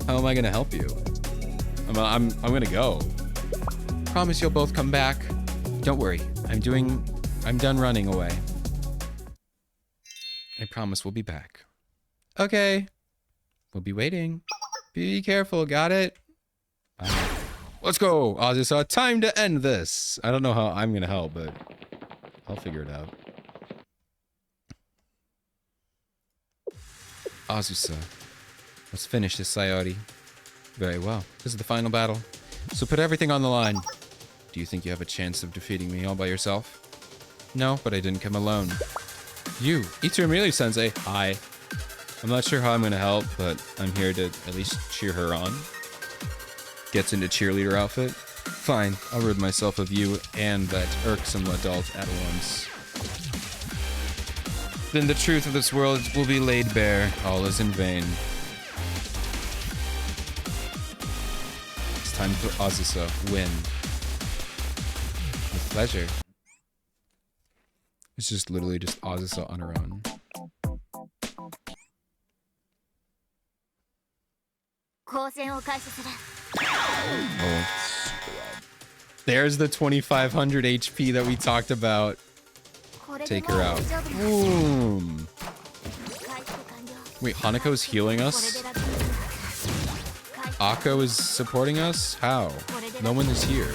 How am I gonna help you? I'm gonna go. Promise you'll both come back. Don't worry, I'm done running away. I promise we'll be back. Okay. We'll be waiting. Be careful, got it? Let's go, Azusa. Time to end this. I don't know how I'm gonna help, but I'll figure it out. Azusa. Let's finish this, Sayori. Very well. This is the final battle. So put everything on the line. Do you think you have a chance of defeating me all by yourself? No, but I didn't come alone. You, Itsurimiri-sensei. Hi. I'm not sure how I'm gonna help, but I'm here to at least cheer her on. Gets into cheerleader outfit. Fine, I'll rid myself of you and that irksome adult at once. Then the truth of this world will be laid bare. All is in vain. It's time for Azusa win. With pleasure. It's just literally just Azusa on her own. Oh. There's the 2500 HP that we talked about. Take her out. Boom. Wait, Hanako's healing us? Akko is supporting us? How? No one is here.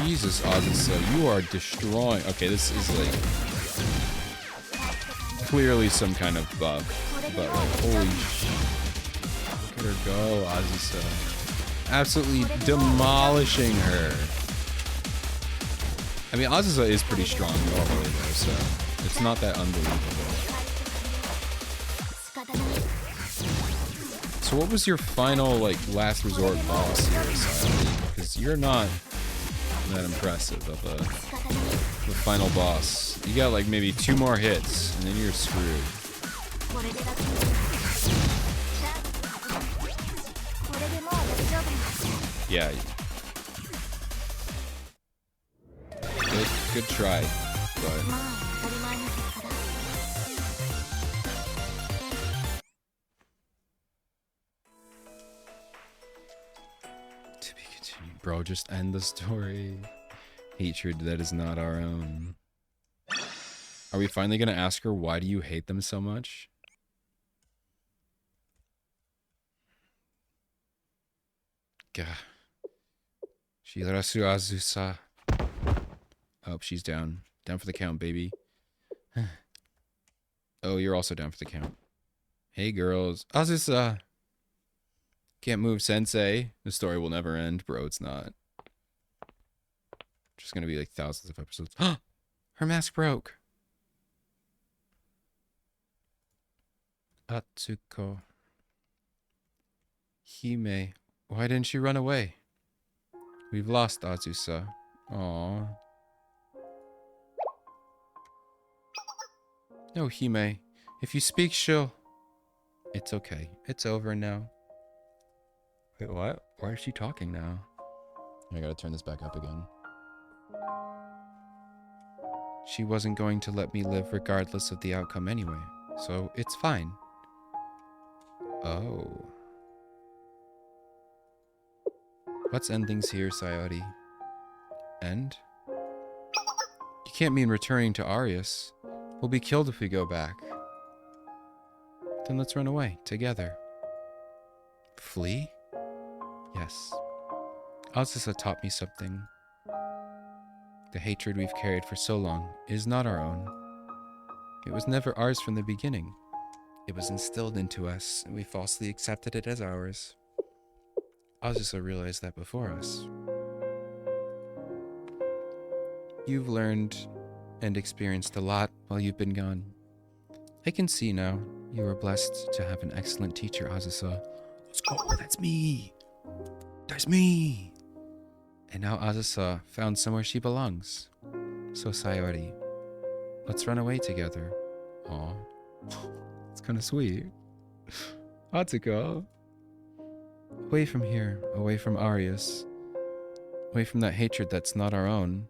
Jesus, Azusa, you are destroying. Okay, this is like clearly some kind of bug, but like, holy shit. Look at her go, Azusa. Absolutely demolishing her. I mean, Azusa is pretty strong normally though, so it's not that unbelievable. So what was your final, like, last resort boss here, Sayori? Because you're not that impressive of a final boss. You got like maybe 2 more hits, and then you're screwed. Yeah. Good try, but to be continued. Bro, just end the story. Hatred that is not our own. Are we finally gonna ask her, why do you hate them so much? Gah. Shirasu Azusa. Oh, she's down. Down for the count, baby. Oh, you're also down for the count. Hey, girls. Azusa! Can't move, sensei. The story will never end. Bro, it's not. Just gonna be like thousands of episodes. Her mask broke. Atsuko. Hime. Why didn't she run away? We've lost Azusa. Aww. No, Hime. If you speak, she'll... It's okay. It's over now. Wait, what? Why is she talking now? I gotta turn this back up again. She wasn't going to let me live regardless of the outcome anyway, so it's fine. Oh. Let's end things here, Sayori. End? You can't mean returning to Arius. We'll be killed if we go back. Then let's run away, together. Flee? Yes. Azusa taught me something. The hatred we've carried for so long is not our own. It was never ours from the beginning. It was instilled into us, and we falsely accepted it as ours. Azusa realized that before us. You've learned and experienced a lot while you've been gone. I can see now you were blessed to have an excellent teacher, Azusa. Let's go, that's me! That's me! And now Azusa found somewhere she belongs. So Sayori, let's run away together. Aw. It's kind of sweet. Atsuko. Away from here, away from Arius. Away from that hatred that's not our own.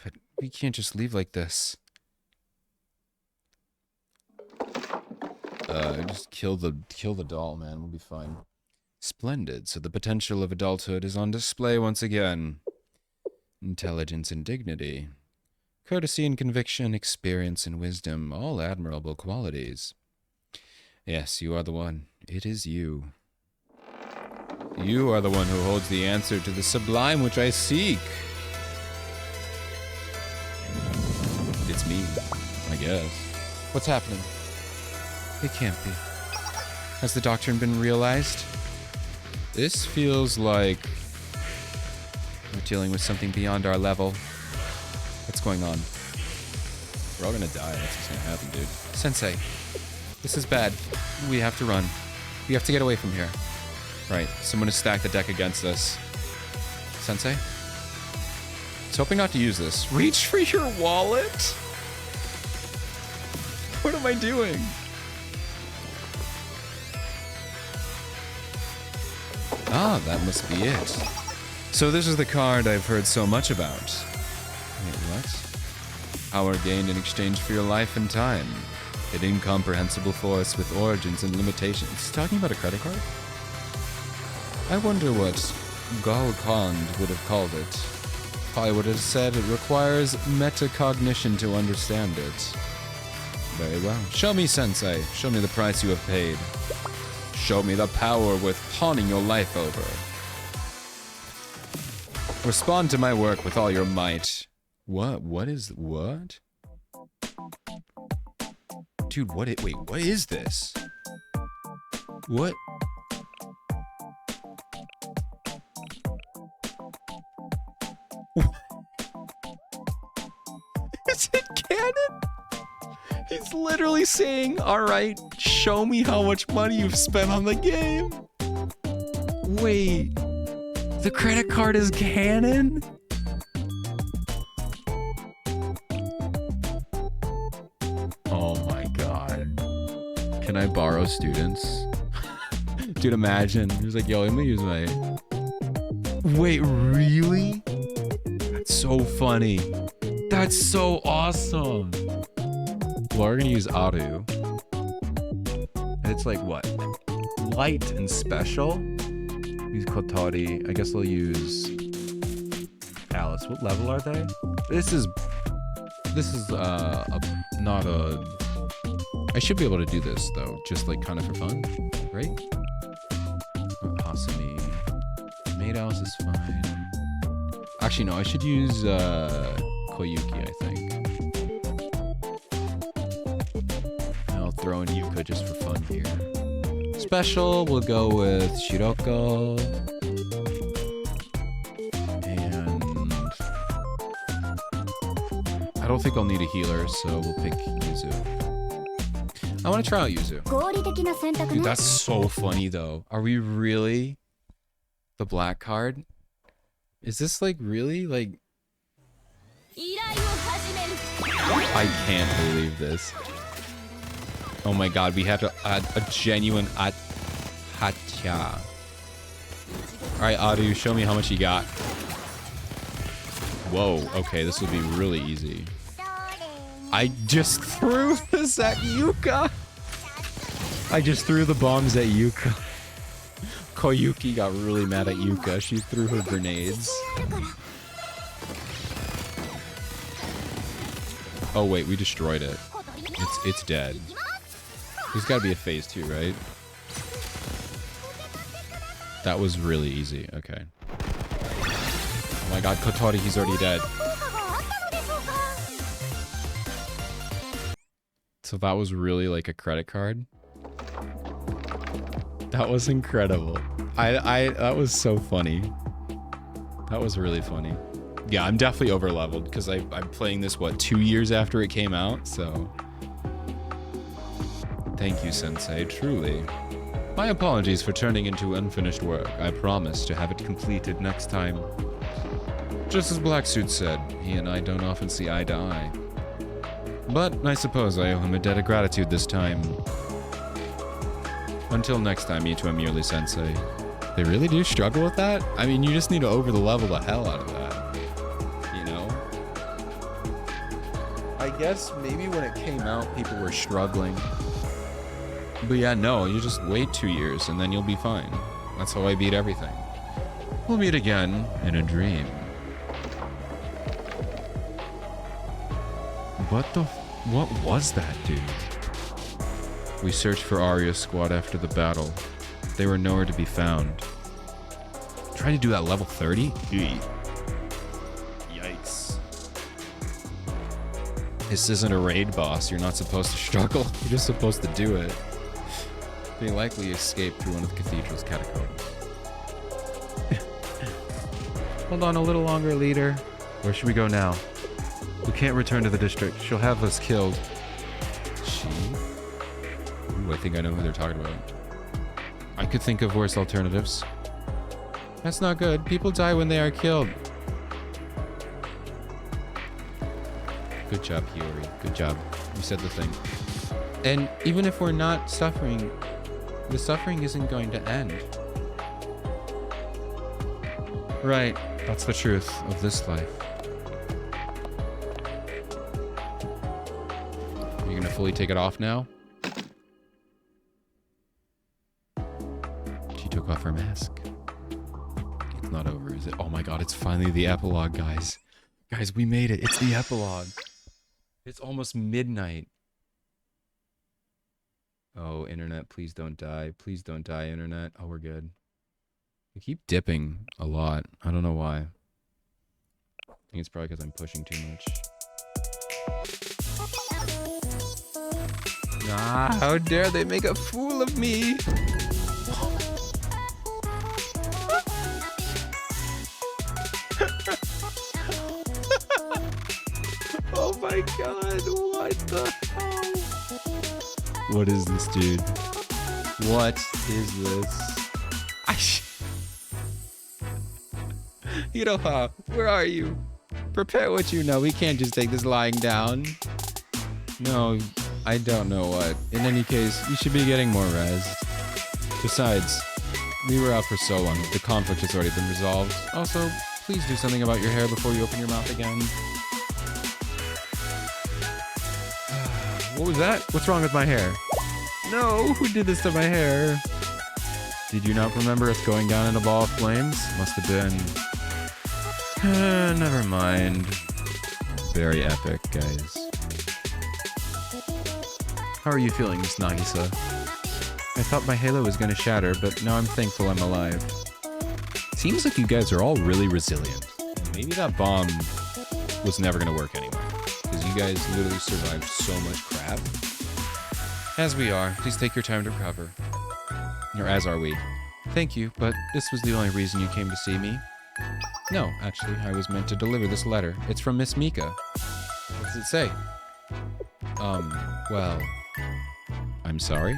But we can't just leave like this. Just kill the doll, man. We'll be fine. Splendid. So the potential of adulthood is on display once again. Intelligence and dignity. Courtesy and conviction, experience and wisdom, all admirable qualities. Yes, you are the one. It is you. You are the one who holds the answer to the sublime which I seek. It's me, I guess. What's happening? It can't be. Has the doctrine been realized? This feels like we're dealing with something beyond our level. What's going on? We're all gonna die. That's what's gonna happen, dude. Sensei, this is bad. We have to run. We have to get away from here. Right, someone has stacked the deck against us. Sensei? I was hoping not to use this. Reach for your wallet? What am I doing? Ah, that must be it. So this is the card I've heard so much about. Wait, what? Power gained in exchange for your life and time. An incomprehensible force with origins and limitations. Is he talking about a credit card? I wonder what Galkand would have called it. Probably would have said it requires metacognition to understand it. Very well. Show me, Sensei. Show me the price you have paid. Show me the power worth pawning your life over. Respond to my work with all your might. What? What is... what? Dude, wait, what is this? What? Is it canon? He's literally saying, alright, show me how much money you've spent on the game. Wait, the credit card is canon? Oh my god. Can I borrow students? Dude, imagine. He was like, yo, let me use my... Wait, really? That's so funny. That's so awesome. Well, we're gonna use Aru. And it's like what? Light and special? Use Kotori. I guess I'll use Alice. What level are they? This is not a... I should be able to do this though, just like kind of for fun, right? Hasumi. Maid Alice is fine. Actually, no, I should use Koyuki, I think. And I'll throw in Yuka just for fun here. Special, we'll go with Shiroko. And I don't think I'll need a healer, so we'll pick Yuzu. I want to try out Yuzu. Dude, that's so funny though. Are we really the black card? Is this like really like... I can't believe this. Oh my god, we had to add a genuine Hacha. Alright, Adu, show me how much you got. Whoa, okay, this will be really easy. I just threw this at Yuka. I just threw the bombs at Yuka. Koyuki got really mad at Yuka. She threw her grenades. Oh wait, we destroyed it. It's dead. There's gotta be a phase 2, right? That was really easy. Okay. Oh my god, Kotori, he's already dead. So that was really like a credit card. That was incredible. That was so funny. That was really funny. Yeah, I'm definitely over leveled because I'm playing this, what, 2 years after it came out, so. Thank you, Sensei, truly. My apologies for turning into unfinished work. I promise to have it completed next time. Just as Black Suit said, he and I don't often see eye to eye. But I suppose I owe him a debt of gratitude this time. Until next time, Mito and Murley Sensei. They really do struggle with that? I mean, you just need to over the level the hell out of that. You know? I guess maybe when it came out, people were struggling. But yeah, no, you just wait 2 years and then you'll be fine. That's how I beat everything. We'll meet again in a dream. What was that, dude? We searched for Arya's squad after the battle. They were nowhere to be found. Trying to do that level 30? Yikes. This isn't a raid boss. You're not supposed to struggle. You're just supposed to do it. They likely escaped through one of the cathedral's catacombs. Hold on a little longer, leader. Where should we go now? We can't return to the district. She'll have us killed. She? Ooh, I think I know who they're talking about. I could think of worse alternatives. That's not good. People die when they are killed. Good job, Hiyori. Good job. You said the thing. And even if we're not suffering, the suffering isn't going to end. Right. That's the truth of this life. Are you gonna fully take it off now? She took off her mask. It's not over, is it? Oh my god, it's finally the epilogue, guys. Guys, we made it. It's the epilogue. It's almost midnight. Oh, internet, please don't die. Please don't die, internet. Oh, we're good. We keep dipping a lot. I don't know why. I think it's probably because I'm pushing too much. Ah, how dare they make a fool of me! Oh my god, what the hell? What is this, dude? What is this? Iroha, where are you? Prepare what you know. We can't just take this lying down. No, I don't know what. In any case, you should be getting more rest. Besides, we were out for so long. The conflict has already been resolved. Also, please do something about your hair before you open your mouth again. What was that? What's wrong with my hair? No, who did this to my hair? Did you not remember us going down in a ball of flames? Must have been... never mind. Very epic, guys. How are you feeling, Miss Nagisa? I thought my halo was gonna shatter, but now I'm thankful I'm alive. Seems like you guys are all really resilient. Maybe that bomb was never gonna work anyway. Because you guys literally survived so much crap. As we are, please take your time to recover. Or as are we. Thank you, but this was the only reason you came to see me. No, actually, I was meant to deliver this letter. It's from Miss Mika. What does it say? Well... I'm sorry?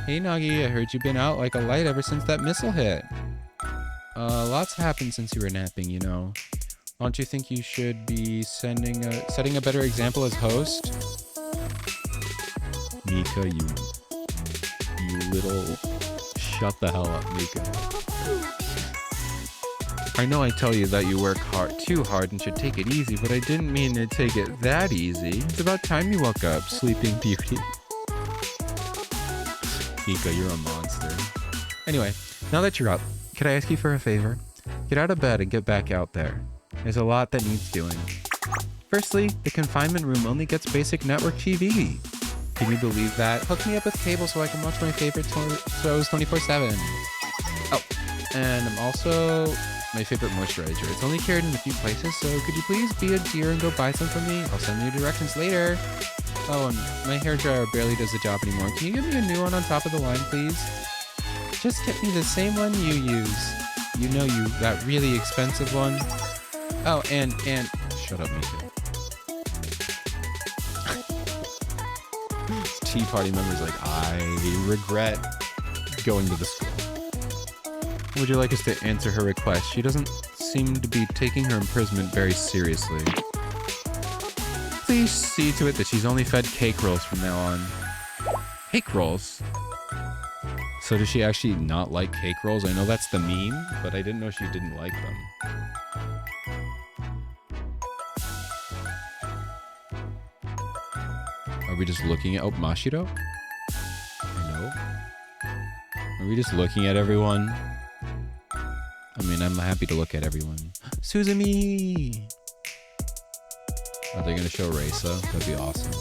Hey, Nagi, I heard you've been out like a light ever since that missile hit. Lots happened since you were napping, you know. Don't you think you should be setting a better example as host? Mika, you little... Shut the hell up, Mika. I know I tell you that you work too hard and should take it easy, but I didn't mean to take it that easy. It's about time you woke up, Sleeping Beauty. Mika, you're a monster. Anyway, now that you're up, could I ask you for a favor? Get out of bed and get back out there. There's a lot that needs doing. Firstly, the confinement room only gets basic network TV. Can you believe that? Hook me up with cable so I can watch my favorite shows 24/7. Oh, and I'm also my favorite moisturizer. It's only carried in a few places, so could you please be a dear and go buy some for me? I'll send you directions later. Oh, and my hairdryer barely does the job anymore. Can you give me a new one on top of the line, please? Just get me the same one you use. You know, that really expensive one. Oh, and shut up, Mika. Tea Party members like, I regret going to the school. Would you like us to answer her request? She doesn't seem to be taking her imprisonment very seriously. please see to it that she's only fed cake rolls from now on? Cake rolls? So does she actually not like cake rolls? I know that's the meme, but I didn't know she didn't like them. Are we just looking at... Oh, Mashiro? Hello? Are we just looking at everyone? I mean, I'm happy to look at everyone. Suzumi! Are they gonna show Reisa? That'd be awesome.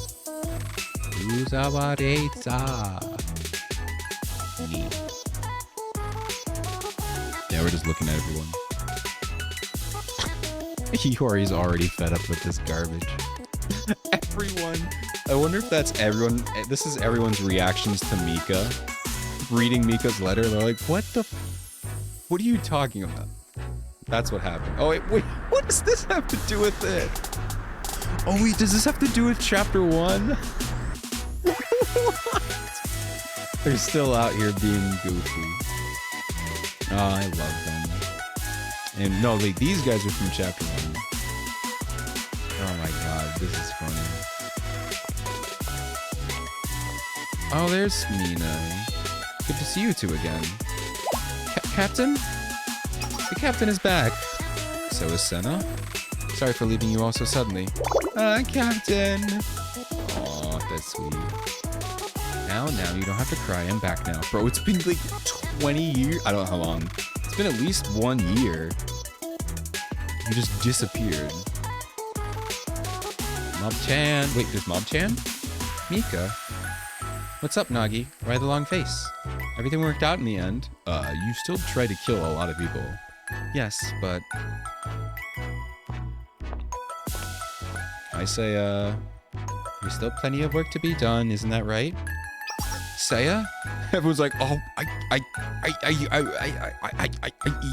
Uzawa Reisa! Neat. Yeah, we're just looking at everyone. Hiyori's already fed up with this garbage. Everyone. I wonder if that's everyone. This is everyone's reactions to Mika. Reading Mika's letter, they're like, what the what are you talking about? That's what happened. Oh, wait, what does this have to do with it? Oh, wait, does this have to do with chapter 1? What? They're still out here being goofy. Oh, I love them. And no, like, these guys are from chapter 1. Oh my god, this is funny. Oh, there's Mina. Good to see you two again. Captain? The captain is back. So is Senna. Sorry for leaving you all so suddenly. Captain! Aw, that's sweet. Now, you don't have to cry. I'm back now. Bro, it's been like 20 years. I don't know how long. It's been at least 1 year. You just disappeared. Mob-chan. Wait, there's Mob-chan? Mika? What's up, Nagi? Why the long face? Everything worked out in the end. You still tried to kill a lot of people. Yes, but... I say, there's still plenty of work to be done, isn't that right? Seiya? Everyone's like, oh,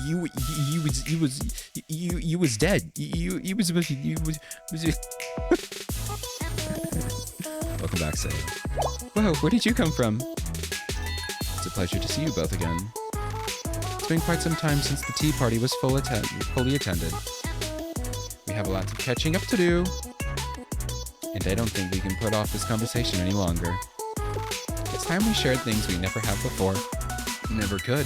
you was dead. You was Welcome back, Seiya. Whoa, where did you come from? It's a pleasure to see you both again. It's been quite some time since the tea party was fully attended. We have a lot of catching up to do. And I don't think we can put off this conversation any longer. It's time we shared things we never have before. Never could.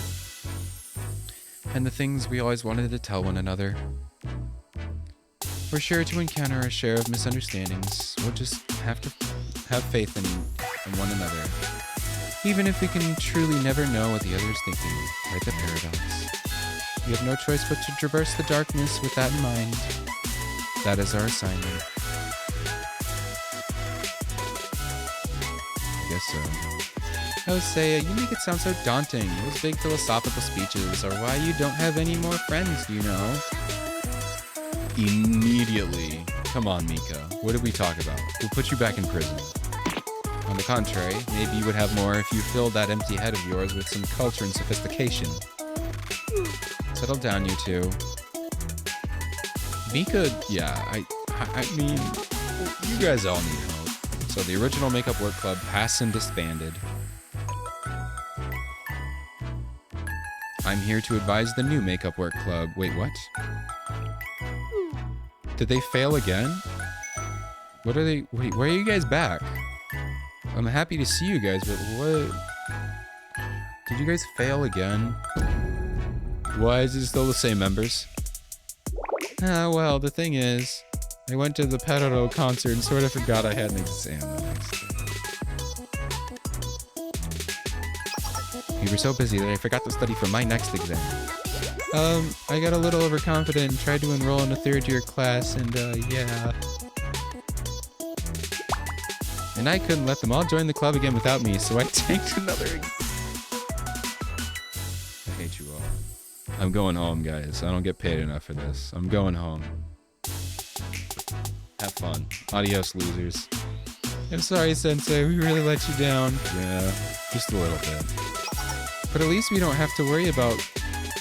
And the things we always wanted to tell one another. We're sure to encounter a share of misunderstandings. We'll just have to have faith in one another. Even if we can truly never know what the other is thinking. Right, the paradox. We have no choice but to traverse the darkness with that in mind. That is our assignment. I guess so. Oh, Seiya, you make it sound so daunting. Those big philosophical speeches are why you don't have any more friends, you know. Immediately. Come on, Mika. What did we talk about? We'll put you back in prison. On the contrary, maybe you would have more if you filled that empty head of yours with some culture and sophistication. Settle down, you two. Mika, yeah, I mean, you guys all need help. So the original Makeup Work Club passed and disbanded. I'm here to advise the new Makeup Work Club. Wait, what? Did they fail again? What are they? Wait, why are you guys back? I'm happy to see you guys, but what? Did you guys fail again? Why is it still the same members? Well, the thing is, I went to the Perro concert and sort of forgot I had an exam the next day. We were so busy that I forgot to study for my next exam. I got a little overconfident and tried to enroll in a third-year class, and, yeah. And I couldn't let them all join the club again without me, so I tanked another exam. I hate you all. I'm going home, guys. I don't get paid enough for this. I'm going home. Have fun. Adios, losers. I'm sorry, Sensei. We really let you down. Yeah, just a little bit. But at least we don't have to worry about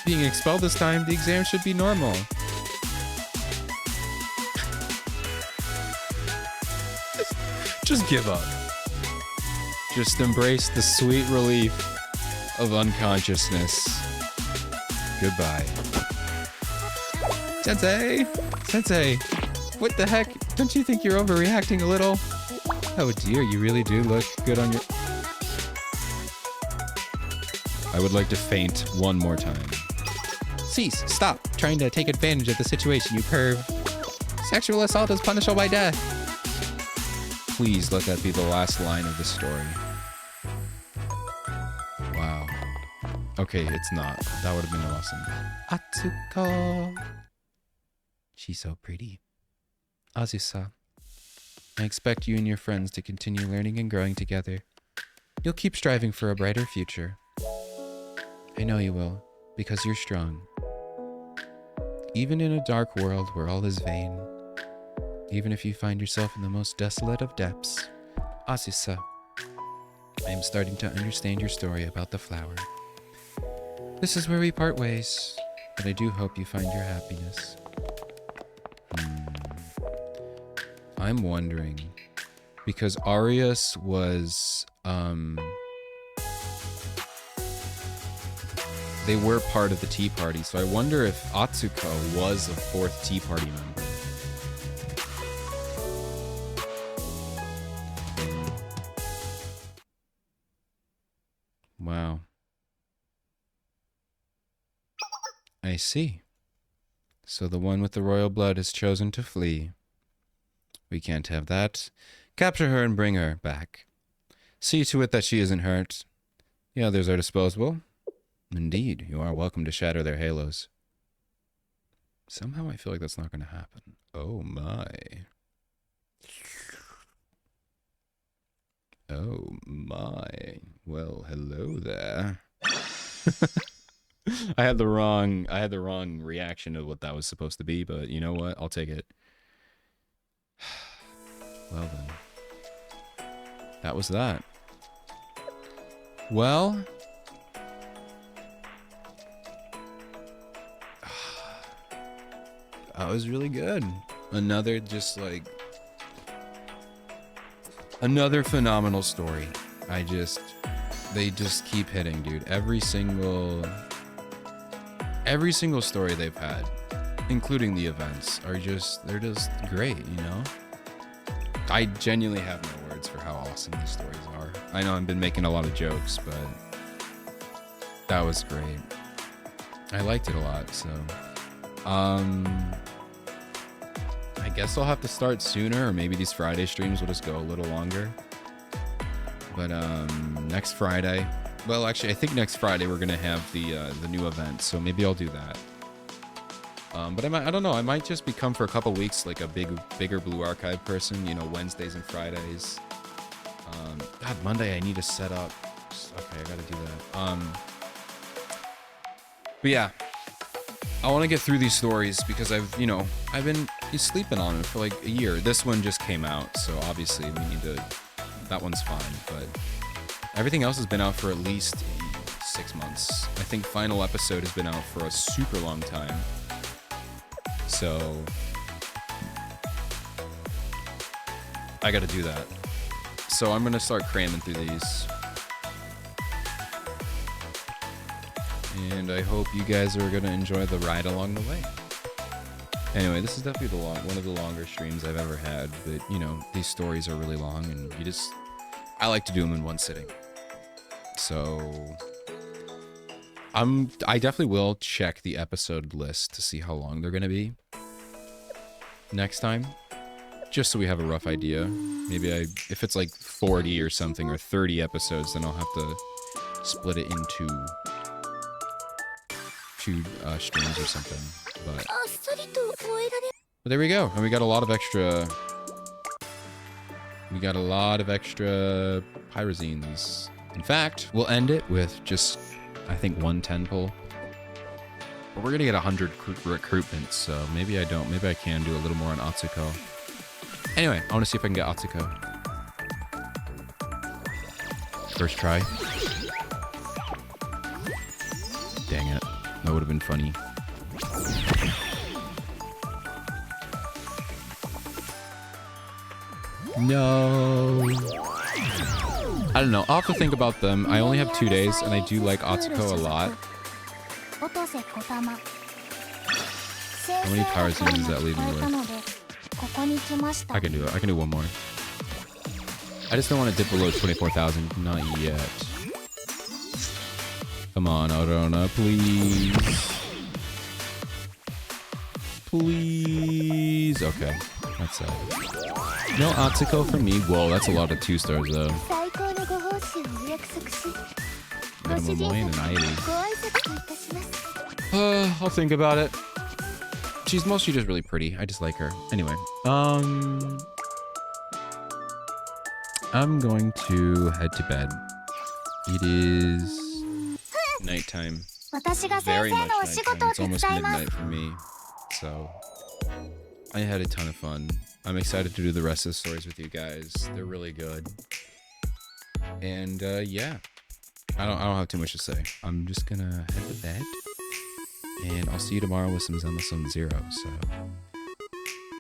being expelled this time. The exam should be normal. Just give up. Just embrace the sweet relief of unconsciousness. Goodbye. Sensei! Sensei! What the heck? Don't you think you're overreacting a little? Oh dear, you really do look good on your... I would like to faint one more time. Cease! Stop trying to take advantage of the situation, you perv. Sexual assault is punishable by death. Please let that be the last line of the story. Wow. Okay, it's not. That would have been awesome. Atsuko. She's so pretty. Azusa, I expect you and your friends to continue learning and growing together. You'll keep striving for a brighter future. I know you will, because you're strong. Even in a dark world where all is vain, even if you find yourself in the most desolate of depths, Azusa, I am starting to understand your story about the flower. This is where we part ways, but I do hope you find your happiness. I'm wondering, because Arius was, they were part of the Tea Party, so I wonder if Atsuko was a fourth Tea Party member. Wow. I see. So the one with the royal blood has chosen to flee. We can't have that. Capture her and bring her back. See to it that she isn't hurt. The others are disposable. Indeed, you are welcome to shatter their halos. Somehow I feel like that's not going to happen. Oh my. Oh my. Well, hello there. I had the wrong reaction to what that was supposed to be, but you know what? I'll take it. Well then. That was that. Well, that was really good. Another just like another phenomenal story. They just keep hitting, dude. Every single story they've had, including the events, they're just great, you know? I genuinely have no words for how awesome these stories are. I know I've been making a lot of jokes, but that was great. I liked it a lot, so I guess I'll have to start sooner, or maybe these Friday streams will just go a little longer. But next Friday, well, actually, I think next Friday we're gonna have the new event, so maybe I'll do that. But I don't know. I might just become for a couple weeks like a bigger Blue Archive person. You know, Wednesdays and Fridays. God, Monday I need to set up. Okay, I gotta do that. But yeah, I want to get through these stories because I've been sleeping on it for like a year. This one just came out, so obviously we need to. That one's fine, but everything else has been out for at least 6 months. I think final episode has been out for a super long time. So I gotta do that. So I'm gonna start cramming through these. And I hope you guys are gonna enjoy the ride along the way. Anyway, this is definitely one of the longer streams I've ever had, but you know, these stories are really long and I like to do them in one sitting. So I definitely will check the episode list to see how long they're gonna be next time, just so we have a rough idea. Maybe if it's like 40 or something or 30 episodes, then I'll have to split it into two streams or something. But there we go, and we got a lot of extra. We got a lot of extra pyrozines. In fact, we'll end it with just, I think, 1 10 pull. But we're gonna get 100 recruitments, so maybe I don't. Maybe I can do a little more on Atsuko. Anyway, I want to see if I can get Atsuko. First try. Dang it. That would have been funny. No. I don't know. I'll have to think about them. I only have 2 days, and I do like Atsuko a lot. How many pyrozines does that leave me with? ここに来ました I can do it. I can do one more. I just don't want to dip below 24,000. Not yet. Come on, Arona, please. Please. Okay. That's no Atsuko for me. Whoa, that's a lot of 2 stars though. 最高のご報酬をお約束しご主 Minimum 人 lane 様 and に 90. ご挨拶といたします I'll think about it. She's mostly just really pretty. I just like her. Anyway, I'm going to head to bed. It is nighttime. 私が先 Very 生 much のお仕 nighttime. 事を It's 手 almost 伝います midnight for me. So I had a ton of fun. I'm excited to do the rest of the stories with you guys. They're really good. And yeah. I don't have too much to say. I'm just gonna head to bed. And I'll see you tomorrow with some Zenless Zone Zero. So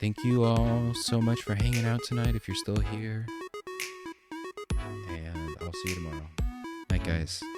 thank you all so much for hanging out tonight if you're still here. And I'll see you tomorrow. Night, guys.